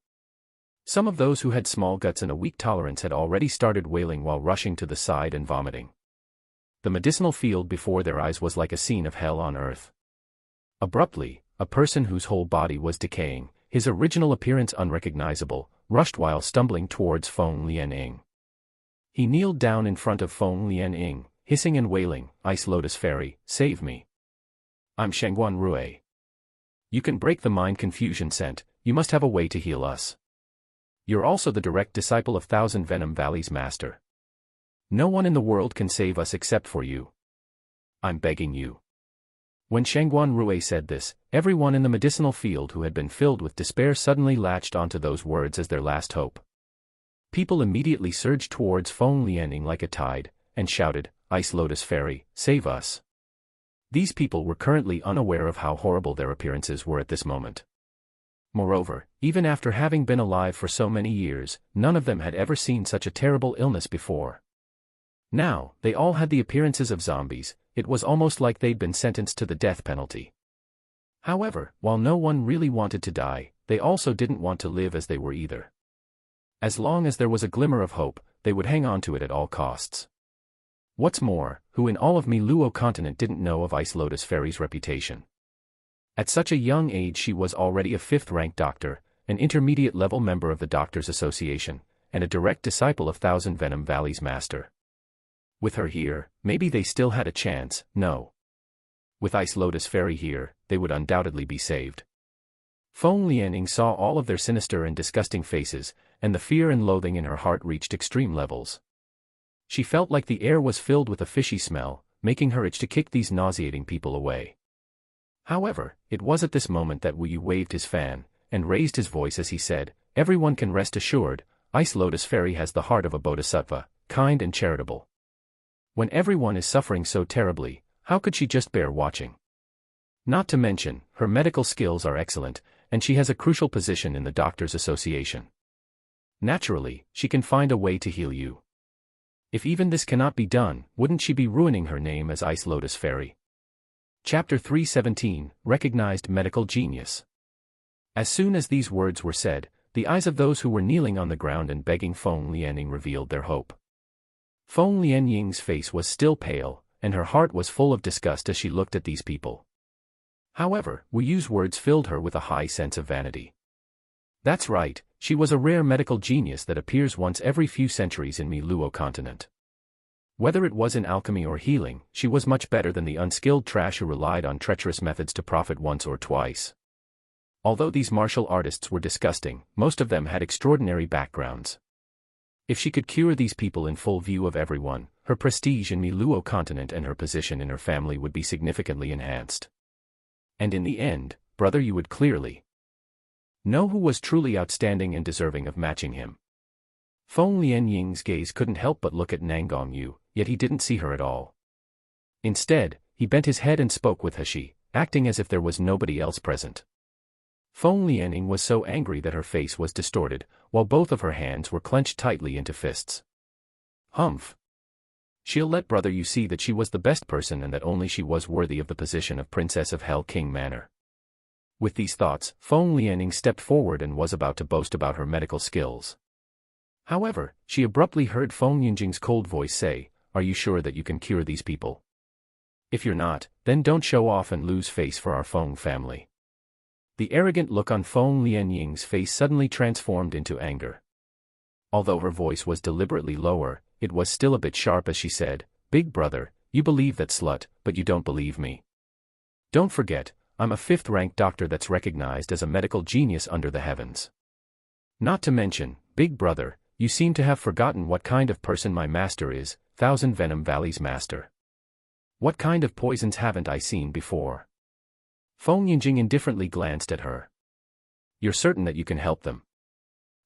Some of those who had small guts and a weak tolerance had already started wailing while rushing to the side and vomiting. The medicinal field before their eyes was like a scene of hell on earth. Abruptly, a person whose whole body was decaying, his original appearance unrecognizable, rushed while stumbling towards Feng Lianying. He kneeled down in front of Feng Lianying, hissing and wailing, "Ice Lotus Fairy, save me. I'm Shangguan Rui. You can break the mind confusion scent, you must have a way to heal us. You're also the direct disciple of Thousand Venom Valley's master. No one in the world can save us except for you. I'm begging you." When Shangguan Rui said this, everyone in the medicinal field who had been filled with despair suddenly latched onto those words as their last hope. People immediately surged towards Feng Lianying like a tide, and shouted, "Ice Lotus Fairy, save us." These people were currently unaware of how horrible their appearances were at this moment. Moreover, even after having been alive for so many years, none of them had ever seen such a terrible illness before. Now, they all had the appearances of zombies. It was almost like they'd been sentenced to the death penalty. However, while no one really wanted to die, they also didn't want to live as they were either. As long as there was a glimmer of hope, they would hang on to it at all costs. What's more, who in all of Miluo continent didn't know of Ice Lotus Fairy's reputation? At such a young age she was already a 5th-ranked doctor, an intermediate-level member of the Doctors' Association, and a direct disciple of Thousand Venom Valley's master. With her here, maybe they still had a chance. No. With Ice Lotus Fairy here, they would undoubtedly be saved. Feng Lianying saw all of their sinister and disgusting faces, and the fear and loathing in her heart reached extreme levels. She felt like the air was filled with a fishy smell, making her itch to kick these nauseating people away. However, it was at this moment that Wu Yu waved his fan, and raised his voice as he said, "Everyone can rest assured, Ice Lotus Fairy has the heart of a bodhisattva, kind and charitable. When everyone is suffering so terribly, how could she just bear watching? Not to mention, her medical skills are excellent, and she has a crucial position in the Doctors' Association. Naturally, she can find a way to heal you. If even this cannot be done, wouldn't she be ruining her name as Ice Lotus Fairy?" Chapter 317, Recognized Medical Genius. As soon as these words were said, the eyes of those who were kneeling on the ground and begging Feng Lianying revealed their hope. Feng Lianying's face was still pale, and her heart was full of disgust as she looked at these people. However, Wu Yu's words filled her with a high sense of vanity. That's right, she was a rare medical genius that appears once every few centuries in Miluo continent. Whether it was in alchemy or healing, she was much better than the unskilled trash who relied on treacherous methods to profit once or twice. Although these martial artists were disgusting, most of them had extraordinary backgrounds. If she could cure these people in full view of everyone, her prestige in Miluo continent and her position in her family would be significantly enhanced. And in the end, brother, you would clearly know who was truly outstanding and deserving of matching him. Feng Lianying's gaze couldn't help but look at Nangang Yu, yet he didn't see her at all. Instead, he bent his head and spoke with He, acting as if there was nobody else present. Feng Lianying was so angry that her face was distorted, while both of her hands were clenched tightly into fists. Humph! She'll let brother you see that she was the best person and that only she was worthy of the position of Princess of Hell King Manor. With these thoughts, Feng Lianing stepped forward and was about to boast about her medical skills. However, she abruptly heard Feng Yinjing's cold voice say, "Are you sure that you can cure these people? If you're not, then don't show off and lose face for our Feng family." The arrogant look on Feng Lianying's face suddenly transformed into anger. Although her voice was deliberately lower, it was still a bit sharp as she said, "Big brother, you believe that slut, but you don't believe me. Don't forget, I'm a fifth-rank doctor that's recognized as a medical genius under the heavens. Not to mention, big brother, you seem to have forgotten what kind of person my master is, Thousand Venom Valley's master. What kind of poisons haven't I seen before?" Feng Yinjing indifferently glanced at her. "You're certain that you can help them?"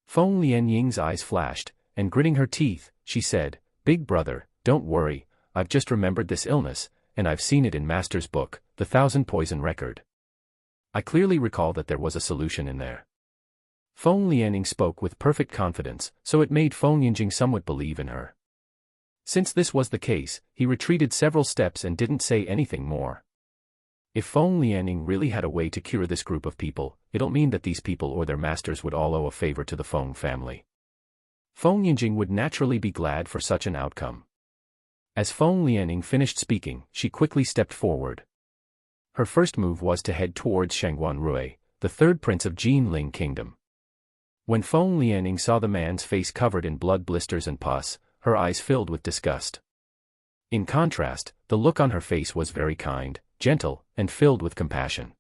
Feng Lianying's eyes flashed, and gritting her teeth, she said, "Big brother, don't worry, I've just remembered this illness, and I've seen it in Master's book, the 1000 Poison Record. I clearly recall that there was a solution in there." Feng Lianing spoke with perfect confidence, so it made Feng Yinjing somewhat believe in her. Since this was the case, he retreated several steps and didn't say anything more. If Feng Lianing really had a way to cure this group of people, it'll mean that these people or their masters would all owe a favor to the Feng family. Feng Yinjing would naturally be glad for such an outcome. As Feng Lianing finished speaking, she quickly stepped forward. Her first move was to head towards Shangguan Rui, the third prince of Jinling Kingdom. When Feng Lianing saw the man's face covered in blood blisters and pus, her eyes filled with disgust. In contrast, the look on her face was very kind, gentle, and filled with compassion.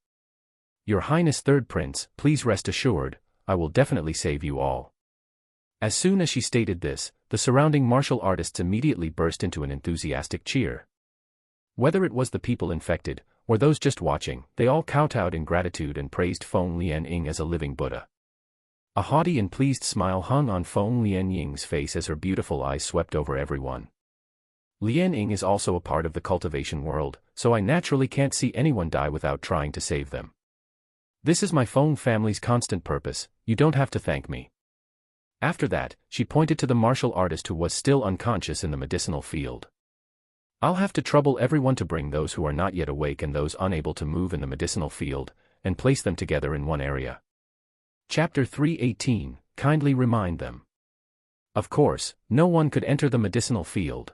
"Your Highness Third Prince, please rest assured, I will definitely save you all." As soon as she stated this, the surrounding martial artists immediately burst into an enthusiastic cheer. Whether it was the people infected, or those just watching, they all kowtowed in gratitude and praised Feng Lianying as a living Buddha. A haughty and pleased smile hung on Feng Lianying's face as her beautiful eyes swept over everyone. "Lianying is also a part of the cultivation world, so I naturally can't see anyone die without trying to save them. This is my Feng family's constant purpose, you don't have to thank me." After that, she pointed to the martial artist who was still unconscious in the medicinal field. "I'll have to trouble everyone to bring those who are not yet awake and those unable to move in the medicinal field, and place them together in one area. Chapter 318, Kindly Remind Them." Of course, no one could enter the medicinal field.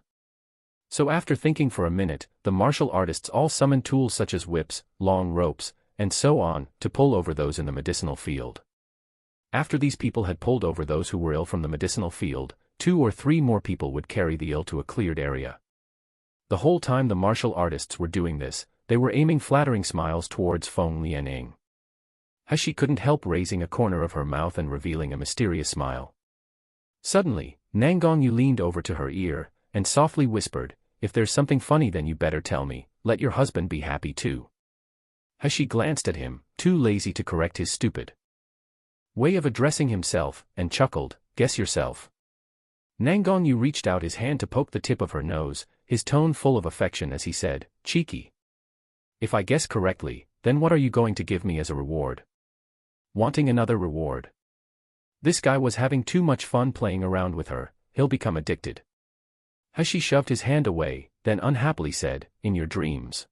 So after thinking for a minute, the martial artists all summoned tools such as whips, long ropes, and so on, to pull over those in the medicinal field. After these people had pulled over those who were ill from the medicinal field, 2 or 3 more people would carry the ill to a cleared area. The whole time the martial artists were doing this, they were aiming flattering smiles towards Feng Lianing. As she couldn't help raising a corner of her mouth and revealing a mysterious smile. Suddenly, Nangongyu leaned over to her ear, and softly whispered, "If there's something funny then you better tell me, let your husband be happy too." As she glanced at him, too lazy to correct his stupid way of addressing himself, and chuckled, "Guess yourself." Nangongyu reached out his hand to poke the tip of her nose, his tone full of affection as he said, "Cheeky. If I guess correctly, then what are you going to give me as a reward?" Wanting another reward? This guy was having too much fun playing around with her, he'll become addicted. As she shoved his hand away, then unhappily said, "In your dreams."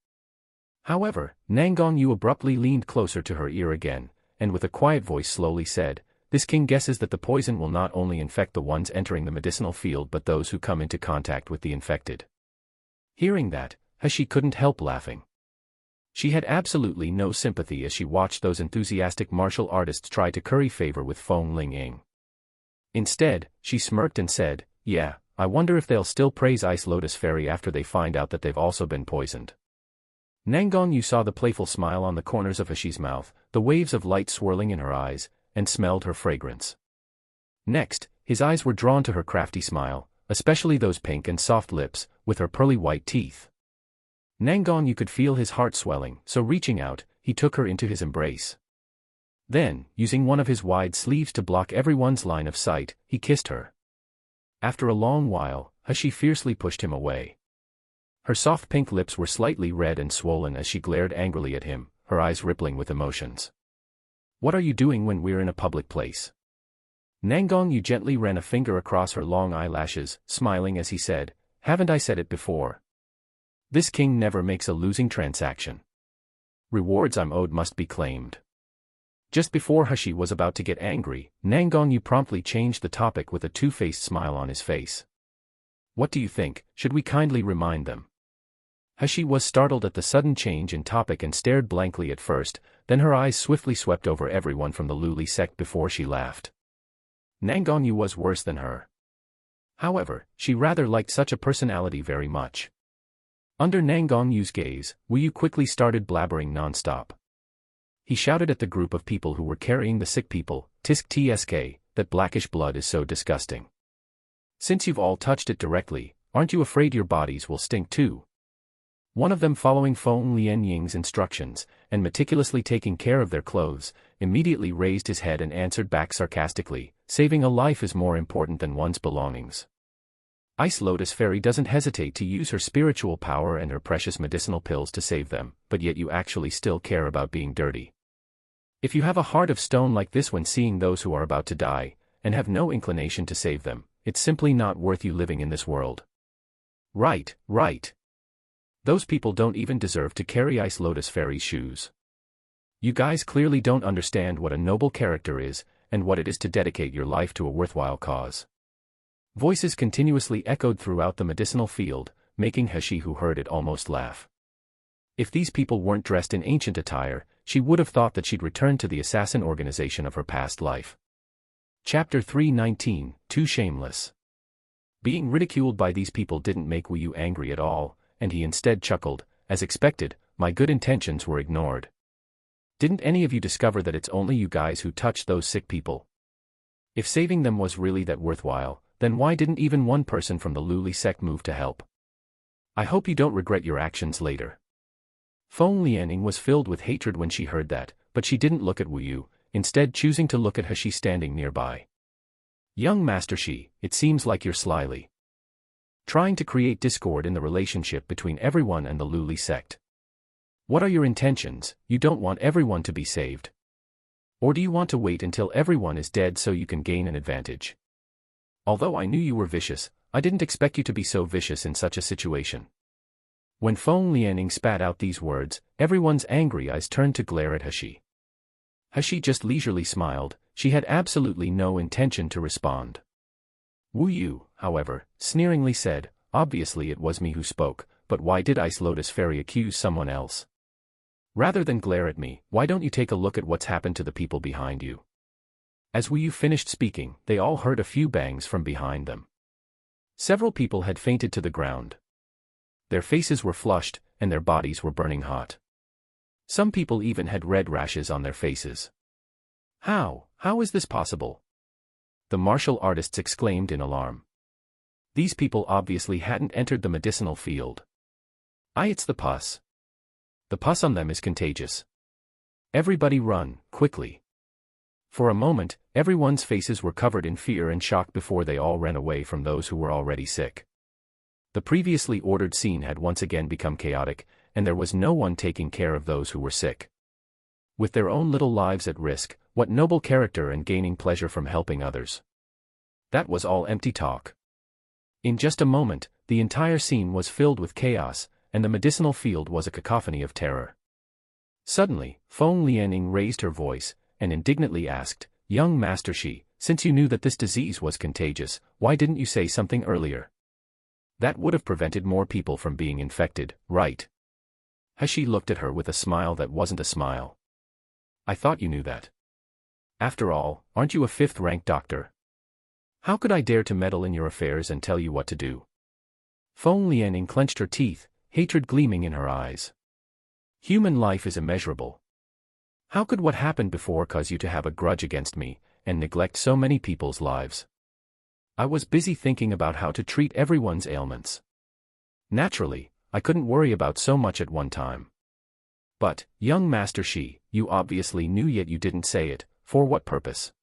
However, Nangongyu abruptly leaned closer to her ear again, and with a quiet voice slowly said, "This king guesses that the poison will not only infect the ones entering the medicinal field but those who come into contact with the infected." Hearing that, she couldn't help laughing. She had absolutely no sympathy as she watched those enthusiastic martial artists try to curry favor with Feng Lianying. Instead, she smirked and said, "Yeah, I wonder if they'll still praise Ice Lotus Fairy after they find out that they've also been poisoned." Nangongyu saw the playful smile on the corners of Ashi's mouth, the waves of light swirling in her eyes, and smelled her fragrance. Next, his eyes were drawn to her crafty smile, especially those pink and soft lips, with her pearly white teeth. Nangongyu could feel his heart swelling, so reaching out, he took her into his embrace. Then, using one of his wide sleeves to block everyone's line of sight, he kissed her. After a long while, Ashi fiercely pushed him away. Her soft pink lips were slightly red and swollen as she glared angrily at him, her eyes rippling with emotions. "What are you doing when we're in a public place?" Nangongyu gently ran a finger across her long eyelashes, smiling as he said, Haven't I said it before? This king never makes a losing transaction. Rewards I'm owed must be claimed. Just before Hashi was about to get angry, Nangongyu promptly changed the topic with a two-faced smile on his face. What do you think, should we kindly remind them? Hashi was startled at the sudden change in topic and stared blankly at first, then her eyes swiftly swept over everyone from the Luli sect before she laughed. Nangongyu was worse than her. However, she rather liked such a personality very much. Under Nangongyu's gaze, Wu Yu quickly started blabbering non-stop. He shouted at the group of people who were carrying the sick people, "Tisk tsk, that blackish blood is so disgusting. Since you've all touched it directly, aren't you afraid your bodies will stink too?" One of them, following Feng Lianying's instructions, and meticulously taking care of their clothes, immediately raised his head and answered back sarcastically, "Saving a life is more important than one's belongings. Ice Lotus Fairy doesn't hesitate to use her spiritual power and her precious medicinal pills to save them, but yet you actually still care about being dirty. If you have a heart of stone like this when seeing those who are about to die, and have no inclination to save them, it's simply not worth you living in this world." Right. Those people don't even deserve to carry Ice Lotus Fairy's shoes. You guys clearly don't understand what a noble character is, and what it is to dedicate your life to a worthwhile cause. Voices continuously echoed throughout the medicinal field, making Hashi, who heard it, almost laugh. If these people weren't dressed in ancient attire, she would have thought that she'd returned to the assassin organization of her past life. Chapter 319, Too Shameless. Being ridiculed by these people didn't make Wu Yu angry at all, and he instead chuckled. As expected, my good intentions were ignored. Didn't any of you discover that it's only you guys who touched those sick people? If saving them was really that worthwhile, then why didn't even one person from the Luli sect move to help? I hope you don't regret your actions later. Feng Lianing was filled with hatred when she heard that, but she didn't look at Wu Yu, instead choosing to look at Hashi standing nearby. "Young Master Shi, it seems like you're slyly trying to create discord in the relationship between everyone and the Luli sect. What are your intentions? You don't want everyone to be saved? Or do you want to wait until everyone is dead so you can gain an advantage? Although I knew you were vicious, I didn't expect you to be so vicious in such a situation." When Feng Lianing spat out these words, everyone's angry eyes turned to glare at Hashi. Hashi just leisurely smiled. She had absolutely no intention to respond. Wu Yu, however, sneeringly said, "Obviously it was me who spoke, but why did Ice Lotus Fairy accuse someone else? Rather than glare at me, why don't you take a look at what's happened to the people behind you?" As Wu Yu finished speaking, they all heard a few bangs from behind them. Several people had fainted to the ground. Their faces were flushed, and their bodies were burning hot. Some people even had red rashes on their faces. How is this possible?" the martial artists exclaimed in alarm. These people obviously hadn't entered the medicinal field. It's the pus. The pus on them is contagious. Everybody run, quickly." For a moment, everyone's faces were covered in fear and shock before they all ran away from those who were already sick. The previously ordered scene had once again become chaotic, and there was no one taking care of those who were sick. With their own little lives at risk, what noble character and gaining pleasure from helping others. That was all empty talk. In just a moment, the entire scene was filled with chaos, and the medicinal field was a cacophony of terror. Suddenly, Feng Lianing raised her voice, and indignantly asked, "Young Master Shi, since you knew that this disease was contagious, why didn't you say something earlier? That would have prevented more people from being infected, right?" Hashi looked at her with a smile that wasn't a smile. "I thought you knew that. After all, aren't you a fifth-rank doctor? How could I dare to meddle in your affairs and tell you what to do?" Feng Lianing clenched her teeth, hatred gleaming in her eyes. "Human life is immeasurable. How could what happened before cause you to have a grudge against me, and neglect so many people's lives? I was busy thinking about how to treat everyone's ailments. Naturally, I couldn't worry about so much at one time. But, young Master Shi, you obviously knew yet you didn't say it. For what purpose?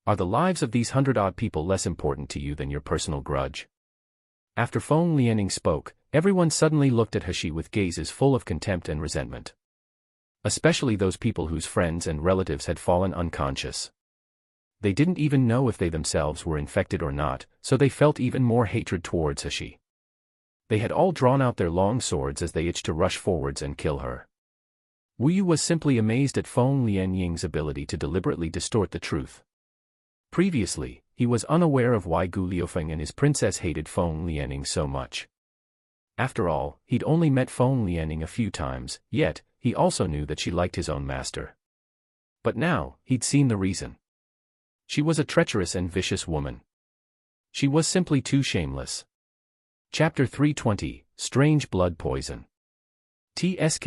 Are the lives of these 100-odd people less important to you than your personal grudge?" After Feng Lianing spoke, everyone suddenly looked at Hashi with gazes full of contempt and resentment. Especially those people whose friends and relatives had fallen unconscious. They didn't even know if they themselves were infected or not, so they felt even more hatred towards Hashi. They had all drawn out their long swords as they itched to rush forwards and kill her. Wu Yu was simply amazed at Feng Lianying's ability to deliberately distort the truth. Previously, he was unaware of why Gu Liufeng and his princess hated Feng Lianying so much. After all, he'd only met Feng Lianying a few times, yet, he also knew that she liked his own master. But now, he'd seen the reason. She was a treacherous and vicious woman. She was simply too shameless. Chapter 320, Strange Blood Poison. TSK,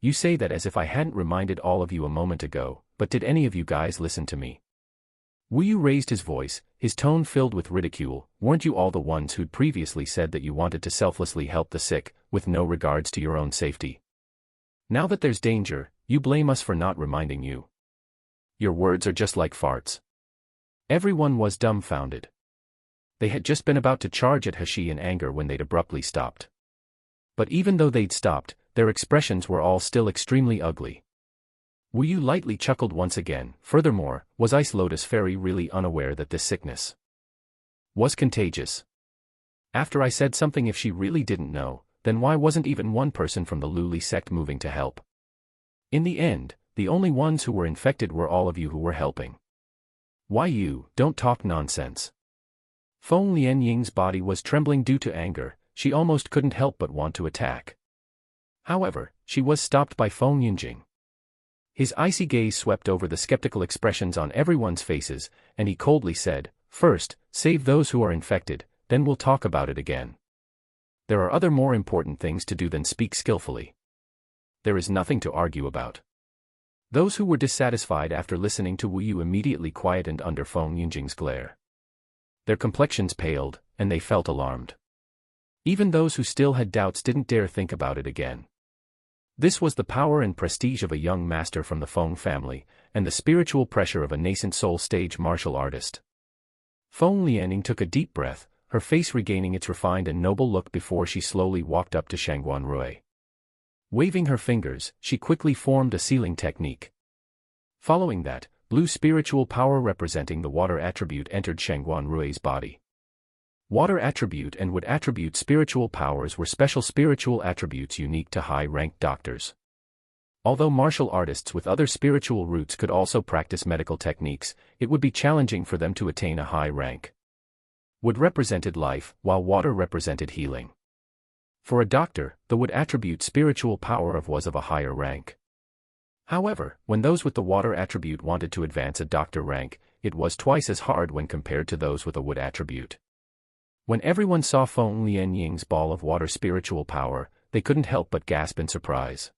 you say that as if I hadn't reminded all of you a moment ago, but did any of you guys listen to me? Wu Yu raised his voice, his tone filled with ridicule. Weren't you all the ones who'd previously said that you wanted to selflessly help the sick, with no regards to your own safety? Now that there's danger, you blame us for not reminding you. Your words are just like farts. Everyone was dumbfounded. They had just been about to charge at He in anger when they'd abruptly stopped. But even though they'd stopped, their expressions were all still extremely ugly. Wu Yu lightly chuckled once again. Furthermore, was Ice Lotus Fairy really unaware that this sickness was contagious? After I said something, if she really didn't know, then why wasn't even one person from the Luli sect moving to help? In the end, the only ones who were infected were all of you who were helping. Why you, don't talk nonsense. Feng Lianying's body was trembling due to anger. She almost couldn't help but want to attack. However, she was stopped by Feng Yunjing. His icy gaze swept over the skeptical expressions on everyone's faces, and he coldly said, "First, save those who are infected, then we'll talk about it again. There are other more important things to do than speak skillfully. There is nothing to argue about." Those who were dissatisfied after listening to Wu Yu immediately quietened under Feng Yunjing's glare. Their complexions paled, and they felt alarmed. Even those who still had doubts didn't dare think about it again. This was the power and prestige of a young master from the Feng family, and the spiritual pressure of a nascent soul-stage martial artist. Feng Lianying took a deep breath, her face regaining its refined and noble look before she slowly walked up to Shangguan Rui. Waving her fingers, she quickly formed a sealing technique. Following that, blue spiritual power representing the water attribute entered Shangguan Rui's body. Water attribute and wood attribute spiritual powers were special spiritual attributes unique to high-ranked doctors. Although martial artists with other spiritual roots could also practice medical techniques, it would be challenging for them to attain a high rank. Wood represented life, while water represented healing. For a doctor, the wood attribute spiritual power was of a higher rank. However, when those with the water attribute wanted to advance a doctor rank, it was twice as hard when compared to those with a wood attribute. When everyone saw Feng Lianying's ball of water spiritual power, they couldn't help but gasp in surprise.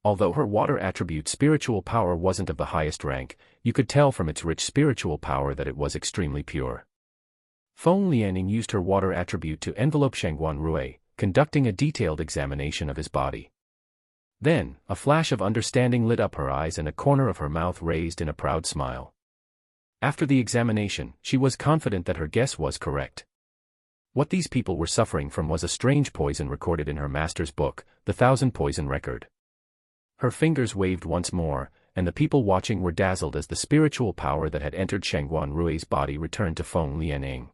Although her water attribute spiritual power wasn't of the highest rank, you could tell from its rich spiritual power that it was extremely pure. Feng Lianying used her water attribute to envelope Shangguan Rui, conducting a detailed examination of his body. Then, a flash of understanding lit up her eyes and a corner of her mouth raised in a proud smile. After the examination, she was confident that her guess was correct. What these people were suffering from was a strange poison recorded in her master's book, the Thousand Poison Record. Her fingers waved once more, and the people watching were dazzled as the spiritual power that had entered Shangguan Rui's body returned to Feng Lianying.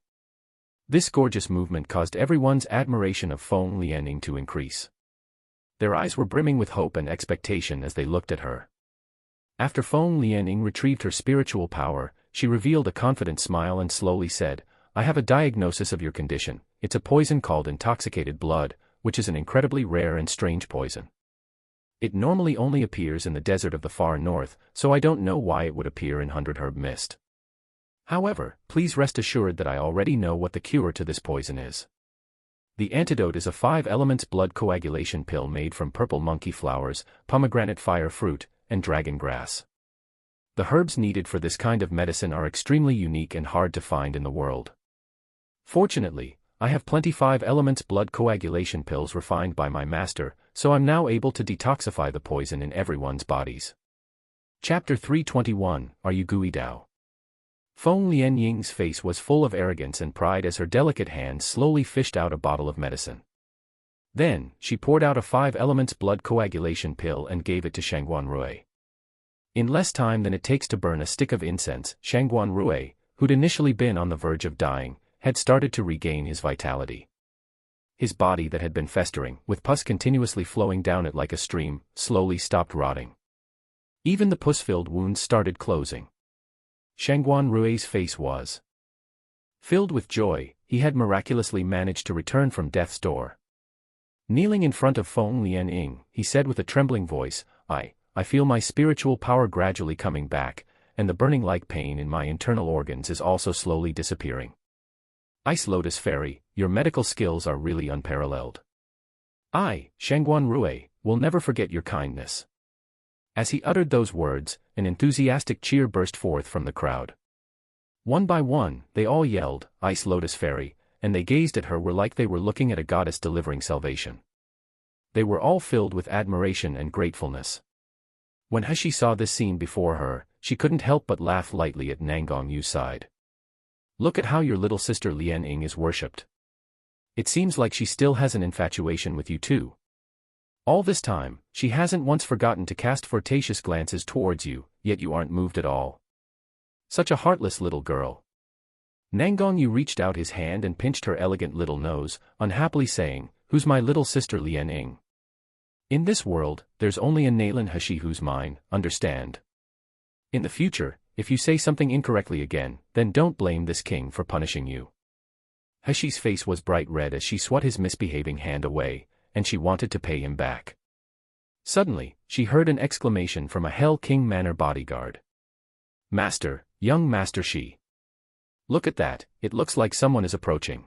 This gorgeous movement caused everyone's admiration of Feng Lianying to increase. Their eyes were brimming with hope and expectation as they looked at her. After Feng Lianying retrieved her spiritual power, she revealed a confident smile and slowly said, "I have a diagnosis of your condition. It's a poison called intoxicated blood, which is an incredibly rare and strange poison. It normally only appears in the desert of the far north, so I don't know why it would appear in 100 herb mist. However, please rest assured that I already know what the cure to this poison is. The antidote is a 5 elements blood coagulation pill made from purple monkey flowers, pomegranate fire fruit, and dragon grass. The herbs needed for this kind of medicine are extremely unique and hard to find in the world. Fortunately, I have plenty 5 elements blood coagulation pills refined by my master, so I'm now able to detoxify the poison in everyone's bodies." Chapter 321, Are You Gui Dao? Feng Lianying's face was full of arrogance and pride as her delicate hands slowly fished out a bottle of medicine. Then, she poured out a 5 elements blood coagulation pill and gave it to Shangguan Rui. In less time than it takes to burn a stick of incense, Shangguan Rui, who'd initially been on the verge of dying, had started to regain his vitality. his body that had been festering, with pus continuously flowing down it like a stream, slowly stopped rotting. Even the pus-filled wounds started closing. Shangguan Rui's face was filled with joy. He had miraculously managed to return from death's door. Kneeling in front of Feng Lianying, he said with a trembling voice, I feel my spiritual power gradually coming back, and the burning-like pain in my internal organs is also slowly disappearing. Ice Lotus Fairy, your medical skills are really unparalleled. I, Shangguan Rui, will never forget your kindness. As he uttered those words, an enthusiastic cheer burst forth from the crowd. One by one, they all yelled, Ice Lotus Fairy, and they gazed at her like they were looking at a goddess delivering salvation. They were all filled with admiration and gratefulness. When He saw this scene before her, she couldn't help but laugh lightly at Nangong Yu's side. Look at how your little sister Lianying is worshipped. It seems like she still has an infatuation with you too. All this time, she hasn't once forgotten to cast flirtatious glances towards you, yet you aren't moved at all. Such a heartless little girl. Nangong Yu reached out his hand and pinched her elegant little nose, unhappily saying, Who's my little sister Lianying? In this world, there's only a Nailan He who's mine, understand? In the future, if you say something incorrectly again, then don't blame this king for punishing you. He's face was bright red as she swat his misbehaving hand away, and she wanted to pay him back. Suddenly, she heard an exclamation from a Hell King Manor bodyguard. Master, young Master Shi. Look at that, it looks like someone is approaching.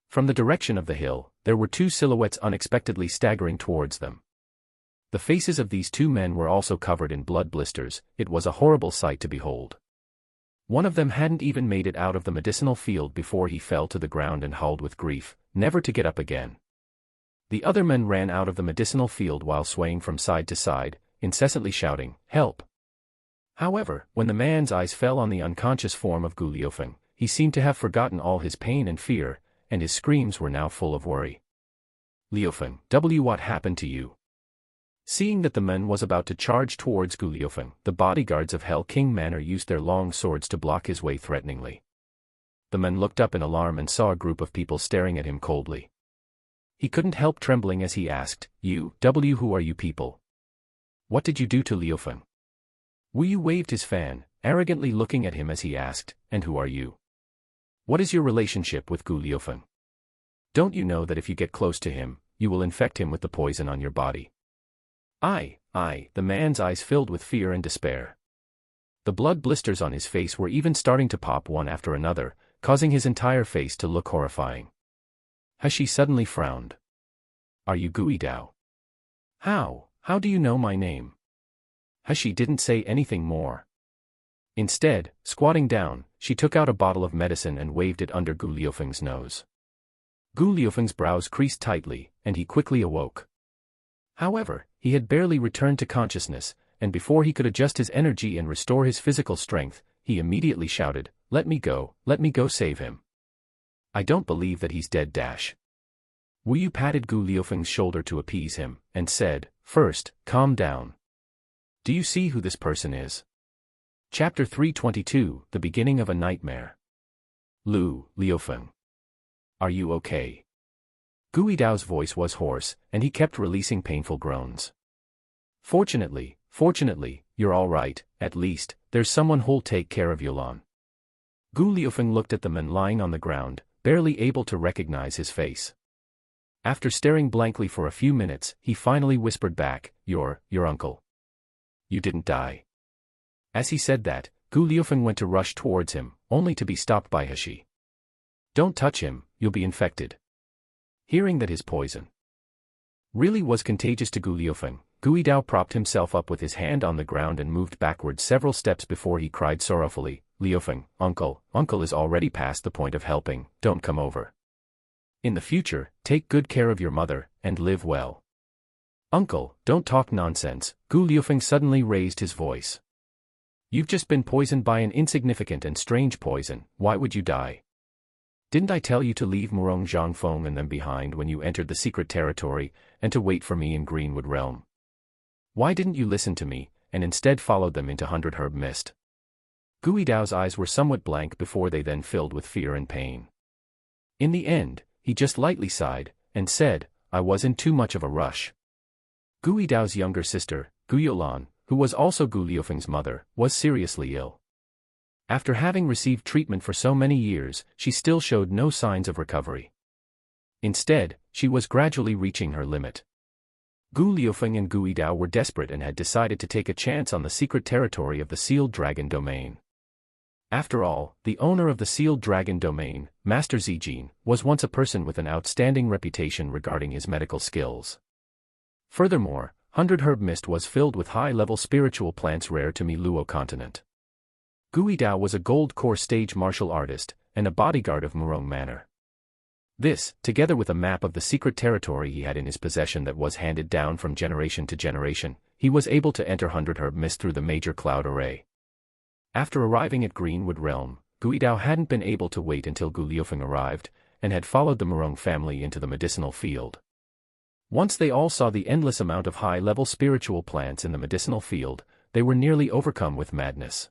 From the direction of the hill, there were two silhouettes unexpectedly staggering towards them. The faces of these two men were also covered in blood blisters. It was a horrible sight to behold. One of them hadn't even made it out of the medicinal field before he fell to the ground and howled with grief, never to get up again. The other men ran out of the medicinal field while swaying from side to side, incessantly shouting, Help! However, when the man's eyes fell on the unconscious form of Gu Liufeng, he seemed to have forgotten all his pain and fear, and his screams were now full of worry. Liufeng, what happened to you? Seeing that the man was about to charge towards Gu Liufeng, the bodyguards of Hell King Manor used their long swords to block his way threateningly. The man looked up in alarm and saw a group of people staring at him coldly. He couldn't help trembling as he asked, who are you people? What did you do to Liufeng? Wu Yu waved his fan, arrogantly looking at him as he asked, and who are you? What is your relationship with Gu Liufeng? Don't you know that if you get close to him, you will infect him with the poison on your body? The man's eyes filled with fear and despair. The blood blisters on his face were even starting to pop one after another, causing his entire face to look horrifying. He suddenly frowned. Are you Gui Dao? How do you know my name? He didn't say anything more. Instead, squatting down, she took out a bottle of medicine and waved it under Gu Liufeng's nose. Gu Liufeng's brows creased tightly, and he quickly awoke. However, he had barely returned to consciousness, and before he could adjust his energy and restore his physical strength, he immediately shouted, let me go save him. I don't believe that he's dead. Wu Yu patted Gu Liufeng's shoulder to appease him, and said, First, calm down. Do you see who this person is? Chapter 322, The Beginning of a Nightmare. Liufeng. Are you okay? Gui Dao's voice was hoarse, and he kept releasing painful groans. Fortunately, you're all right, at least, there's someone who'll take care of Yulan. Gu Liufeng looked at the man lying on the ground, barely able to recognize his face. After staring blankly for a few minutes, he finally whispered back, your uncle. You didn't die. As he said that, Gu Liufeng went to rush towards him, only to be stopped by He. Don't touch him, you'll be infected. Hearing that his poison really was contagious to Gu Liufeng, Gui Dao propped himself up with his hand on the ground and moved backward several steps before he cried sorrowfully, Liufeng, uncle is already past the point of helping, don't come over. In the future, take good care of your mother, and live well. Uncle, don't talk nonsense, Gu Liufeng suddenly raised his voice. You've just been poisoned by an insignificant and strange poison, why would you die? Didn't I tell you to leave Murong Zhangfeng and them behind when you entered the secret territory, and to wait for me in Greenwood Realm? Why didn't you listen to me, and instead followed them into Hundred Herb Mist? Gui Dao's eyes were somewhat blank before they then filled with fear and pain. In the end, he just lightly sighed, and said, "I was in too much of a rush." Gu Yidao's younger sister, Gu Yolan, who was also Gu Liufeng's mother, was seriously ill. After having received treatment for so many years, she still showed no signs of recovery. Instead, she was gradually reaching her limit. Gu Liufeng and Gu Yidao were desperate and had decided to take a chance on the secret territory of the Sealed Dragon Domain. After all, the owner of the Sealed Dragon Domain, Master Zijin, was once a person with an outstanding reputation regarding his medical skills. Furthermore, 100 Herb Mist was filled with high-level spiritual plants rare to Miluo continent. Gu Yidao was a gold core stage martial artist, and a bodyguard of Murong Manor. This, together with a map of the secret territory he had in his possession that was handed down from generation to generation, he was able to enter 100 Herb Mist through the major cloud array. After arriving at Greenwood Realm, Gu Yidao hadn't been able to wait until Gu Liufeng arrived, and had followed the Murong family into the medicinal field. Once they all saw the endless amount of high-level spiritual plants in the medicinal field, they were nearly overcome with madness.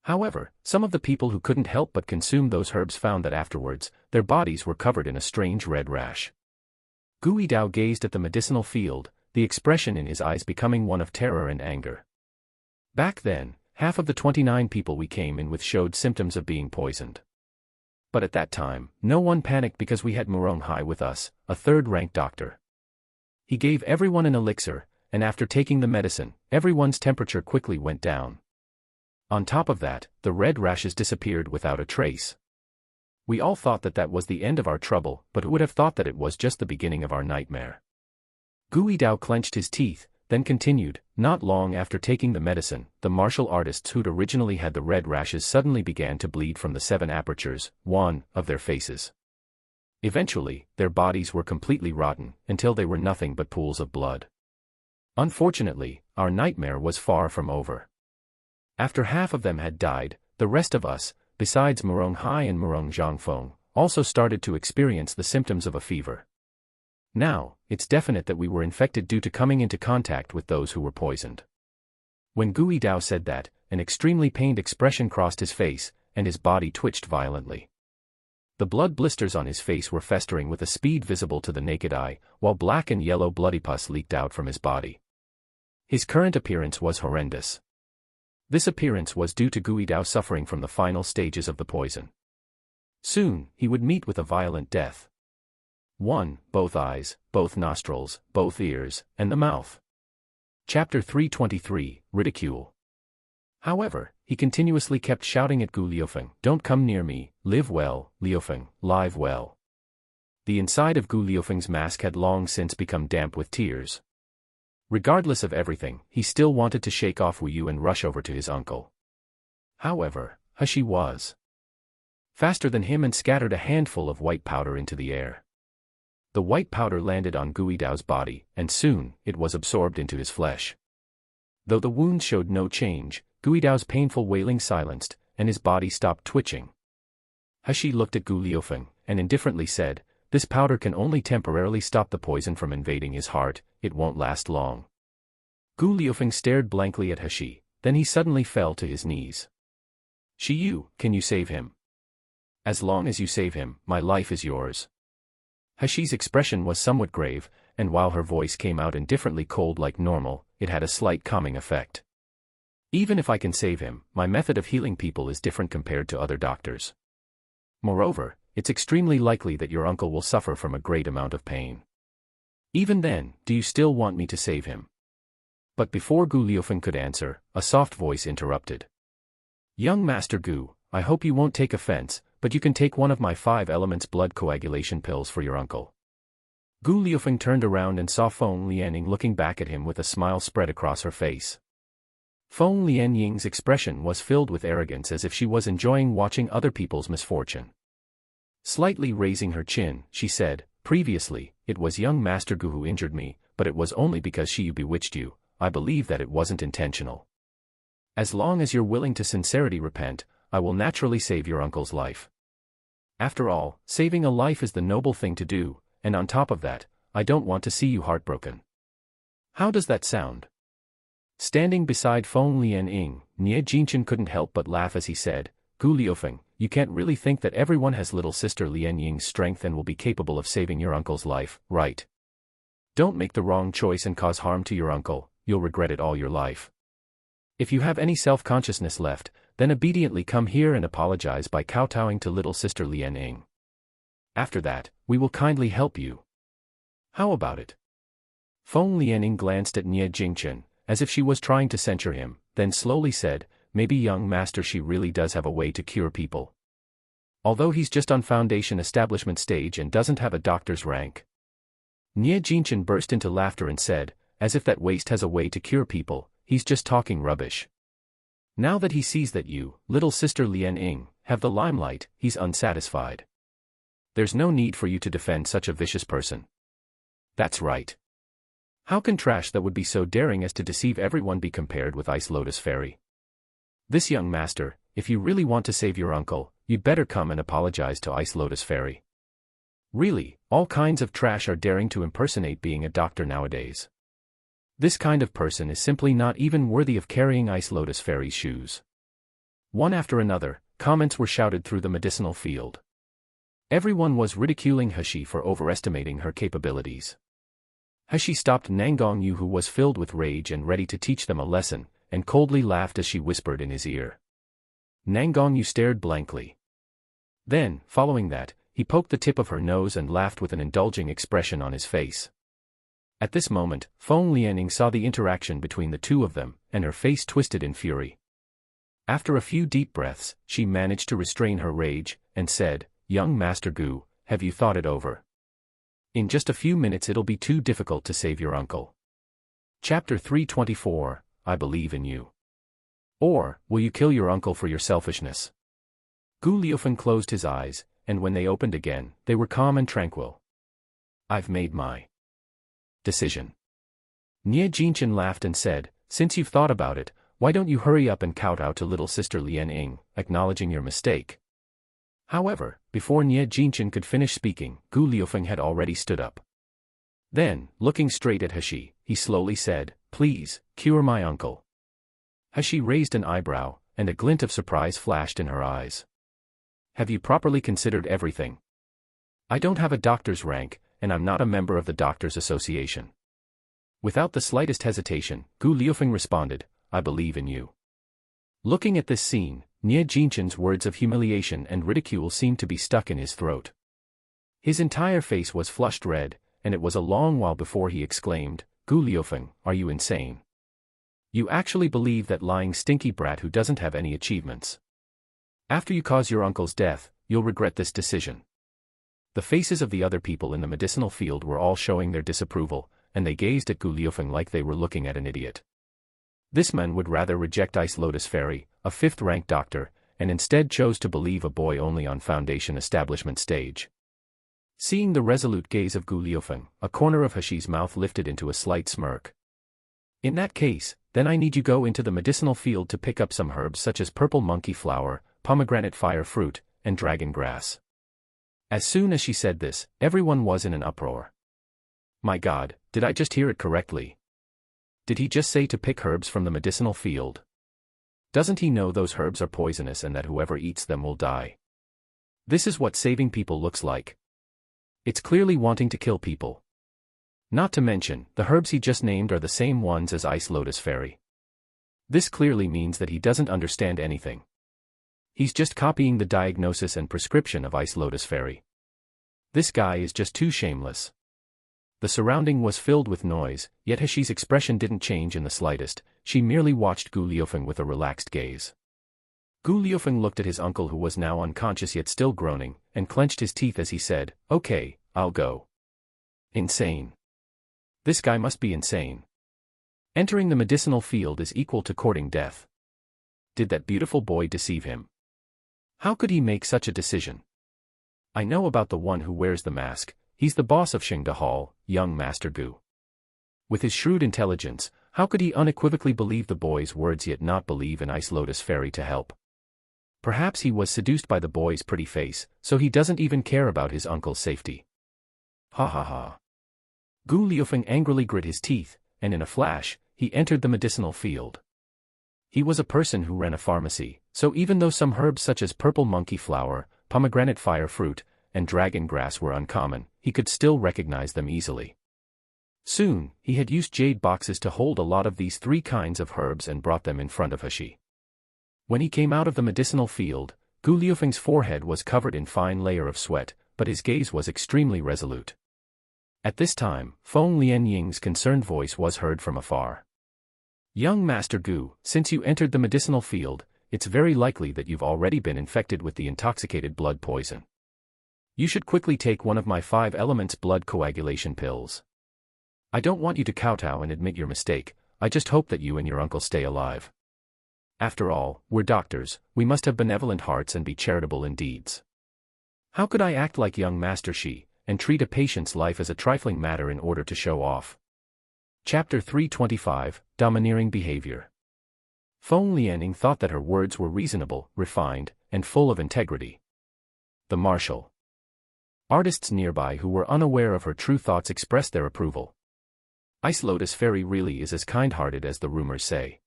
However, some of the people who couldn't help but consume those herbs found that afterwards, their bodies were covered in a strange red rash. Gu Yidao gazed at the medicinal field, the expression in his eyes becoming one of terror and anger. Back then, half of the 29 people we came in with showed symptoms of being poisoned. But at that time, no one panicked because we had Murong Hai with us, a third-rank doctor. He gave everyone an elixir, and after taking the medicine, everyone's temperature quickly went down. On top of that, the red rashes disappeared without a trace. We all thought that that was the end of our trouble, but who would have thought that it was just the beginning of our nightmare? Gu Yidao clenched his teeth, then continued, "Not long after taking the medicine, the martial artists who'd originally had the red rashes suddenly began to bleed from the 7 apertures, one, of their faces. Eventually, their bodies were completely rotten, until they were nothing but pools of blood. Unfortunately, our nightmare was far from over. After half of them had died, the rest of us, besides Murong Hai and Murong Zhangfeng, also started to experience the symptoms of a fever. Now, it's definite that we were infected due to coming into contact with those who were poisoned." When Gu Yidao said that, an extremely pained expression crossed his face, and his body twitched violently. The blood blisters on his face were festering with a speed visible to the naked eye, while black and yellow bloody pus leaked out from his body. His current appearance was horrendous. This appearance was due to Gu Yidao suffering from the final stages of the poison. Soon, he would meet with a violent death. 1. Both eyes, both nostrils, both ears, and the mouth. Chapter 323, Ridicule. However, he continuously kept shouting at Gu Liufeng, "Don't come near me, live well, Liufeng, live well." The inside of Gu Liufeng's mask had long since become damp with tears. Regardless of everything, he still wanted to shake off Wu Yu and rush over to his uncle. However, He was faster than him and scattered a handful of white powder into the air. The white powder landed on Gu Yidao's body, and soon, it was absorbed into his flesh. Though the wounds showed no change, Gu Yidao's painful wailing silenced, and his body stopped twitching. He looked at Gu Liufeng, and indifferently said, "This powder can only temporarily stop the poison from invading his heart, it won't last long." Gu Liufeng stared blankly at He, then he suddenly fell to his knees. "Yu, can you save him? As long as you save him, my life is yours." He's expression was somewhat grave, and while her voice came out indifferently cold like normal, it had a slight calming effect. "Even if I can save him, my method of healing people is different compared to other doctors. Moreover, it's extremely likely that your uncle will suffer from a great amount of pain. Even then, do you still want me to save him?" But before Gu Liufeng could answer, a soft voice interrupted. "Young Master Gu, I hope you won't take offense, but you can take one of my 5 elements blood coagulation pills for your uncle." Gu Liufeng turned around and saw Feng Lianying looking back at him with a smile spread across her face. Feng Lianying's expression was filled with arrogance as if she was enjoying watching other people's misfortune. Slightly raising her chin, she said, "Previously, it was young Master Gu who injured me, but it was only because she bewitched you. I believe that it wasn't intentional. As long as you're willing to sincerely repent, I will naturally save your uncle's life. After all, saving a life is the noble thing to do, and on top of that, I don't want to see you heartbroken. How does that sound?" Standing beside Feng Lianying, Nie Jinchen couldn't help but laugh as he said, "Gu Liufeng, you can't really think that everyone has little sister Lian Ying's strength and will be capable of saving your uncle's life, right? Don't make the wrong choice and cause harm to your uncle, you'll regret it all your life. If you have any self-consciousness left, then obediently come here and apologize by kowtowing to little sister Lian Ying. After that, we will kindly help you. How about it? Feng Lianing glanced at Nie Jingchen, as if she was trying to censure him, then slowly said, maybe young master she really does have a way to cure people. Although he's just on foundation establishment stage and doesn't have a doctor's rank. Nie Jingchen burst into laughter and said, as if that waste has a way to cure people, he's just talking rubbish. Now that he sees that you, little sister Lian Ying, have the limelight, he's unsatisfied. There's no need for you to defend such a vicious person. That's right. How can trash that would be so daring as to deceive everyone be compared with Ice Lotus Fairy? This young master, if you really want to save your uncle, you'd better come and apologize to Ice Lotus Fairy. Really, all kinds of trash are daring to impersonate being a doctor nowadays. This kind of person is simply not even worthy of carrying Ice Lotus Fairy's shoes. One after another, comments were shouted through the medicinal field. Everyone was ridiculing He for overestimating her capabilities. He stopped Nangong Yu, who was filled with rage and ready to teach them a lesson, and coldly laughed as she whispered in his ear. Nangong Yu stared blankly. Then, following that, he poked the tip of her nose and laughed with an indulging expression on his face. At this moment, Feng Lianing saw the interaction between the two of them, and her face twisted in fury. After a few deep breaths, she managed to restrain her rage, and said, "Young Master Gu, have you thought it over? In just a few minutes it'll be too difficult to save your uncle. Chapter 324, I believe in you. Or, will you kill your uncle for your selfishness?" Gu Liufen closed his eyes, and when they opened again, they were calm and tranquil. "I've made my decision." Nie Jingchen laughed and said, "Since you've thought about it, why don't you hurry up and kowtow to little sister Lian Ying, acknowledging your mistake?" However, before Nie Jingchen could finish speaking, Gu Liufeng had already stood up. Then, looking straight at He, he slowly said, "Please, cure my uncle." He raised an eyebrow, and a glint of surprise flashed in her eyes. "Have you properly considered everything? I don't have a doctor's rank, and I'm not a member of the Doctors' Association." Without the slightest hesitation, Gu Liufeng responded, "I believe in you." Looking at this scene, Nie Jingchen's words of humiliation and ridicule seemed to be stuck in his throat. His entire face was flushed red, and it was a long while before he exclaimed, "Gu Liufeng, are you insane? You actually believe that lying stinky brat who doesn't have any achievements? After you cause your uncle's death, you'll regret this decision." The faces of the other people in the medicinal field were all showing their disapproval, and they gazed at Gu Liufeng like they were looking at an idiot. This man would rather reject Ice Lotus Fairy, a 5th-rank doctor, and instead chose to believe a boy only on foundation establishment stage. Seeing the resolute gaze of Gu Liufeng, a corner of He's mouth lifted into a slight smirk. "In that case, then I need you go into the medicinal field to pick up some herbs such as purple monkey flower, pomegranate fire fruit, and dragon grass." As soon as she said this, everyone was in an uproar. My God, did I just hear it correctly? Did he just say to pick herbs from the medicinal field? Doesn't he know those herbs are poisonous and that whoever eats them will die? This is what saving people looks like. It's clearly wanting to kill people. Not to mention, the herbs he just named are the same ones as Ice Lotus Fairy. This clearly means that he doesn't understand anything. He's just copying the diagnosis and prescription of Ice Lotus Fairy. This guy is just too shameless. The surrounding was filled with noise, yet He's expression didn't change in the slightest. She merely watched Gu Liufeng with a relaxed gaze. Gu Liufeng looked at his uncle, who was now unconscious yet still groaning, and clenched his teeth as he said, "Okay, I'll go." Insane. This guy must be insane. Entering the medicinal field is equal to courting death. Did that beautiful boy deceive him? How could he make such a decision? I know about the one who wears the mask. He's the boss of Xingda Hall, young Master Gu. With his shrewd intelligence, how could he unequivocally believe the boy's words yet not believe in Ice Lotus Fairy to help? Perhaps he was seduced by the boy's pretty face, so he doesn't even care about his uncle's safety. Ha ha ha. Gu Liufeng angrily grit his teeth, and in a flash, he entered the medicinal field. He was a person who ran a pharmacy, so even though some herbs such as purple monkey flower, pomegranate fire fruit, and dragon grass were uncommon, he could still recognize them easily. Soon, he had used jade boxes to hold a lot of these 3 kinds of herbs and brought them in front of He. When he came out of the medicinal field, Gu Liufeng's forehead was covered in fine layer of sweat, but his gaze was extremely resolute. At this time, Feng Lianying's concerned voice was heard from afar. Young Master Gu, since you entered the medicinal field, it's very likely that you've already been infected with the intoxicated blood poison. You should quickly take one of my 5 elements blood coagulation pills. I don't want you to kowtow and admit your mistake, I just hope that you and your uncle stay alive. After all, we're doctors, we must have benevolent hearts and be charitable in deeds. How could I act like young Master Shi, and treat a patient's life as a trifling matter in order to show off? Chapter 325, Domineering Behavior. Feng Lianing thought that her words were reasonable, refined, and full of integrity. The martial artists nearby who were unaware of her true thoughts expressed their approval. Ice Lotus Fairy really is as kind-hearted as the rumors say.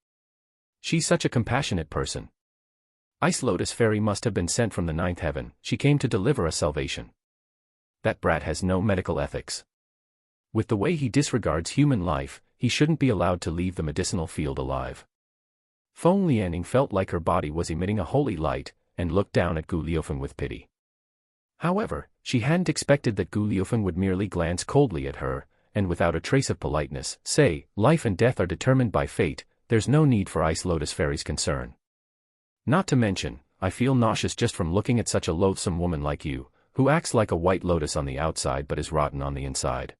She's such a compassionate person. Ice Lotus Fairy must have been sent from the 9th heaven, she came to deliver us salvation. That brat has no medical ethics. With the way he disregards human life, he shouldn't be allowed to leave the medicinal field alive. Feng Lianing felt like her body was emitting a holy light, and looked down at Gu Liufeng with pity. However, she hadn't expected that Gu Liufeng would merely glance coldly at her, and without a trace of politeness, say, life and death are determined by fate, there's no need for Ice Lotus Fairy's concern. Not to mention, I feel nauseous just from looking at such a loathsome woman like you, who acts like a white lotus on the outside but is rotten on the inside.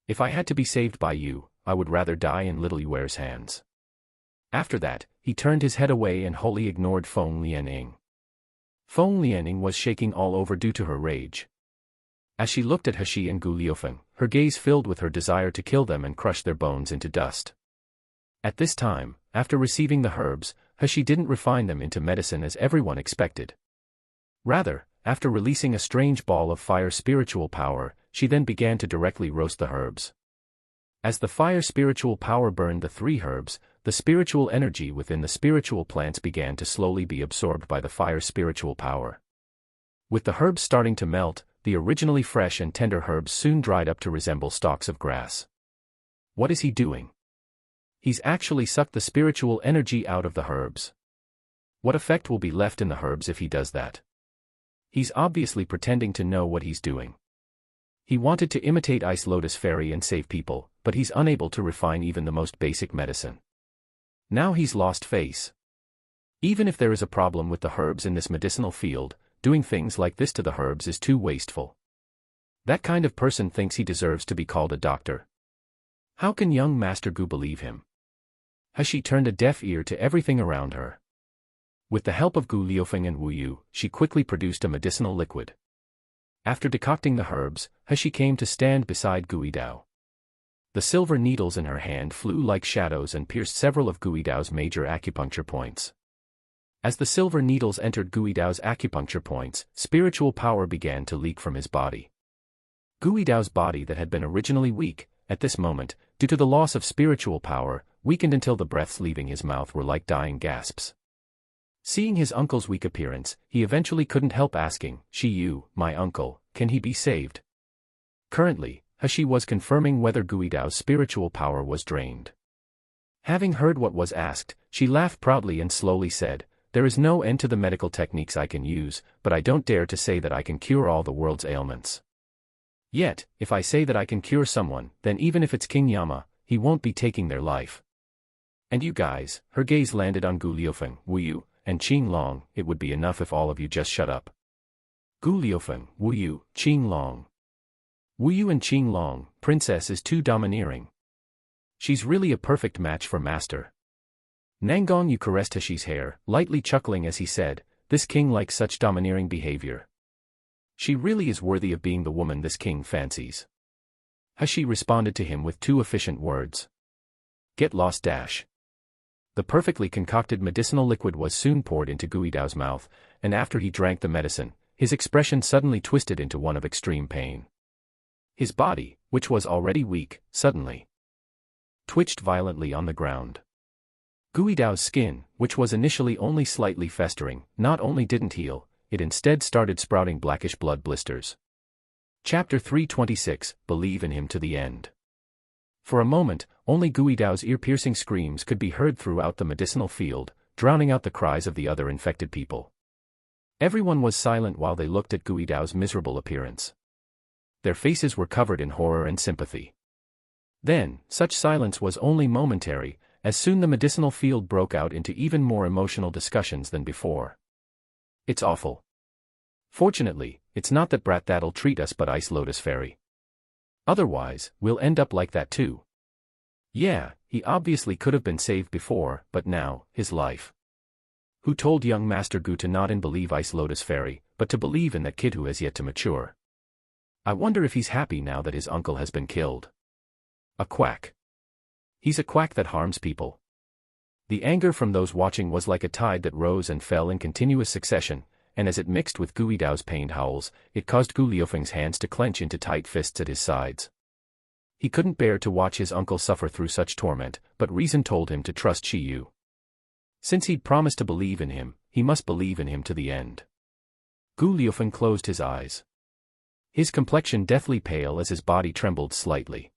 If I had to be saved by you, I would rather die in Little Yuer's hands. After that, he turned his head away and wholly ignored Feng Lianing. Feng Lianing was shaking all over due to her rage. As she looked at He and Gu Liufeng, her gaze filled with her desire to kill them and crush their bones into dust. At this time, after receiving the herbs, He didn't refine them into medicine as everyone expected. Rather, after releasing a strange ball of fire spiritual power, she then began to directly roast the herbs. As the fire spiritual power burned the 3 herbs, the spiritual energy within the spiritual plants began to slowly be absorbed by the fire spiritual power. With the herbs starting to melt, the originally fresh and tender herbs soon dried up to resemble stalks of grass. What is he doing? He's actually sucked the spiritual energy out of the herbs. What effect will be left in the herbs if he does that? He's obviously pretending to know what he's doing. He wanted to imitate Ice Lotus Fairy and save people, but he's unable to refine even the most basic medicine. Now he's lost face. Even if there is a problem with the herbs in this medicinal field, doing things like this to the herbs is too wasteful. That kind of person thinks he deserves to be called a doctor. How can young Master Gu believe him? He turned a deaf ear to everything around her. With the help of Gu Liufeng and Wu Yu, she quickly produced a medicinal liquid. After decocting the herbs, He came to stand beside Guidao. The silver needles in her hand flew like shadows and pierced several of Guidao's major acupuncture points. As the silver needles entered Guidao's acupuncture points, spiritual power began to leak from his body. Guidao's body that had been originally weak, at this moment, due to the loss of spiritual power, weakened until the breaths leaving his mouth were like dying gasps. Seeing his uncle's weak appearance, he eventually couldn't help asking, Shi Yu, my uncle, can he be saved? Currently, He was confirming whether Guidao's spiritual power was drained. Having heard what was asked, she laughed proudly and slowly said, there is no end to the medical techniques I can use, but I don't dare to say that I can cure all the world's ailments. Yet, if I say that I can cure someone, then even if it's King Yama, he won't be taking their life. And you guys, her gaze landed on Gu Liufeng, Wu Yu, and Qing Long, it would be enough if all of you just shut up. Gu Liufeng, Wu Yu, Qing Long. Wu Yu and Qing Long, princess is too domineering. She's really a perfect match for master. Nangong Yu caressed He's hair, lightly chuckling as he said, this king likes such domineering behavior. She really is worthy of being the woman this king fancies. He responded to him with 2 efficient words. Get lost dash. The perfectly concocted medicinal liquid was soon poured into Guidao's mouth, and after he drank the medicine, his expression suddenly twisted into one of extreme pain. His body, which was already weak, suddenly twitched violently on the ground. Guidao's skin, which was initially only slightly festering, not only didn't heal, it instead started sprouting blackish blood blisters. Chapter 326, Believe in him to the end. For a moment, only Guidao's ear-piercing screams could be heard throughout the medicinal field, drowning out the cries of the other infected people. Everyone was silent while they looked at Guidao's miserable appearance. Their faces were covered in horror and sympathy. Then, such silence was only momentary, as soon the medicinal field broke out into even more emotional discussions than before. It's awful. Fortunately, it's not that brat that'll treat us but Ice Lotus Fairy. Otherwise, we'll end up like that too. Yeah, he obviously could have been saved before, but now, his life. Who told young Master Gu to not believe Ice Lotus Fairy, but to believe in that kid who has yet to mature? I wonder if he's happy now that his uncle has been killed. A quack. He's a quack that harms people. The anger from those watching was like a tide that rose and fell in continuous succession, and as it mixed with Guidao's pained howls, it caused Gu Liufeng's hands to clench into tight fists at his sides. He couldn't bear to watch his uncle suffer through such torment, but reason told him to trust Shi Yu. Since he'd promised to believe in him, he must believe in him to the end. Gu Liufeng closed his eyes. His complexion deathly pale as his body trembled slightly.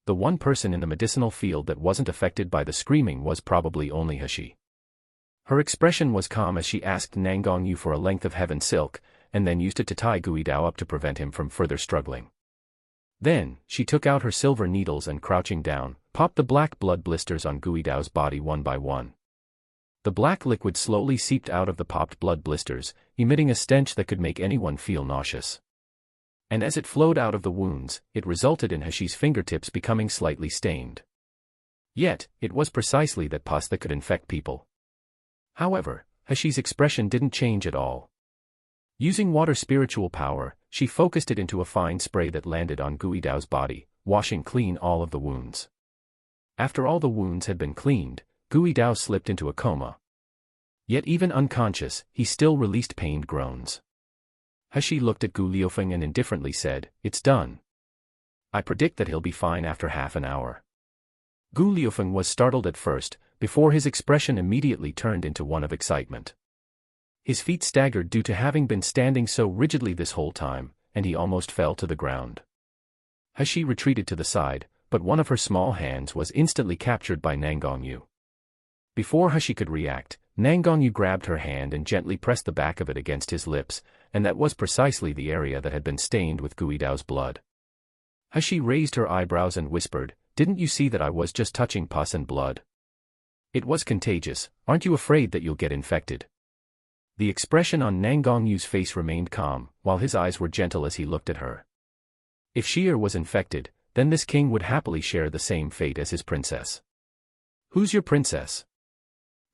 The one person in the medicinal field that wasn't affected by the screaming was probably only Hashi. Her expression was calm as she asked Nangong Yu for a length of heaven silk, and then used it to tie Guidao up to prevent him from further struggling. Then, she took out her silver needles and crouching down, popped the black blood blisters on Guidao's body one by one. The black liquid slowly seeped out of the popped blood blisters, emitting a stench that could make anyone feel nauseous. And as it flowed out of the wounds, it resulted in Hashi's fingertips becoming slightly stained. Yet, it was precisely that pus that could infect people. However, Hashi's expression didn't change at all. Using water spiritual power, she focused it into a fine spray that landed on Guidao's body, washing clean all of the wounds. After all the wounds had been cleaned, Guidao slipped into a coma. Yet even unconscious, he still released pained groans. Hashi looked at Gu Liufeng and indifferently said, "It's done. I predict that he'll be fine after half an hour." Gu Liufeng was startled at first, before his expression immediately turned into one of excitement. His feet staggered due to having been standing so rigidly this whole time, and he almost fell to the ground. Hashi retreated to the side, but one of her small hands was instantly captured by Nangong Yu. Before Hashi could react, Nangong Yu grabbed her hand and gently pressed the back of it against his lips, and that was precisely the area that had been stained with Guidao's blood. Hashi raised her eyebrows and whispered, "Didn't you see that I was just touching pus and blood? It was contagious, aren't you afraid that you'll get infected?" The expression on Nangong Yu's face remained calm, while his eyes were gentle as he looked at her. If Shi'er was infected, then this king would happily share the same fate as his princess. "Who's your princess?"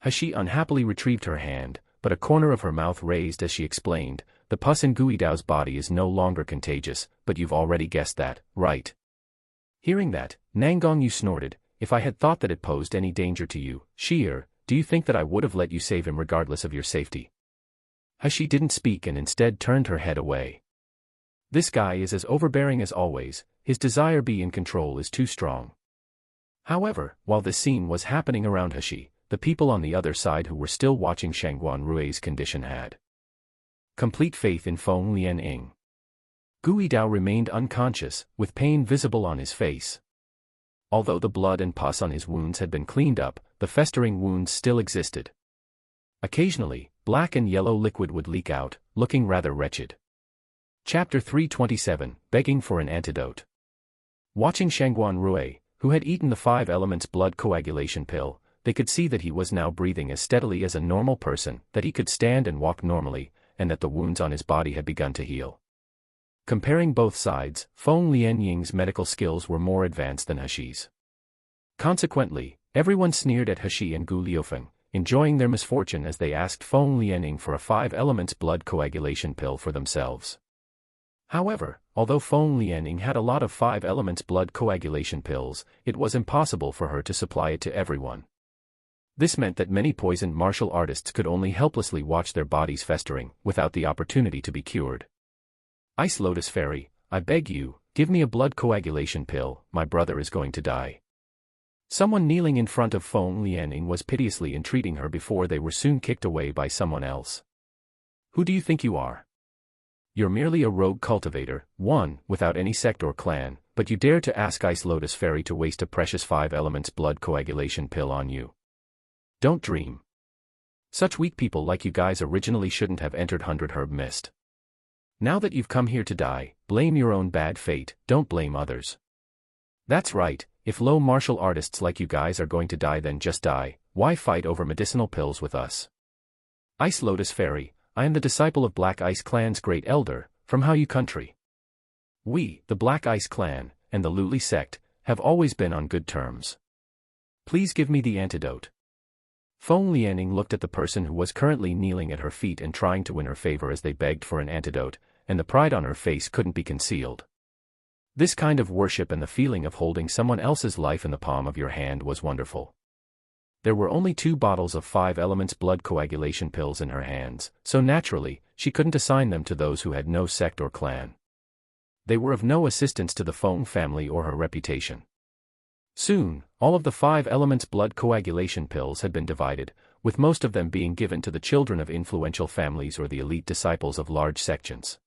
Hashi unhappily retrieved her hand, but a corner of her mouth raised as she explained, "The pus in Guidao's body is no longer contagious, but you've already guessed that, right?" Hearing that, Nangong Yu snorted, "If I had thought that it posed any danger to you, Shi'er, do you think that I would have let you save him regardless of your safety?" Hashi didn't speak and instead turned her head away. This guy is as overbearing as always, his desire be in control is too strong. However, while this scene was happening around Hashi, the people on the other side who were still watching Shangguan Rui's condition had complete faith in Feng Lianying. Guidao remained unconscious, with pain visible on his face. Although the blood and pus on his wounds had been cleaned up, the festering wounds still existed. Occasionally, black and yellow liquid would leak out, looking rather wretched. Chapter 327, Begging for an Antidote. Watching Shangguan Rui, who had eaten the 5 elements blood coagulation pill, they could see that he was now breathing as steadily as a normal person, that he could stand and walk normally, and that the wounds on his body had begun to heal. Comparing both sides, Feng Lianying's medical skills were more advanced than Hashi's. Consequently, everyone sneered at Hashi and Gu Liufeng, enjoying their misfortune as they asked Feng Lianying for a 5 elements blood coagulation pill for themselves. However, although Feng Lianying had a lot of 5 elements blood coagulation pills, it was impossible for her to supply it to everyone. This meant that many poisoned martial artists could only helplessly watch their bodies festering, without the opportunity to be cured. "Ice Lotus Fairy, I beg you, give me a blood coagulation pill, my brother is going to die." Someone kneeling in front of Feng Lianing was piteously entreating her before they were soon kicked away by someone else. Who do you think you are? You're merely a rogue cultivator, one, without any sect or clan, but you dare to ask Ice Lotus Fairy to waste a precious 5 elements blood coagulation pill on you. Don't dream. Such weak people like you guys originally shouldn't have entered 100 Herb Mist. Now that you've come here to die, blame your own bad fate, don't blame others. That's right, if low martial artists like you guys are going to die then just die, why fight over medicinal pills with us? Ice Lotus Fairy, I am the disciple of Black Ice Clan's great elder, from Hao country. We, the Black Ice Clan, and the Luli sect, have always been on good terms. Please give me the antidote. Feng Lianing looked at the person who was currently kneeling at her feet and trying to win her favor as they begged for an antidote, and the pride on her face couldn't be concealed. This kind of worship and the feeling of holding someone else's life in the palm of your hand was wonderful. There were only 2 bottles of 5 elements blood coagulation pills in her hands, so naturally, she couldn't assign them to those who had no sect or clan. They were of no assistance to the Feng family or her reputation. Soon, all of the 5 elements blood coagulation pills had been divided, with most of them being given to the children of influential families or the elite disciples of large sections.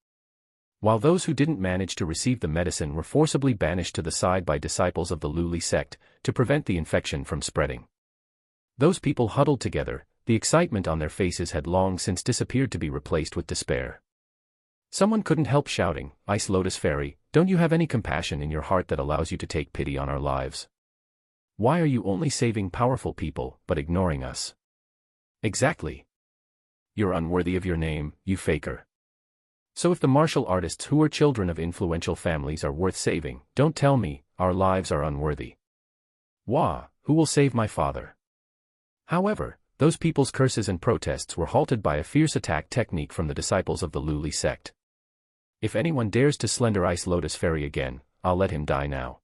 While those who didn't manage to receive the medicine were forcibly banished to the side by disciples of the Luli sect, to prevent the infection from spreading. Those people huddled together, the excitement on their faces had long since disappeared to be replaced with despair. Someone couldn't help shouting, Ice Lotus Fairy, don't you have any compassion in your heart that allows you to take pity on our lives? Why are you only saving powerful people, but ignoring us? Exactly. You're unworthy of your name, you faker. So if the martial artists who are children of influential families are worth saving, don't tell me, our lives are unworthy. Wah, who will save my father? However, those people's curses and protests were halted by a fierce attack technique from the disciples of the Luli sect. If anyone dares to slender Ice Lotus Fairy again, I'll let him die now.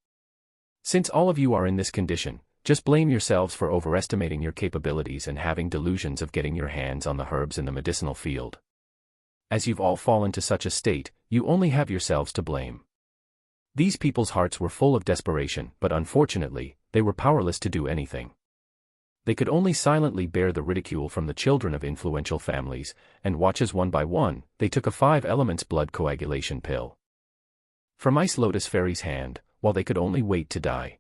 Since all of you are in this condition, just blame yourselves for overestimating your capabilities and having delusions of getting your hands on the herbs in the medicinal field. As you've all fallen to such a state, you only have yourselves to blame. These people's hearts were full of desperation, but unfortunately, they were powerless to do anything. They could only silently bear the ridicule from the children of influential families, and watch as one by one, they took a 5 elements blood coagulation pill from Ice Lotus Fairy's hand, while they could only wait to die.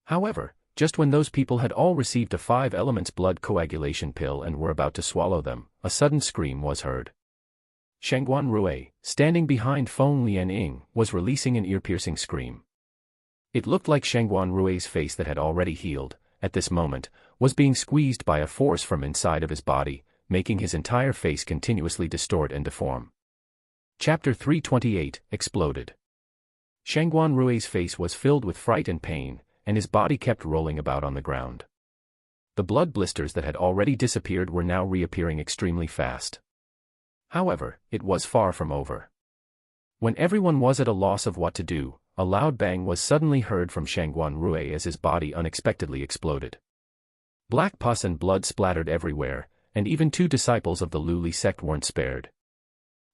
However, just when those people had all received a 5 elements blood coagulation pill and were about to swallow them, a sudden scream was heard. Shangguan Rui, standing behind Feng Lianing, was releasing an ear-piercing scream. It looked like Shangguan Rui's face that had already healed, at this moment, was being squeezed by a force from inside of his body, making his entire face continuously distort and deform. Chapter 328, Exploded. Shangguan Rui's face was filled with fright and pain, and his body kept rolling about on the ground. The blood blisters that had already disappeared were now reappearing extremely fast. However, it was far from over. When everyone was at a loss of what to do, a loud bang was suddenly heard from Shangguan Rui as his body unexpectedly exploded. Black pus and blood splattered everywhere, and even 2 disciples of the Luli sect weren't spared.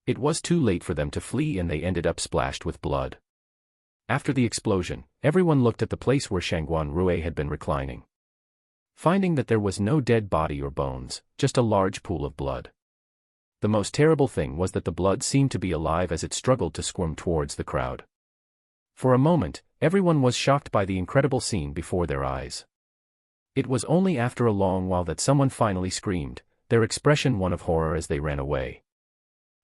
It was too late for them to flee and they ended up splashed with blood. After the explosion, everyone looked at the place where Shangguan Rui had been reclining. Finding that there was no dead body or bones, just a large pool of blood. The most terrible thing was that the blood seemed to be alive as it struggled to squirm towards the crowd. For a moment, everyone was shocked by the incredible scene before their eyes. It was only after a long while that someone finally screamed, their expression one of horror as they ran away.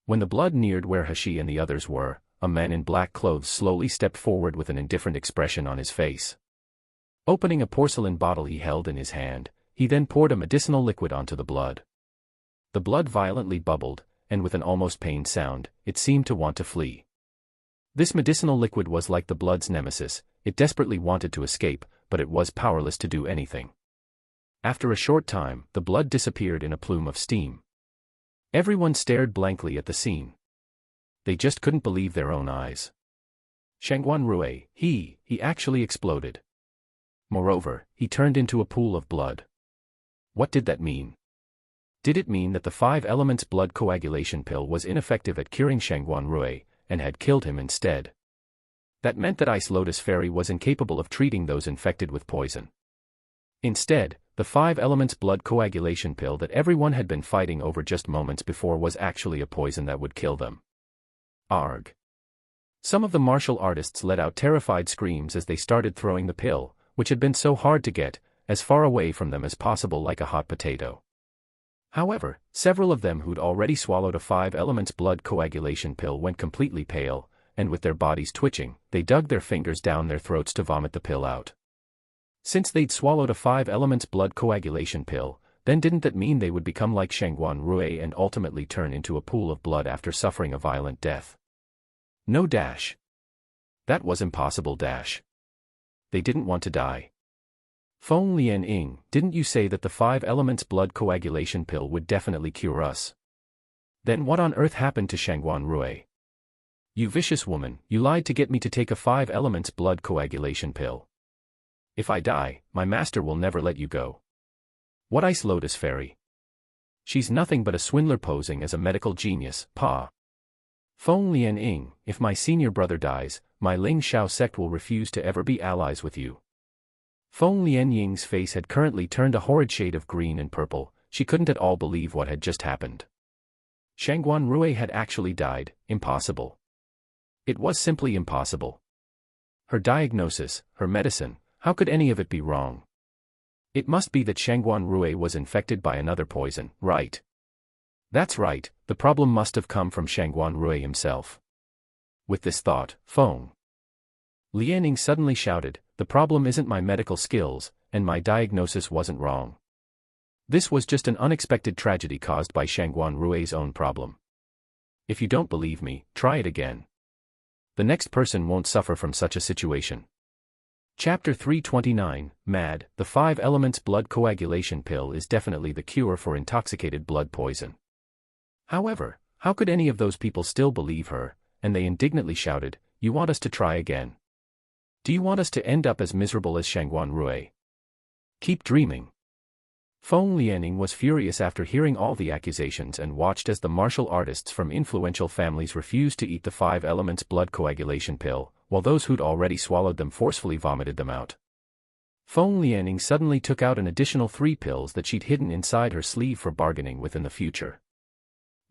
When the blood neared where Hashi and the others were, a man in black clothes slowly stepped forward with an indifferent expression on his face. Opening a porcelain bottle he held in his hand, he then poured a medicinal liquid onto the blood. The blood violently bubbled, and with an almost pained sound, it seemed to want to flee. This medicinal liquid was like the blood's nemesis, it desperately wanted to escape, but it was powerless to do anything. After a short time, the blood disappeared in a plume of steam. Everyone stared blankly at the scene. They just couldn't believe their own eyes. Shangguan Rui, he actually exploded. Moreover, he turned into a pool of blood. What did that mean? Did it mean that the 5 elements blood coagulation pill was ineffective at curing Shangguan Rui, and had killed him instead? That meant that Ice Lotus Fairy was incapable of treating those infected with poison. Instead, the 5 elements blood coagulation pill that everyone had been fighting over just moments before was actually a poison that would kill them. Arg. Some of the martial artists let out terrified screams as they started throwing the pill, which had been so hard to get, as far away from them as possible like a hot potato. However, several of them who'd already swallowed a 5 elements blood coagulation pill went completely pale, and with their bodies twitching, they dug their fingers down their throats to vomit the pill out. Since they'd swallowed a 5 elements blood coagulation pill, then didn't that mean they would become like Shangguan Rui and ultimately turn into a pool of blood after suffering a violent death? No dash. That was impossible dash. They didn't want to die. Feng Lianying, didn't you say that the 5 elements blood coagulation pill would definitely cure us? Then what on earth happened to Shangguan Rui? You vicious woman, you lied to get me to take a 5 elements blood coagulation pill. If I die, my master will never let you go. What Ice Lotus Fairy? She's nothing but a swindler posing as a medical genius, Pa. Feng Lianying, if my senior brother dies, my Ling Shao sect will refuse to ever be allies with you. Feng Lianying's face had currently turned a horrid shade of green and purple. She couldn't at all believe what had just happened. Shangguan Rui had actually died. Impossible. It was simply impossible. Her diagnosis, her medicine, how could any of it be wrong? It must be that Shangguan Rui was infected by another poison, right? That's right, the problem must have come from Shangguan Rui himself. With this thought, Feng Lianying suddenly shouted, the problem isn't my medical skills, and my diagnosis wasn't wrong. This was just an unexpected tragedy caused by Shangguan Rui's own problem. If you don't believe me, try it again. The next person won't suffer from such a situation. Chapter 329, Mad, the 5 elements blood coagulation pill is definitely the cure for intoxicated blood poison. However, how could any of those people still believe her, and they indignantly shouted, you want us to try again? Do you want us to end up as miserable as Shangguan Rui? Keep dreaming. Feng Lianying was furious after hearing all the accusations and watched as the martial artists from influential families refused to eat the 5 elements blood coagulation pill, while those who'd already swallowed them forcefully vomited them out. Feng Lianying suddenly took out an additional 3 pills that she'd hidden inside her sleeve for bargaining with in the future.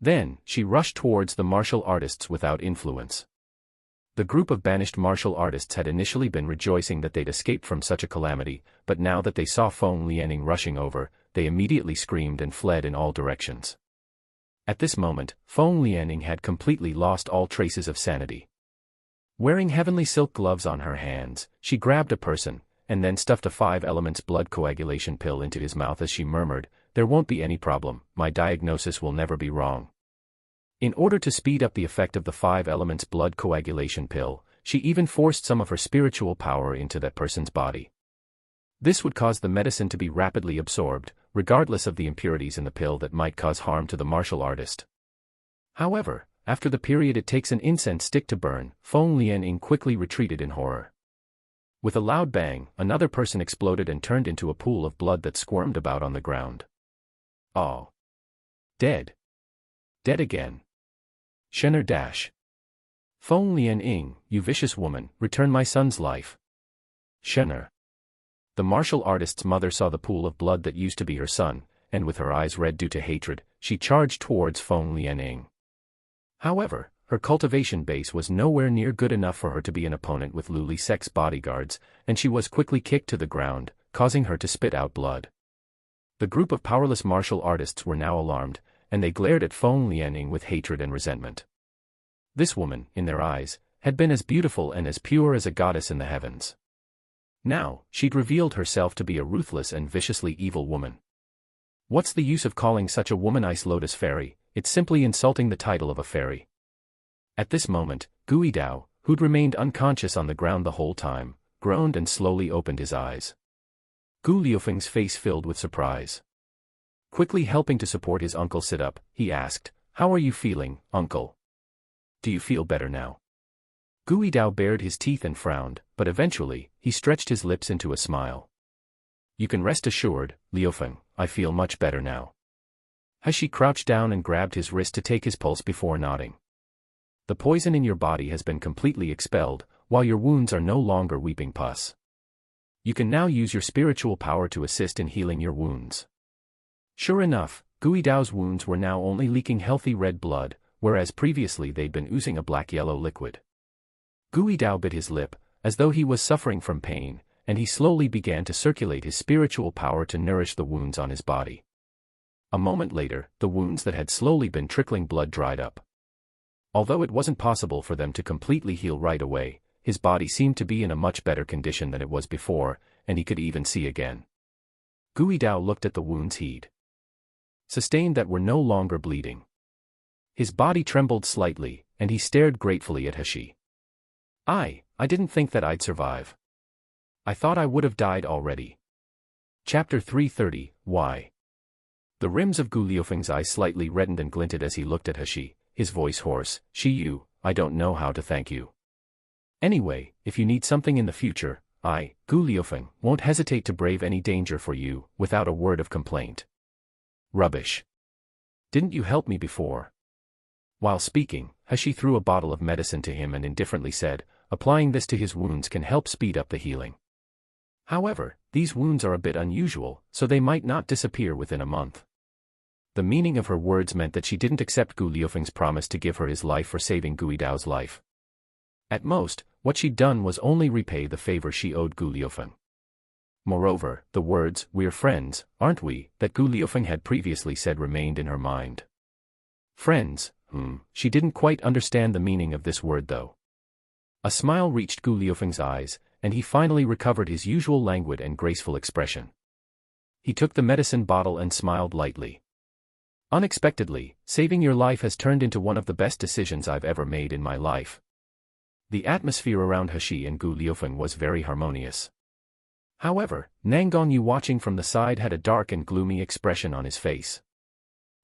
Then, she rushed towards the martial artists without influence. The group of banished martial artists had initially been rejoicing that they'd escaped from such a calamity, but now that they saw Feng Lianying rushing over, they immediately screamed and fled in all directions. At this moment, Feng Lianying had completely lost all traces of sanity. Wearing heavenly silk gloves on her hands, she grabbed a person, and then stuffed a 5 elements blood coagulation pill into his mouth as she murmured, there won't be any problem, my diagnosis will never be wrong. In order to speed up the effect of the 5 elements blood coagulation pill, she even forced some of her spiritual power into that person's body. This would cause the medicine to be rapidly absorbed, regardless of the impurities in the pill that might cause harm to the martial artist. However, after the period it takes an incense stick to burn, Feng Lianying quickly retreated in horror. With a loud bang, another person exploded and turned into a pool of blood that squirmed about on the ground. Oh. Dead. Dead again. Shenner dash. Feng Lianying, you vicious woman, return my son's life. Shenner. The martial artist's mother saw the pool of blood that used to be her son, and with her eyes red due to hatred, she charged towards Feng Lianying. However, her cultivation base was nowhere near good enough for her to be an opponent with Lu Lisek's bodyguards, and she was quickly kicked to the ground, causing her to spit out blood. The group of powerless martial artists were now alarmed, and they glared at Feng Lianying with hatred and resentment. This woman, in their eyes, had been as beautiful and as pure as a goddess in the heavens. Now, she'd revealed herself to be a ruthless and viciously evil woman. What's the use of calling such a woman Ice Lotus Fairy? It's simply insulting the title of a fairy. At this moment, Gui Dao, who'd remained unconscious on the ground the whole time, groaned and slowly opened his eyes. Gu Liufeng's face filled with surprise. Quickly helping to support his uncle sit up, he asked, how are you feeling, uncle? Do you feel better now? Gui Dao bared his teeth and frowned, but eventually, he stretched his lips into a smile. You can rest assured, Liufeng, I feel much better now. As she crouched down and grabbed his wrist to take his pulse before nodding. The poison in your body has been completely expelled, while your wounds are no longer weeping pus. You can now use your spiritual power to assist in healing your wounds. Sure enough, Gui Dao's wounds were now only leaking healthy red blood, whereas previously they'd been oozing a black-yellow liquid. Gui Dao bit his lip, as though he was suffering from pain, and he slowly began to circulate his spiritual power to nourish the wounds on his body. A moment later, the wounds that had slowly been trickling blood dried up. Although it wasn't possible for them to completely heal right away, his body seemed to be in a much better condition than it was before, and he could even see again. Gui Dao looked at the wounds he'd sustained that were no longer bleeding. His body trembled slightly, and he stared gratefully at Hashi. I didn't think that I'd survive. I thought I would have died already. Chapter 330, Why? The rims of Gu Liufeng's eyes slightly reddened and glinted as he looked at Hashi, his voice hoarse. Yu, I don't know how to thank you. Anyway, if you need something in the future, I, Gu Liufeng, won't hesitate to brave any danger for you, without a word of complaint. Rubbish. Didn't you help me before? While speaking, Hashi threw a bottle of medicine to him and indifferently said, applying this to his wounds can help speed up the healing. However, these wounds are a bit unusual, so they might not disappear within a month. The meaning of her words meant that she didn't accept Gu Liufeng's promise to give her his life for saving Gui Dao's life. At most, what she'd done was only repay the favor she owed Gu Liufeng. Moreover, the words, "We're friends, aren't we," that Gu Liufeng had previously said remained in her mind. Friends, she didn't quite understand the meaning of this word though. A smile reached Gu Liufeng's eyes, and he finally recovered his usual languid and graceful expression. He took the medicine bottle and smiled lightly. Unexpectedly, saving your life has turned into one of the best decisions I've ever made in my life. The atmosphere around Hashi and Gu Liufeng was very harmonious. However, Nangonyu watching from the side had a dark and gloomy expression on his face.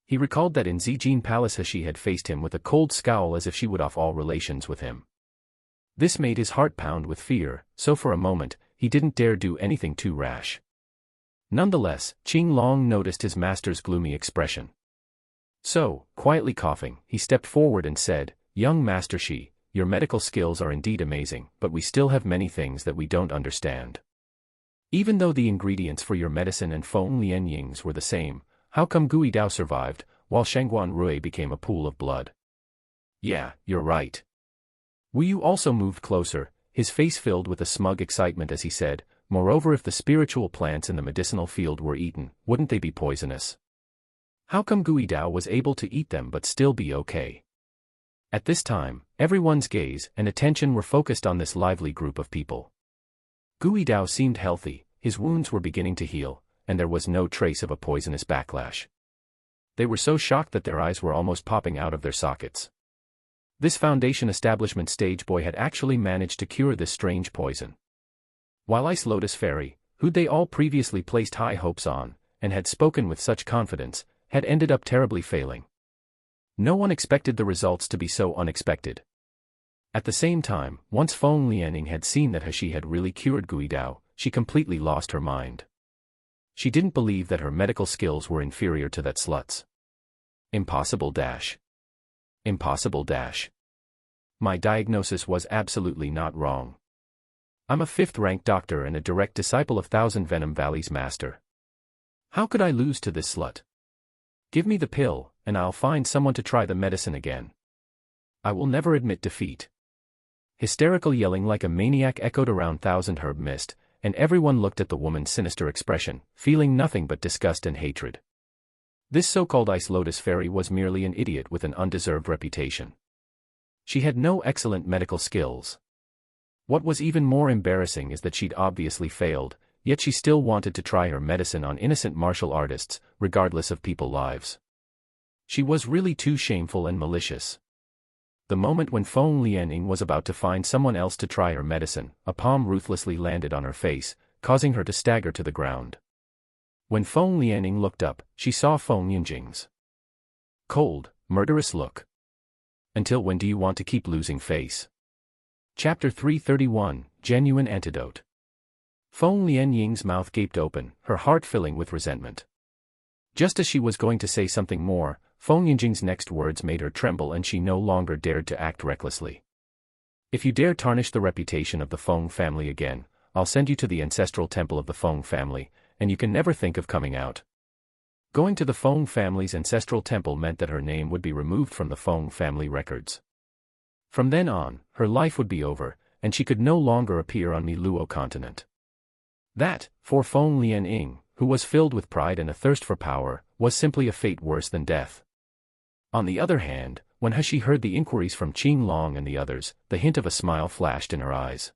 He recalled that in Zijin Palace Hashi had faced him with a cold scowl as if she would off all relations with him. This made his heart pound with fear, so for a moment, he didn't dare do anything too rash. Nonetheless, Qing Long noticed his master's gloomy expression. So, quietly coughing, he stepped forward and said, "Young Master Shi, your medical skills are indeed amazing, but we still have many things that we don't understand. Even though the ingredients for your medicine and Feng Lianying's were the same, how come Gui Dao survived, while Shangguan Rui became a pool of blood?" "Yeah, you're right." Wu Yu also moved closer, his face filled with a smug excitement as he said, "Moreover, if the spiritual plants in the medicinal field were eaten, wouldn't they be poisonous? How come Gui Dao was able to eat them but still be okay?" At this time, everyone's gaze and attention were focused on this lively group of people. Gui Dao seemed healthy, his wounds were beginning to heal, and there was no trace of a poisonous backlash. They were so shocked that their eyes were almost popping out of their sockets. This Foundation establishment stage boy had actually managed to cure this strange poison. While Ice Lotus Fairy, who'd they all previously placed high hopes on, and had spoken with such confidence, had ended up terribly failing. No one expected the results to be so unexpected. At the same time, once Feng Lianing had seen that Hashi had really cured Gui Dao, she completely lost her mind. She didn't believe that her medical skills were inferior to that slut's. Impossible dash. Impossible dash. My diagnosis was absolutely not wrong. I'm a 5th-ranked doctor and a direct disciple of Thousand Venom Valley's master. How could I lose to this slut? Give me the pill, and I'll find someone to try the medicine again. I will never admit defeat. Hysterical yelling like a maniac echoed around Thousand Herb Mist, and everyone looked at the woman's sinister expression, feeling nothing but disgust and hatred. This so-called Ice Lotus Fairy was merely an idiot with an undeserved reputation. She had no excellent medical skills. What was even more embarrassing is that she'd obviously failed, yet she still wanted to try her medicine on innocent martial artists, regardless of people's lives. She was really too shameful and malicious. The moment when Feng Lianing was about to find someone else to try her medicine, a palm ruthlessly landed on her face, causing her to stagger to the ground. When Feng Lianing looked up, she saw Feng Yinjing's cold, murderous look. Until when do you want to keep losing face? Chapter 331, Genuine Antidote. Feng Lianying's mouth gaped open, her heart filling with resentment. Just as she was going to say something more, Feng Yinjing's next words made her tremble and she no longer dared to act recklessly. "If you dare tarnish the reputation of the Feng family again, I'll send you to the ancestral temple of the Feng family, and you can never think of coming out. Going to the Feng family's ancestral temple meant that her name would be removed from the Feng family records. From then on, her life would be over, and she could no longer appear on Miluo continent. That, for Feng Lianying, who was filled with pride and a thirst for power, was simply a fate worse than death. On the other hand, when He heard the inquiries from Qing Long and the others, the hint of a smile flashed in her eyes.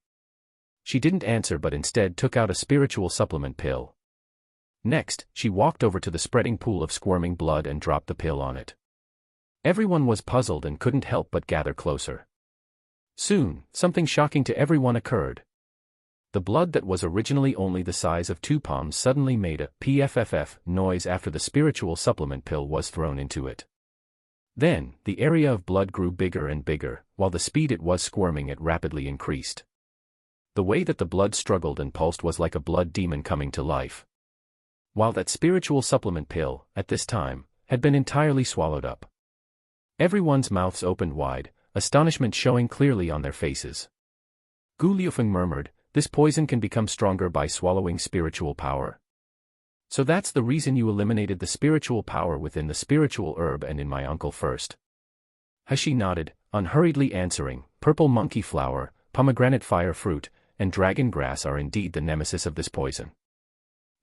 She didn't answer but instead took out a spiritual supplement pill. Next, she walked over to the spreading pool of squirming blood and dropped the pill on it. Everyone was puzzled and couldn't help but gather closer. Soon, something shocking to everyone occurred. The blood that was originally only the size of 2 palms suddenly made a pfff noise after the spiritual supplement pill was thrown into it. Then, the area of blood grew bigger and bigger, while the speed it was squirming it rapidly increased. The way that the blood struggled and pulsed was like a blood demon coming to life. While that spiritual supplement pill, at this time, had been entirely swallowed up. Everyone's mouths opened wide, astonishment showing clearly on their faces. Gu Liufeng murmured, "This poison can become stronger by swallowing spiritual power. So that's the reason you eliminated the spiritual power within the spiritual herb and in my uncle first." He nodded, unhurriedly answering, "Purple monkey flower, pomegranate fire fruit, and dragon grass are indeed the nemesis of this poison.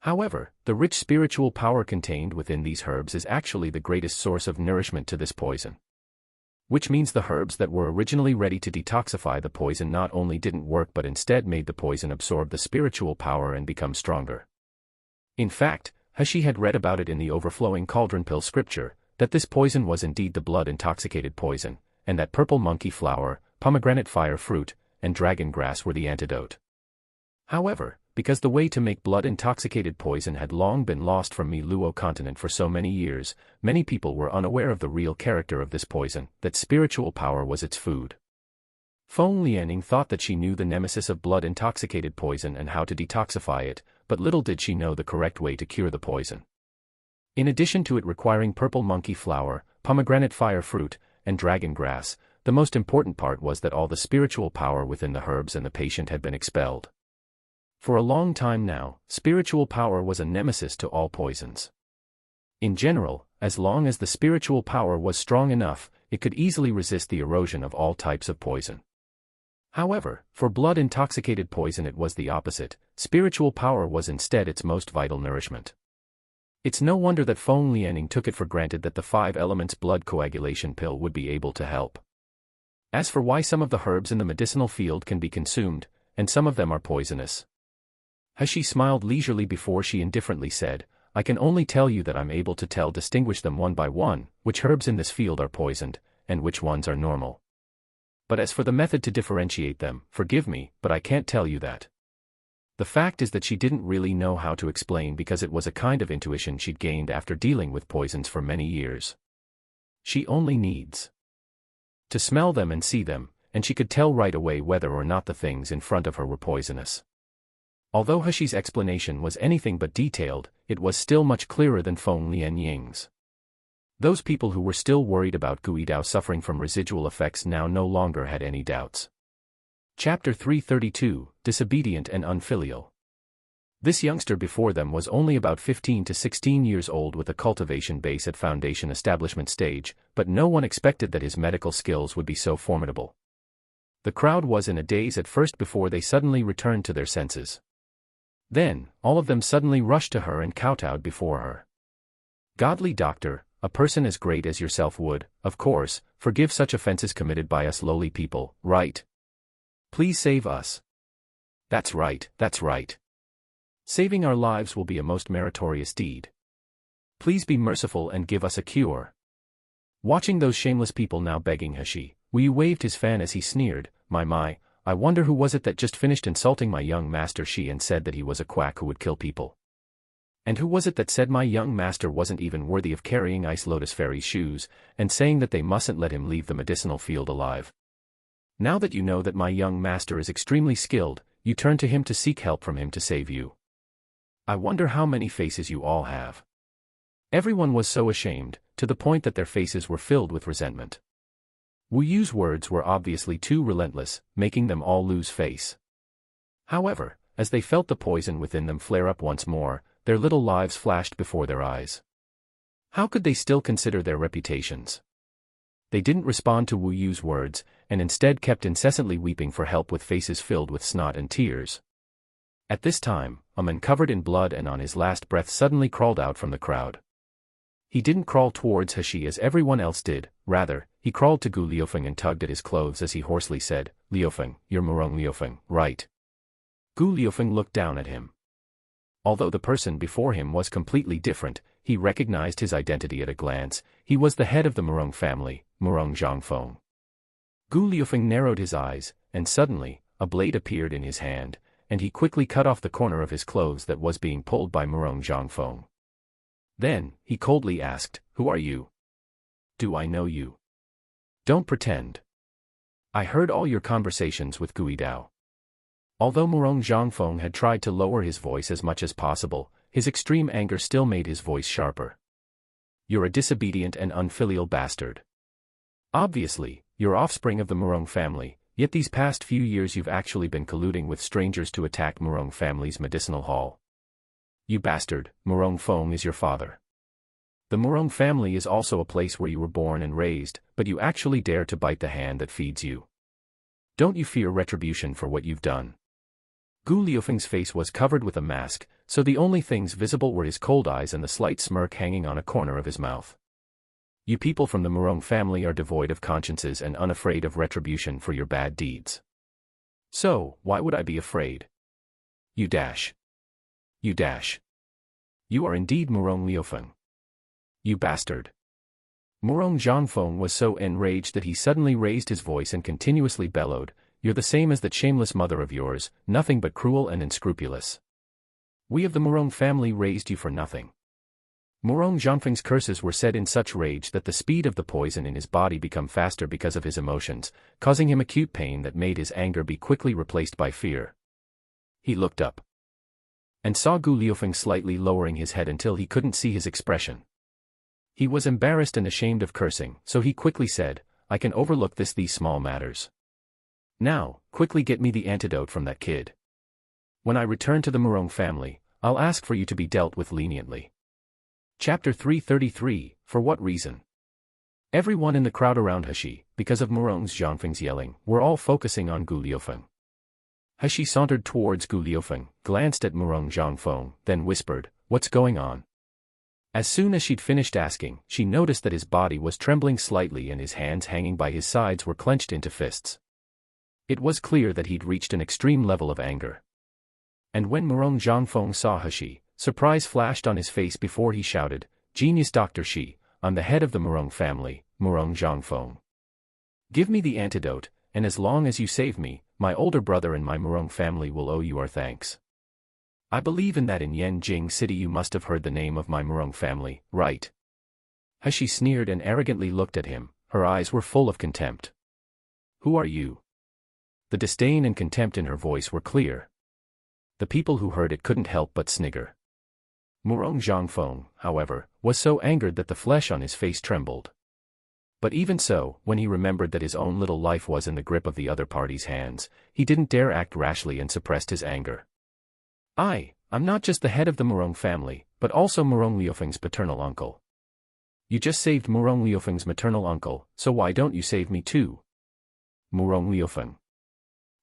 However, the rich spiritual power contained within these herbs is actually the greatest source of nourishment to this poison. Which means the herbs that were originally ready to detoxify the poison not only didn't work but instead made the poison absorb the spiritual power and become stronger. In fact, He had read about it in the overflowing cauldron pill scripture, that this poison was indeed the blood-intoxicated poison, and that purple monkey flower, pomegranate fire fruit, and dragon grass were the antidote. However, because the way to make blood-intoxicated poison had long been lost from Miluo continent for so many years, many people were unaware of the real character of this poison, that spiritual power was its food. Feng Lianying thought that she knew the nemesis of blood-intoxicated poison and how to detoxify it, but little did she know the correct way to cure the poison. In addition to it requiring purple monkey flower, pomegranate fire fruit, and dragon grass, the most important part was that all the spiritual power within the herbs and the patient had been expelled. For a long time now, spiritual power was a nemesis to all poisons. In general, as long as the spiritual power was strong enough, it could easily resist the erosion of all types of poison. However, for blood-intoxicated poison it was the opposite, spiritual power was instead its most vital nourishment. It's no wonder that Feng Lianying took it for granted that the 5 elements blood coagulation pill would be able to help. As for why some of the herbs in the medicinal field can be consumed, and some of them are poisonous, She smiled leisurely before she indifferently said, "I can only tell you that I'm able to distinguish them one by one, which herbs in this field are poisoned, and which ones are normal. But as for the method to differentiate them, forgive me, but I can't tell you that." The fact is that she didn't really know how to explain because it was a kind of intuition she'd gained after dealing with poisons for many years. She only needs to smell them and see them, and she could tell right away whether or not the things in front of her were poisonous. Although He's explanation was anything but detailed, it was still much clearer than Feng Lianying's. Those people who were still worried about Guidao suffering from residual effects now no longer had any doubts. Chapter 332, Disobedient and Unfilial. This youngster before them was only about 15 to 16 years old with a cultivation base at foundation establishment stage, but no one expected that his medical skills would be so formidable. The crowd was in a daze at first before they suddenly returned to their senses. Then, all of them suddenly rushed to her and kowtowed before her. "Godly doctor, a person as great as yourself would, of course, forgive such offenses committed by us lowly people, right? Please save us." That's right, that's right. Saving our lives will be a most meritorious deed. Please be merciful and give us a cure. Watching those shameless people now begging Wu Yu waved his fan as he sneered, My, I wonder who was it that just finished insulting my young master and said that he was a quack who would kill people. And who was it that said my young master wasn't even worthy of carrying Ice Lotus Fairy's shoes, and saying that they mustn't let him leave the medicinal field alive? Now that you know that my young master is extremely skilled, you turn to him to seek help from him to save you. I wonder how many faces you all have. Everyone was so ashamed, to the point that their faces were filled with resentment. Wu Yu's words were obviously too relentless, making them all lose face. However, As they felt the poison within them flare up once more, their little lives flashed before their eyes. How could they still consider their reputations? They didn't respond to Wu Yu's words, and instead kept incessantly weeping for help with faces filled with snot and tears. At this time, a man covered in blood and on his last breath suddenly crawled out from the crowd. He didn't crawl towards He as everyone else did, rather, he crawled to Gu Liufeng and tugged at his clothes as he hoarsely said, "Liufeng, you're Murong Liufeng, right?" Gu Liufeng looked down at him. Although the person before him was completely different, he recognized his identity at a glance. He was the head of the Murong family, Murong Zhongfeng. Gu Liufeng narrowed his eyes, and suddenly, a blade appeared in his hand, and he quickly cut off the corner of his clothes that was being pulled by Murong Zhongfeng. Then, he coldly asked, "Who are you? Do I know you? Don't pretend. I heard all your conversations with Gui Dao." Although Murong Zhongfeng had tried to lower his voice as much as possible, his extreme anger still made his voice sharper. "You're a disobedient and unfilial bastard. Obviously, you're offspring of the Murong family, yet these past few years you've actually been colluding with strangers to attack Murong family's medicinal hall. You bastard, Murong Feng is your father. The Murong family is also a place where you were born and raised, but you actually dare to bite the hand that feeds you. Don't you fear retribution for what you've done?" Gu Liufeng's face was covered with a mask, so the only things visible were his cold eyes and the slight smirk hanging on a corner of his mouth. "You people from the Murong family are devoid of consciences and unafraid of retribution for your bad deeds. So, why would I be afraid? You dash. You dash. You are indeed Murong Liufeng. You bastard." Murong Zhongfeng was so enraged that he suddenly raised his voice and continuously bellowed, "You're the same as that shameless mother of yours, nothing but cruel and unscrupulous. We of the Murong family raised you for nothing." Murong Zhongfeng's curses were said in such rage that the speed of the poison in his body became faster because of his emotions, causing him acute pain that made his anger be quickly replaced by fear. He looked up and saw Gu Liufeng slightly lowering his head until he couldn't see his expression. He was embarrassed and ashamed of cursing, so he quickly said, "I can overlook these small matters. Now, quickly get me the antidote from that kid. When I return to the Murong family, I'll ask for you to be dealt with leniently." Chapter 333, For What Reason? Everyone in the crowd around He, because of Murong Zhongfeng's yelling, were all focusing on Gu Liufeng. He sauntered towards Gu Liufeng, glanced at Murong Zhongfeng, then whispered, "What's going on?" As soon as she'd finished asking, she noticed that his body was trembling slightly and his hands hanging by his sides were clenched into fists. It was clear that he'd reached an extreme level of anger. And when Murong Zhongfeng saw He, surprise flashed on his face before he shouted, "Genius Dr. Shi, I'm the head of the Murong family, Murong Zhongfeng. Give me the antidote, and as long as you save me, my older brother and my Murong family will owe you our thanks. I believe in that in Yanjing City you must have heard the name of my Murong family, right?" He sneered and arrogantly looked at him, her eyes were full of contempt. "Who are you?" The disdain and contempt in her voice were clear. The people who heard it couldn't help but snigger. Murong Zhongfeng, however, was so angered that the flesh on his face trembled. But even so, when he remembered that his own little life was in the grip of the other party's hands, he didn't dare act rashly and suppressed his anger. I'm not just the head of the Murong family, but also Murong Liufeng's paternal uncle. You just saved Murong Liufeng's maternal uncle, so why don't you save me too? Murong Liufeng.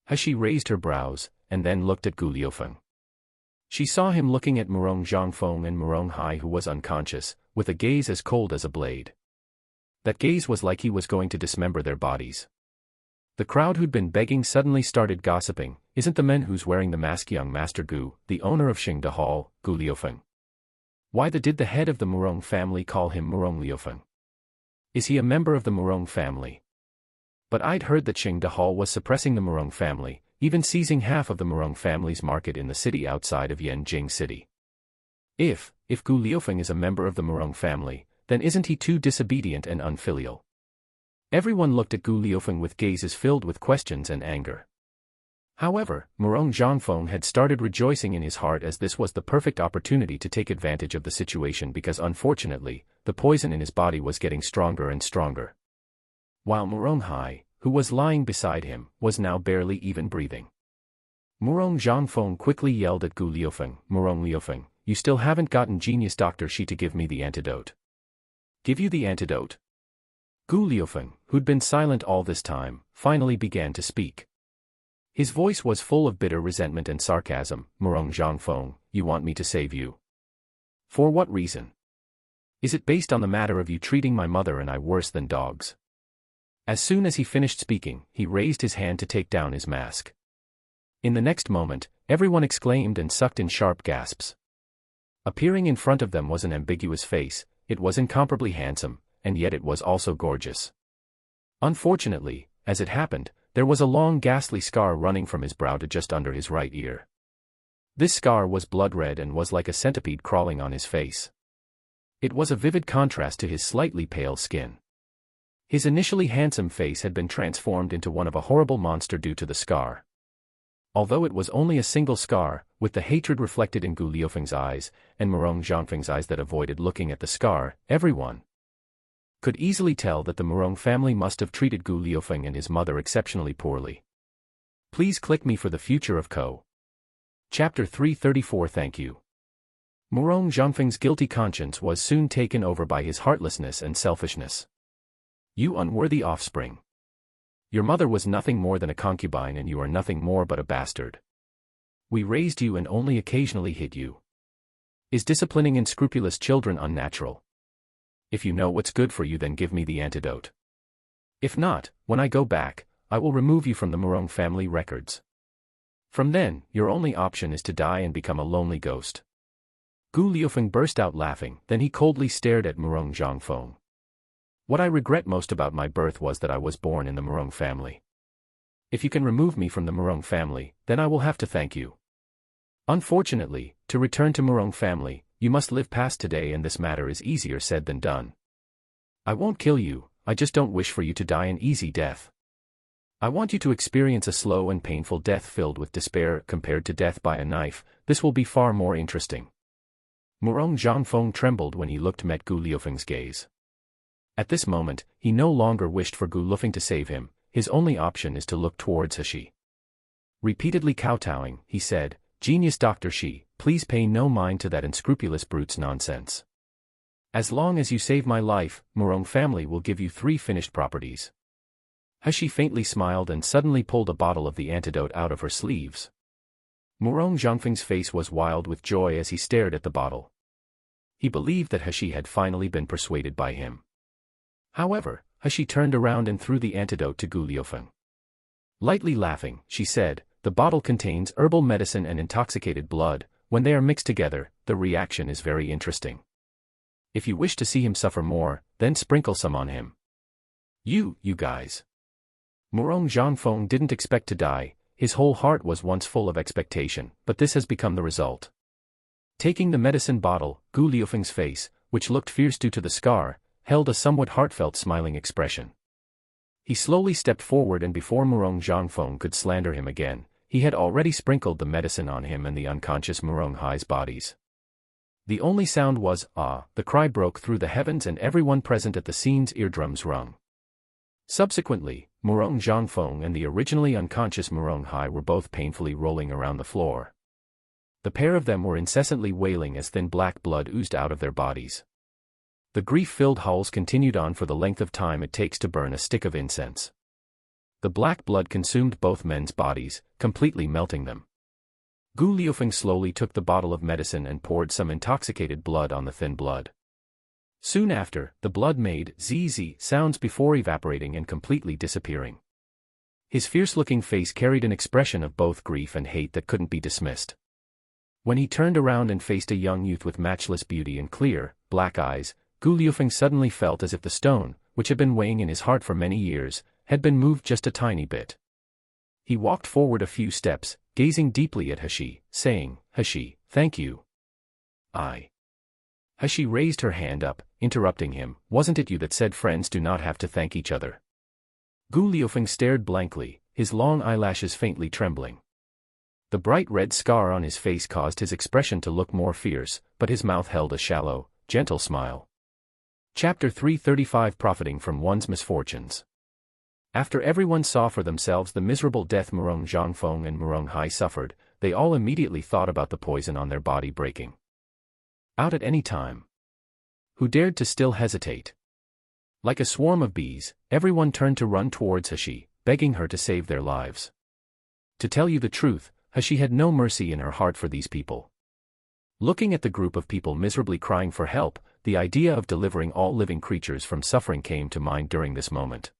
He raised her brows, and then looked at Gu Liufeng. She saw him looking at Murong Zhongfeng and Murong Hai, who was unconscious, with a gaze as cold as a blade. That gaze was like he was going to dismember their bodies. The crowd who'd been begging suddenly started gossiping. "Isn't the man who's wearing the mask young Master Gu, the owner of Xingde Hall, Gu Liufeng? Why did the head of the Murong family call him Murong Liufeng? Is he a member of the Murong family? But I'd heard that Xingde Hall was suppressing the Murong family, even seizing half of the Murong family's market in the city outside of Yanjing City. If Gu Liufeng is a member of the Murong family, then isn't he too disobedient and unfilial?" Everyone looked at Gu Liufeng with gazes filled with questions and anger. However, Murong Zhongfeng had started rejoicing in his heart as this was the perfect opportunity to take advantage of the situation because unfortunately, the poison in his body was getting stronger and stronger. While Murong Hai, who was lying beside him, was now barely even breathing. Murong Zhangfeng quickly yelled at Gu Liufeng, Murong Liufeng, you still haven't gotten genius Dr. Shi to give me the antidote. Give you the antidote? Gu Liufeng, who'd been silent all this time, finally began to speak. His voice was full of bitter resentment and sarcasm. Murong Zhangfeng, you want me to save you? For what reason? Is it based on the matter of you treating my mother and I worse than dogs? As soon as he finished speaking, he raised his hand to take down his mask. In the next moment, everyone exclaimed and sucked in sharp gasps. Appearing in front of them was an ambiguous face. It was incomparably handsome, and yet it was also gorgeous. Unfortunately, as it happened, there was a long ghastly scar running from his brow to just under his right ear. This scar was blood red and was like a centipede crawling on his face. It was a vivid contrast to his slightly pale skin. His initially handsome face had been transformed into one of a horrible monster due to the scar. Although it was only a single scar, with the hatred reflected in Gu Liufeng's eyes, and Murong Zhangfeng's eyes that avoided looking at the scar, everyone could easily tell that the Murong family must have treated Gu Liufeng and his mother exceptionally poorly. Please click me for the future of Ko. Chapter 334. Thank you. Murong Zhangfeng's guilty conscience was soon taken over by his heartlessness and selfishness. You unworthy offspring. Your mother was nothing more than a concubine and you are nothing more but a bastard. We raised you and only occasionally hid you. Is disciplining unscrupulous children unnatural? If you know what's good for you, then give me the antidote. If not, when I go back, I will remove you from the Murong family records. From then, your only option is to die and become a lonely ghost. Gu Liufeng burst out laughing, then he coldly stared at Murong Zhangfeng. What I regret most about my birth was that I was born in the Murong family. If you can remove me from the Murong family, then I will have to thank you. Unfortunately, to return to Murong family, you must live past today, and this matter is easier said than done. I won't kill you, I just don't wish for you to die an easy death. I want you to experience a slow and painful death filled with despair compared to death by a knife. This will be far more interesting. Murong Zhangfeng trembled when he met Gu Liufeng's gaze. At this moment, he no longer wished for Gu Liufeng to save him. His only option is to look towards Shi. Repeatedly kowtowing, he said, Genius Dr. Shi, please pay no mind to that unscrupulous brute's nonsense. As long as you save my life, Murong family will give you 3 finished properties. Shi faintly smiled and suddenly pulled a bottle of the antidote out of her sleeves. Murong Zhangfeng's face was wild with joy as he stared at the bottle. He believed that Shi had finally been persuaded by him. However, Shi turned around and threw the antidote to Gu Liufeng. Lightly laughing, she said, the bottle contains herbal medicine and intoxicated blood. When they are mixed together, the reaction is very interesting. If you wish to see him suffer more, then sprinkle some on him. You guys. Murong Zhangfeng didn't expect to die. His whole heart was once full of expectation, but this has become the result. Taking the medicine bottle, Gu Liufeng's face, which looked fierce due to the scar, held a somewhat heartfelt smiling expression. He slowly stepped forward, and before Murong Zhangfeng could slander him again, he had already sprinkled the medicine on him and the unconscious Murong Hai's bodies. The only sound was, ah! The cry broke through the heavens and everyone present at the scene's eardrums rung. Subsequently, Murong Zhangfeng and the originally unconscious Murong Hai were both painfully rolling around the floor. The pair of them were incessantly wailing as thin black blood oozed out of their bodies. The grief-filled howls continued on for the length of time it takes to burn a stick of incense. The black blood consumed both men's bodies, completely melting them. Gu Liufeng slowly took the bottle of medicine and poured some intoxicated blood on the thin blood. Soon after, the blood made zzz sounds before evaporating and completely disappearing. His fierce-looking face carried an expression of both grief and hate that couldn't be dismissed. When he turned around and faced a young youth with matchless beauty and clear, black eyes, Gu Liufeng suddenly felt as if the stone, which had been weighing in his heart for many years, had been moved just a tiny bit. He walked forward a few steps, gazing deeply at Shi, saying, Shi, thank you. Shi raised her hand up, interrupting him, wasn't it you that said friends do not have to thank each other? Gu Liufeng stared blankly, his long eyelashes faintly trembling. The bright red scar on his face caused his expression to look more fierce, but his mouth held a shallow, gentle smile. Chapter 335. Profiting from one's misfortunes. After everyone saw for themselves the miserable death Murong Zhangfeng and Murong Hai suffered, they all immediately thought about the poison on their body breaking out at any time. Who dared to still hesitate? Like a swarm of bees, everyone turned to run towards Hashi, begging her to save their lives. To tell you the truth, Hashi had no mercy in her heart for these people. Looking at the group of people miserably crying for help, the idea of delivering all living creatures from suffering came to mind during this moment.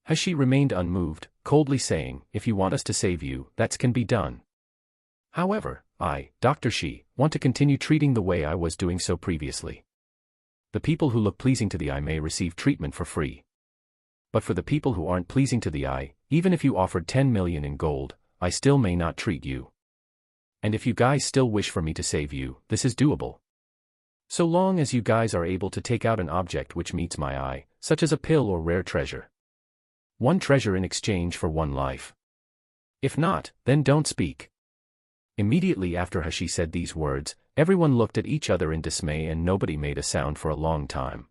Hashi remained unmoved, coldly saying, "If you want us to save you, that can be done. However, I, Dr. Shi, want to continue treating the way I was doing so previously. The people who look pleasing to the eye may receive treatment for free. But for the people who aren't pleasing to the eye, even if you offered 10 million in gold, I still may not treat you. And if you guys still wish for me to save you, this is doable. So long as you guys are able to take out an object which meets my eye, such as a pill or rare treasure. One treasure in exchange for one life. If not, then don't speak." Immediately after Hashi said these words, everyone looked at each other in dismay and nobody made a sound for a long time.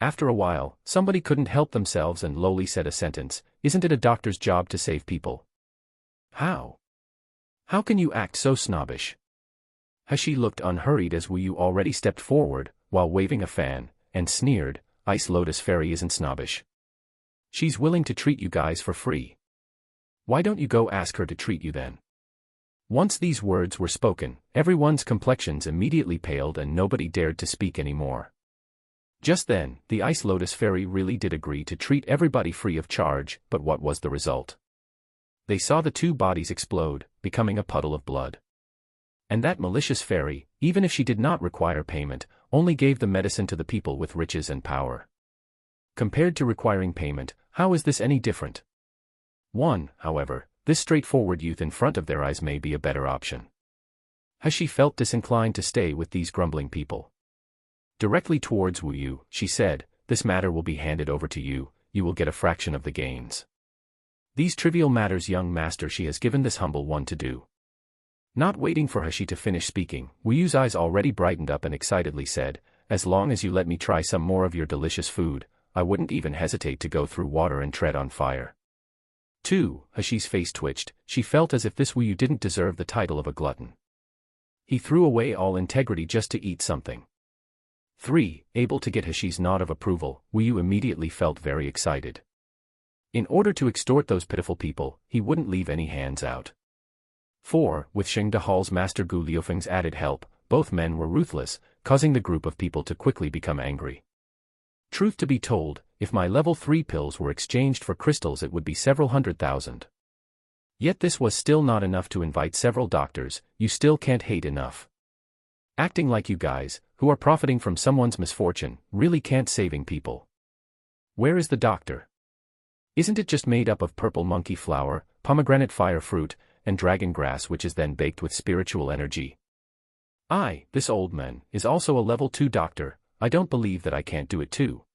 After a while, somebody couldn't help themselves and lowly said a sentence, "Isn't it a doctor's job to save people? How? How can you act so snobbish?" Hashi looked unhurried as Wu Yu already stepped forward, while waving a fan, and sneered, "Ice Lotus Fairy isn't snobbish. She's willing to treat you guys for free. Why don't you go ask her to treat you then?" Once these words were spoken, everyone's complexions immediately paled and nobody dared to speak anymore. Just then, the Ice Lotus Fairy really did agree to treat everybody free of charge, but what was the result? They saw the two bodies explode, becoming a puddle of blood. And that malicious fairy, even if she did not require payment, only gave the medicine to the people with riches and power. Compared to requiring payment, how is this any different? However, this straightforward youth in front of their eyes may be a better option. Hashi felt disinclined to stay with these grumbling people. Directly towards Wu Yu, she said, "This matter will be handed over to you, you will get a fraction of the gains. These trivial matters, young master, she has given this humble one to do." Not waiting for Hashi to finish speaking, Wu Yu's eyes already brightened up and excitedly said, "As long as you let me try some more of your delicious food, I wouldn't even hesitate to go through water and tread on fire." 2. Hashi's face twitched, she felt as if this Wu Yu didn't deserve the title of a glutton. He threw away all integrity just to eat something. 3. Able to get Hashi's nod of approval, Wu Yu immediately felt very excited. In order to extort those pitiful people, he wouldn't leave any hands out. 4. With Sheng Dahal's master Gu Liufeng's added help, both men were ruthless, causing the group of people to quickly become angry. Truth to be told, if my level 3 pills were exchanged for crystals it would be several 100,000. Yet this was still not enough to invite several doctors. You still can't hate enough. Acting like you guys, who are profiting from someone's misfortune, really can't saving people. Where is the doctor? Isn't it just made up of purple monkey flower, pomegranate fire fruit, and dragon grass which is then baked with spiritual energy? This old man, is also a level 2 doctor. I don't believe that I can't do it too.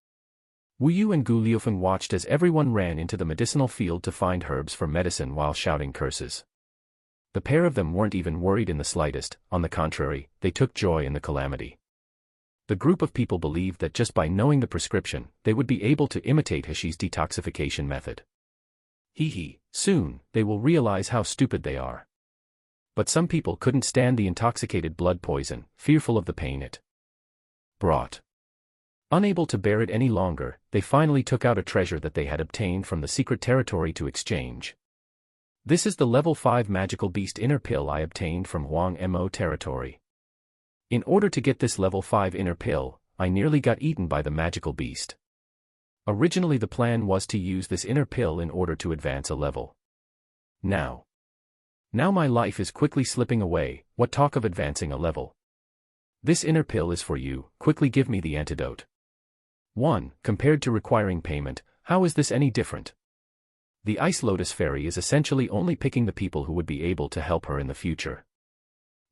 Wu Yu and Gu Liufeng watched as everyone ran into the medicinal field to find herbs for medicine while shouting curses. The pair of them weren't even worried in the slightest, on the contrary, they took joy in the calamity. The group of people believed that just by knowing the prescription, they would be able to imitate Hashi's detoxification method. Soon, they will realize how stupid they are. But some people couldn't stand the intoxicated blood poison, fearful of the pain it brought. Unable to bear it any longer, they finally took out a treasure that they had obtained from the secret territory to exchange. This is the level 5 magical beast inner pill I obtained from Huang Mo territory. In order to get this level 5 inner pill, I nearly got eaten by the magical beast. Originally the plan was to use this inner pill in order to advance a level. Now my life is quickly slipping away, what talk of advancing a level? This inner pill is for you, quickly give me the antidote. 1. Compared to requiring payment, how is this any different? The Ice Lotus Fairy is essentially only picking the people who would be able to help her in the future.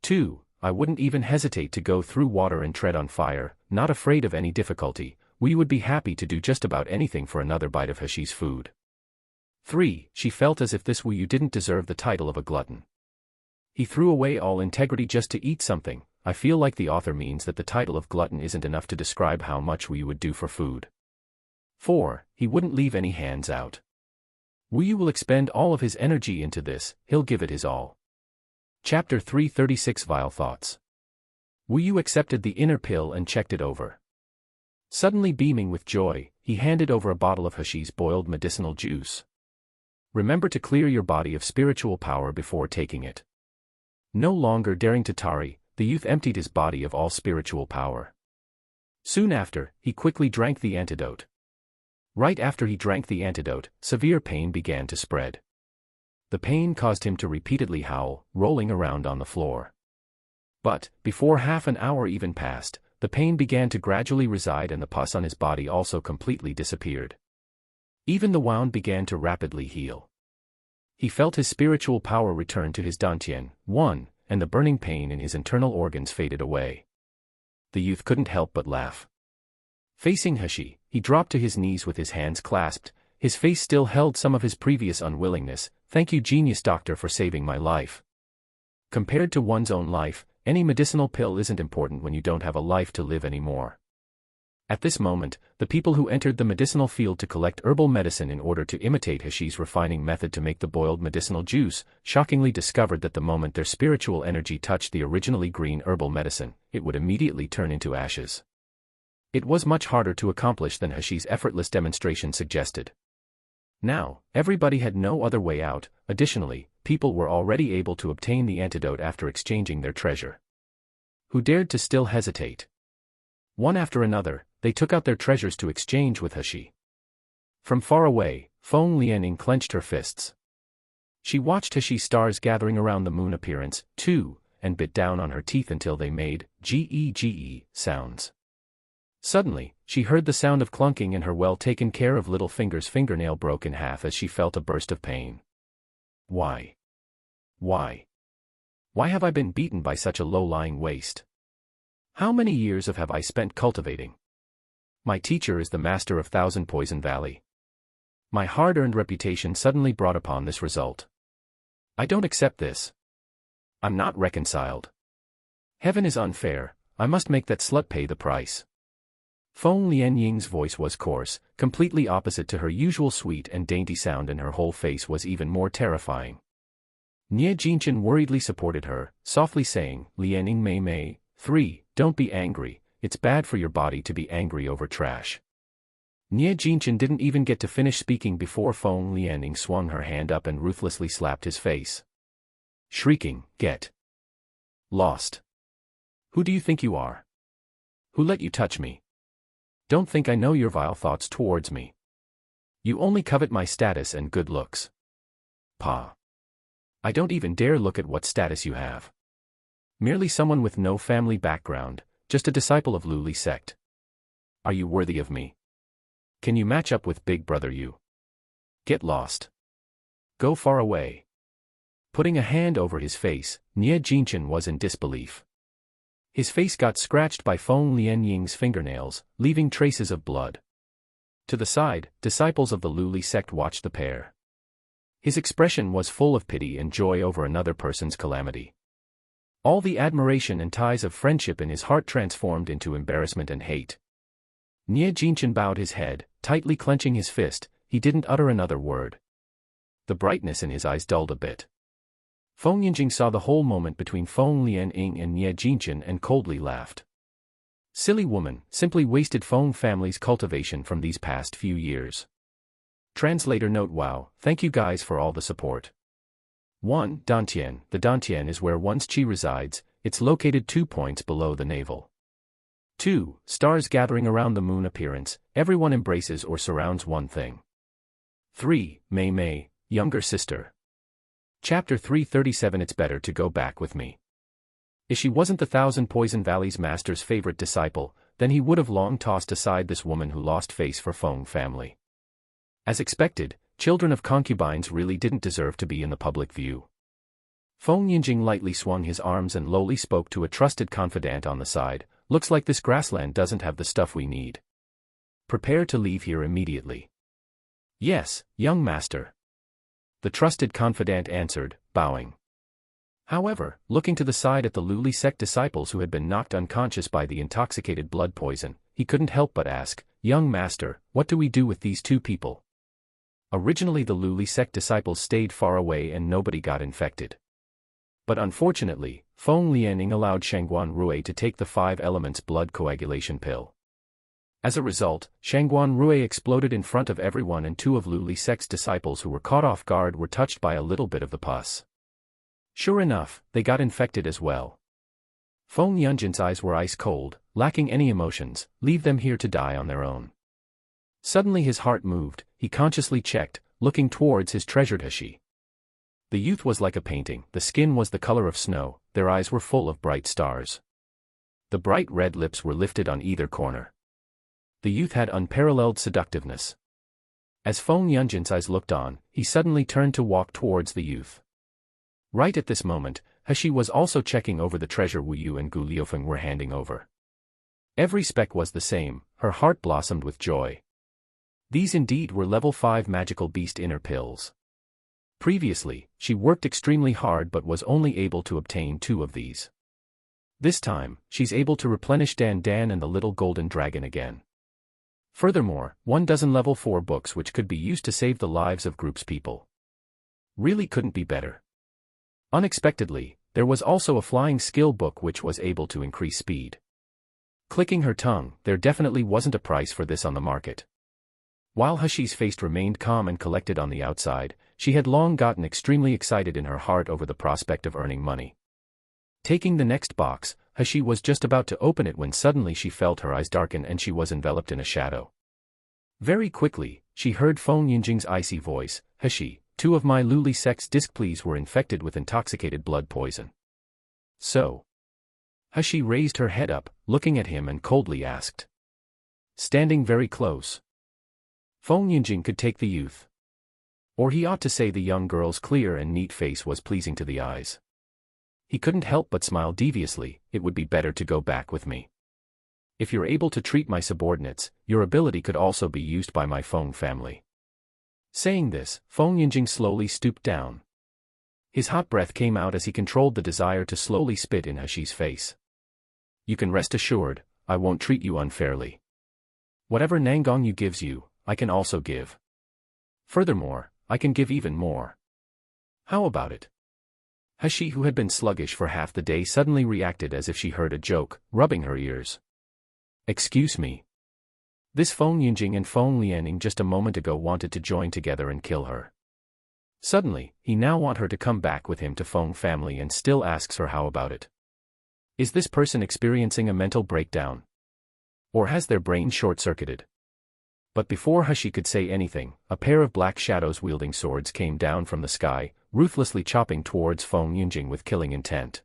2. I wouldn't even hesitate to go through water and tread on fire, not afraid of any difficulty. We would be happy to do just about anything for another bite of Hashi's food. 3. She felt as if this Wu Yu didn't deserve the title of a glutton. He threw away all integrity just to eat something. I feel like the author means that the title of glutton isn't enough to describe how much we would do for food. 4. He wouldn't leave any hands out. Wu Yu will expend all of his energy into this, he'll give it his all. Chapter 336 Vile Thoughts. Wu Yu accepted the inner pill and checked it over. Suddenly beaming with joy, he handed over a bottle of Hashi's boiled medicinal juice. Remember to clear your body of spiritual power before taking it. No longer daring to tarry, the youth emptied his body of all spiritual power. Soon after, he quickly drank the antidote. Right after he drank the antidote, severe pain began to spread. The pain caused him to repeatedly howl, rolling around on the floor. But, before half an hour even passed, the pain began to gradually reside and the pus on his body also completely disappeared. Even the wound began to rapidly heal. He felt his spiritual power return to his dantian, 1, and the burning pain in his internal organs faded away. The youth couldn't help but laugh. Facing Hashi, he dropped to his knees with his hands clasped, his face still held some of his previous unwillingness. Thank you, genius doctor, for saving my life. Compared to one's own life, any medicinal pill isn't important when you don't have a life to live anymore. At this moment, the people who entered the medicinal field to collect herbal medicine in order to imitate Hashi's refining method to make the boiled medicinal juice, shockingly discovered that the moment their spiritual energy touched the originally green herbal medicine, it would immediately turn into ashes. It was much harder to accomplish than Hashi's effortless demonstration suggested. Now, everybody had no other way out. Additionally, people were already able to obtain the antidote after exchanging their treasure. Who dared to still hesitate? One after another, they took out their treasures to exchange with Hashi. From far away, Feng Lianing clenched her fists. She watched Hashi's stars gathering around the moon appearance, too, and bit down on her teeth until they made ge sounds. Suddenly, she heard the sound of clunking and her well-taken care of little finger's fingernail broke in half as she felt a burst of pain. Why? Why? Why have I been beaten by such a low-lying waste? How many years have I spent cultivating? My teacher is the master of Thousand Poison Valley. My hard-earned reputation suddenly brought upon this result. I don't accept this. I'm not reconciled. Heaven is unfair, I must make that slut pay the price. Feng Lianying's voice was coarse, completely opposite to her usual sweet and dainty sound, and her whole face was even more terrifying. Nie Jinchen worriedly supported her, softly saying, Lianing Mei, 3, don't be angry, it's bad for your body to be angry over trash. Nie Jinchen didn't even get to finish speaking before Feng Lianing swung her hand up and ruthlessly slapped his face. Shrieking, get lost. Who do you think you are? Who let you touch me? Don't think I know your vile thoughts towards me. You only covet my status and good looks. Pa. I don't even dare look at what status you have. Merely someone with no family background, just a disciple of Luli sect. Are you worthy of me? Can you match up with Big Brother you? Get lost. Go far away. Putting a hand over his face, Nie Jinchen was in disbelief. His face got scratched by Feng Lianying's fingernails, leaving traces of blood. To the side, disciples of the Luli sect watched the pair. His expression was full of pity and joy over another person's calamity. All the admiration and ties of friendship in his heart transformed into embarrassment and hate. Nie Jinchen bowed his head, tightly clenching his fist. He didn't utter another word. The brightness in his eyes dulled a bit. Feng Yinjing saw the whole moment between Feng Lianying and Nie Jinchen and coldly laughed. Silly woman, simply wasted Feng family's cultivation from these past few years. Translator note: wow, thank you guys for all the support. 1. Dantian. The Dantian is where one's qi resides, it's located 2 points below the navel. 2. Stars gathering around the moon appearance, everyone embraces or surrounds one thing. 3. Mei, younger sister. Chapter 337 It's better to go back with me. If she wasn't the Thousand Poison Valley's master's favorite disciple, then he would have long tossed aside this woman who lost face for Feng family. As expected, children of concubines really didn't deserve to be in the public view. Feng Yinjing lightly swung his arms and lowly spoke to a trusted confidant on the side. Looks like this grassland doesn't have the stuff we need. Prepare to leave here immediately. Yes, young master. The trusted confidant answered, bowing. However, looking to the side at the Luli sect disciples who had been knocked unconscious by the intoxicated blood poison, he couldn't help but ask, "Young master, what do we do with these two people?" Originally the Luli sect disciples stayed far away and nobody got infected. But unfortunately, Feng Lianing allowed Shangguan Rui to take the 5 elements blood coagulation pill. As a result, Shangguan Rui exploded in front of everyone and 2 of Luli sect's disciples who were caught off guard were touched by a little bit of the pus. Sure enough, they got infected as well. Feng Yunjin's eyes were ice cold, lacking any emotions. "Leave them here to die on their own." Suddenly his heart moved, he consciously checked, looking towards his treasured Hashi. The youth was like a painting, the skin was the color of snow, their eyes were full of bright stars. The bright red lips were lifted on either corner. The youth had unparalleled seductiveness. As Feng Yunjin's eyes looked on, he suddenly turned to walk towards the youth. Right at this moment, Hashi was also checking over the treasure Wu Yu and Gu Liufeng were handing over. Every speck was the same, her heart blossomed with joy. These indeed were level 5 magical beast inner pills. Previously, she worked extremely hard but was only able to obtain 2 of these. This time, she's able to replenish Dan Dan and the little golden dragon again. Furthermore, 12 level 4 books which could be used to save the lives of groups people. Really couldn't be better. Unexpectedly, there was also a flying skill book which was able to increase speed. Clicking her tongue, there definitely wasn't a price for this on the market. While Hashi's face remained calm and collected on the outside, she had long gotten extremely excited in her heart over the prospect of earning money. Taking the next box, Hashi was just about to open it when suddenly she felt her eyes darken and she was enveloped in a shadow. Very quickly, she heard Feng Yunjing's icy voice, "Hashi, 2 of my Luli sect's displeas were infected with intoxicated blood poison." "So?" Hashi raised her head up, looking at him and coldly asked. Standing very close. Feng Yunjing could take the youth. Or he ought to say the young girl's clear and neat face was pleasing to the eyes. He couldn't help but smile deviously. "It would be better to go back with me. If you're able to treat my subordinates, your ability could also be used by my Feng family." Saying this, Feng Yunjing slowly stooped down. His hot breath came out as he controlled the desire to slowly spit in Hashi's face. "You can rest assured, I won't treat you unfairly. Whatever Nangong Yu gives you, I can also give. Furthermore, I can give even more. How about it?" Hashi, who had been sluggish for half the day, suddenly reacted as if she heard a joke, rubbing her ears. "Excuse me. This Feng Yunjing and Feng Lianing just a moment ago wanted to join together and kill her. Suddenly, he now wants her to come back with him to Feng family and still asks her how about it. Is this person experiencing a mental breakdown? Or has their brain short-circuited?" But before Hashi could say anything, a pair of black shadows wielding swords came down from the sky, ruthlessly chopping towards Feng Yunjing with killing intent.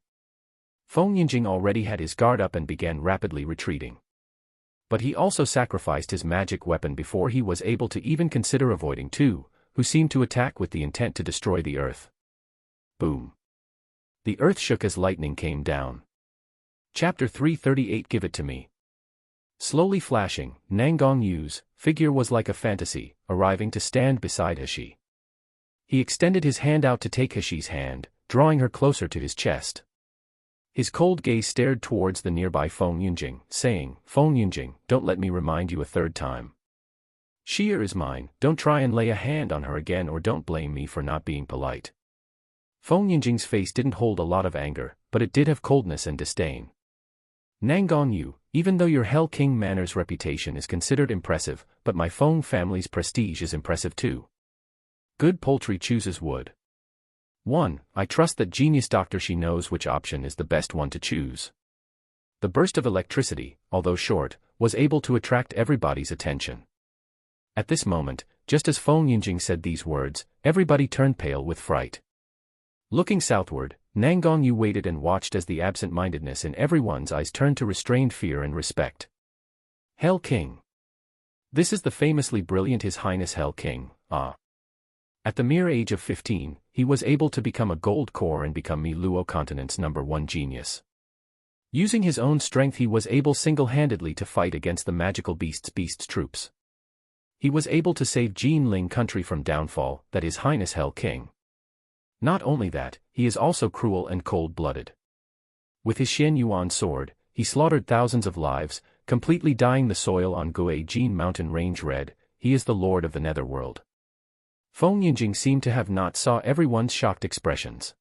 Feng Yunjing already had his guard up and began rapidly retreating. But he also sacrificed his magic weapon before he was able to even consider avoiding 2, who seemed to attack with the intent to destroy the earth. Boom. The earth shook as lightning came down. Chapter 338. Give it to me. Slowly flashing, Nangong Yu's figure was like a fantasy, arriving to stand beside Hashi. He extended his hand out to take Hashi's hand, drawing her closer to his chest. His cold gaze stared towards the nearby Feng Yunjing, saying, "Feng Yunjing, don't let me remind you a third time. Xia is mine, don't try and lay a hand on her again or don't blame me for not being polite." Feng Yunjing's face didn't hold a lot of anger, but it did have coldness and disdain. "Nangong Yu, even though your Hell King Manor's reputation is considered impressive, but my Feng family's prestige is impressive too. Good poultry chooses wood. 1. I trust that genius Dr. Shi knows which option is the best one to choose." The burst of electricity, although short, was able to attract everybody's attention. At this moment, just as Feng Yunjing said these words, everybody turned pale with fright. Looking southward, Nangong Yu waited and watched as the absent-mindedness in everyone's eyes turned to restrained fear and respect. Hell King. This is the famously brilliant His Highness Hell King, ah. At the mere age of 15, he was able to become a gold core and become Mi Luo continent's #1 genius. Using his own strength he was able single-handedly to fight against the magical beast's troops. He was able to save Jin Ling country from downfall, that His Highness Hell King. Not only that, he is also cruel and cold-blooded. With his Xian Yuan sword, he slaughtered thousands of lives, completely dyeing the soil on Guijin mountain range red. He is the lord of the netherworld. Feng Yinjing seemed to have not saw everyone's shocked expressions.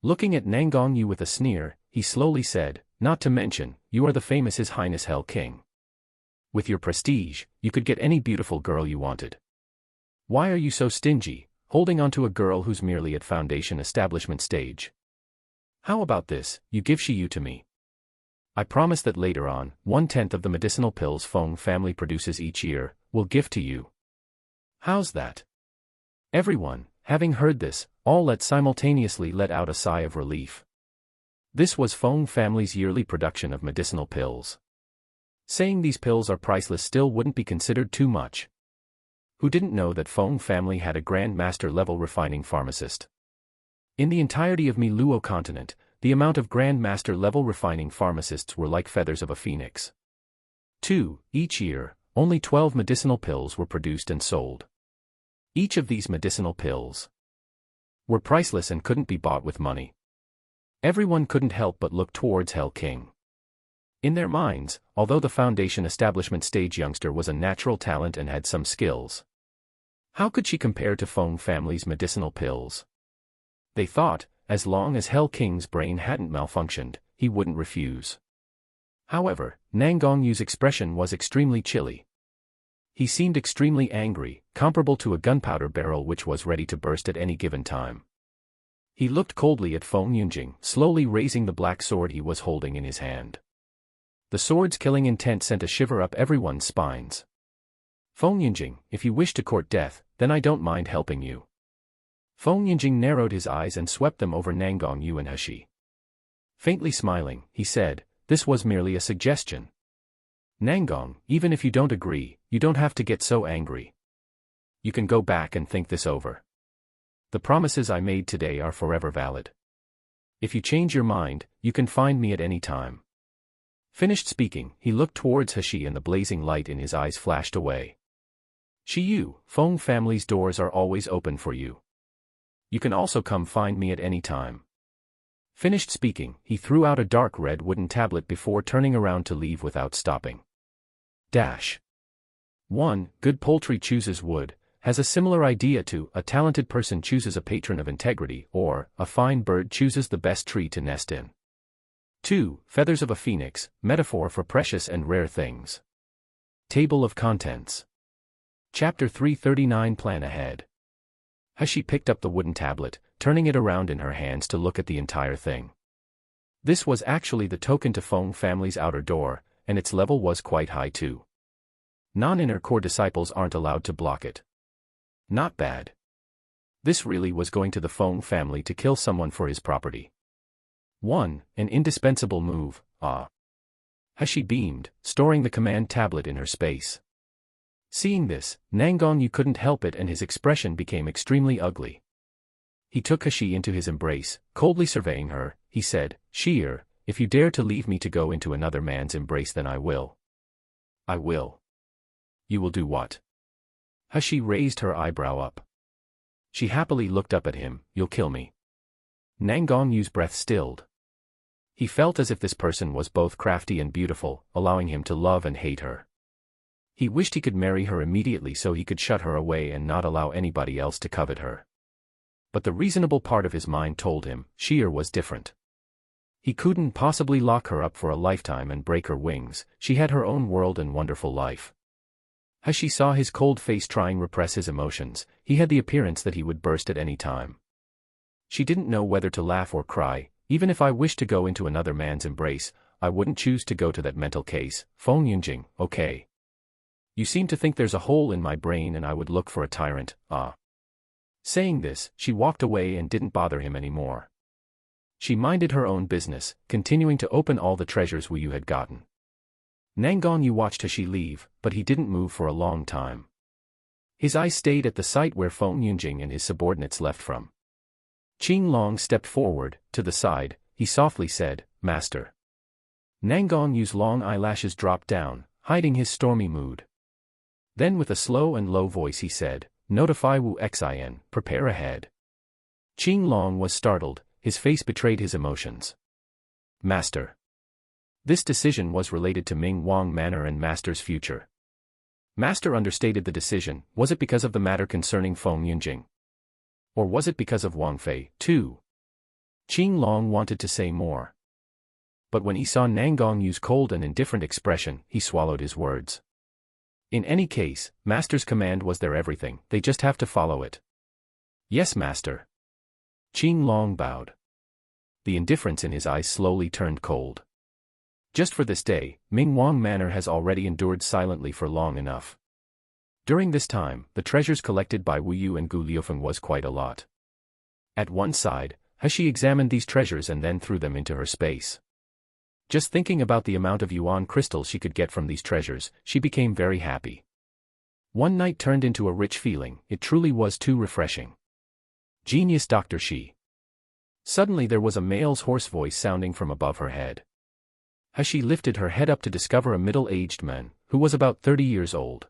Looking at Nangong Yu with a sneer, he slowly said, "Not to mention, you are the famous His Highness Hell King. With your prestige, you could get any beautiful girl you wanted. Why are you so stingy, holding on to a girl who's merely at foundation establishment stage? How about this, you give Shiyu to me. I promise that later on, 1/10 of the medicinal pills Feng family produces each year, will give to you. How's that?" Everyone, having heard this, all simultaneously let out a sigh of relief. This was Feng family's yearly production of medicinal pills. Saying these pills are priceless still wouldn't be considered too much. Who didn't know that Feng family had a Grand Master level refining pharmacist? In the entirety of Miluo continent, the amount of Grand Master level refining pharmacists were like feathers of a phoenix. 2. Each year, only 12 medicinal pills were produced and sold. Each of these medicinal pills were priceless and couldn't be bought with money. Everyone couldn't help but look towards Hell King. In their minds, although the foundation establishment stage youngster was a natural talent and had some skills, how could she compare to Feng family's medicinal pills? They thought, as long as Hell King's brain hadn't malfunctioned, he wouldn't refuse. However, Nangong Yu's expression was extremely chilly. He seemed extremely angry, comparable to a gunpowder barrel which was ready to burst at any given time. He looked coldly at Feng Yunjing, slowly raising the black sword he was holding in his hand. The sword's killing intent sent a shiver up everyone's spines. "Feng Yunjing, if you wish to court death, then I don't mind helping you." Feng Yunjing narrowed his eyes and swept them over Nangong Yu and Hashi. Faintly smiling, he said, "This was merely a suggestion. Nangong, even if you don't agree, you don't have to get so angry. You can go back and think this over. The promises I made today are forever valid. If you change your mind, you can find me at any time." Finished speaking, he looked towards Hashi and the blazing light in his eyes flashed away. "Shiyu, Feng family's doors are always open for you. You can also come find me at any time." Finished speaking, he threw out a dark red wooden tablet before turning around to leave without stopping. 1. Good poultry chooses wood, has a similar idea to a talented person chooses a patron of integrity or a fine bird chooses the best tree to nest in. 2. Feathers of a phoenix, metaphor for precious and rare things. Table of Contents. Chapter 339 Plan Ahead. Hashi picked up the wooden tablet, turning it around in her hands to look at the entire thing. This was actually the token to Feng family's outer door, and its level was quite high too. Non-inner core disciples aren't allowed to block it. Not bad. This really was going to the Feng family to kill someone for his property. 1. An indispensable move, Hashi beamed, storing the command tablet in her space. Seeing this, Nangong Yu couldn't help it and his expression became extremely ugly. He took Hashi into his embrace, coldly surveying her. He said, "Sheer, if you dare to leave me to go into another man's embrace then I will." "I will." "You will do what?" Hashi raised her eyebrow up. She happily looked up at him. "You'll kill me." Nangong Yu's breath stilled. He felt as if this person was both crafty and beautiful, allowing him to love and hate her. He wished he could marry her immediately so he could shut her away and not allow anybody else to covet her. But the reasonable part of his mind told him, Sheer was different. He couldn't possibly lock her up for a lifetime and break her wings. She had her own world and wonderful life. As she saw his cold face trying to repress his emotions, he had the appearance that he would burst at any time. She didn't know whether to laugh or cry. "Even if I wished to go into another man's embrace, I wouldn't choose to go to that mental case. Feng Yunjing, okay. You seem to think there's a hole in my brain and I would look for a tyrant, Saying this, she walked away and didn't bother him anymore. She minded her own business, continuing to open all the treasures Wu Yu had gotten. Nangong Yu watched Hashi leave, but he didn't move for a long time. His eyes stayed at the site where Feng Yunjing and his subordinates left from. Qing Long stepped forward, to the side. He softly said, "Master." Nangong Yu's long eyelashes dropped down, hiding his stormy mood. Then with a slow and low voice he said, "Notify Wu Xin, prepare ahead." Qing Long was startled, his face betrayed his emotions. "Master." This decision was related to Ming Wang Manor and Master's future. Master understated the decision. Was it because of the matter concerning Feng Yunjing? Or was it because of Wang Fei, too? Qing Long wanted to say more. But when he saw Nangong use cold and indifferent expression, he swallowed his words. In any case, Master's command was their everything, they just have to follow it. Yes, Master. Qing Long bowed. The indifference in his eyes slowly turned cold. Just for this day, Ming Wang Manor has already endured silently for long enough. During this time, the treasures collected by Wu Yu and Gu Liufeng was quite a lot. At one side, He examined these treasures and then threw them into her space. Just thinking about the amount of yuan crystals she could get from these treasures, she became very happy. One night turned into a rich feeling, it truly was too refreshing. Genius Dr. Shi. Suddenly there was a male's hoarse voice sounding from above her head. She lifted her head up to discover a middle-aged man, who was about 30 years old.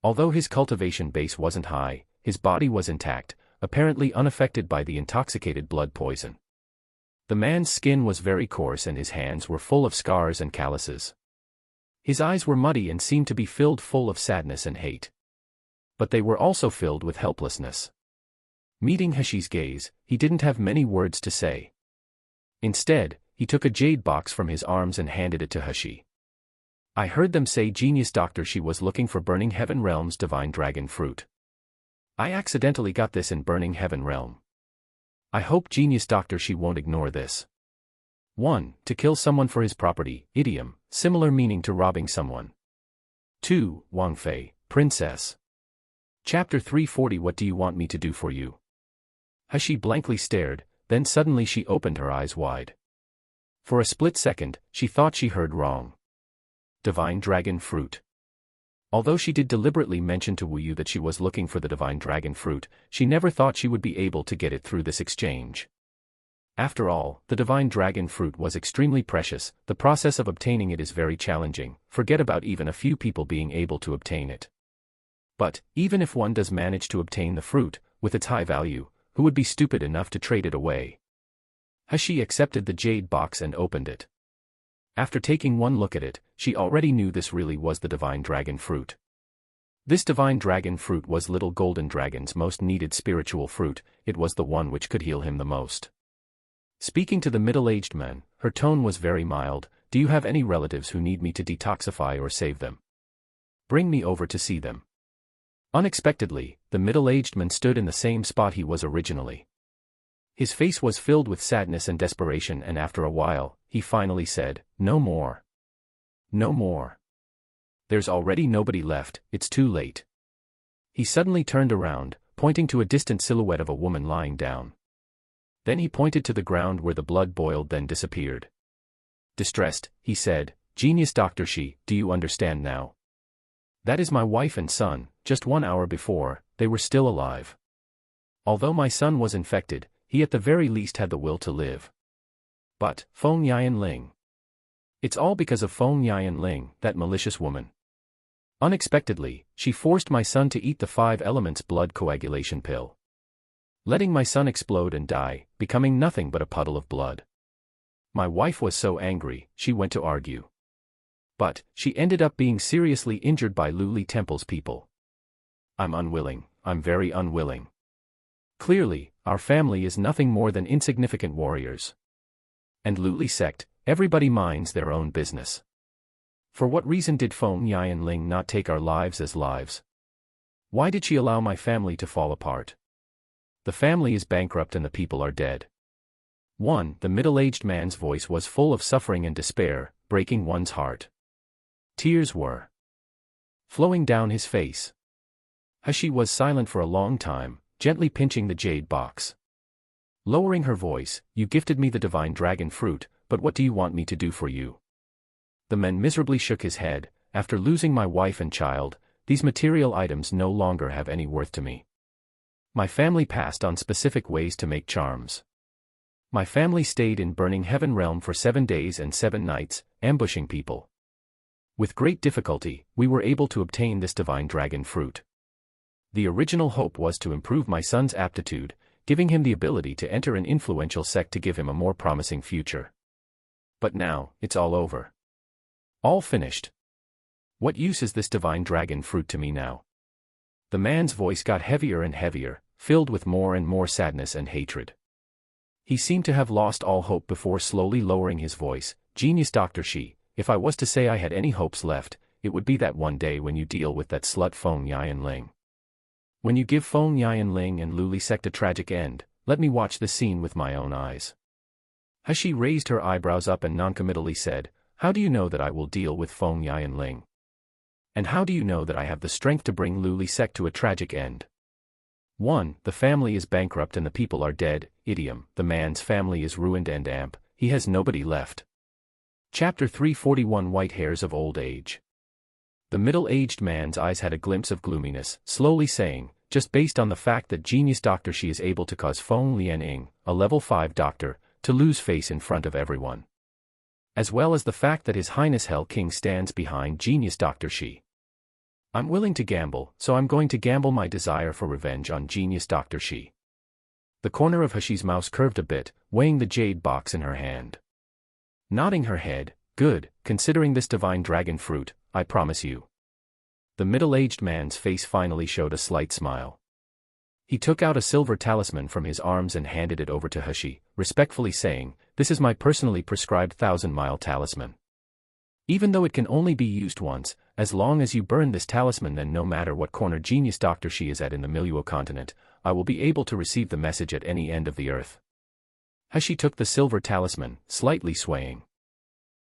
Although his cultivation base wasn't high, his body was intact, apparently unaffected by the intoxicated blood poison. The man's skin was very coarse and his hands were full of scars and calluses. His eyes were muddy and seemed to be filled full of sadness and hate. But they were also filled with helplessness. Meeting Heshi's gaze, he didn't have many words to say. Instead, he took a jade box from his arms and handed it to Heshi. I heard them say Genius Dr. Shi was looking for Burning Heaven Realm's divine dragon fruit. I accidentally got this in Burning Heaven Realm. I hope Genius Dr. Shi won't ignore this. 1. To kill someone for his property, idiom, similar meaning to robbing someone. 2. Wang Fei, princess. Chapter 340 What do you want me to do for you? Heshi blankly stared, then suddenly she opened her eyes wide. For a split second, she thought she heard wrong. Divine dragon fruit. Although she did deliberately mention to Wu Yu that she was looking for the divine dragon fruit, she never thought she would be able to get it through this exchange. After all, the divine dragon fruit was extremely precious, the process of obtaining it is very challenging, forget about even a few people being able to obtain it. But, even if one does manage to obtain the fruit, with its high value, who would be stupid enough to trade it away? Heshi accepted the jade box and opened it. After taking one look at it, she already knew this really was the divine dragon fruit. This divine dragon fruit was little golden dragon's most needed spiritual fruit, it was the one which could heal him the most. Speaking to the middle-aged man, her tone was very mild. Do you have any relatives who need me to detoxify or save them? Bring me over to see them. Unexpectedly, the middle-aged man stood in the same spot he was originally. His face was filled with sadness and desperation, and after a while, he finally said, "No more. No more. There's already nobody left, it's too late." He suddenly turned around, pointing to a distant silhouette of a woman lying down. Then he pointed to the ground where the blood boiled then disappeared. Distressed, he said, "Genius Dr. Shi, do you understand now? That is my wife and son, just 1 hour before, they were still alive. Although my son was infected, he at the very least had the will to live. But, Feng Yanling. It's all because of Feng Yanling, that malicious woman. Unexpectedly, she forced my son to eat the 5 elements blood coagulation pill. Letting my son explode and die, becoming nothing but a puddle of blood. My wife was so angry, she went to argue. But, she ended up being seriously injured by Luli Temple's people. I'm unwilling, I'm very unwilling. Clearly, our family is nothing more than insignificant warriors. And Luli sect, everybody minds their own business. For what reason did Feng Yanling not take our lives as lives? Why did she allow my family to fall apart? The family is bankrupt and the people are dead. 1. The middle-aged man's voice was full of suffering and despair, breaking one's heart. Tears were flowing down his face. Heshi was silent for a long time, gently pinching the jade box. Lowering her voice, "You gifted me the divine dragon fruit, but what do you want me to do for you?" The man miserably shook his head. After losing my wife and child, these material items no longer have any worth to me. My family passed on specific ways to make charms. My family stayed in Burning Heaven Realm for 7 days and 7 nights, ambushing people. With great difficulty, we were able to obtain this divine dragon fruit. The original hope was to improve my son's aptitude, giving him the ability to enter an influential sect to give him a more promising future. But now, it's all over. All finished. What use is this divine dragon fruit to me now? The man's voice got heavier and heavier, filled with more and more sadness and hatred. He seemed to have lost all hope before slowly lowering his voice. Genius Dr. Shi, if I was to say I had any hopes left, it would be that one day when you deal with that slut Feng Yanling. When you give Feng Yanling and Luli Sect a tragic end, let me watch the scene with my own eyes. Hashi raised her eyebrows up and noncommittally said, how do you know that I will deal with Feng Yanling? And how do you know that I have the strength to bring Luli Sect to a tragic end? 1. The family is bankrupt and the people are dead. Idiom, the man's family is ruined and amp, he has nobody left. Chapter 341 White Hairs of Old Age. The middle-aged man's eyes had a glimpse of gloominess, slowly saying, just based on the fact that Genius Dr. Shi is able to cause Feng Lianing, a level 5 doctor, to lose face in front of everyone. As well as the fact that His Highness Hell King stands behind Genius Dr. Shi. I'm willing to gamble, so I'm going to gamble my desire for revenge on Genius Dr. Shi. The corner of Hashi's mouth curved a bit, weighing the jade box in her hand. Nodding her head, good, considering this divine dragon fruit, I promise you. The middle-aged man's face finally showed a slight smile. He took out a silver talisman from his arms and handed it over to Hashi, respectfully saying, this is my personally prescribed 1,000-mile talisman. Even though it can only be used once, as long as you burn this talisman, then no matter what corner Genius Dr. Shi is at in the Miluo continent, I will be able to receive the message at any end of the earth. Hashi took the silver talisman, slightly swaying.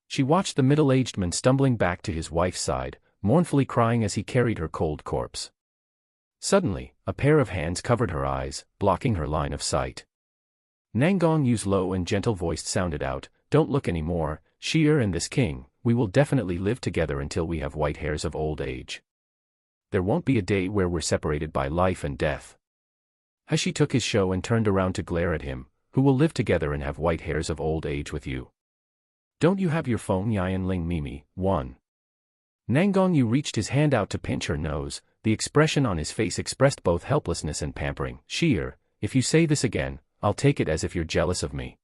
She watched the middle-aged man stumbling back to his wife's side, mournfully crying as he carried her cold corpse. Suddenly, a pair of hands covered her eyes, blocking her line of sight. Nangong Yu's low and gentle voice sounded out, don't look anymore, Shi'er and this king, we will definitely live together until we have white hairs of old age. There won't be a day where we're separated by life and death. Hashi took his show and turned around to glare at him, who will live together and have white hairs of old age with you? Don't you have your Feng Yanling Mimi? 1. Nangong Yu reached his hand out to pinch her nose, the expression on his face expressed both helplessness and pampering. Shi'er, if you say this again, I'll take it as if you're jealous of me.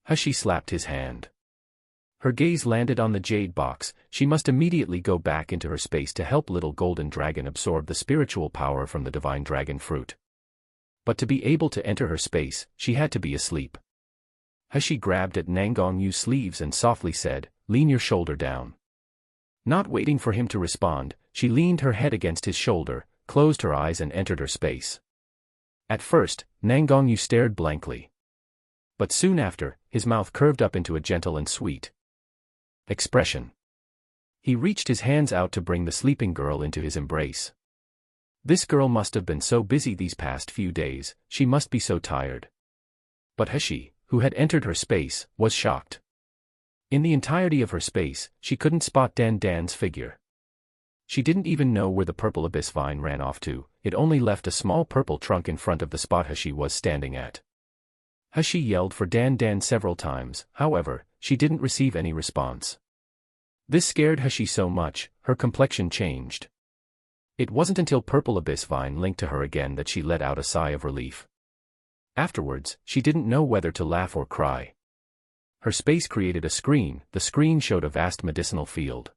Hashi slapped his hand. Her gaze landed on the jade box. She must immediately go back into her space to help little golden dragon absorb the spiritual power from the divine dragon fruit. But to be able to enter her space, she had to be asleep. Hashi grabbed at Nangong Yu's sleeves and softly said, lean your shoulder down. Not waiting for him to respond, she leaned her head against his shoulder, closed her eyes and entered her space. At first, Nangong Yu stared blankly. But soon after, his mouth curved up into a gentle and sweet expression. He reached his hands out to bring the sleeping girl into his embrace. This girl must have been so busy these past few days, she must be so tired. But Hashi, who had entered her space, was shocked. In the entirety of her space, she couldn't spot Dan Dan's figure. She didn't even know where the purple abyss vine ran off to, it only left a small purple trunk in front of the spot Hashi was standing at. Hashi yelled for Dan Dan several times, however, she didn't receive any response. This scared Hashi so much, her complexion changed. It wasn't until purple abyss vine linked to her again that she let out a sigh of relief. Afterwards, she didn't know whether to laugh or cry. Her space created a screen, the screen showed a vast medicinal field.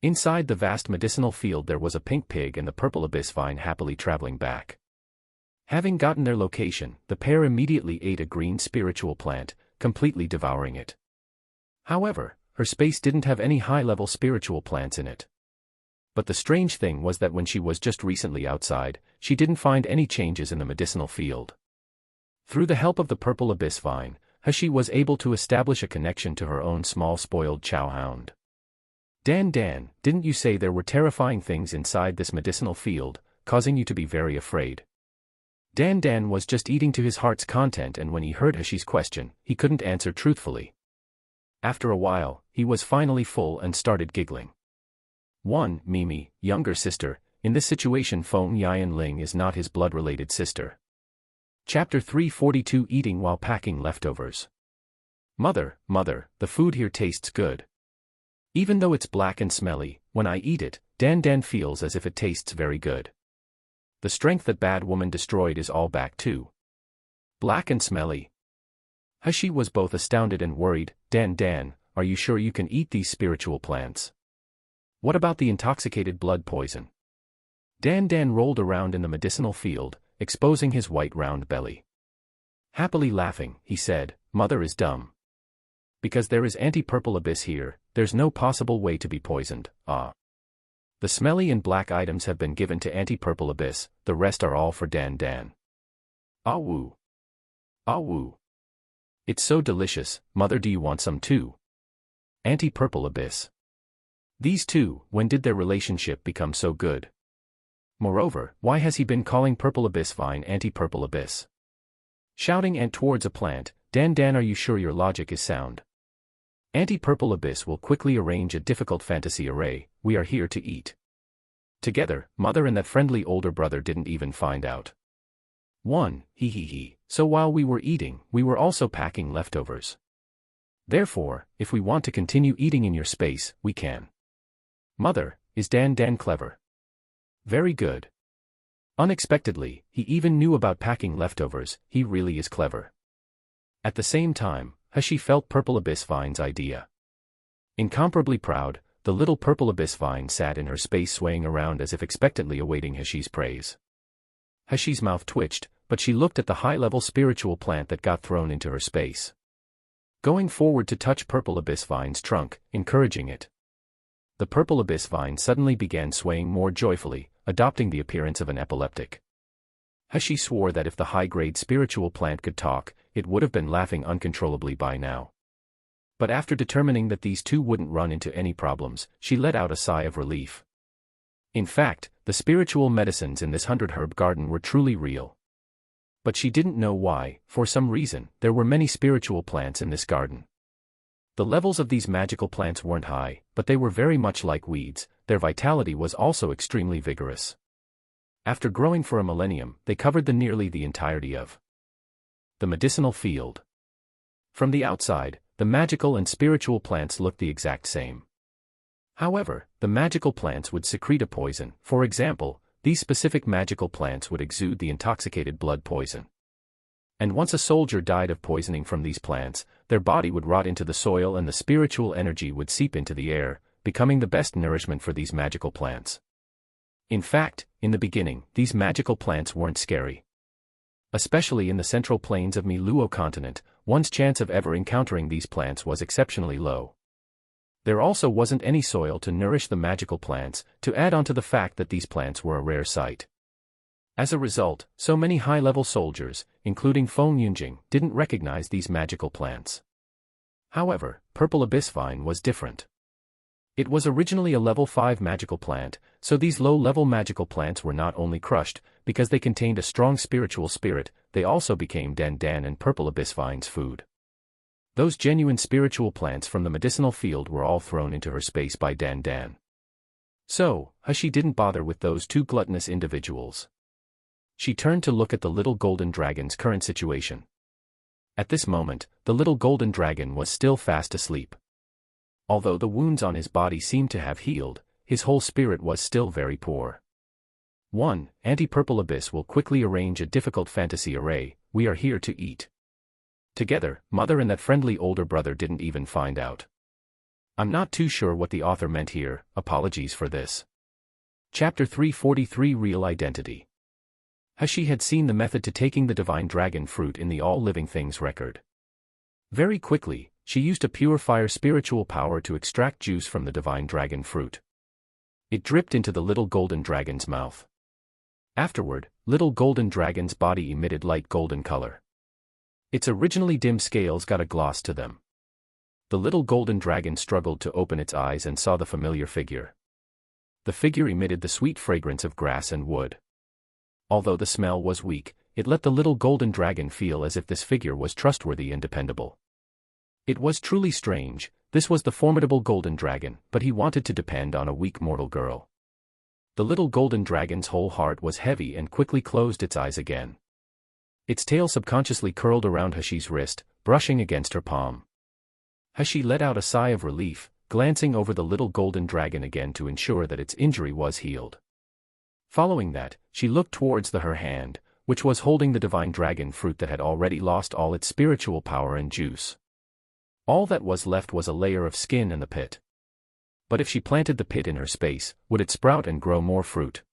Inside the vast medicinal field there was a pink pig and the purple abyss vine happily traveling back. Having gotten their location, the pair immediately ate a green spiritual plant, completely devouring it. However, her space didn't have any high-level spiritual plants in it. But the strange thing was that when she was just recently outside, she didn't find any changes in the medicinal field. Through the help of the purple abyss vine, Hashi was able to establish a connection to her own small spoiled chow hound. Dan Dan, didn't you say there were terrifying things inside this medicinal field, causing you to be very afraid? Dan Dan was just eating to his heart's content, and when he heard Hashi's question, he couldn't answer truthfully. After a while, he was finally full and started giggling. 1. Mimi, younger sister, in this situation Feng Yanling is not his blood-related sister. Chapter 342 Eating while packing leftovers. Mother, the food here tastes good. Even though it's black and smelly, when I eat it, Dan Dan feels as if it tastes very good. The strength that bad woman destroyed is all back too. Black and smelly. Hashi was both astounded and worried. Dan, are you sure you can eat these spiritual plants? What about the intoxicated blood poison? Dan rolled around in the medicinal field, exposing his white round belly. Happily laughing, he said, Mother is dumb. Because there is anti-purple abyss here, there's no possible way to be poisoned. The smelly and black items have been given to anti-purple abyss, the rest are all for Dan. Woo. Woo. It's so delicious, Mother, do you want some too? Anti-purple abyss. These two, when did their relationship become so good? Moreover, why has he been calling purple abyss vine anti-purple abyss? Shouting and towards a plant, Dan, are you sure your logic is sound? Anti-purple abyss will quickly arrange a difficult fantasy array, we are here to eat. Together, Mother and that friendly older brother didn't even find out. 1. So while we were eating, we were also packing leftovers. Therefore, if we want to continue eating in your space, we can. Mother, is Dan clever? Very good. Unexpectedly, he even knew about packing leftovers, he really is clever. At the same time, Hashi felt Purple Abyss Vine's idea. Incomparably proud, the little Purple Abyss Vine sat in her space swaying around as if expectantly awaiting Hashi's praise. Hashi's mouth twitched, but she looked at the high-level spiritual plant that got thrown into her space. Going forward to touch Purple Abyss Vine's trunk, encouraging it. The Purple Abyss Vine suddenly began swaying more joyfully, adopting the appearance of an epileptic. Hashi swore that if the high-grade spiritual plant could talk, it would have been laughing uncontrollably by now. But after determining that these two wouldn't run into any problems, she let out a sigh of relief. In fact, the spiritual medicines in this 100-herb garden were truly real. But she didn't know why, for some reason, there were many spiritual plants in this garden. The levels of these magical plants weren't high, but they were very much like weeds, their vitality was also extremely vigorous. After growing for a millennium, they covered nearly the entirety of the medicinal field. From the outside, the magical and spiritual plants looked the exact same. However, the magical plants would secrete a poison. For example, these specific magical plants would exude the intoxicated blood poison. And once a soldier died of poisoning from these plants, their body would rot into the soil and the spiritual energy would seep into the air, becoming the best nourishment for these magical plants. In fact, in the beginning, these magical plants weren't scary. Especially in the central plains of Miluo continent, one's chance of ever encountering these plants was exceptionally low. There also wasn't any soil to nourish the magical plants, to add on to the fact that these plants were a rare sight. As a result, so many high-level soldiers, including Feng Yunjing, didn't recognize these magical plants. However, Purple Abyss Vine was different. It was originally a level 5 magical plant, so these low-level magical plants were not only crushed, because they contained a strong spiritual spirit, they also became Dan and Purple Abyss Vine's food. Those genuine spiritual plants from the medicinal field were all thrown into her space by Dan. So, Hashi didn't bother with those two gluttonous individuals. She turned to look at the little golden dragon's current situation. At this moment, the little golden dragon was still fast asleep. Although the wounds on his body seemed to have healed, his whole spirit was still very poor. 1. Anti-Purple Abyss will quickly arrange a difficult fantasy array, we are here to eat. Together, Mother and that friendly older brother didn't even find out. I'm not too sure what the author meant here, apologies for this. Chapter 343 Real Identity. Hashi had seen the method to taking the divine dragon fruit in the All Living Things record. Very quickly, she used a pure fire spiritual power to extract juice from the divine dragon fruit. It dripped into the little golden dragon's mouth. Afterward, little golden dragon's body emitted light golden color. Its originally dim scales got a gloss to them. The little golden dragon struggled to open its eyes and saw the familiar figure. The figure emitted the sweet fragrance of grass and wood. Although the smell was weak, it let the little golden dragon feel as if this figure was trustworthy and dependable. It was truly strange, this was the formidable golden dragon, but he wanted to depend on a weak mortal girl. The little golden dragon's whole heart was heavy and quickly closed its eyes again. Its tail subconsciously curled around Hashi's wrist, brushing against her palm. Hashi let out a sigh of relief, glancing over the little golden dragon again to ensure that its injury was healed. Following that, she looked towards her hand, which was holding the divine dragon fruit that had already lost all its spiritual power and juice. All that was left was a layer of skin and the pit. But if she planted the pit in her space, would it sprout and grow more fruit?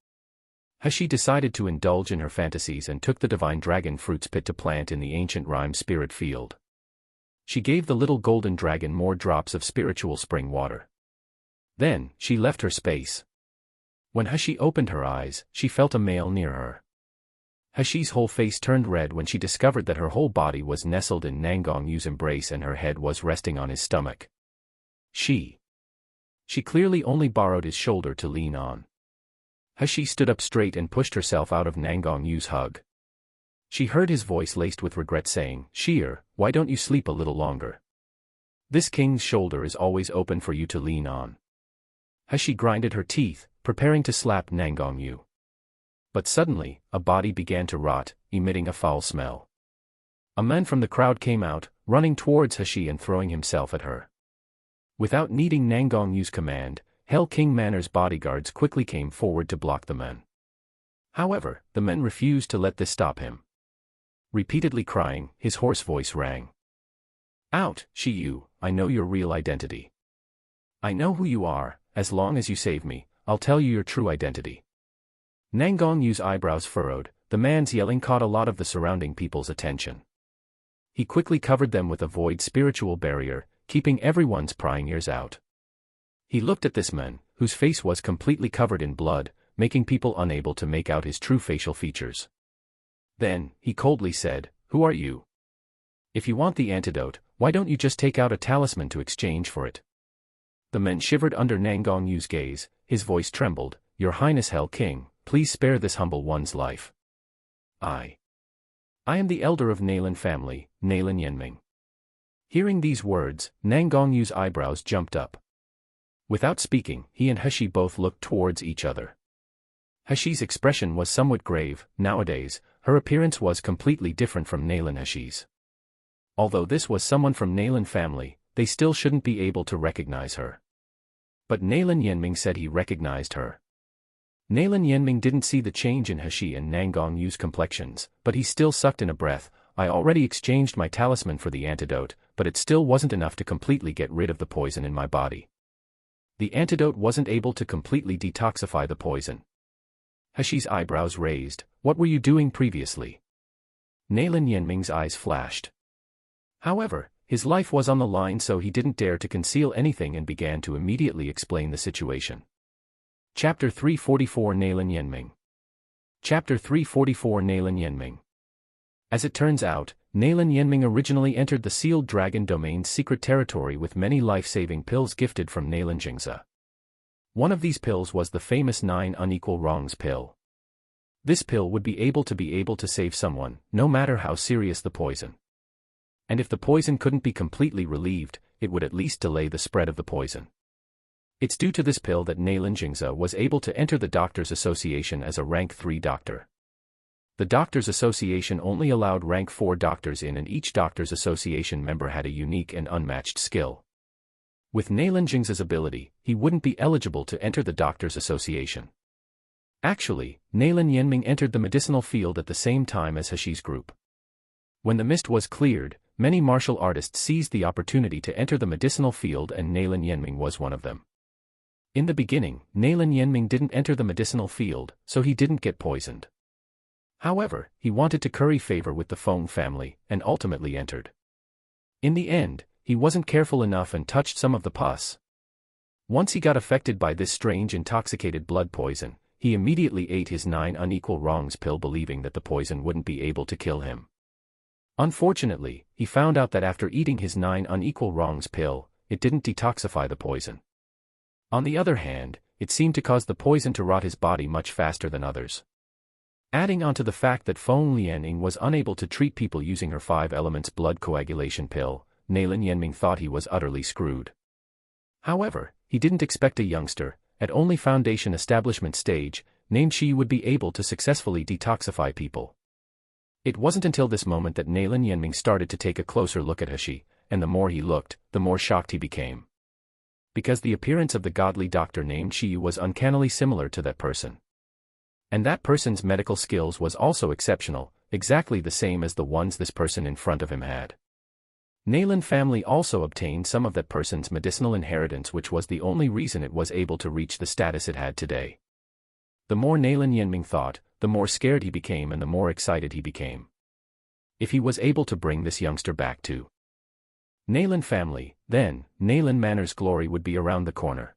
She decided to indulge in her fantasies and took the divine dragon fruit's pit to plant in the ancient rhyme spirit field. She gave the little golden dragon more drops of spiritual spring water. Then, she left her space. When she opened her eyes, she felt a male near her. She's whole face turned red when she discovered that her whole body was nestled in Nangong Yu's embrace and her head was resting on his stomach. She clearly only borrowed his shoulder to lean on. She stood up straight and pushed herself out of Nangong Yu's hug. She heard his voice laced with regret saying, "Sheer, why don't you sleep a little longer? This king's shoulder is always open for you to lean on." She grinded her teeth, preparing to slap Nangong Yu. But suddenly, a body began to rot, emitting a foul smell. A man from the crowd came out, running towards Hashi and throwing himself at her. Without needing Nangong Yu's command, Hell King Manor's bodyguards quickly came forward to block the men. However, the men refused to let this stop him. Repeatedly crying, his hoarse voice rang. "Out, Shi-Yu, I know your real identity. I know who you are. As long as you save me, I'll tell you your true identity." Nangong Yu's eyebrows furrowed. The man's yelling caught a lot of the surrounding people's attention. He quickly covered them with a void spiritual barrier, keeping everyone's prying ears out. He looked at this man, whose face was completely covered in blood, making people unable to make out his true facial features. Then, he coldly said, "Who are you? If you want the antidote, why don't you just take out a talisman to exchange for it?" The man shivered under Nangong Yu's gaze, his voice trembled, "Your Highness Hell King, please spare this humble one's life. I am the elder of Nailan family, Nailan Yenming." Hearing these words, Nangong Yu's eyebrows jumped up. Without speaking, he and Hashi both looked towards each other. Hashi's expression was somewhat grave. Nowadays, her appearance was completely different from Nailan Hashi's. Although this was someone from Nailan family, they still shouldn't be able to recognize her. But Nailan Yenming said he recognized her. Nailan Yenming didn't see the change in Hashi and Nangong Yu's complexions, but he still sucked in a breath. "I already exchanged my talisman for the antidote, but it still wasn't enough to completely get rid of the poison in my body. The antidote wasn't able to completely detoxify the poison." Hashi's eyebrows raised. "What were you doing previously?" Nailan Yenming's eyes flashed. However, his life was on the line, so he didn't dare to conceal anything and began to immediately explain the situation. Chapter 344 Nailan Yenming. Chapter 344 Nailan Yenming. As it turns out, Nailan Yenming originally entered the sealed dragon domain's secret territory with many life-saving pills gifted from Nailan Jingza. One of these pills was the famous 9 unequal wrongs pill. This pill would be able to save someone, no matter how serious the poison. And if the poison couldn't be completely relieved, it would at least delay the spread of the poison. It's due to this pill that Nailan Jingza was able to enter the Doctors' Association as a rank 3 doctor. The Doctors' Association only allowed rank 4 doctors in, and each Doctors' Association member had a unique and unmatched skill. With Nailan Jingza's ability, he wouldn't be eligible to enter the Doctors' Association. Actually, Nailan Yenming entered the medicinal field at the same time as Hashi's group. When the mist was cleared, many martial artists seized the opportunity to enter the medicinal field, and Nailan Yenming was one of them. In the beginning, Nailan Yenming didn't enter the medicinal field, so he didn't get poisoned. However, he wanted to curry favor with the Feng family, and ultimately entered. In the end, he wasn't careful enough and touched some of the pus. Once he got affected by this strange intoxicated blood poison, he immediately ate his 9 unequal wrongs pill, believing that the poison wouldn't be able to kill him. Unfortunately, he found out that after eating his 9 unequal wrongs pill, it didn't detoxify the poison. On the other hand, it seemed to cause the poison to rot his body much faster than others. Adding on to the fact that Feng Lianing was unable to treat people using her 5 elements blood coagulation pill, Nailan Yenming thought he was utterly screwed. However, he didn't expect a youngster, at only foundation establishment stage, named Shi would be able to successfully detoxify people. It wasn't until this moment that Nailan Yenming started to take a closer look at Hashi, and the more he looked, the more shocked he became. Because the appearance of the godly doctor named Shi was uncannily similar to that person. And that person's medical skills was also exceptional, exactly the same as the ones this person in front of him had. Nalan family also obtained some of that person's medicinal inheritance, which was the only reason it was able to reach the status it had today. The more Nalan Yenming thought, the more scared he became and the more excited he became. If he was able to bring this youngster back to Nalan family, then Nalan Manor's glory would be around the corner.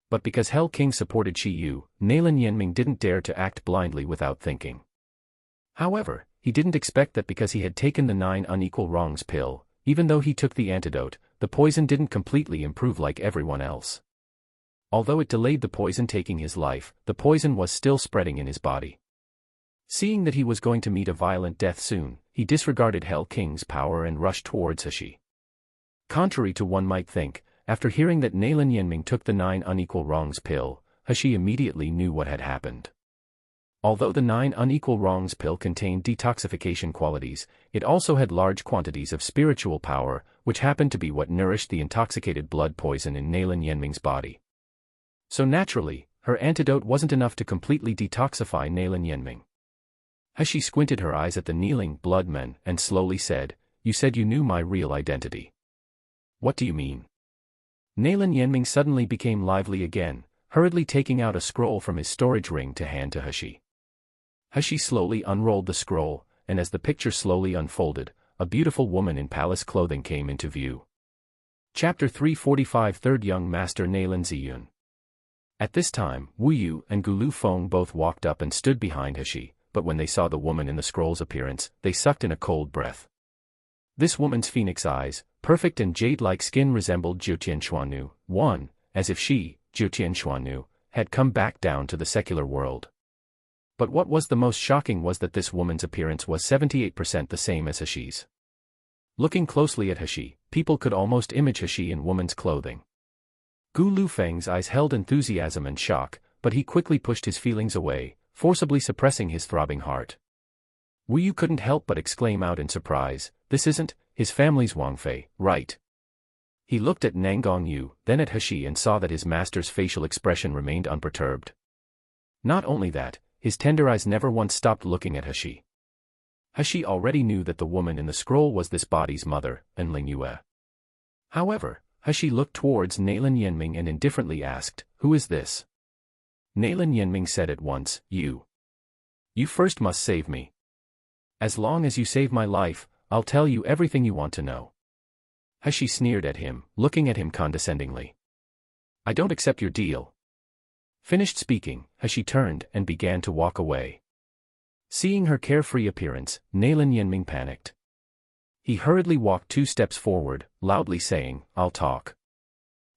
But because Hell King supported Shi Yu, Nalan Yenming didn't dare to act blindly without thinking. However, he didn't expect that because he had taken the 9 unequal wrongs pill, even though he took the antidote, the poison didn't completely improve like everyone else. Although it delayed the poison taking his life, the poison was still spreading in his body. Seeing that he was going to meet a violent death soon, he disregarded Hell King's power and rushed towards Hashi. Contrary to one might think, after hearing that Nalan Yenming took the 9 unequal wrongs pill, Hashi immediately knew what had happened. Although the 9 unequal wrongs pill contained detoxification qualities, it also had large quantities of spiritual power, which happened to be what nourished the intoxicated blood poison in Nalan Yenming's body. So naturally, her antidote wasn't enough to completely detoxify Nalan Yenming. Hashi squinted her eyes at the kneeling blood men and slowly said, "You said you knew my real identity. What do you mean?" Nalan Yenming suddenly became lively again, hurriedly taking out a scroll from his storage ring to hand to Hashi. Hashi slowly unrolled the scroll, and as the picture slowly unfolded, a beautiful woman in palace clothing came into view. Chapter 345 Third Young Master Nalan Ziyun. At this time, Wu Yu and Gulu Feng both walked up and stood behind Hashi, but when they saw the woman in the scroll's appearance, they sucked in a cold breath. This woman's phoenix eyes, perfect and jade-like skin resembled Jiutian Xuannu, one, as if she, Jiutian Xuannu, had come back down to the secular world. But what was the most shocking was that this woman's appearance was 78% the same as Hashi's. Looking closely at Hashi, people could almost image Hashi in woman's clothing. Gu Lufeng's eyes held enthusiasm and shock, but he quickly pushed his feelings away, forcibly suppressing his throbbing heart. Wu Yu couldn't help but exclaim out in surprise, "This isn't his family's Wang Fei, right?" He looked at Nangong Yu, then at Hashi and saw that his master's facial expression remained unperturbed. Not only that, his tender eyes never once stopped looking at Hashi. Hashi already knew that the woman in the scroll was this body's mother, and Ling Yue. However, Hashi looked towards Nalan Yenming and indifferently asked, "Who is this?" Nalan Yenming said at once, "You. You first must save me. As long as you save my life, I'll tell you everything you want to know." Hashi sneered at him, looking at him condescendingly. "I don't accept your deal." Finished speaking, Hashi turned and began to walk away. Seeing her carefree appearance, Nalan Yenming panicked. He hurriedly walked 2 steps forward, loudly saying, "I'll talk.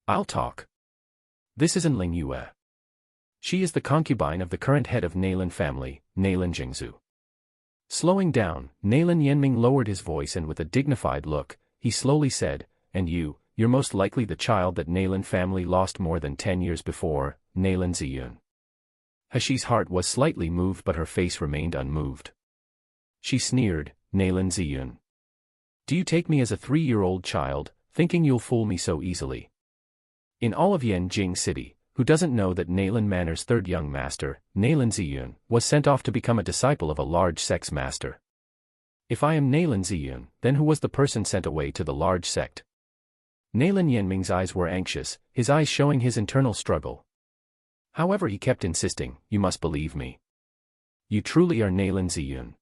I'll talk. This isn't Ling Yue. She is the concubine of the current head of Nalan family, Nalan Jingzhu." Slowing down, Nalan Yenming lowered his voice and with a dignified look, he slowly said, "And you're most likely the child that Nalan family lost more than 10 years before, Nalan Ziyun." Hashi's heart was slightly moved but her face remained unmoved. She sneered, "Nalan Ziyun. Do you take me as a 3-year-old child, thinking you'll fool me so easily? In all of Yanjing City, who doesn't know that Nalan Manor's third young master, Nalan Ziyun, was sent off to become a disciple of a large sex master? If I am Nalan Ziyun, then who was the person sent away to the large sect?" Nalan Yenming's eyes were anxious, his eyes showing his internal struggle. However, he kept insisting, "You must believe me. You truly are Nalan Ziyun.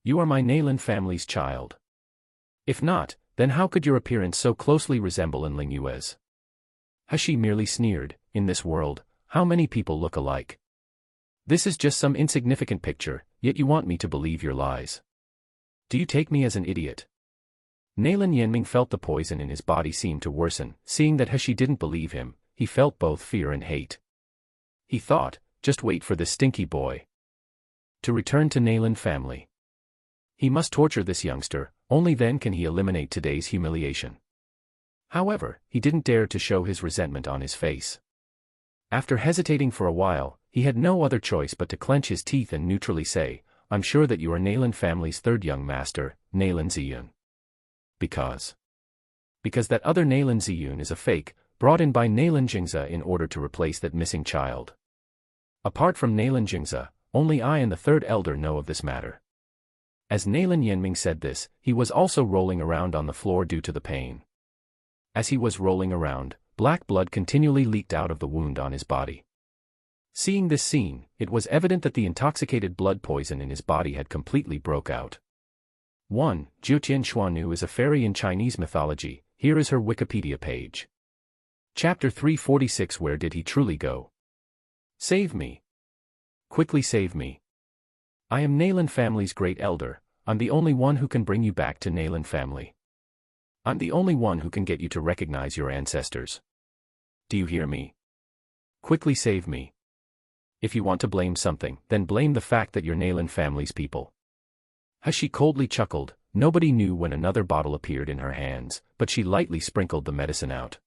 You are my Nalan family's child. If not, then how could your appearance so closely resemble Ling Yue's?" Hashi merely sneered, "In this world, how many people look alike? This is just some insignificant picture, yet you want me to believe your lies. Do you take me as an idiot?" Nalan Yenming felt the poison in his body seem to worsen. Seeing that Hashi didn't believe him, he felt both fear and hate. He thought, just wait for this stinky boy to return to Nalan family. He must torture this youngster, only then can he eliminate today's humiliation. However, he didn't dare to show his resentment on his face. After hesitating for a while, he had no other choice but to clench his teeth and neutrally say, "I'm sure that you are Nalan family's third young master, Nalan Ziyun. Because that other Nalan Ziyun is a fake, brought in by Nalan Jingza in order to replace that missing child." Apart from Nailan Jingza, only I and the third elder know of this matter. As Nailan Yenming said this, he was also rolling around on the floor due to the pain. As he was rolling around, black blood continually leaked out of the wound on his body. Seeing this scene, it was evident that the intoxicated blood poison in his body had completely broke out. 1. Jiutian Xuanu is a fairy in Chinese mythology. Here is her Wikipedia page. Chapter 346. Where did he truly go? Save me. Quickly save me. I am Nailan family's great elder. I'm the only one who can bring you back to Nailan family. I'm the only one who can get you to recognize your ancestors. Do you hear me? Quickly save me. If you want to blame something, then blame the fact that you're Nailan family's people. Hashi coldly chuckled. Nobody knew when another bottle appeared in her hands, but she lightly sprinkled the medicine out.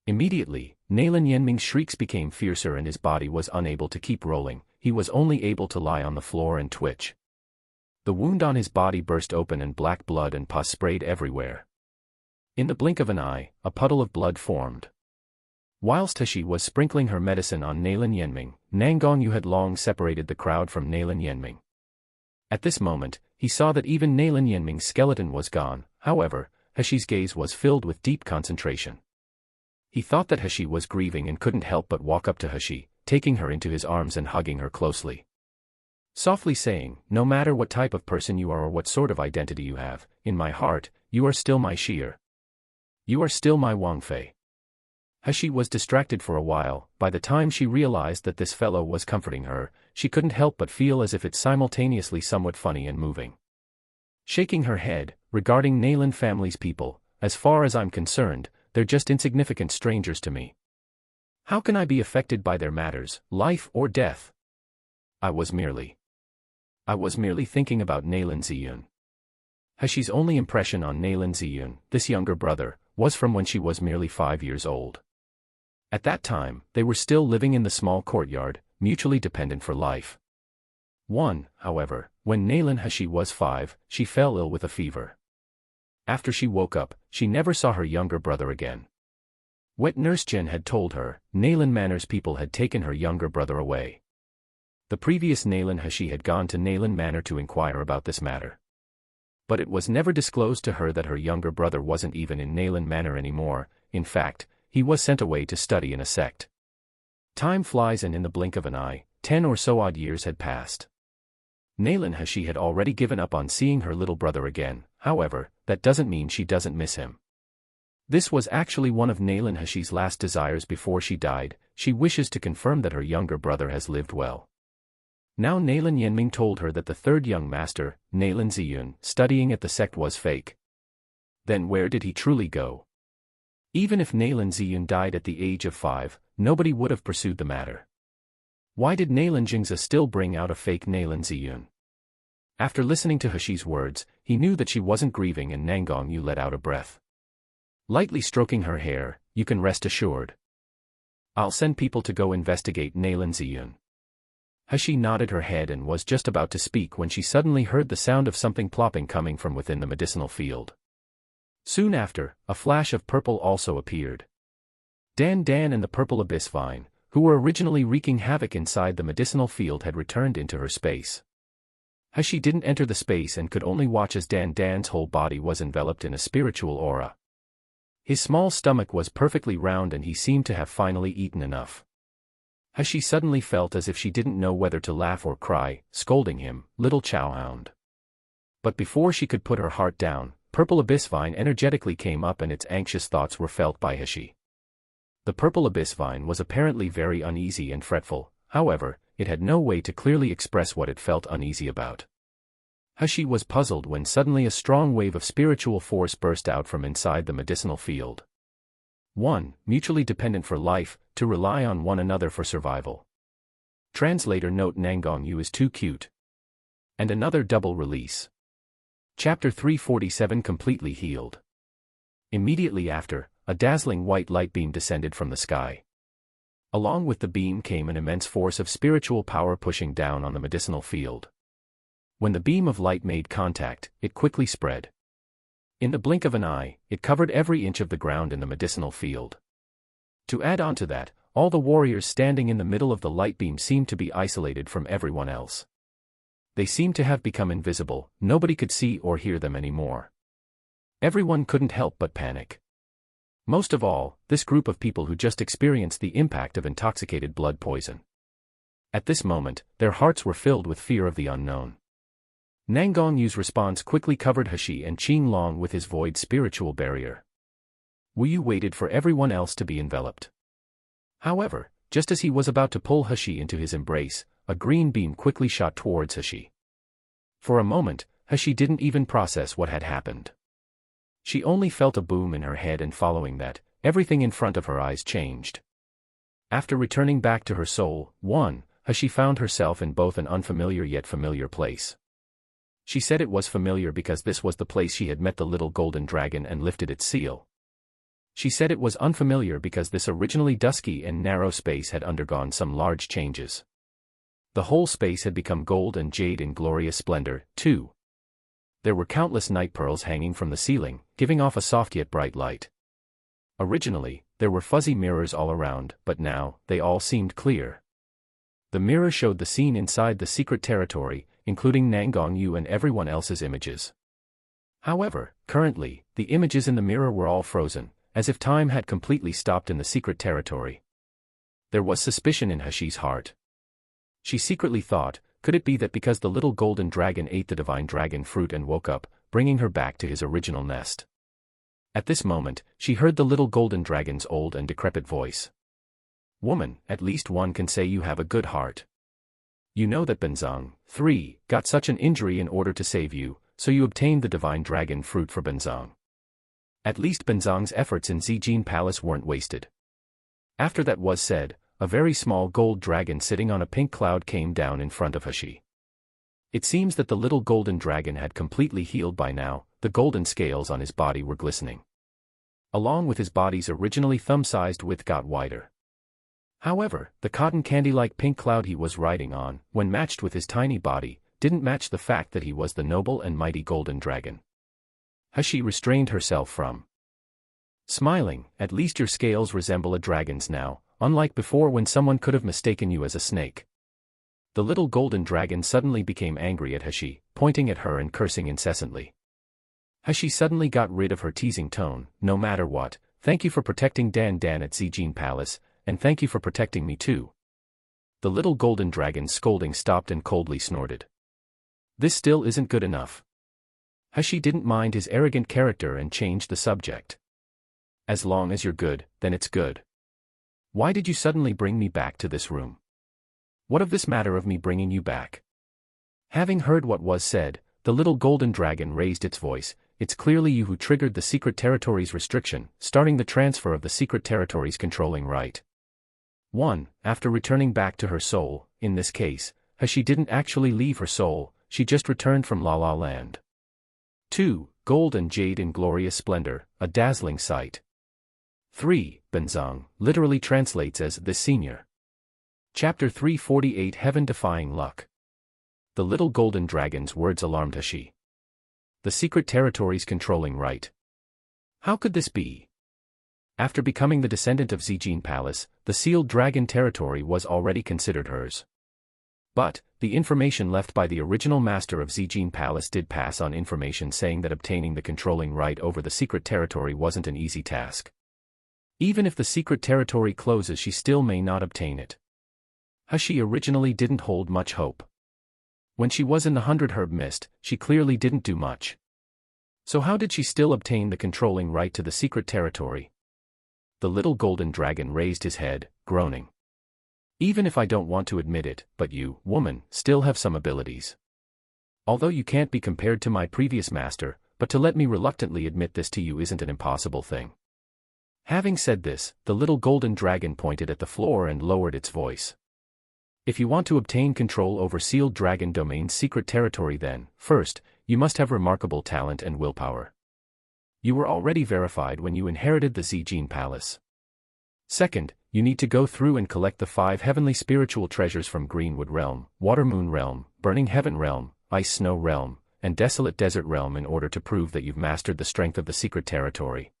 Immediately, Nailan Yenming's shrieks became fiercer and his body was unable to keep rolling. He was only able to lie on the floor and twitch. The wound on his body burst open and black blood and pus sprayed everywhere. In the blink of an eye, a puddle of blood formed. Whilst Hashi was sprinkling her medicine on Nailan Yenming, Nangongyu had long separated the crowd from Nailan Yenming. At this moment, he saw that even Nailan Yenming's skeleton was gone. However, Hashi's gaze was filled with deep concentration. He thought that Hashi was grieving and couldn't help but walk up to Hashi, taking her into his arms and hugging her closely. Softly saying, "No matter what type of person you are or what sort of identity you have, in my heart, you are still my Shi'er. You are still my Wang Fei." Hashi was distracted for a while. By the time she realized that this fellow was comforting her, she couldn't help but feel as if it's simultaneously somewhat funny and moving. Shaking her head, regarding Nailan family's people, as far as I'm concerned, they're just insignificant strangers to me. How can I be affected by their matters, life or death? I was merely thinking about Nailan Ziyun. Hashi's only impression on Nailan Ziyun, this younger brother, was from when she was merely 5 years old. At that time, they were still living in the small courtyard, mutually dependent for life. However, when Nailan Hashi was 5, she fell ill with a fever. After she woke up, she never saw her younger brother again. Wet Nurse Jen had told her, Nailan Manor's people had taken her younger brother away. The previous Nailan Hashi had gone to Nailan Manor to inquire about this matter. But it was never disclosed to her that her younger brother wasn't even in Nailan Manor anymore. In fact, he was sent away to study in a sect. Time flies and in the blink of an eye, 10 or so odd years had passed. Nailan Hashi had already given up on seeing her little brother again. However, that doesn't mean she doesn't miss him. This was actually one of Nailan Hashi's last desires before she died. She wishes to confirm that her younger brother has lived well. Now Nailan Yenming told her that the third young master, Nailan Ziyun, studying at the sect was fake. Then where did he truly go? Even if Nailan Ziyun died at the age of 5, nobody would have pursued the matter. Why did Nailan Jingza still bring out a fake Nailan Ziyun? After listening to Hashi's words, he knew that she wasn't grieving and Nangongyu let out a breath. Lightly stroking her hair, "You can rest assured. I'll send people to go investigate Nailan Ziyun." Hashi nodded her head and was just about to speak when she suddenly heard the sound of something plopping coming from within the medicinal field. Soon after, a flash of purple also appeared. Dan and the purple abyss vine, who were originally wreaking havoc inside the medicinal field, had returned into her space. Hashi didn't enter the space and could only watch as Dan's whole body was enveloped in a spiritual aura. His small stomach was perfectly round and he seemed to have finally eaten enough. Hashi suddenly felt as if she didn't know whether to laugh or cry, scolding him, "Little chowhound." But before she could put her heart down, purple abyss vine energetically came up and its anxious thoughts were felt by Hashi. The purple abyss vine was apparently very uneasy and fretful. However, it had no way to clearly express what it felt uneasy about. Hashi was puzzled when suddenly a strong wave of spiritual force burst out from inside the medicinal field. 1. Mutually dependent for life, to rely on one another for survival. Translator note: Nangongyu is too cute. And another double release. Chapter 347 Completely healed. Immediately after, a dazzling white light beam descended from the sky. Along with the beam came an immense force of spiritual power pushing down on the medicinal field. When the beam of light made contact, it quickly spread. In the blink of an eye, it covered every inch of the ground in the medicinal field. To add on to that, All the warriors standing in the middle of the light beam seemed to be isolated from everyone else. They seemed to have become invisible, nobody could see or hear them anymore. Everyone couldn't help but panic. Most of all, this group of people who just experienced the impact of intoxicated blood poison. At this moment, their hearts were filled with fear of the unknown. Nangong Yu's response quickly covered He and Qing Long with his void spiritual barrier. Wu Yu waited for everyone else to be enveloped. However, just as he was about to pull He into his embrace, a green beam quickly shot towards He. For a moment, He didn't even process what had happened. She only felt a boom in her head, and following that, everything in front of her eyes changed. After returning back to her soul, He found herself in both an unfamiliar yet familiar place. She said it was familiar because this was the place she had met the little golden dragon and lifted its seal. She said it was unfamiliar because this originally dusky and narrow space had undergone some large changes. The whole space had become gold and jade in glorious splendor, too. There were countless night pearls hanging from the ceiling, giving off a soft yet bright light. Originally, there were fuzzy mirrors all around, but now, they all seemed clear. The mirror showed the scene inside the secret territory, including Nangong Yu and everyone else's images. However, currently, the images in the mirror were all frozen, as if time had completely stopped in the secret territory. There was suspicion in He's heart. She secretly thought, could it be that because the little golden dragon ate the divine dragon fruit and woke up, bringing her back to his original nest? At this moment, she heard the little golden dragon's old and decrepit voice. Woman, at least one can say you have a good heart. You know that Benzong, 3, got such an injury in order to save you, so you obtained the divine dragon fruit for Benzong. At least Benzong's efforts in Zijin Palace weren't wasted. After that was said, a very small gold dragon sitting on a pink cloud came down in front of He. It seems that the little golden dragon had completely healed by now, the golden scales on his body were glistening. Along with his body's originally thumb-sized width got wider. However, the cotton candy-like pink cloud he was riding on, when matched with his tiny body, didn't match the fact that he was the noble and mighty golden dragon. He restrained herself from smiling. At least your scales resemble a dragon's now, unlike before when someone could have mistaken you as a snake. The little golden dragon suddenly became angry at He, pointing at her and cursing incessantly. He suddenly got rid of her teasing tone. No matter what, thank you for protecting Dan at Zijin Palace, and thank you for protecting me too. The little golden dragon's scolding stopped and coldly snorted. This still isn't good enough. He didn't mind his arrogant character and changed the subject. As long as you're good, then it's good. Why did you suddenly bring me back to this room? What of this matter of me bringing you back? Having heard what was said, the little golden dragon raised its voice. It's clearly you who triggered the secret territory's restriction, starting the transfer of the secret territory's controlling right. 1. After returning back to her soul, in this case, He didn't actually leave her soul, she just returned from La La Land. 2. Gold and jade in glorious splendor, a dazzling sight. 3. Benzong, literally translates as the senior. Chapter 348 Heaven-Defying Luck. The little golden dragon's words alarmed He. The secret territory's controlling right. How could this be? After becoming the descendant of Zijin Palace, the sealed dragon territory was already considered hers. But, the information left by the original master of Zijin Palace did pass on information saying that obtaining the controlling right over the secret territory wasn't an easy task. Even if the secret territory closes, she still may not obtain it. He originally didn't hold much hope. When she was in the 100 Herb Mist, she clearly didn't do much. So how did she still obtain the controlling right to the secret territory? The little golden dragon raised his head, groaning. Even if I don't want to admit it, but you, woman, still have some abilities. Although you can't be compared to my previous master, but to let me reluctantly admit this to you isn't an impossible thing. Having said this, the little golden dragon pointed at the floor and lowered its voice. If you want to obtain control over sealed dragon domain's secret territory, then, first, you must have remarkable talent and willpower. You were already verified when you inherited the Zijin Palace. Second, you need to go through and collect the 5 heavenly spiritual treasures from Greenwood Realm, Water Moon Realm, Burning Heaven Realm, Ice Snow Realm, and Desolate Desert Realm in order to prove that you've mastered the strength of the secret territory.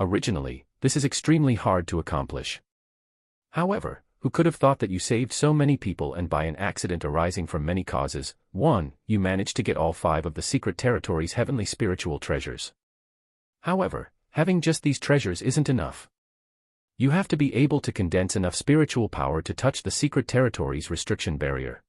Originally, this is extremely hard to accomplish. However, who could have thought that you saved so many people and by an accident arising from many causes, 1. You managed to get all 5 of the secret territory's heavenly spiritual treasures. However, having just these treasures isn't enough. You have to be able to condense enough spiritual power to touch the secret territory's restriction barrier.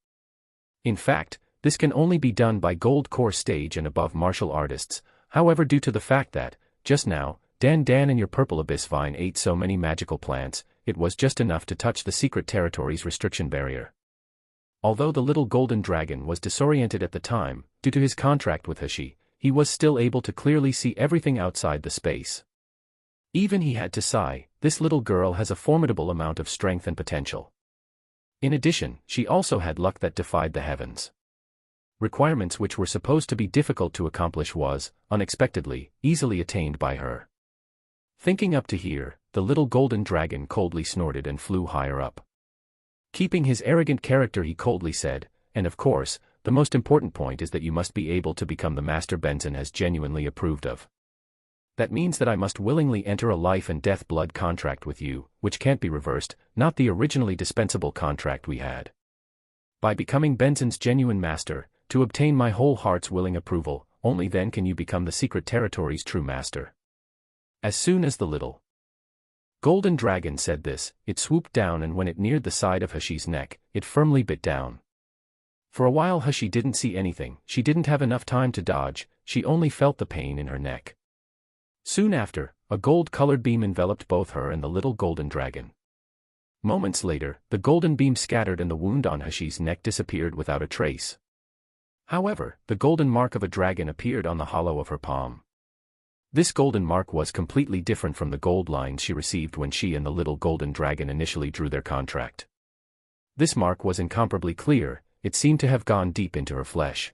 In fact, this can only be done by gold core stage and above martial artists. However, due to the fact that, just now, Dan and your purple abyss vine ate so many magical plants, it was just enough to touch the secret territory's restriction barrier. Although the little golden dragon was disoriented at the time, due to his contract with Hashi, he was still able to clearly see everything outside the space. Even he had to sigh, this little girl has a formidable amount of strength and potential. In addition, she also had luck that defied the heavens. Requirements which were supposed to be difficult to accomplish was, unexpectedly, easily attained by her. Thinking up to here, the little golden dragon coldly snorted and flew higher up. Keeping his arrogant character, he coldly said, and of course, the most important point is that you must be able to become the master Benson has genuinely approved of. That means that I must willingly enter a life and death blood contract with you, which can't be reversed, not the originally dispensable contract we had. By becoming Benson's genuine master, to obtain my whole heart's willing approval, only then can you become the secret territory's true master. As soon as the little golden dragon said this, it swooped down, and when it neared the side of Hashi's neck, it firmly bit down. For a while Hashi didn't see anything, she didn't have enough time to dodge, she only felt the pain in her neck. Soon after, a gold-colored beam enveloped both her and the little golden dragon. Moments later, the golden beam scattered and the wound on Hashi's neck disappeared without a trace. However, the golden mark of a dragon appeared on the hollow of her palm. This golden mark was completely different from the gold lines she received when she and the little golden dragon initially drew their contract. This mark was incomparably clear, it seemed to have gone deep into her flesh.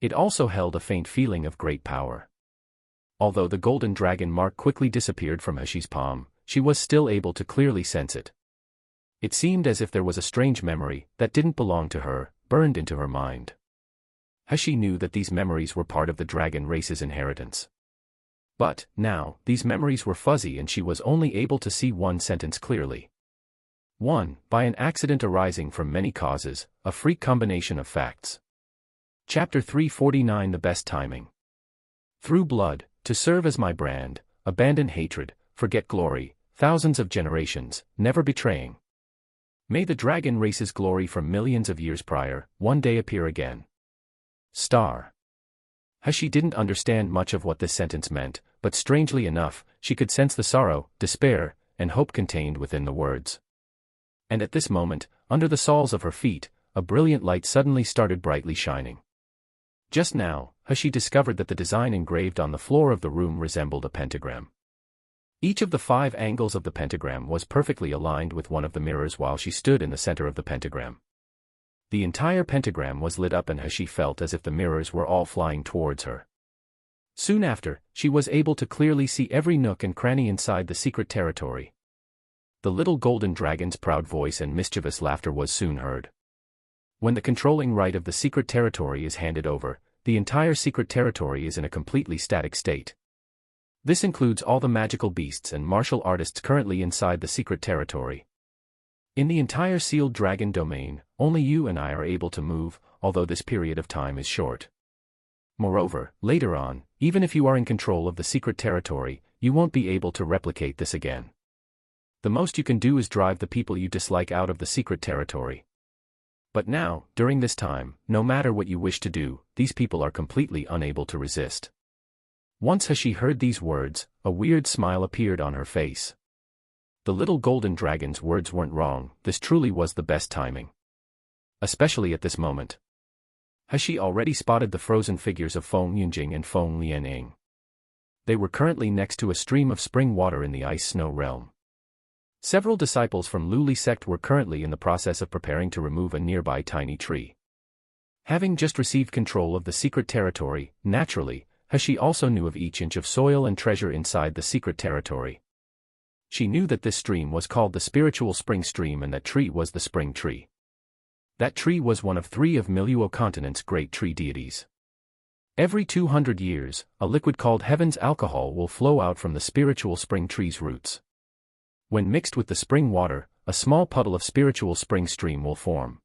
It also held a faint feeling of great power. Although the golden dragon mark quickly disappeared from Hashi's palm, she was still able to clearly sense it. It seemed as if there was a strange memory, that didn't belong to her, burned into her mind. Hashi knew that these memories were part of the dragon race's inheritance. But, now, these memories were fuzzy and she was only able to see one sentence clearly. 1. By an accident arising from many causes, a freak combination of facts. Chapter 349 The Best Timing. Through blood, to serve as my brand, abandon hatred, forget glory, thousands of generations, never betraying. May the dragon race's glory from millions of years prior, one day appear again. Star. Hashi didn't understand much of what this sentence meant, but strangely enough, she could sense the sorrow, despair, and hope contained within the words. And at this moment, under the soles of her feet, a brilliant light suddenly started brightly shining. Just now, Hashi discovered that the design engraved on the floor of the room resembled a pentagram. Each of the 5 angles of the pentagram was perfectly aligned with one of the mirrors while she stood in the center of the pentagram. The entire pentagram was lit up and Hashi felt as if the mirrors were all flying towards her. Soon after, she was able to clearly see every nook and cranny inside the secret territory. The little golden dragon's proud voice and mischievous laughter was soon heard. When the controlling right of the secret territory is handed over, the entire secret territory is in a completely static state. This includes all the magical beasts and martial artists currently inside the secret territory. In the entire sealed dragon domain, only you and I are able to move, although this period of time is short. Moreover, later on, even if you are in control of the secret territory, you won't be able to replicate this again. The most you can do is drive the people you dislike out of the secret territory. But now, during this time, no matter what you wish to do, these people are completely unable to resist. Once Hashi heard these words, a weird smile appeared on her face. The little golden dragon's words weren't wrong, this truly was the best timing. Especially at this moment. Hashi already spotted the frozen figures of Feng Yunjing and Feng Lianying. They were currently next to a stream of spring water in the ice-snow realm. Several disciples from Luli sect were currently in the process of preparing to remove a nearby tiny tree. Having just received control of the secret territory, naturally, Hashi also knew of each inch of soil and treasure inside the secret territory. She knew that this stream was called the spiritual spring stream and that tree was the spring tree. That tree was one of 3 of Miluo continent's great tree deities. Every 200 years, a liquid called heaven's alcohol will flow out from the spiritual spring tree's roots. When mixed with the spring water, a small puddle of spiritual spring stream will form.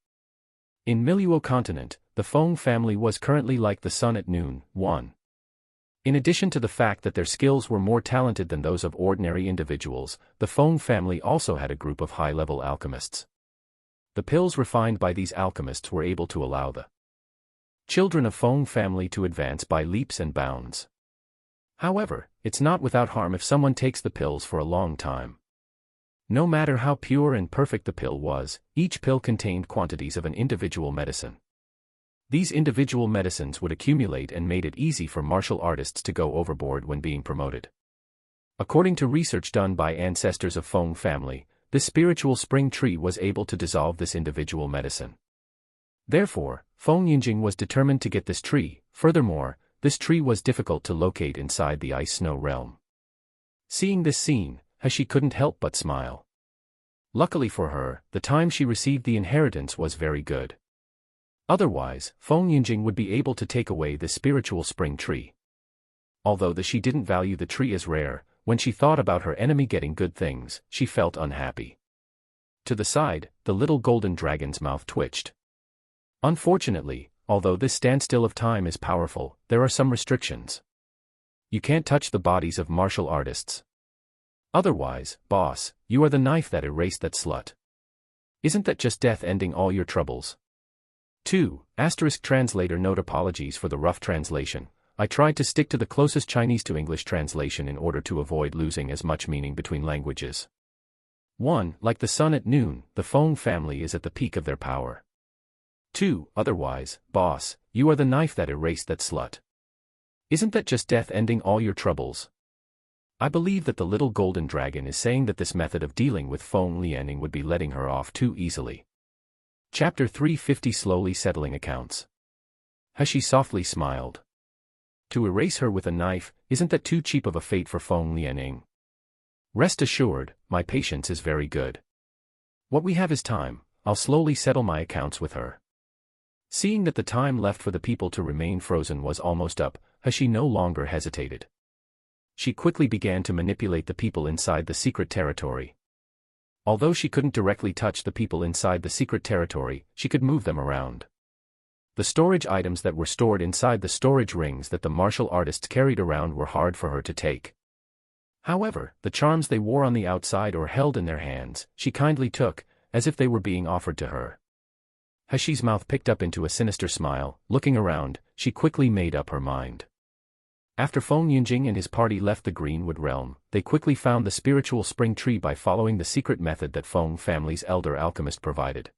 In Miluo continent, the Feng family was currently like the sun at noon. 1. In addition to the fact that their skills were more talented than those of ordinary individuals, the Feng family also had a group of high-level alchemists. The pills refined by these alchemists were able to allow the children of Feng family to advance by leaps and bounds. However, it's not without harm if someone takes the pills for a long time. No matter how pure and perfect the pill was, each pill contained quantities of an individual medicine. These individual medicines would accumulate and made it easy for martial artists to go overboard when being promoted. According to research done by ancestors of Feng family, this spiritual spring tree was able to dissolve this individual medicine. Therefore, Feng Yinjing was determined to get this tree. Furthermore, this tree was difficult to locate inside the ice-snow realm. Seeing this scene, He couldn't help but smile. Luckily for her, the time she received the inheritance was very good. Otherwise, Feng Yinjing would be able to take away this spiritual spring tree. Although she didn't value the tree as rare, when she thought about her enemy getting good things, she felt unhappy. To the side, the little golden dragon's mouth twitched. Unfortunately, although this standstill of time is powerful, there are some restrictions. You can't touch the bodies of martial artists. Otherwise, boss, you are the knife that erased that slut. Isn't that just death ending all your troubles? 2. Translator note: apologies for the rough translation. I tried to stick to the closest Chinese to English translation in order to avoid losing as much meaning between languages. 1. Like the sun at noon, the Feng family is at the peak of their power. 2. Otherwise, boss, you are the knife that erased that slut. Isn't that just death ending all your troubles? I believe that the little golden dragon is saying that this method of dealing with Feng Lianing would be letting her off too easily. Chapter 350: Slowly Settling Accounts. She softly smiled. To erase her with a knife, isn't that too cheap of a fate for Feng Lianing? Rest assured, my patience is very good. What we have is time. I'll slowly settle my accounts with her. Seeing that the time left for the people to remain frozen was almost up, she no longer hesitated. She quickly began to manipulate the people inside the secret territory. Although she couldn't directly touch the people inside the secret territory, she could move them around. The storage items that were stored inside the storage rings that the martial artists carried around were hard for her to take. However, the charms they wore on the outside or held in their hands, she kindly took, as if they were being offered to her. Hashi's mouth picked up into a sinister smile. Looking around, she quickly made up her mind. After Feng Yinjing and his party left the Greenwood realm, they quickly found the spiritual spring tree by following the secret method that Feng family's elder alchemist provided.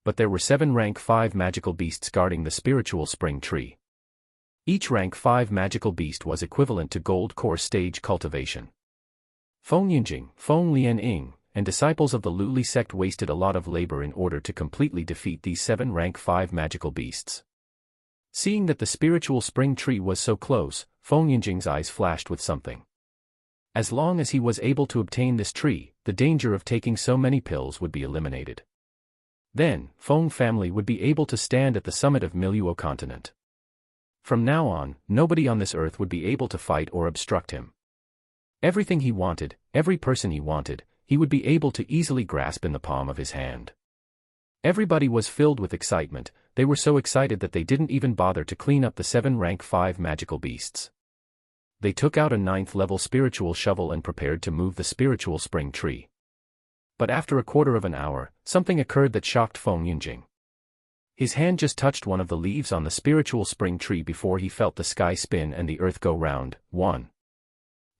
But there were 7 rank 5 magical beasts guarding the spiritual spring tree. Each rank 5 magical beast was equivalent to gold core stage cultivation. Feng Yinjing, Feng Lianing, and disciples of the Luli sect wasted a lot of labor in order to completely defeat these 7 rank 5 magical beasts. Seeing that the spiritual spring tree was so close, Feng Yinjing's eyes flashed with something. As long as he was able to obtain this tree, the danger of taking so many pills would be eliminated. Then, Feng family would be able to stand at the summit of Miluo continent. From now on, nobody on this earth would be able to fight or obstruct him. Everything he wanted, every person he wanted, he would be able to easily grasp in the palm of his hand. Everybody was filled with excitement. They were so excited that they didn't even bother to clean up the 7 rank 5 magical beasts. They took out a 9th level spiritual shovel and prepared to move the spiritual spring tree. But after a quarter of an hour, something occurred that shocked Feng Yinjing. His hand just touched one of the leaves on the spiritual spring tree before he felt the sky spin and the earth go round. 1.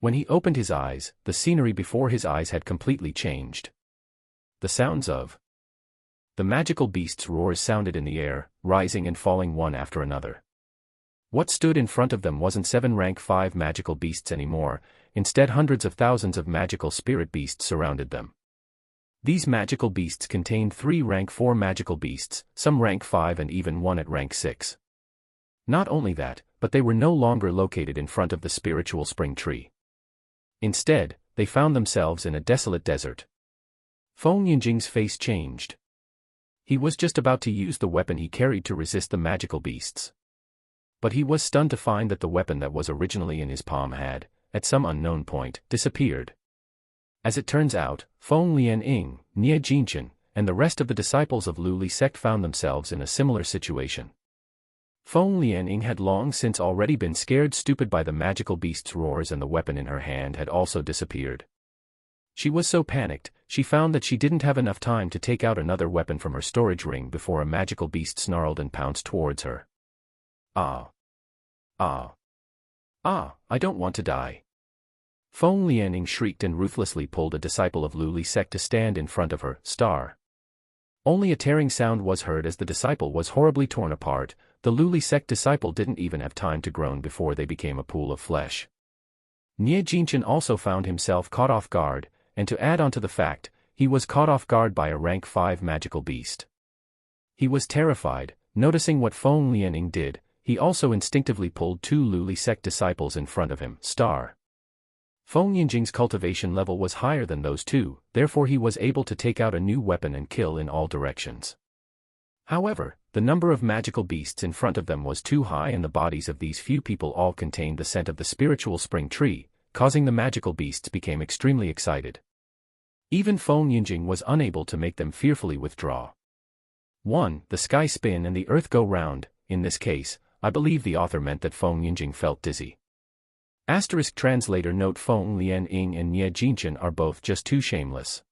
When he opened his eyes, the scenery before his eyes had completely changed. The sounds of the magical beasts' roars sounded in the air, rising and falling one after another. What stood in front of them wasn't 7 rank 5 magical beasts anymore, instead hundreds of thousands of magical spirit beasts surrounded them. These magical beasts contained 3 rank 4 magical beasts, some rank 5 and even one at rank 6. Not only that, but they were no longer located in front of the spiritual spring tree. Instead, they found themselves in a desolate desert. Feng Yinjing's face changed. He was just about to use the weapon he carried to resist the magical beasts. But he was stunned to find that the weapon that was originally in his palm had, at some unknown point, disappeared. As it turns out, Feng Lianying, Nie Jinchen, and the rest of the disciples of Lu Li sect found themselves in a similar situation. Feng Lianying had long since already been scared stupid by the magical beast's roars, and the weapon in her hand had also disappeared. She was so panicked, she found that she didn't have enough time to take out another weapon from her storage ring before a magical beast snarled and pounced towards her. Ah! Ah! Ah! I don't want to die! Feng Lianying shrieked and ruthlessly pulled a disciple of Lu Li sect to stand in front of her. Only a tearing sound was heard as the disciple was horribly torn apart. The Lu Li sect disciple didn't even have time to groan before they became a pool of flesh. Nie Jinchen also found himself caught off guard, and to add on to the fact, he was caught off guard by a rank 5 magical beast. He was terrified. Noticing what Feng Lianying did, he also instinctively pulled 2 Lu Li sect disciples in front of him. Feng Yinjing's cultivation level was higher than those two, therefore he was able to take out a new weapon and kill in all directions. However, the number of magical beasts in front of them was too high, and the bodies of these few people all contained the scent of the spiritual spring tree, causing the magical beasts became extremely excited. Even Feng Yinjing was unable to make them fearfully withdraw. 1. The sky spin and the earth go round. In this case, I believe the author meant that Feng Yinjing felt dizzy. Translator note: Feng Lianying and Nie Jinchen are both just too shameless.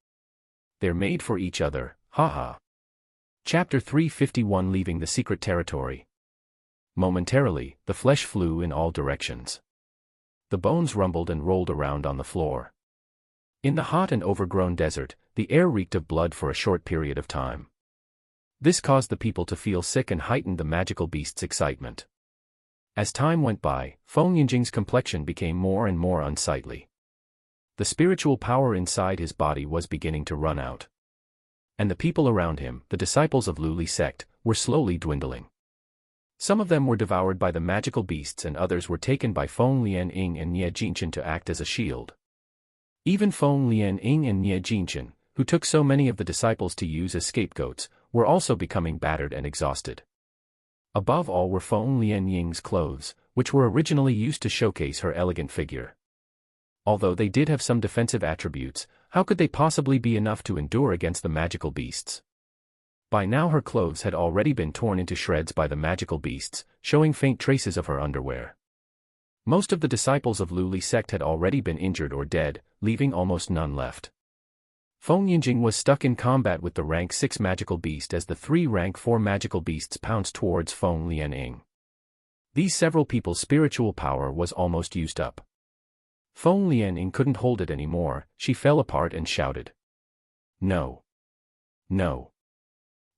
They're made for each other, haha. Chapter 351: Leaving the Secret Territory. Momentarily, the flesh flew in all directions. The bones rumbled and rolled around on the floor. In the hot and overgrown desert, the air reeked of blood for a short period of time. This caused the people to feel sick and heightened the magical beast's excitement. As time went by, Feng Yinjing's complexion became more and more unsightly. The spiritual power inside his body was beginning to run out. And the people around him, the disciples of Lu Li sect, were slowly dwindling. Some of them were devoured by the magical beasts, and others were taken by Feng Lianying and Nie Jinchen to act as a shield. Even Feng Lianying and Nie Jinchen, who took so many of the disciples to use as scapegoats, were also becoming battered and exhausted. Above all were Feng Lianying's clothes, which were originally used to showcase her elegant figure. Although they did have some defensive attributes, how could they possibly be enough to endure against the magical beasts? By now her clothes had already been torn into shreds by the magical beasts, showing faint traces of her underwear. Most of the disciples of Lu Li sect had already been injured or dead, leaving almost none left. Feng Yinjing was stuck in combat with the rank 6 magical beast as the 3 rank 4 magical beasts pounced towards Feng Lianying. These several people's spiritual power was almost used up. Feng Lianying couldn't hold it anymore. She fell apart and shouted, "No! No!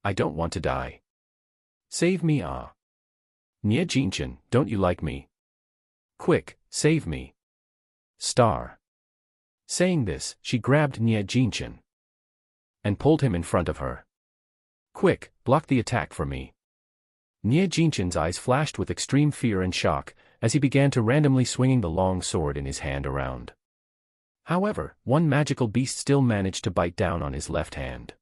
I don't want to die. Save me, ah! Nie Jinchen, don't you like me? Quick, save me!" Saying this, she grabbed Nie Jinchen and pulled him in front of her. "Quick, block the attack for me." Nie Jinchen's eyes flashed with extreme fear and shock as he began to randomly swinging the long sword in his hand around. However, one magical beast still managed to bite down on his left hand.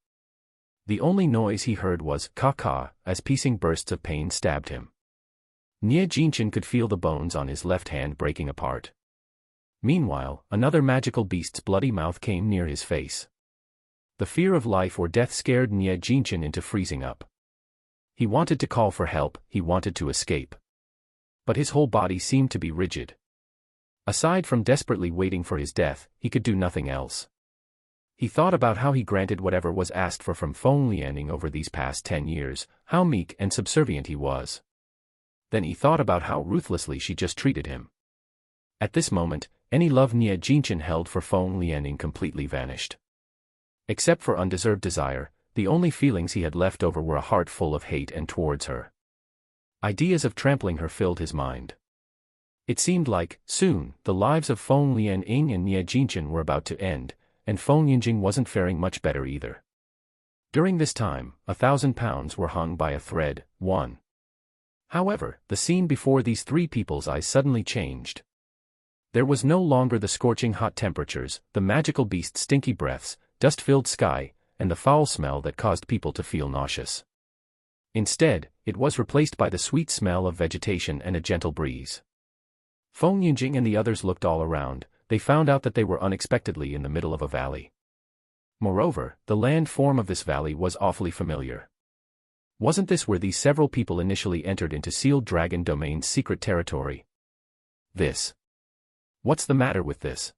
The only noise he heard was "ka-ka" as piercing bursts of pain stabbed him. Nie Jinchen could feel the bones on his left hand breaking apart. Meanwhile, another magical beast's bloody mouth came near his face. The fear of life or death scared Nie Jinchen into freezing up. He wanted to call for help, he wanted to escape. But his whole body seemed to be rigid. Aside from desperately waiting for his death, he could do nothing else. He thought about how he granted whatever was asked for from Feng Lianying over these past 10 years, how meek and subservient he was. Then he thought about how ruthlessly she just treated him. At this moment, any love Nie Jinchen held for Feng Lianying completely vanished. Except for undeserved desire, the only feelings he had left over were a heart full of hate and towards her. Ideas of trampling her filled his mind. It seemed like, soon, the lives of Feng Lianying and Nie Jinchen were about to end, and Feng Yinjing wasn't faring much better either. During this time, 1,000 pounds were hung by a thread. 1. However, the scene before these 3 people's eyes suddenly changed. There was no longer the scorching hot temperatures, the magical beast's stinky breaths, dust-filled sky, and the foul smell that caused people to feel nauseous. Instead, it was replaced by the sweet smell of vegetation and a gentle breeze. Feng Yinjing and the others looked all around. they found out that they were unexpectedly in the middle of a valley. Moreover, the land form of this valley was awfully familiar. Wasn't this where these several people initially entered into Sealed Dragon Domain's secret territory? This. What's the matter with this?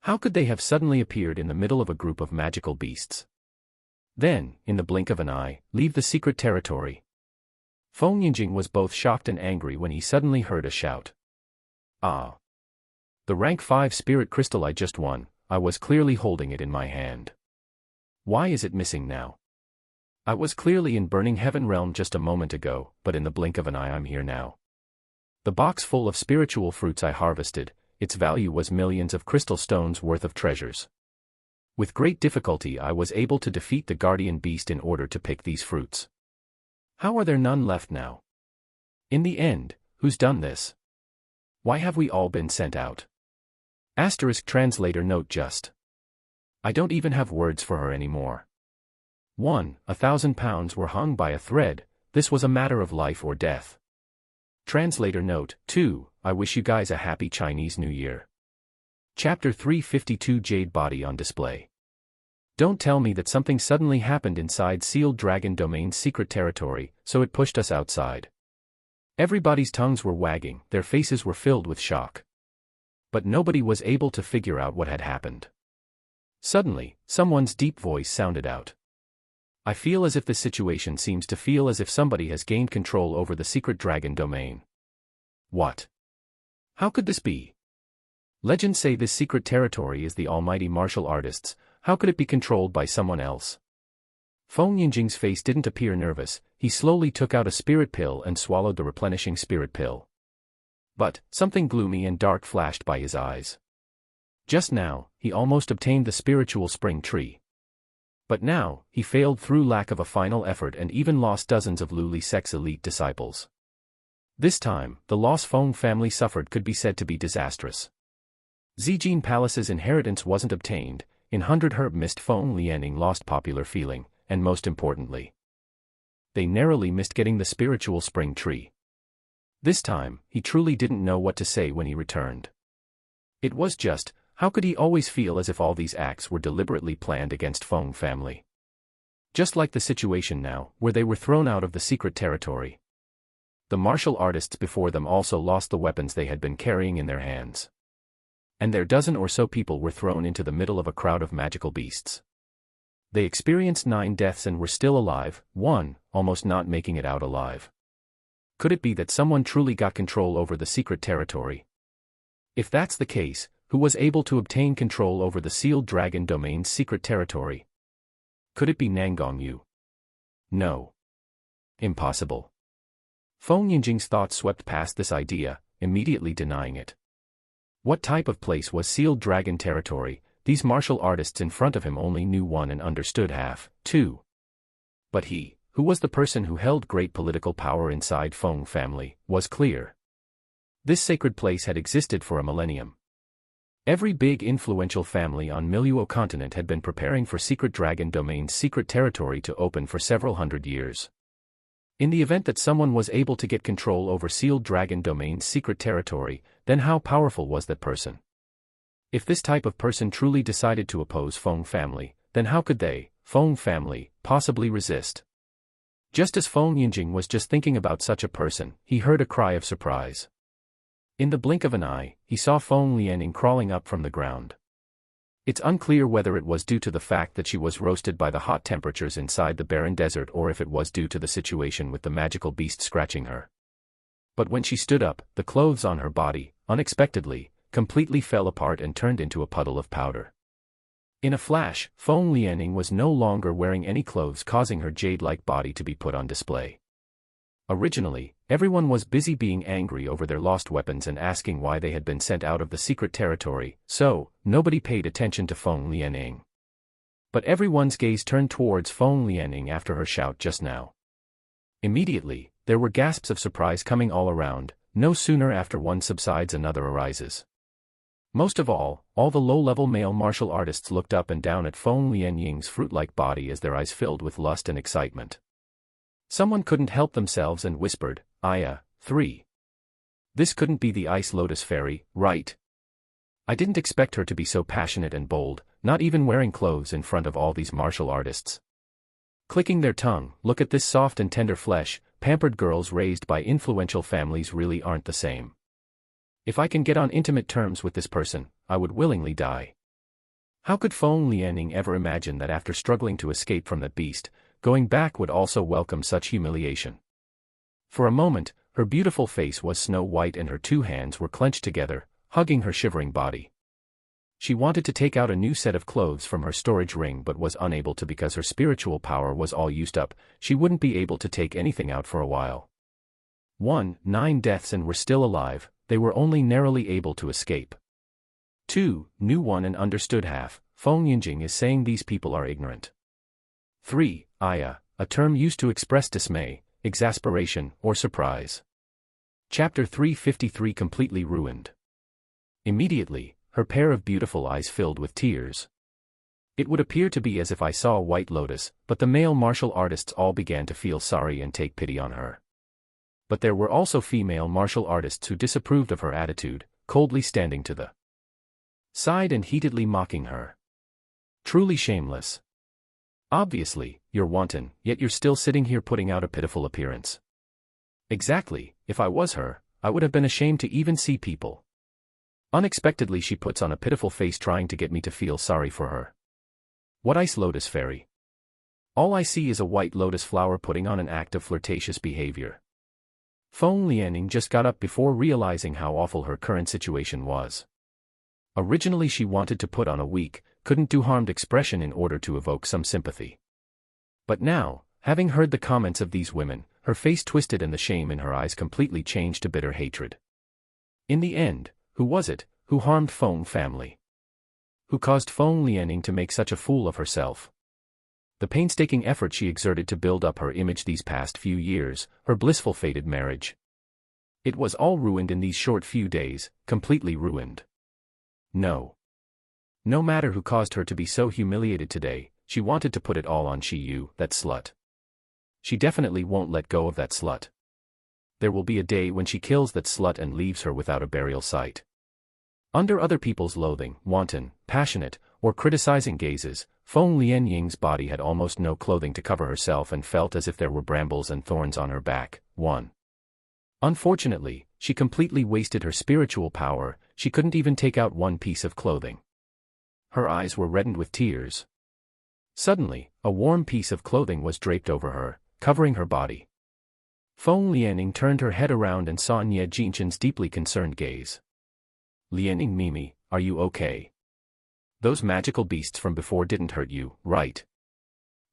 How could they have suddenly appeared in the middle of a group of magical beasts? Then, in the blink of an eye, leave the secret territory. Feng Yinjing was both shocked and angry when he suddenly heard a shout. Ah! The rank 5 spirit crystal I just won, I was clearly holding it in my hand. Why is it missing now? I was clearly in Burning Heaven realm just a moment ago, but in the blink of an eye I'm here now. The box full of spiritual fruits I harvested, its value was millions of crystal stones worth of treasures. With great difficulty I was able to defeat the guardian beast in order to pick these fruits. How are there none left now? In the end, who's done this? Why have we all been sent out? Translator note just. I don't even have words for her anymore. 1. 1,000 pounds were hung by a thread, this was a matter of life or death. Translator note. 2. I wish you guys a happy Chinese New Year. Chapter 352 Jade Body on Display. Don't tell me that something suddenly happened inside Sealed Dragon Domain's secret territory, so it pushed us outside. Everybody's tongues were wagging, their faces were filled with shock. But nobody was able to figure out what had happened. Suddenly, someone's deep voice sounded out. I feel as if this situation seems to feel as if somebody has gained control over the secret dragon domain. What? How could this be? Legends say this secret territory is the almighty martial artist's, how could it be controlled by someone else? Feng Yinjing's face didn't appear nervous, he slowly took out a spirit pill and swallowed the replenishing spirit pill. But, something gloomy and dark flashed by his eyes. Just now, he almost obtained the spiritual spring tree. But now, he failed through lack of a final effort and even lost dozens of Luli Sec's elite disciples. This time, the loss Feng family suffered could be said to be disastrous. Zijin Palace's inheritance wasn't obtained, in 100 Herb missed Feng Lianing lost popular feeling, and most importantly, they narrowly missed getting the spiritual spring tree. This time, he truly didn't know what to say when he returned. It was just, how could he always feel as if all these acts were deliberately planned against Feng family? Just like the situation now, where they were thrown out of the secret territory. The martial artists before them also lost the weapons they had been carrying in their hands. And their dozen or so people were thrown into the middle of a crowd of magical beasts. They experienced 9 deaths and were still alive, 1, almost not making it out alive. Could it be that someone truly got control over the secret territory? If that's the case, who was able to obtain control over the Sealed Dragon Domain's secret territory? Could it be Nangong Yu? No. Impossible. Feng Yinjing's thoughts swept past this idea, immediately denying it. What type of place was Sealed Dragon territory? These martial artists in front of him only knew one and understood half, 2. But he, who was the person who held great political power inside Feng family, was clear. This sacred place had existed for a millennium. Every big influential family on Miluo continent had been preparing for Secret Dragon Domain's secret territory to open for several hundred years. In the event that someone was able to get control over Sealed Dragon Domain's secret territory, then how powerful was that person? If this type of person truly decided to oppose Feng family, then how could they, Feng family, possibly resist? Just as Feng Yinjing was just thinking about such a person, he heard a cry of surprise. In the blink of an eye, he saw Feng Lianing crawling up from the ground. It's unclear whether it was due to the fact that she was roasted by the hot temperatures inside the barren desert or if it was due to the situation with the magical beast scratching her. But when she stood up, the clothes on her body, unexpectedly, completely fell apart and turned into a puddle of powder. In a flash, Feng Lianing was no longer wearing any clothes, causing her jade-like body to be put on display. Originally, everyone was busy being angry over their lost weapons and asking why they had been sent out of the secret territory, so nobody paid attention to Feng Lianing. But everyone's gaze turned towards Feng Lianing after her shout just now. Immediately, there were gasps of surprise coming all around. No sooner after one subsides another arises. Most of all the low-level male martial artists looked up and down at Feng Lianing's fruit-like body as their eyes filled with lust and excitement. Someone couldn't help themselves and whispered, Aya, 3. This couldn't be the Ice Lotus Fairy, right? I didn't expect her to be so passionate and bold, not even wearing clothes in front of all these martial artists. Clicking their tongue, look at this soft and tender flesh, pampered girls raised by influential families really aren't the same. If I can get on intimate terms with this person, I would willingly die. How could Feng Lianing ever imagine that after struggling to escape from that beast, going back would also welcome such humiliation? For a moment, her beautiful face was snow white and her two hands were clenched together, hugging her shivering body. She wanted to take out a new set of clothes from her storage ring but was unable to because her spiritual power was all used up. She wouldn't be able to take anything out for a while. 9 deaths and were still alive, they were only narrowly able to escape. 2, knew 1 and understood half, Feng Yinjing is saying these people are ignorant. 3, Aya, a term used to express dismay, exasperation, or surprise. Chapter 353 completely ruined. Immediately, her pair of beautiful eyes filled with tears. It would appear to be as if I saw a white lotus, but the male martial artists all began to feel sorry and take pity on her. But there were also female martial artists who disapproved of her attitude, coldly standing to the side and heatedly mocking her. Truly shameless. Obviously, you're wanton, yet you're still sitting here putting out a pitiful appearance. Exactly, if I was her, I would have been ashamed to even see people. Unexpectedly she puts on a pitiful face trying to get me to feel sorry for her. What ice lotus fairy? All I see is a white lotus flower putting on an act of flirtatious behavior. Feng Lianing just got up before realizing how awful her current situation was. Originally she wanted to put on a weak, couldn't-do-harmed expression in order to evoke some sympathy. But now, having heard the comments of these women, her face twisted and the shame in her eyes completely changed to bitter hatred. In the end, who was it who harmed Feng family? Who caused Feng Lianing to make such a fool of herself? The painstaking effort she exerted to build up her image these past few years, her blissful fated marriage. It was all ruined in these short few days, completely ruined. No. No matter who caused her to be so humiliated today, she wanted to put it all on Yu, that slut. She definitely won't let go of that slut. There will be a day when she kills that slut and leaves her without a burial site. Under other people's loathing, wanton, passionate, or criticizing gazes, Feng Lianying's body had almost no clothing to cover herself and felt as if there were brambles and thorns on her back. 1. Unfortunately, she completely wasted her spiritual power, she couldn't even take out one piece of clothing. Her eyes were reddened with tears. Suddenly, a warm piece of clothing was draped over her, covering her body. Feng Lianing turned her head around and saw Nie Jinshan's deeply concerned gaze. Lianing Mimi, are you okay? Those magical beasts from before didn't hurt you, right?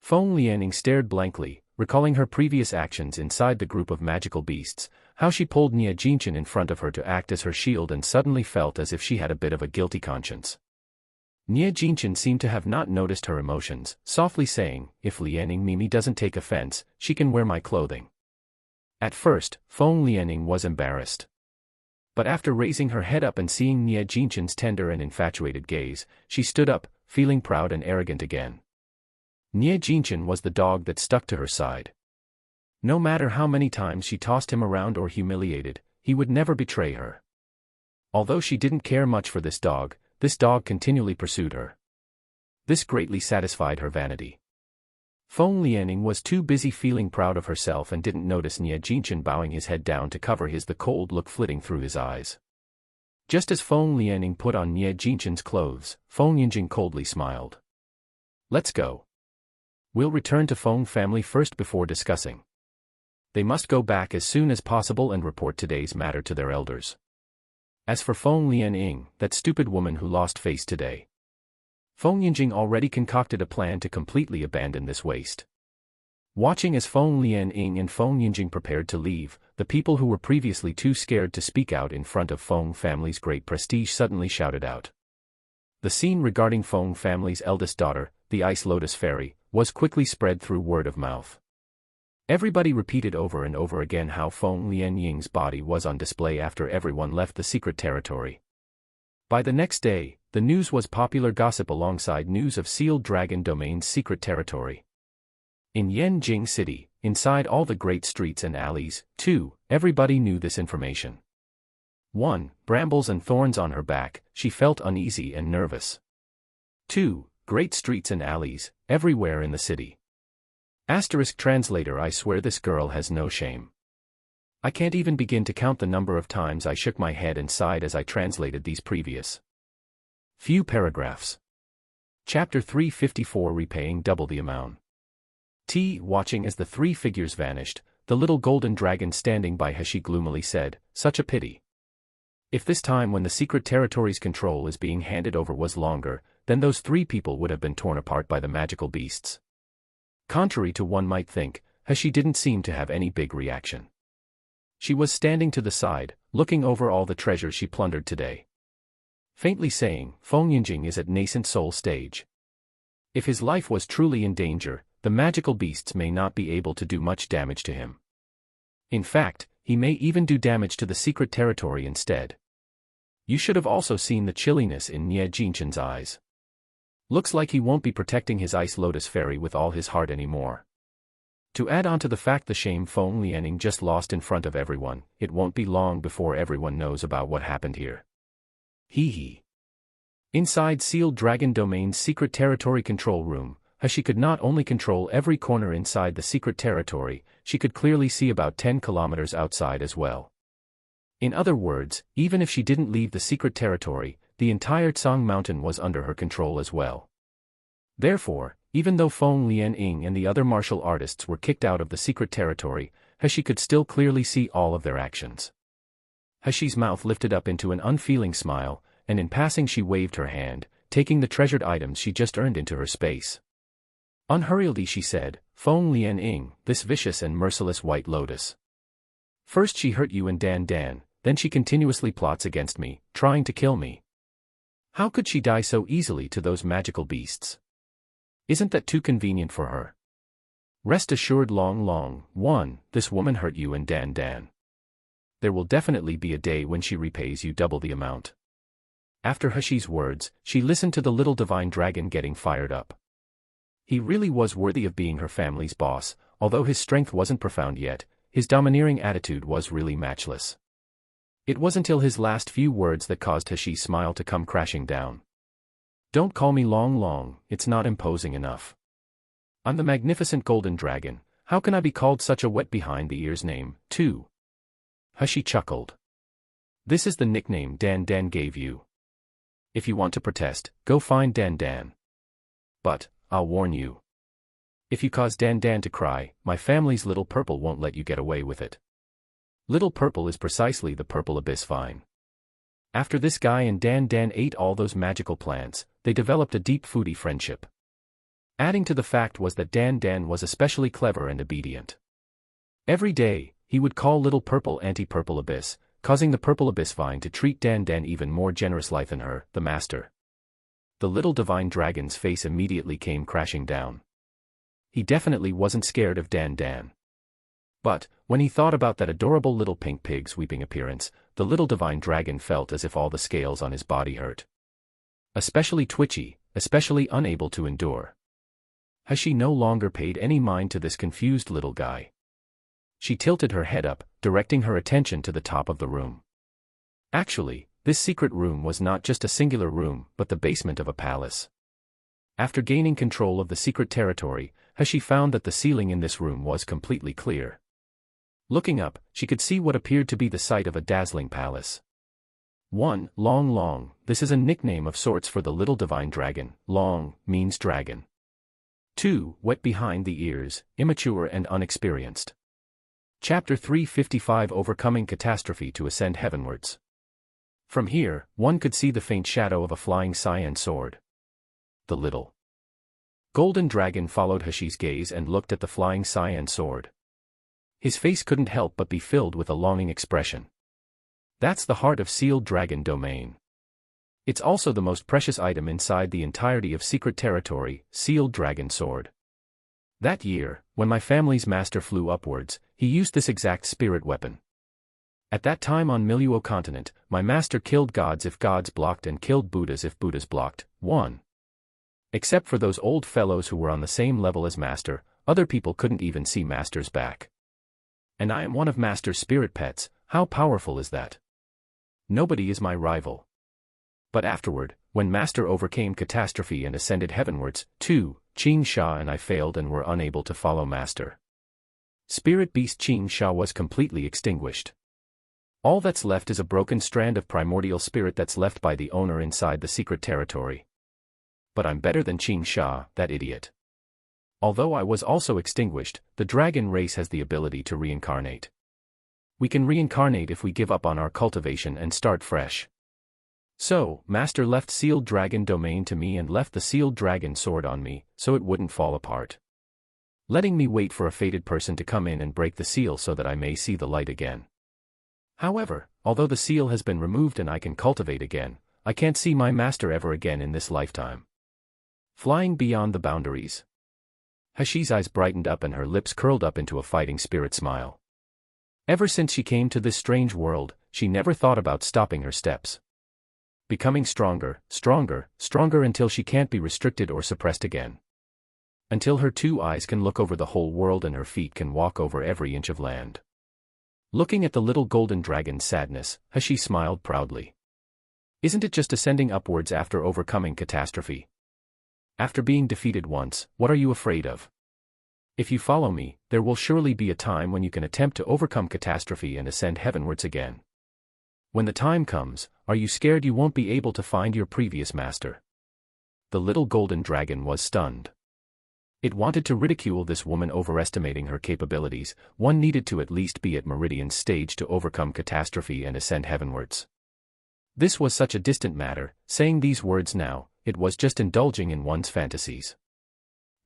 Feng Lianing stared blankly, recalling her previous actions inside the group of magical beasts, how she pulled Nie Jinshan in front of her to act as her shield and suddenly felt as if she had a bit of a guilty conscience. Nie Jinshan seemed to have not noticed her emotions, softly saying, if Lianing Mimi doesn't take offense, she can wear my clothing. At first, Feng Lianing was embarrassed. But after raising her head up and seeing Nie Jinshan's tender and infatuated gaze, she stood up, feeling proud and arrogant again. Nie Jinshan was the dog that stuck to her side. No matter how many times she tossed him around or humiliated, he would never betray her. Although she didn't care much for this dog continually pursued her. This greatly satisfied her vanity. Feng Lianing was too busy feeling proud of herself and didn't notice Nie Jinshan bowing his head down to cover the cold look flitting through his eyes. Just as Feng Lianing put on Nie Jinshan's clothes, Feng Yinjing coldly smiled. Let's go. We'll return to Feng family first before discussing. They must go back as soon as possible and report today's matter to their elders. As for Feng Lianing, that stupid woman who lost face today. Feng Yinjing already concocted a plan to completely abandon this waste. Watching as Feng Lianing and Feng Yinjing prepared to leave, the people who were previously too scared to speak out in front of Feng family's great prestige suddenly shouted out. The scene regarding Feng family's eldest daughter, the Ice Lotus Fairy, was quickly spread through word of mouth. Everybody repeated over and over again how Feng Lianying's body was on display after everyone left the secret territory. By the next day, the news was popular gossip alongside news of Sealed Dragon Domain's secret territory. In Yanjing City, inside all the great streets and alleys, too, everybody knew this information. 1. Brambles and thorns on her back, she felt uneasy and nervous. 2. Great streets and alleys, everywhere in the city. Translator I swear this girl has no shame. I can't even begin to count the number of times I shook my head and sighed as I translated these previous few paragraphs. Chapter 354 Repaying double the amount. Watching as the three figures vanished, the little golden dragon standing by Hashi gloomily said, "Such a pity. If this time when the secret territory's control is being handed over was longer, then those three people would have been torn apart by the magical beasts." Contrary to one might think, Hashi didn't seem to have any big reaction. She was standing to the side, looking over all the treasures she plundered today. Faintly saying, Feng Yinjing is at nascent soul stage. If his life was truly in danger, the magical beasts may not be able to do much damage to him. In fact, he may even do damage to the secret territory instead. You should have also seen the chilliness in Nie Jinshan's eyes. Looks like he won't be protecting his Ice Lotus Fairy with all his heart anymore. To add on to the fact the shame Feng Lianing just lost in front of everyone, it won't be long before everyone knows about what happened here. Hee. Inside Sealed Dragon Domain's secret territory control room, Hashi could not only control every corner inside the secret territory, she could clearly see about 10 kilometers outside as well. In other words, even if she didn't leave the secret territory, the entire Tsang Mountain was under her control as well. Therefore, even though Feng Lianing and the other martial artists were kicked out of the secret territory, Hashi could still clearly see all of their actions. Hashi's mouth lifted up into an unfeeling smile, and in passing she waved her hand, taking the treasured items she just earned into her space. Unhurriedly she said, "Feng Lianing, this vicious and merciless white lotus. First she hurt you and Dan, then she continuously plots against me, trying to kill me. How could she die so easily to those magical beasts? Isn't that too convenient for her? Rest assured one, this woman hurt you and Dan. There will definitely be a day when she repays you double the amount." After Hashi's words, she listened to the little divine dragon getting fired up. He really was worthy of being her family's boss, although his strength wasn't profound yet, his domineering attitude was really matchless. It was until his last few words that caused Hashi's smile to come crashing down. "Don't call me Long, it's not imposing enough. I'm the magnificent golden dragon, how can I be called such a wet behind the ears name, too?" Hashi chuckled. "This is the nickname Dan gave you. If you want to protest, go find Dan. But, I'll warn you. If you cause Dan to cry, my family's Little Purple won't let you get away with it. Little Purple is precisely the purple abyss vine. After this guy and Dan ate all those magical plants, they developed a deep foodie friendship. Adding to the fact was that Dan was especially clever and obedient. Every day, he would call Little Purple Anti-Purple Abyss, causing the Purple Abyss Vine to treat Dan even more generously than her, the master. The little divine dragon's face immediately came crashing down. He definitely wasn't scared of Dan. But, when he thought about that adorable little pink pig's weeping appearance, the little divine dragon felt as if all the scales on his body hurt. Especially twitchy, especially unable to endure. Hashi no longer paid any mind to this confused little guy. She tilted her head up, directing her attention to the top of the room. Actually, this secret room was not just a singular room, but the basement of a palace. After gaining control of the secret territory, Hashi found that the ceiling in this room was completely clear. Looking up, she could see what appeared to be the site of a dazzling palace. 1. Long, this is a nickname of sorts for the little divine dragon. Long means dragon. 2. Wet behind the ears, immature and unexperienced. Chapter 355 Overcoming Catastrophe to Ascend Heavenwards. From here, one could see the faint shadow of a flying cyan sword. The little golden dragon followed Hashi's gaze and looked at the flying cyan sword. His face couldn't help but be filled with a longing expression. That's the heart of Sealed Dragon Domain. It's also the most precious item inside the entirety of Secret Territory, Sealed Dragon Sword. That year, when my family's master flew upwards, he used this exact spirit weapon. At that time on Miluo continent, my master killed gods if gods blocked and killed Buddhas if Buddhas blocked. 1. Except for those old fellows who were on the same level as master, other people couldn't even see master's back. And I am one of master's spirit pets. How powerful is that? Nobody is my rival. But afterward, when Master overcame catastrophe and ascended heavenwards, too, Qing Sha and I failed and were unable to follow Master. Spirit beast Qing Sha was completely extinguished. All that's left is a broken strand of primordial spirit that's left by the owner inside the secret territory. But I'm better than Qing Sha, that idiot. Although I was also extinguished, the dragon race has the ability to reincarnate. We can reincarnate if we give up on our cultivation and start fresh. So, Master left sealed dragon domain to me and left the sealed dragon sword on me, so it wouldn't fall apart. Letting me wait for a fated person to come in and break the seal so that I may see the light again. However, although the seal has been removed and I can cultivate again, I can't see my master ever again in this lifetime. Flying beyond the boundaries. Hashi's eyes brightened up and her lips curled up into a fighting spirit smile. Ever since she came to this strange world, she never thought about stopping her steps. Becoming stronger, stronger, stronger until she can't be restricted or suppressed again. Until her two eyes can look over the whole world and her feet can walk over every inch of land. Looking at the little golden dragon's sadness, Hashi smiled proudly. Isn't it just ascending upwards after overcoming catastrophe? After being defeated once, what are you afraid of? If you follow me, there will surely be a time when you can attempt to overcome catastrophe and ascend heavenwards again. When the time comes, are you scared you won't be able to find your previous master? The little golden dragon was stunned. It wanted to ridicule this woman overestimating her capabilities. One needed to at least be at Meridian's stage to overcome catastrophe and ascend heavenwards. This was such a distant matter, saying these words now, it was just indulging in one's fantasies.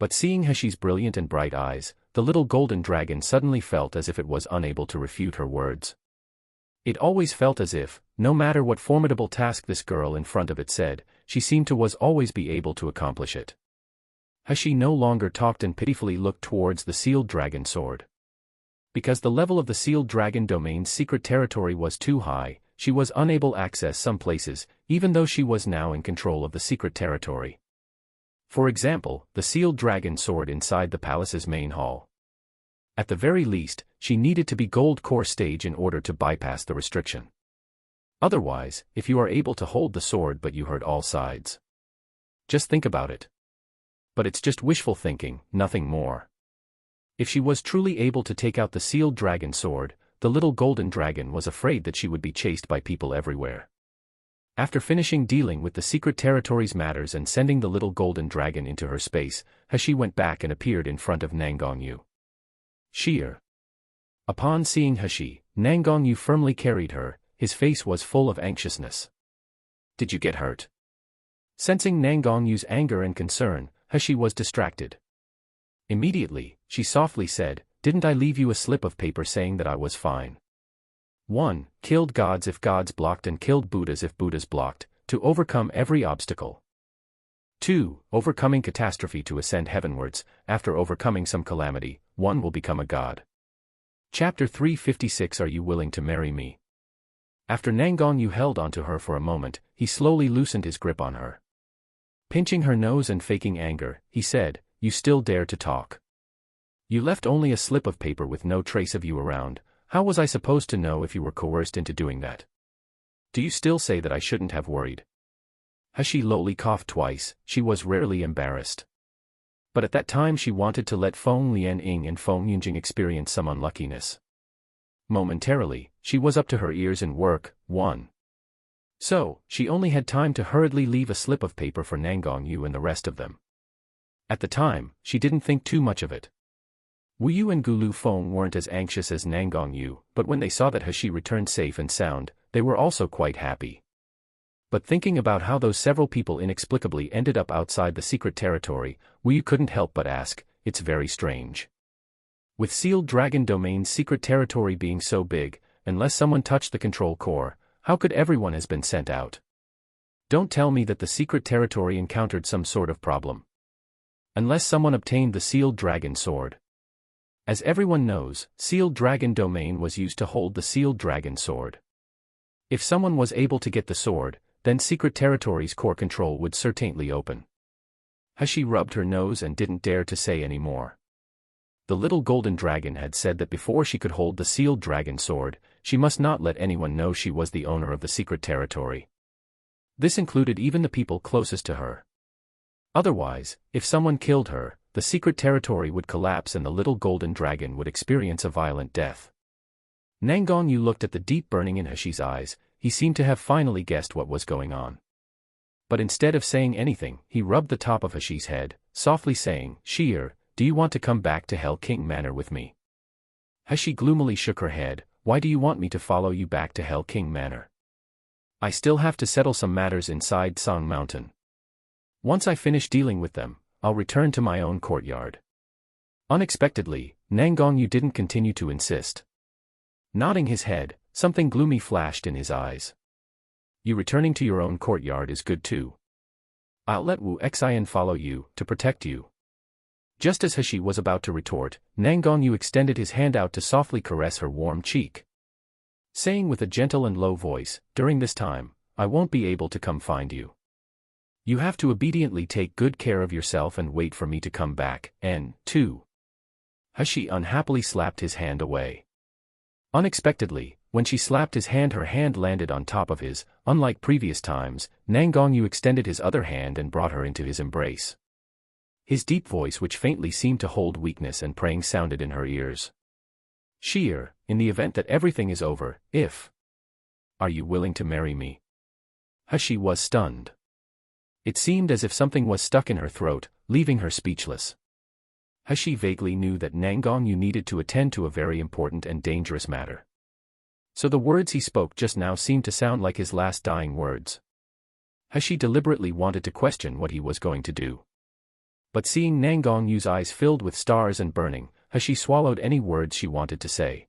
But seeing Hashi's brilliant and bright eyes, the little golden dragon suddenly felt as if it was unable to refute her words. It always felt as if, no matter what formidable task this girl in front of it said, she seemed to was always be able to accomplish it. Hashi no longer talked and pitifully looked towards the sealed dragon sword. Because the level of the sealed dragon domain's secret territory was too high, she was unable to access some places, even though she was now in control of the secret territory. For example, the sealed dragon sword inside the palace's main hall. At the very least, she needed to be gold core stage in order to bypass the restriction. Otherwise, if you are able to hold the sword but you hurt all sides. Just think about it. But it's just wishful thinking, nothing more. If she was truly able to take out the sealed dragon sword, the little golden dragon was afraid that she would be chased by people everywhere. After finishing dealing with the secret territory's matters and sending the little golden dragon into her space, Hashi went back and appeared in front of Nangongyu. Sheer. Upon seeing Hashi, Nangongyu firmly carried her, his face was full of anxiousness. Did you get hurt? Sensing Nangongyu's anger and concern, Hashi was distracted. Immediately, she softly said, "Didn't I leave you a slip of paper saying that I was fine? 1. Killed gods if gods blocked and killed Buddhas if Buddhas blocked, to overcome every obstacle. 2. Overcoming catastrophe to ascend heavenwards, after overcoming some calamity, one will become a god." Chapter 356 Are you willing to marry me? After Nangongyu held onto her for a moment, he slowly loosened his grip on her. Pinching her nose and faking anger, he said, "You still dare to talk? You left only a slip of paper with no trace of you around. How was I supposed to know if you were coerced into doing that? Do you still say that I shouldn't have worried?" Hashi lowly coughed twice. She was rarely embarrassed. But at that time she wanted to let Feng Lianying and Feng Yunjing experience some unluckiness. Momentarily, she was up to her ears in work. 1. So, she only had time to hurriedly leave a slip of paper for Nangongyu and the rest of them. At the time, she didn't think too much of it. Wu Yu and Gulu Feng weren't as anxious as Nangongyu, but when they saw that Hashi returned safe and sound, they were also quite happy. But thinking about how those several people inexplicably ended up outside the secret territory, Wu Yu couldn't help but ask, "It's very strange. With sealed dragon domain's secret territory being so big, unless someone touched the control core, how could everyone has been sent out? Don't tell me that the secret territory encountered some sort of problem. Unless someone obtained the sealed dragon sword. As everyone knows, sealed dragon domain was used to hold the sealed dragon sword. If someone was able to get the sword, then secret territory's core control would certainly open." Hashi rubbed her nose and didn't dare to say any more. The little golden dragon had said that before she could hold the sealed dragon sword, she must not let anyone know she was the owner of the secret territory. This included even the people closest to her. Otherwise, if someone killed her, the secret territory would collapse and the little golden dragon would experience a violent death. Nangongyu looked at the deep burning in Hashi's eyes. He seemed to have finally guessed what was going on. But instead of saying anything, he rubbed the top of Hashi's head, softly saying, "Sheer, do you want to come back to Hell King Manor with me?" Hashi gloomily shook her head. "Why do you want me to follow you back to Hell King Manor? I still have to settle some matters inside Song Mountain. Once I finish dealing with them, I'll return to my own courtyard." Unexpectedly, Nangongyu didn't continue to insist. Nodding his head, something gloomy flashed in his eyes. "You returning to your own courtyard is good too. I'll let Wu Xian follow you, to protect you." Just as Hashi was about to retort, Nangongyu extended his hand out to softly caress her warm cheek, saying with a gentle and low voice, "During this time, I won't be able to come find you. You have to obediently take good care of yourself and wait for me to come back, and, too." Hashi unhappily slapped his hand away. Unexpectedly, when she slapped his hand, her hand landed on top of his. Unlike previous times, Nangongyu extended his other hand and brought her into his embrace. His deep voice, which faintly seemed to hold weakness and praying, sounded in her ears. "Sheer, in the event that everything is over, are you willing to marry me?" Hashi was stunned. It seemed as if something was stuck in her throat, leaving her speechless. Hashi vaguely knew that Nangongyu needed to attend to a very important and dangerous matter. So the words he spoke just now seemed to sound like his last dying words. Hashi deliberately wanted to question what he was going to do. But seeing Nangongyu's eyes filled with stars and burning, Hashi swallowed any words she wanted to say.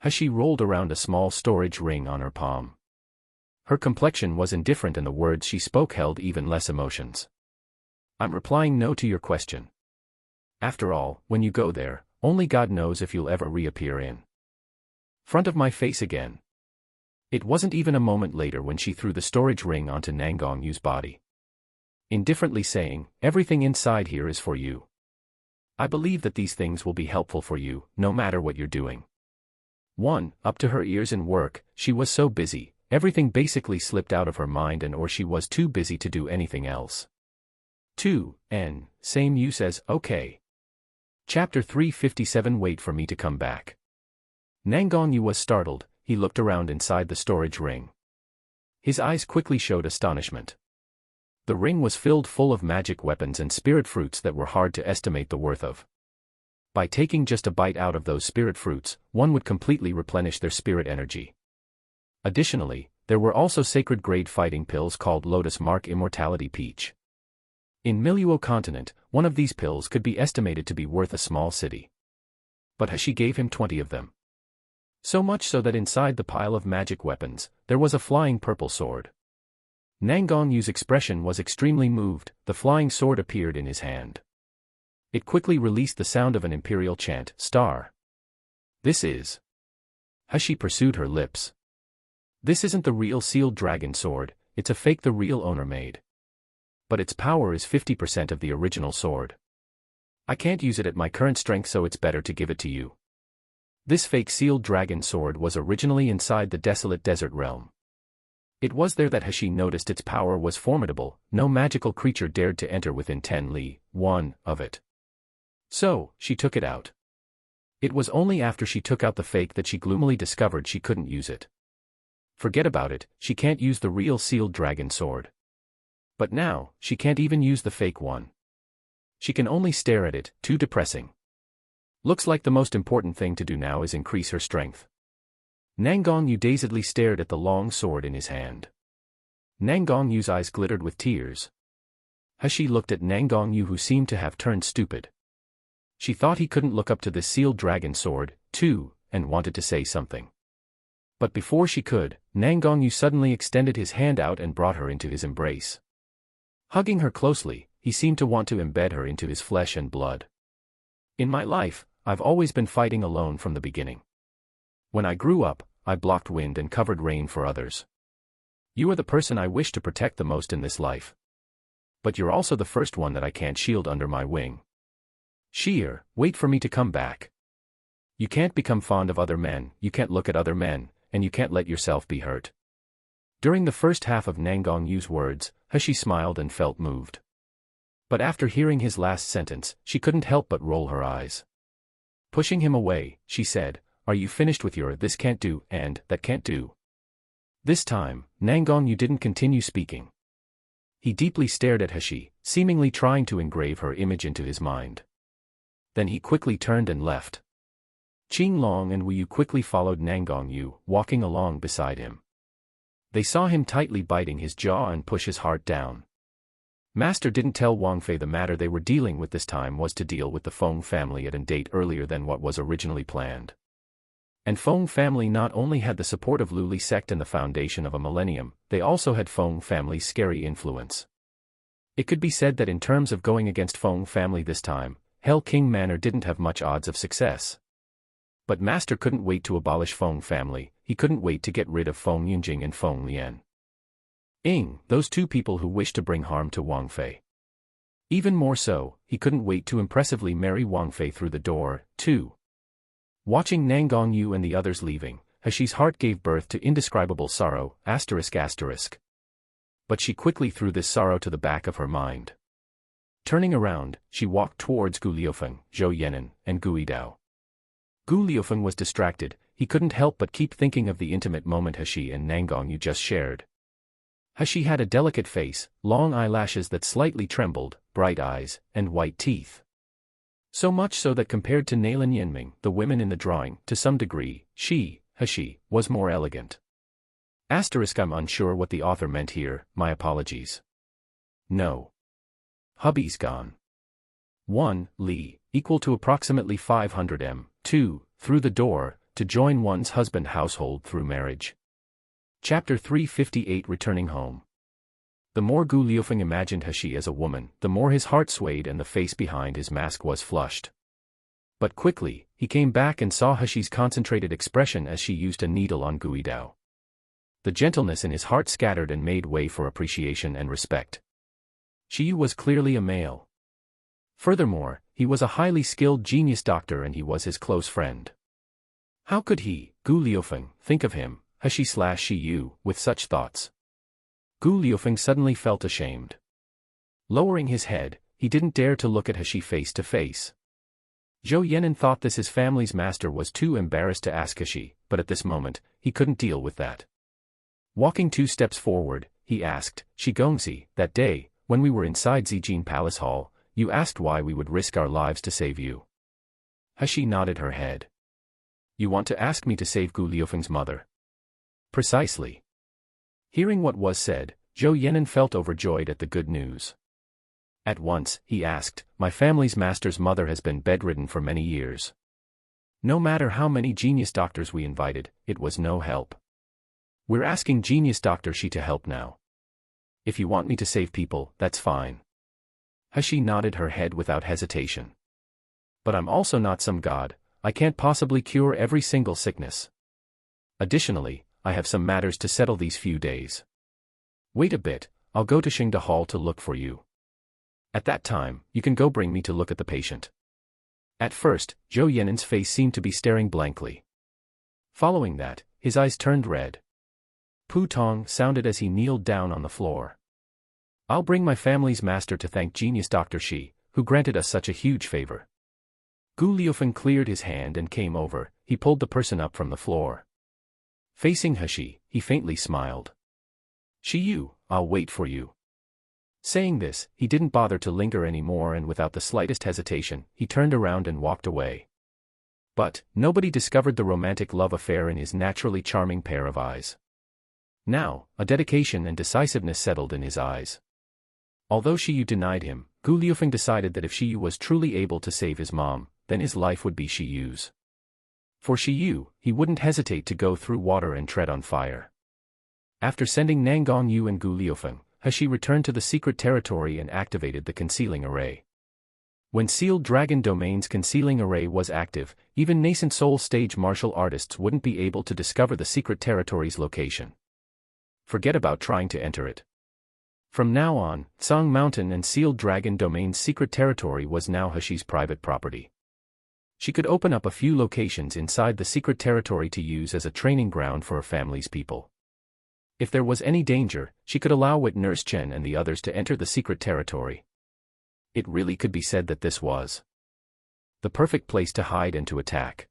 Hashi rolled around a small storage ring on her palm. Her complexion was indifferent and the words she spoke held even less emotions. "I'm replying no to your question. After all, when you go there, only God knows if you'll ever reappear in front of my face again." It wasn't even a moment later when she threw the storage ring onto Nangongyu's body, indifferently saying, "Everything inside here is for you. I believe that these things will be helpful for you, no matter what you're doing." 1. Up to her ears in work, she was so busy, everything basically slipped out of her mind or she was too busy to do anything else. 2. Same use as, okay. Chapter 357. Wait for me to come back. Nangongyu was startled. He looked around inside the storage ring. His eyes quickly showed astonishment. The ring was filled full of magic weapons and spirit fruits that were hard to estimate the worth of. By taking just a bite out of those spirit fruits, one would completely replenish their spirit energy. Additionally, there were also sacred-grade fighting pills called Lotus Mark Immortality Peach. In Miluo continent, one of these pills could be estimated to be worth a small city. But Hashi gave him 20 of them. So much so that inside the pile of magic weapons, there was a flying purple sword. Nangongyu's expression was extremely moved. The flying sword appeared in his hand. It quickly released the sound of an imperial chant, "Star." "This is..." Hashi pursued her lips. "This isn't the real sealed dragon sword, it's a fake the real owner made. But its power is 50% of the original sword. I can't use it at my current strength, so it's better to give it to you." This fake sealed dragon sword was originally inside the desolate desert realm. It was there that Hashi noticed its power was formidable. No magical creature dared to enter within 10 li, 1, of it. So, she took it out. It was only after she took out the fake that she gloomily discovered she couldn't use it. Forget about it, she can't use the real sealed dragon sword. But now, she can't even use the fake one. She can only stare at it, too depressing. Looks like the most important thing to do now is increase her strength. Nangongyu dazedly stared at the long sword in his hand. Nangongyu's eyes glittered with tears. Hashi looked at Nangongyu, who seemed to have turned stupid. She thought he couldn't look up to this sealed dragon sword, too, and wanted to say something. But before she could, Nangongyu suddenly extended his hand out and brought her into his embrace. Hugging her closely, he seemed to want to embed her into his flesh and blood. "In my life, I've always been fighting alone from the beginning. When I grew up, I blocked wind and covered rain for others. You are the person I wish to protect the most in this life. But you're also the first one that I can't shield under my wing. Sheer, wait for me to come back. You can't become fond of other men, you can't look at other men, and you can't let yourself be hurt. During the first half of Nangong Yu's words, Hashi smiled and felt moved. But after hearing his last sentence, she couldn't help but roll her eyes. Pushing him away, she said, "Are you finished with your this can't do and that can't do?" This time, Nangong Yu didn't continue speaking. He deeply stared at Hashi, seemingly trying to engrave her image into his mind. Then he quickly turned and left. Qing Long and Wu Yu quickly followed Nangong Yu, walking along beside him. They saw him tightly biting his jaw and push his heart down. Master didn't tell Wang Fei the matter they were dealing with this time was to deal with the Feng family at a date earlier than what was originally planned. And Feng family not only had the support of Luli sect and the foundation of a millennium, they also had Feng family's scary influence. It could be said that in terms of going against Feng family this time, Hell King Manor didn't have much odds of success. But Master couldn't wait to abolish Feng family, he couldn't wait to get rid of Feng Yunjing and Feng Lian. Those two people who wished to bring harm to Wang Fei. Even more so, he couldn't wait to impressively marry Wang Fei through the door, too. Watching Nangong Yu and the others leaving, Hashi's heart gave birth to indescribable sorrow, ***. But she quickly threw this sorrow to the back of her mind. Turning around, she walked towards Gu Liufeng, Zhou Yenan, and Gui Dao. Gu Liufeng was distracted, he couldn't help but keep thinking of the intimate moment Hashi and Nangong Yu just shared. Hashi had a delicate face, long eyelashes that slightly trembled, bright eyes, and white teeth. So much so that compared to Nailan Yanming, the women in the drawing, to some degree, she, Hashi, was more elegant. I'm unsure what the author meant here, my apologies. No. Hubby's gone. 1. Li, equal to approximately 500 m. 2. Through the door, to join one's husband household through marriage. Chapter 358 Returning Home. The more Gu Liufeng imagined Hashi as a woman, the more his heart swayed and the face behind his mask was flushed. But quickly, he came back and saw Hashi's concentrated expression as she used a needle on Gui Dao. The gentleness in his heart scattered and made way for appreciation and respect. Shi was clearly a male. Furthermore, he was a highly skilled genius doctor and he was his close friend. How could he, Gu Liufeng, think of him, Hashi/Shi Yu, with such thoughts? Gu Liufeng suddenly felt ashamed. Lowering his head, he didn't dare to look at Hashi face to face. Zhou Yenan thought this his family's master was too embarrassed to ask Hashi, but at this moment, he couldn't deal with that. Walking 2 steps forward, he asked, "Shi Gongzi, that day, when we were inside Zijin Palace Hall, you asked why we would risk our lives to save you." Hashi nodded her head. "You want to ask me to save Gu Liufeng's mother?" "Precisely." Hearing what was said, Zhou Yenan felt overjoyed at the good news. At once, he asked, "My family's master's mother has been bedridden for many years. No matter how many genius doctors we invited, it was no help. We're asking genius Dr. Shi to help now. If you want me to save people, that's fine." Hashi nodded her head without hesitation. "But I'm also not some god, I can't possibly cure every single sickness. Additionally, I have some matters to settle these few days. Wait a bit, I'll go to Xingda Hall to look for you. At that time, you can go bring me to look at the patient." At first, Zhou Yenan's face seemed to be staring blankly. Following that, his eyes turned red. Pu Tong sounded as he kneeled down on the floor. "I'll bring my family's master to thank genius Dr. Shi, who granted us such a huge favor." Gu Liufeng cleared his hand and came over, he pulled the person up from the floor. Facing Hashi, he faintly smiled. "Shi Yu, I'll wait for you." Saying this, he didn't bother to linger anymore and without the slightest hesitation, he turned around and walked away. But, nobody discovered the romantic love affair in his naturally charming pair of eyes. Now, a dedication and decisiveness settled in his eyes. Although Shi Yu denied him, Gu Liufeng decided that if Shi Yu was truly able to save his mom, then his life would be Shi Yu's. For Shi Yu, he wouldn't hesitate to go through water and tread on fire. After sending Nangong Yu and Gu Liufeng, Hashi returned to the secret territory and activated the concealing array. When Sealed Dragon Domain's concealing array was active, even nascent soul stage martial artists wouldn't be able to discover the secret territory's location. Forget about trying to enter it. From now on, Tsang Mountain and Sealed Dragon Domain's secret territory was now Hashi's private property. She could open up a few locations inside the secret territory to use as a training ground for her family's people. If there was any danger, she could allow Wet Nurse Chen and the others to enter the secret territory. It really could be said that this was the perfect place to hide and to attack.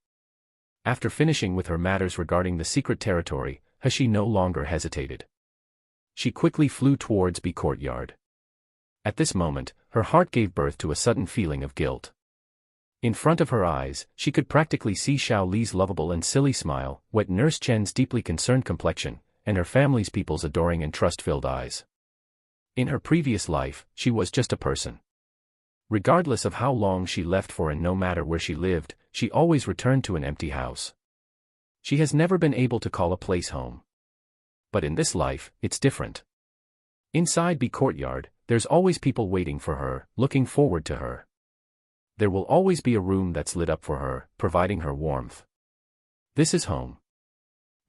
After finishing with her matters regarding the secret territory, He no longer hesitated. She quickly flew towards B courtyard. At this moment, her heart gave birth to a sudden feeling of guilt. In front of her eyes, she could practically see Xiao Li's lovable and silly smile, Wet Nurse Chen's deeply concerned complexion, and her family's people's adoring and trust-filled eyes. In her previous life, she was just a person. Regardless of how long she left for and no matter where she lived, she always returned to an empty house. She has never been able to call a place home. But in this life, it's different. Inside B courtyard, there's always people waiting for her, looking forward to her. There will always be a room that's lit up for her, providing her warmth. This is home.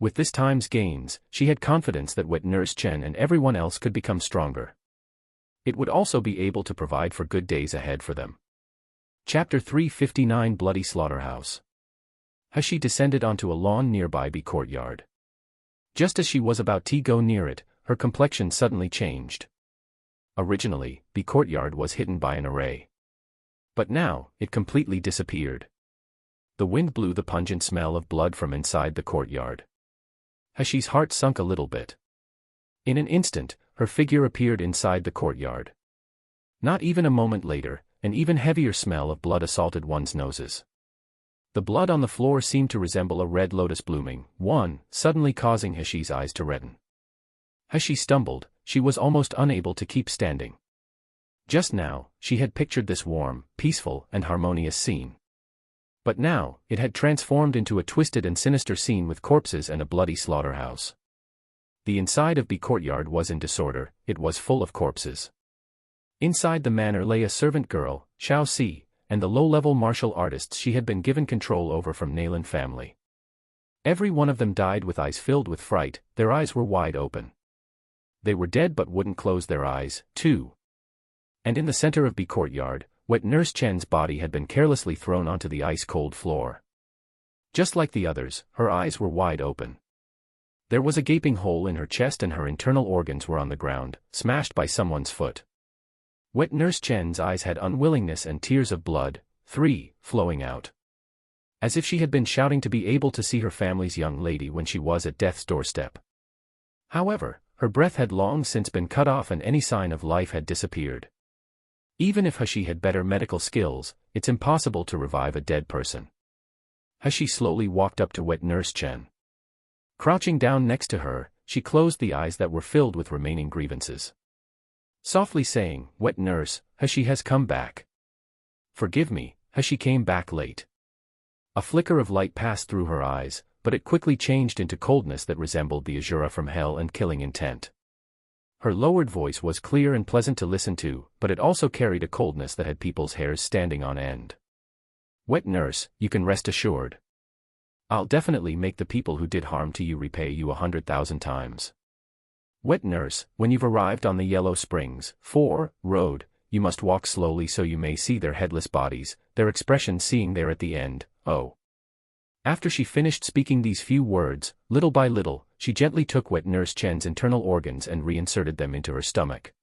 With this time's gains, she had confidence that Wet Nurse Chen and everyone else could become stronger. It would also be able to provide for good days ahead for them. Chapter 359 Bloody Slaughterhouse. He descended onto a lawn nearby B courtyard. Just as she was about to go near it, her complexion suddenly changed. Originally, B courtyard was hidden by an array. But now, it completely disappeared. The wind blew the pungent smell of blood from inside the courtyard. He's heart sunk a little bit. In an instant, her figure appeared inside the courtyard. Not even a moment later, an even heavier smell of blood assaulted one's noses. The blood on the floor seemed to resemble a red lotus blooming, suddenly causing He's eyes to redden. As she stumbled, she was almost unable to keep standing. Just now, she had pictured this warm, peaceful, and harmonious scene. But now, it had transformed into a twisted and sinister scene with corpses and a bloody slaughterhouse. The inside of B courtyard was in disorder, it was full of corpses. Inside the manor lay a servant girl, Xiao Si, and the low-level martial artists she had been given control over from Nalan family. Every one of them died with eyes filled with fright, their eyes were wide open. They were dead but wouldn't close their eyes, too. And in the center of B courtyard, Wet Nurse Chen's body had been carelessly thrown onto the ice-cold floor. Just like the others, her eyes were wide open. There was a gaping hole in her chest and her internal organs were on the ground, smashed by someone's foot. Wet Nurse Chen's eyes had unwillingness and tears of blood, flowing out. As if she had been shouting to be able to see her family's young lady when she was at death's doorstep. However, her breath had long since been cut off and any sign of life had disappeared. Even if He had better medical skills, it's impossible to revive a dead person. He slowly walked up to Wet Nurse Chen. Crouching down next to her, she closed the eyes that were filled with remaining grievances. Softly saying, "Wet Nurse, He has come back. Forgive me, He came back late." A flicker of light passed through her eyes, but it quickly changed into coldness that resembled the Azura from hell and killing intent. Her lowered voice was clear and pleasant to listen to, but it also carried a coldness that had people's hairs standing on end. "Wet Nurse, you can rest assured. I'll definitely make the people who did harm to you repay you 100,000 times. Wet Nurse, when you've arrived on the Yellow Springs road, you must walk slowly so you may see their headless bodies, their expressions seeing there at the end, oh." After she finished speaking these few words, little by little, she gently took Wet Nurse Chen's internal organs and reinserted them into her stomach.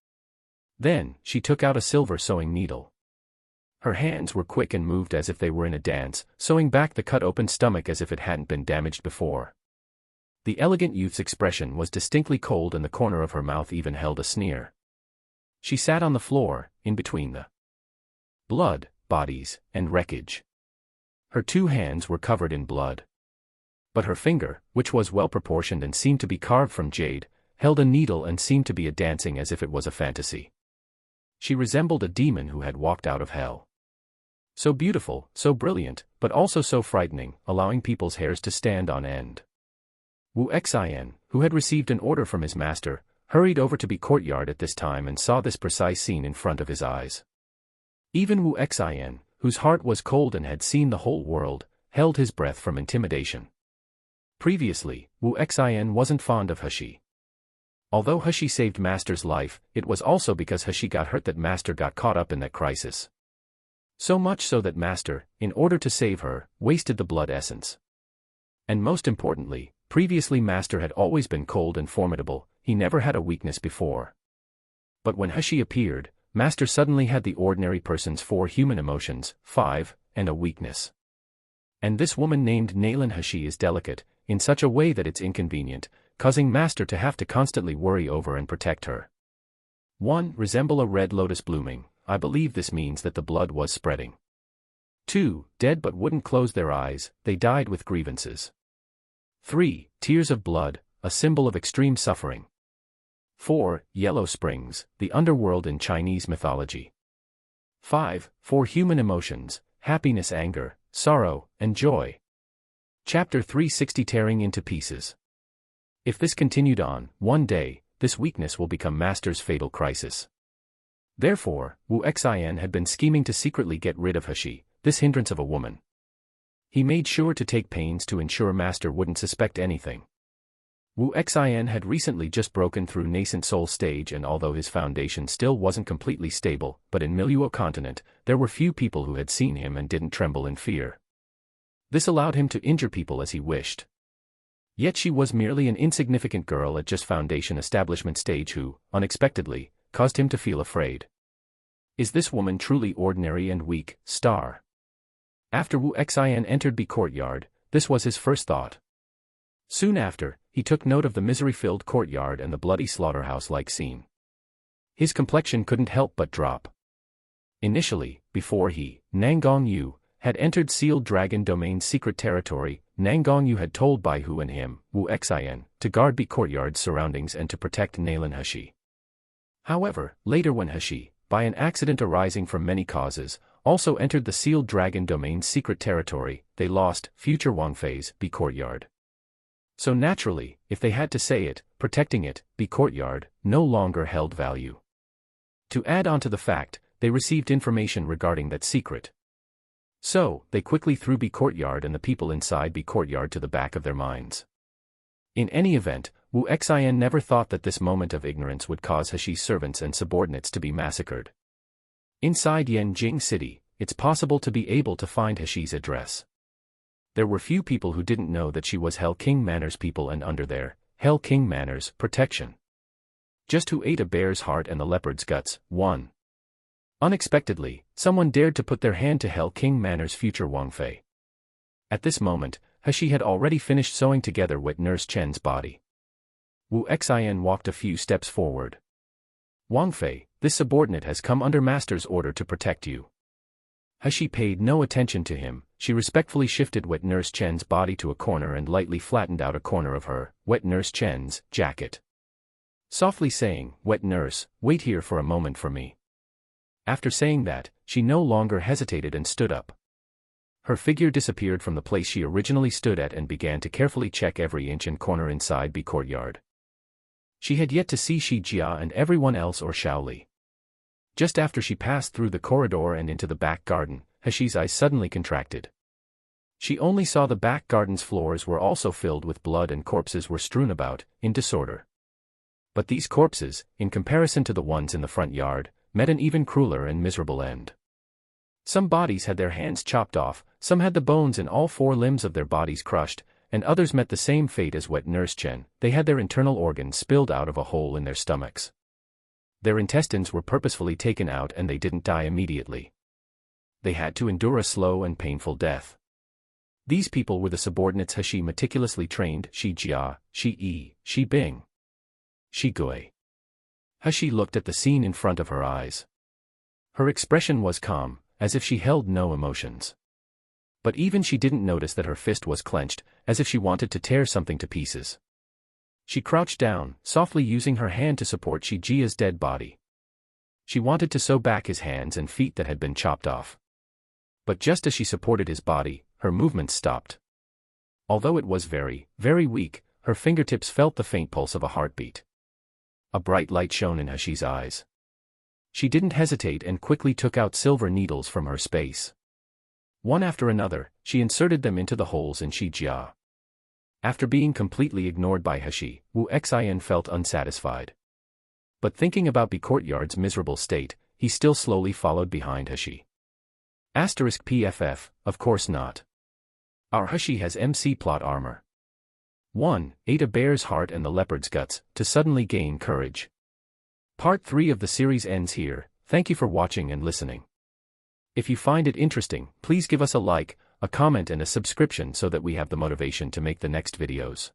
Then, she took out a silver sewing needle. Her hands were quick and moved as if they were in a dance, sewing back the cut-open stomach as if it hadn't been damaged before. The elegant youth's expression was distinctly cold and the corner of her mouth even held a sneer. She sat on the floor, in between the blood, bodies, and wreckage. Her two hands were covered in blood. But her finger, which was well-proportioned and seemed to be carved from jade, held a needle and seemed to be a dancing as if it was a fantasy. She resembled a demon who had walked out of hell. So beautiful, so brilliant, but also so frightening, allowing people's hairs to stand on end. Wu Xian, who had received an order from his master, hurried over to B courtyard at this time and saw this precise scene in front of his eyes. Even Wu Xian, whose heart was cold and had seen the whole world, held his breath from intimidation. Previously, Wu Xian wasn't fond of He. Although He saved Master's life, it was also because He got hurt that Master got caught up in that crisis. So much so that Master, in order to save her, wasted the blood essence. And most importantly, previously Master had always been cold and formidable, he never had a weakness before. But when Hashi appeared, Master suddenly had the ordinary person's 4 human emotions, 5, and a weakness. And this woman named Nalan Hashi is delicate, in such a way that it's inconvenient, causing Master to have to constantly worry over and protect her. 1. Resemble a red lotus blooming. I believe this means that the blood was spreading. 2. Dead but wouldn't close their eyes, they died with grievances. 3. Tears of blood, a symbol of extreme suffering. 4. Yellow springs, the underworld in Chinese mythology. 5. 4 human emotions, happiness, anger, sorrow, and joy. Chapter 360 Tearing into Pieces. If this continued on, one day, this weakness will become Master's fatal crisis. Therefore, Wu Xin had been scheming to secretly get rid of Hashi, this hindrance of a woman. He made sure to take pains to ensure Master wouldn't suspect anything. Wu Xin had recently just broken through nascent soul stage, and although his foundation still wasn't completely stable, but in Miluo continent, there were few people who had seen him and didn't tremble in fear. This allowed him to injure people as he wished. Yet she was merely an insignificant girl at just foundation establishment stage who, unexpectedly, caused him to feel afraid. Is this woman truly ordinary and weak? Star. After Wu Xin entered the courtyard, this was his first thought. Soon after, he took note of the misery-filled courtyard and the bloody slaughterhouse-like scene. His complexion couldn't help but drop. Initially, before he, Nanggong Yu, had entered Sealed Dragon Domain's secret territory, Nanggong Yu had told Bai Hu and him, Wu Xin, to guard the courtyard's surroundings and to protect Nalan Hashi. However, later when Hashi, by an accident arising from many causes, also entered the Sealed Dragon Domain's secret territory, they lost, future Wang Fei's, the courtyard. So naturally, if they had to say it, protecting it, the courtyard, no longer held value. To add on to the fact, they received information regarding that secret. So, they quickly threw the courtyard and the people inside the courtyard to the back of their minds. In any event, Wu Xin never thought that this moment of ignorance would cause Hashi's servants and subordinates to be massacred. Inside Yanjing City, it's possible to be able to find Hashi's address. There were few people who didn't know that she was Hell King Manor's people and under their Hell King Manor's protection. Just who ate a bear's heart and the leopard's guts, 1. Unexpectedly, someone dared to put their hand to Hell King Manor's future Wang Fei. At this moment, Hashi had already finished sewing together Wet Nurse Chen's body. Wu Xin walked a few steps forward. Wang Fei, this subordinate has come under Master's order to protect you. Hashi paid no attention to him, she respectfully shifted Wet Nurse Chen's body to a corner and lightly flattened out a corner of her, Wet Nurse Chen's, jacket. Softly saying, Wet Nurse, wait here for a moment for me. After saying that, she no longer hesitated and stood up. Her figure disappeared from the place she originally stood at and began to carefully check every inch and corner inside the courtyard. She had yet to see Shi Jia and everyone else or Shaoli. Just after she passed through the corridor and into the back garden, Hashi's eyes suddenly contracted. She only saw the back garden's floors were also filled with blood and corpses were strewn about, in disorder. But these corpses, in comparison to the ones in the front yard, met an even crueler and miserable end. Some bodies had their hands chopped off, some had the bones in all 4 limbs of their bodies crushed, and others met the same fate as Wet Nurse Chen, they had their internal organs spilled out of a hole in their stomachs. Their intestines were purposefully taken out and they didn't die immediately. They had to endure a slow and painful death. These people were the subordinates Hashi meticulously trained, Shi Jia, Shi Yi, Shi Bing, Shi Gui. Hashi looked at the scene in front of her eyes. Her expression was calm, as if she held no emotions. But even she didn't notice that her fist was clenched, as if she wanted to tear something to pieces. She crouched down, softly using her hand to support Shi Jia's dead body. She wanted to sew back his hands and feet that had been chopped off. But just as she supported his body, her movements stopped. Although it was very, very weak, her fingertips felt the faint pulse of a heartbeat. A bright light shone in Hashi's eyes. She didn't hesitate and quickly took out silver needles from her space. One after another, she inserted them into the holes in Shi Jia. After being completely ignored by Hashi, Wu Xin felt unsatisfied. But thinking about the courtyard's miserable state, he still slowly followed behind Hashi. Asterisk PFF, of course not. Our Hushi has MC plot armor. 1. Ate a bear's heart and the leopard's guts, to suddenly gain courage. Part 3 of the series ends here. Thank you for watching and listening. If you find it interesting, please give us a like, a comment and a subscription so that we have the motivation to make the next videos.